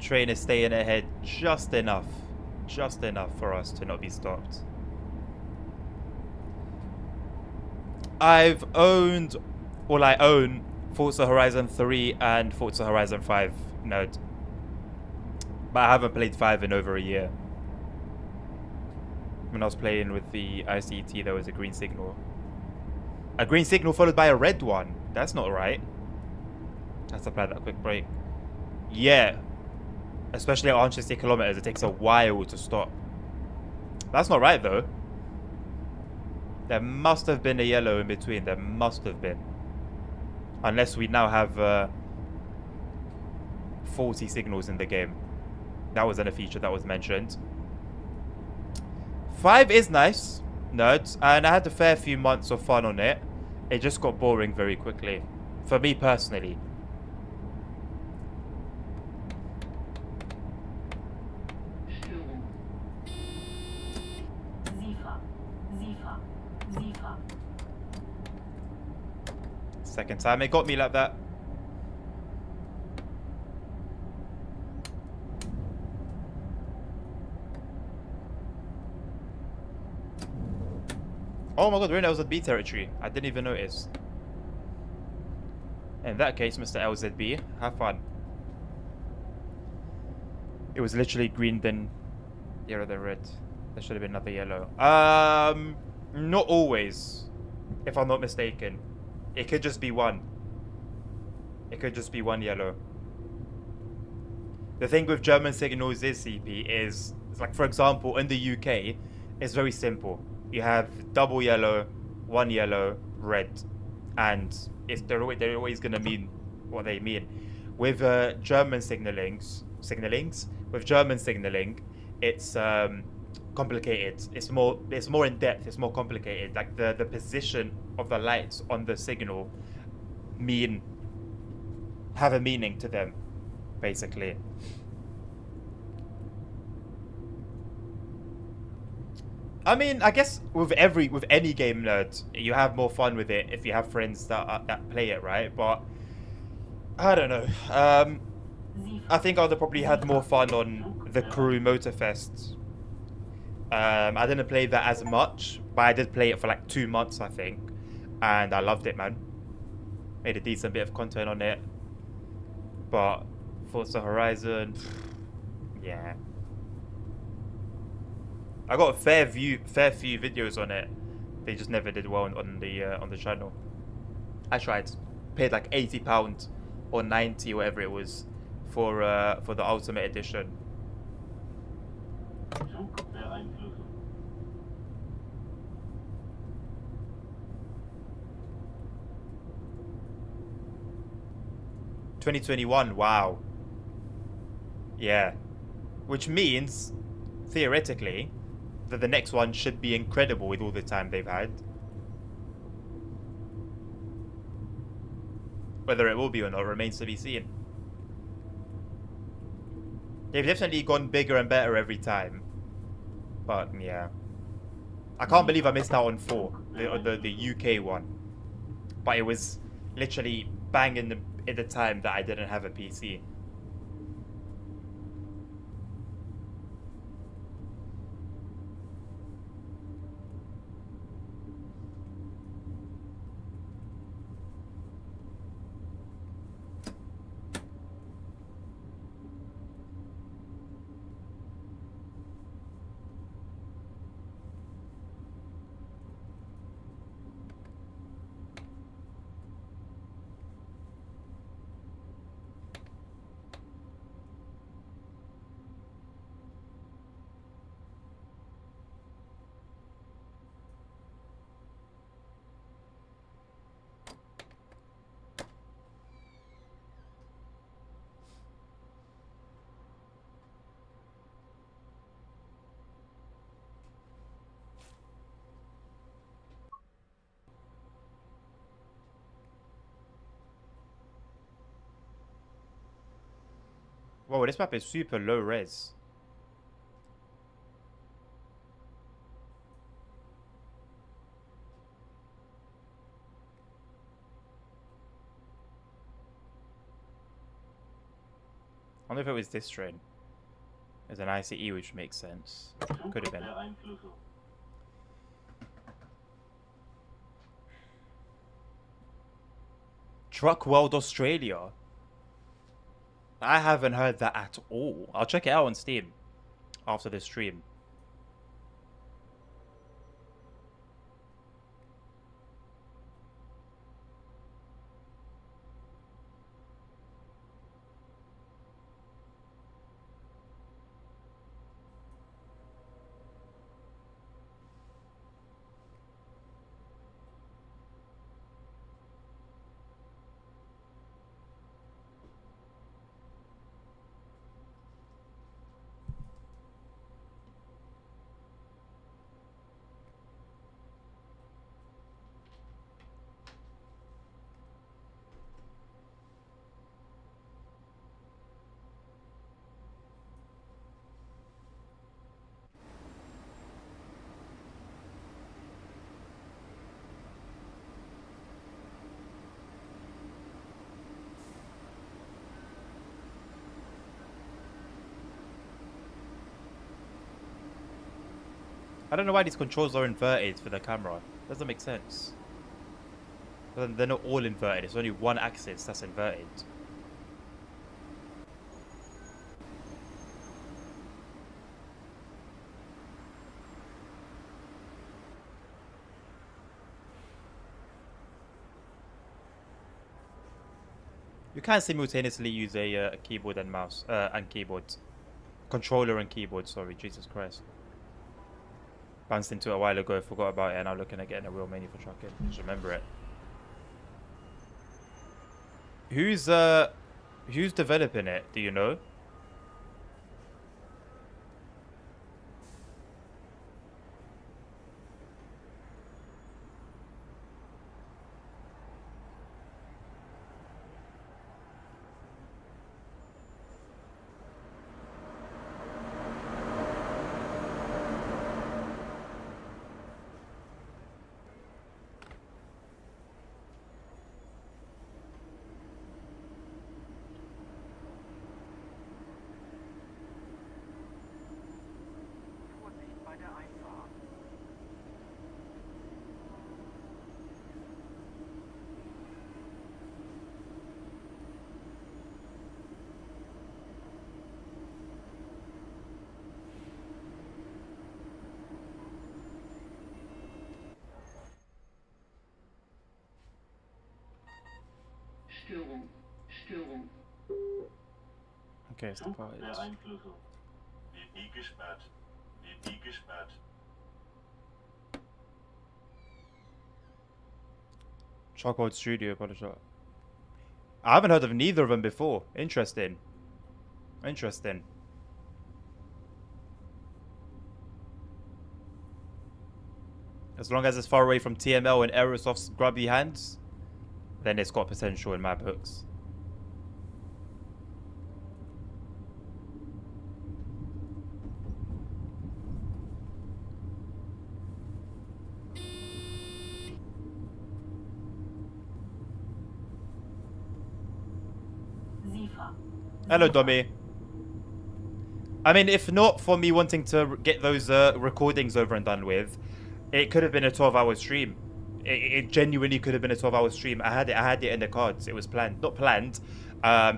train is staying ahead just enough for us to not be stopped. I own Forza Horizon 3 and Forza Horizon 5, nerd. But I haven't played 5 in over a year. When I was playing with the ICT, there was a green signal. A green signal followed by a red one. That's not right. Let's apply that quick break. Yeah. Especially at 160 kilometers, it takes a while to stop. That's not right, though. There must have been a yellow in between. There must have been. Unless we now have 40 signals in the game. That wasn't a feature that was mentioned. 5 is nice, nerds. And I had a fair few months of fun on it. It just got boring very quickly. For me personally. Störung. SIFA. SIFA. SIFA. Second time it got me like that. Oh my god, we're in LZB territory. I didn't even notice. In that case, Mr. LZB, have fun. It was literally green, then yellow, then red. There should have been another yellow. Not always, if I'm not mistaken. It could just be one. It could just be one yellow. The thing with German signals is, CP, is, it's like, for example, in the UK, it's very simple. You have double yellow, one yellow, red. And they're always going to mean what they mean. With German signalings, with German signaling, it's complicated. It's more in depth. It's more complicated. Like the position of the lights on the signal have a meaning to them, basically. I mean, I guess with any game, nerd, you have more fun with it if you have friends that play it, right? But I don't know. I think I'd have probably had more fun on the Crew Motorfest. I didn't play that as much, but I did play it for like 2 months, I think, and I loved it, man. Made a decent bit of content on it, but Forza Horizon, yeah. I got a fair few videos on it. They just never did well on the channel. I tried, paid like £80 or 90, whatever it was, for the Ultimate Edition. Zugbeeinflussung. 2021, wow. Yeah. Which means, theoretically, that the next one should be incredible with all the time they've had. Whether it will be or not remains to be seen. They've definitely gone bigger and better every time. But, yeah. I can't believe I missed out on 4, the UK one. But it was literally bang in the time that I didn't have a PC. Whoa, this map is super low res. wonder if it was this train. It's an ICE, which makes sense. Could have been. Zugbeeinflussung. Truck World Australia. I haven't heard that at all. I'll check it out on Steam after this stream. I don't know why these controls are inverted for the camera. Doesn't make sense. But they're not all inverted. It's only one axis that's inverted. You can simultaneously use a keyboard and mouse and keyboard, controller and keyboard. Sorry, Jesus Christ. Bounced into it a while ago, forgot about it, and I'm looking at getting a real menu for trucking. Just remember it. Who's developing it? Do you know? Störung. Störung. Okay, it's the part. Zugbeeinflussung. WP gesperrt. WP gesperrt. Chocolate Studio, apologize. I haven't heard of neither of them before. Interesting. Interesting. As long as it's far away from TML and Aerosoft's grubby hands, then it's got potential in my books. SIFA. Hello, Dommy. I mean, if not for me wanting to get those recordings over and done with, it could have been a 12-hour stream. It genuinely could have been a 12-hour stream. I had it in the cards. It was planned. Not planned.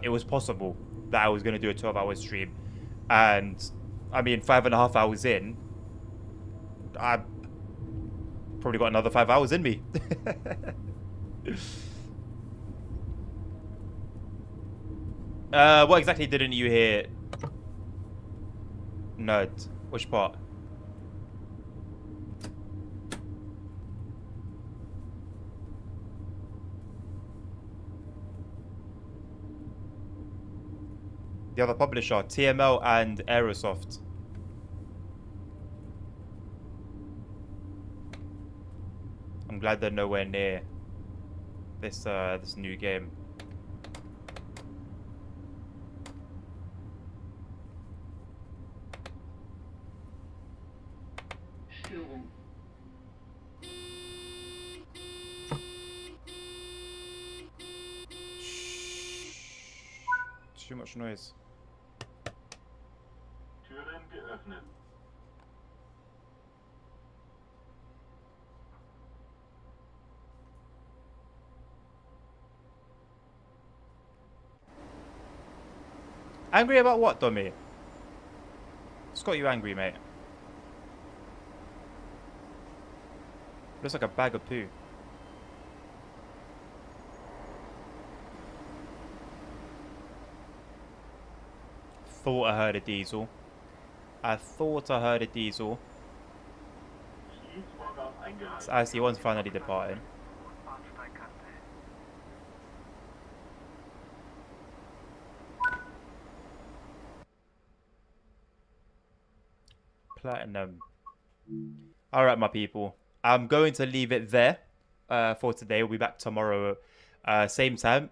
It was possible that I was going to do a 12-hour stream. And, I mean, 5.5 hours in, I probably got another 5 hours in me. What exactly didn't you hear? Nerd. Which part? The other publisher, TML and Aerosoft. I'm glad they're nowhere near this this new game. Störung. Too much noise. öffnen. Angry about what, Tommy? What's got you angry, mate? Looks like a bag of poo. Thought I heard a diesel. I thought I heard a diesel. Schließvorgang eingeleitet. I see one's finally departing. Platinum. Alright, my people. I'm going to leave it there for today. We'll be back tomorrow, same time.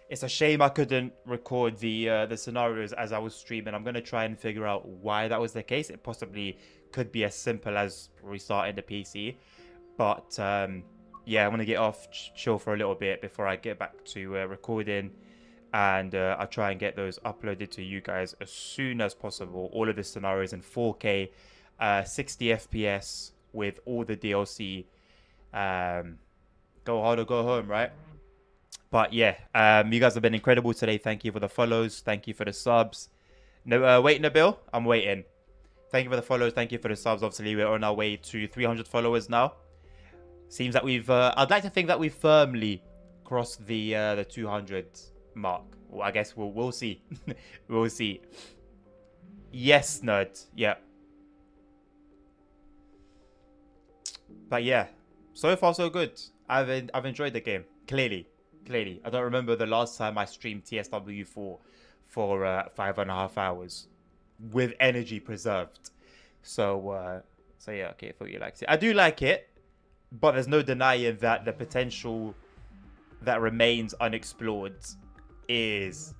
It's a shame I couldn't record the scenarios as I was streaming. I'm going to try and figure out why that was the case. It possibly could be as simple as restarting the PC. But, yeah, I'm going to get off, chill for a little bit before I get back to recording. And I'll try and get those uploaded to you guys as soon as possible. All of the scenarios in 4K, 60 FPS with all the DLC. Go hard or go home, right? But yeah, you guys have been incredible today. Thank you for the follows. Thank you for the subs. No, wait, Nabil, I'm waiting. Thank you for the follows. Thank you for the subs. Obviously, we're on our way to 300 followers now. Seems that we've. I'd like to think that we firmly crossed the 200 mark. Well, I guess we'll see. We'll see. Yes, nerd. Yeah. But yeah, so far so good. I've enjoyed the game. Clearly. I don't remember the last time I streamed TSW for 5.5 hours with energy preserved. So yeah, okay, I thought you liked it. I do like it, but there's no denying that the potential that remains unexplored is,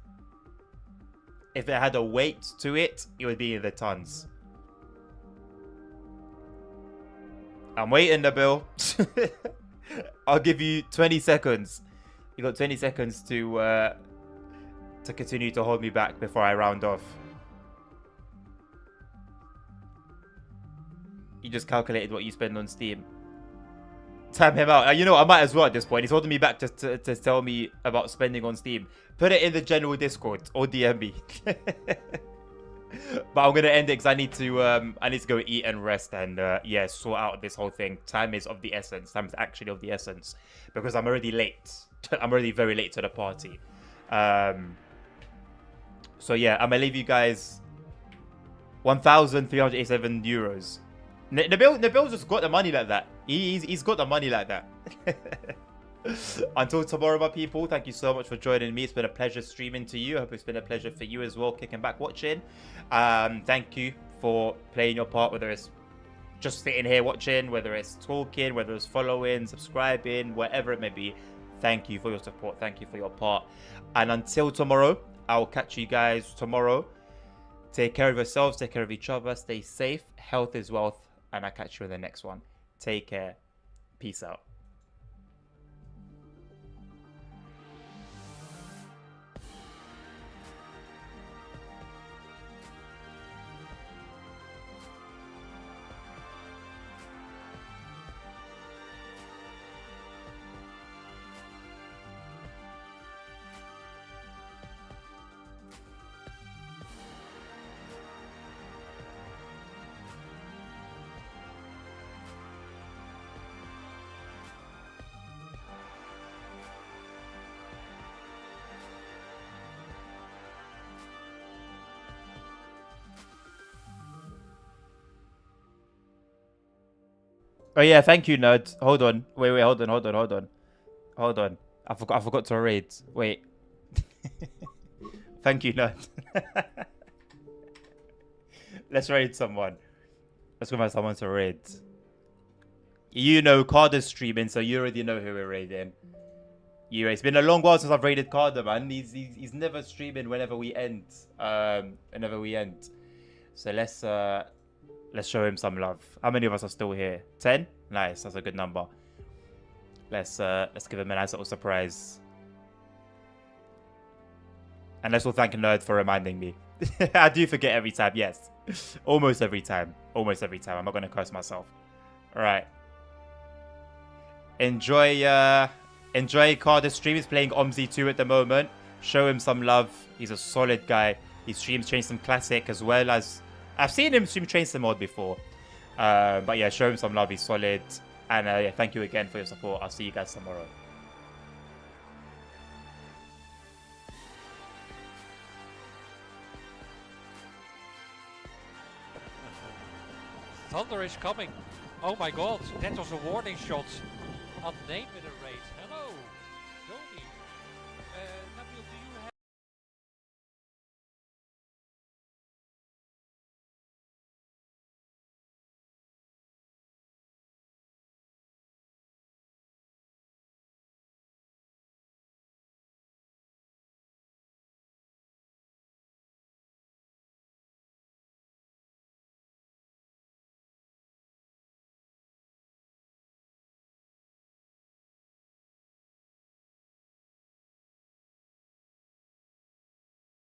if it had a weight to it, it would be in the tons. I'm waiting, Nabil. I'll give you 20 seconds. You got 20 seconds to continue to hold me back before I round off. You just calculated what you spend on Steam. Time him out. You know what? I might as well at this point. He's holding me back just to tell me about spending on Steam. Put it in the general Discord or DM me. But I'm gonna end it because I need to go eat and rest and yeah, sort out this whole thing. Time is of the essence. Time is actually of the essence because I'm already late. I'm already very late to the party. So yeah, I'm gonna leave you guys 1,387 euros. Nabil just got the money like that. He's got the money like that. Until tomorrow, my people, thank you so much for joining me. It's been a pleasure streaming to you. I hope it's been a pleasure for you as well, kicking back, watching. Thank you for playing your part, whether it's just sitting here watching, whether it's talking, whether it's following, subscribing, whatever it may be. Thank you for your support. Thank you for your part. And until tomorrow, I'll catch you guys tomorrow. Take care of yourselves. Take care of each other. Stay safe. Health is wealth. And I'll catch you in the next one. Take care. Peace out. Oh yeah, thank you, nerd. Hold on. Wait, hold on. I forgot to raid. Wait. Thank you, nerd. Let's raid someone. Let's go find someone to raid. You know Carter's streaming, so you already know who we're raiding. It's been a long while since I've raided Carter, man. He's never streaming whenever we end. So let's show him some love. How many of us are still here? 10? Nice, that's a good number. Let's give him a nice little surprise. And let's all thank Nerd for reminding me. I do forget every time, yes. Almost every time. Almost every time. I'm not going to curse myself. All right. Enjoy Carter's stream. He's playing OMZ 2 at the moment. Show him some love. He's a solid guy. He streams Chainsaw Classic as well as... I've seen him stream Chainsaw Mod before. But yeah, show him some love. He's solid. And yeah, thank you again for your support. I'll see you guys tomorrow. Thunder is coming. Oh my god, that was a warning shot. Unnamed with a raid. Hello. Don't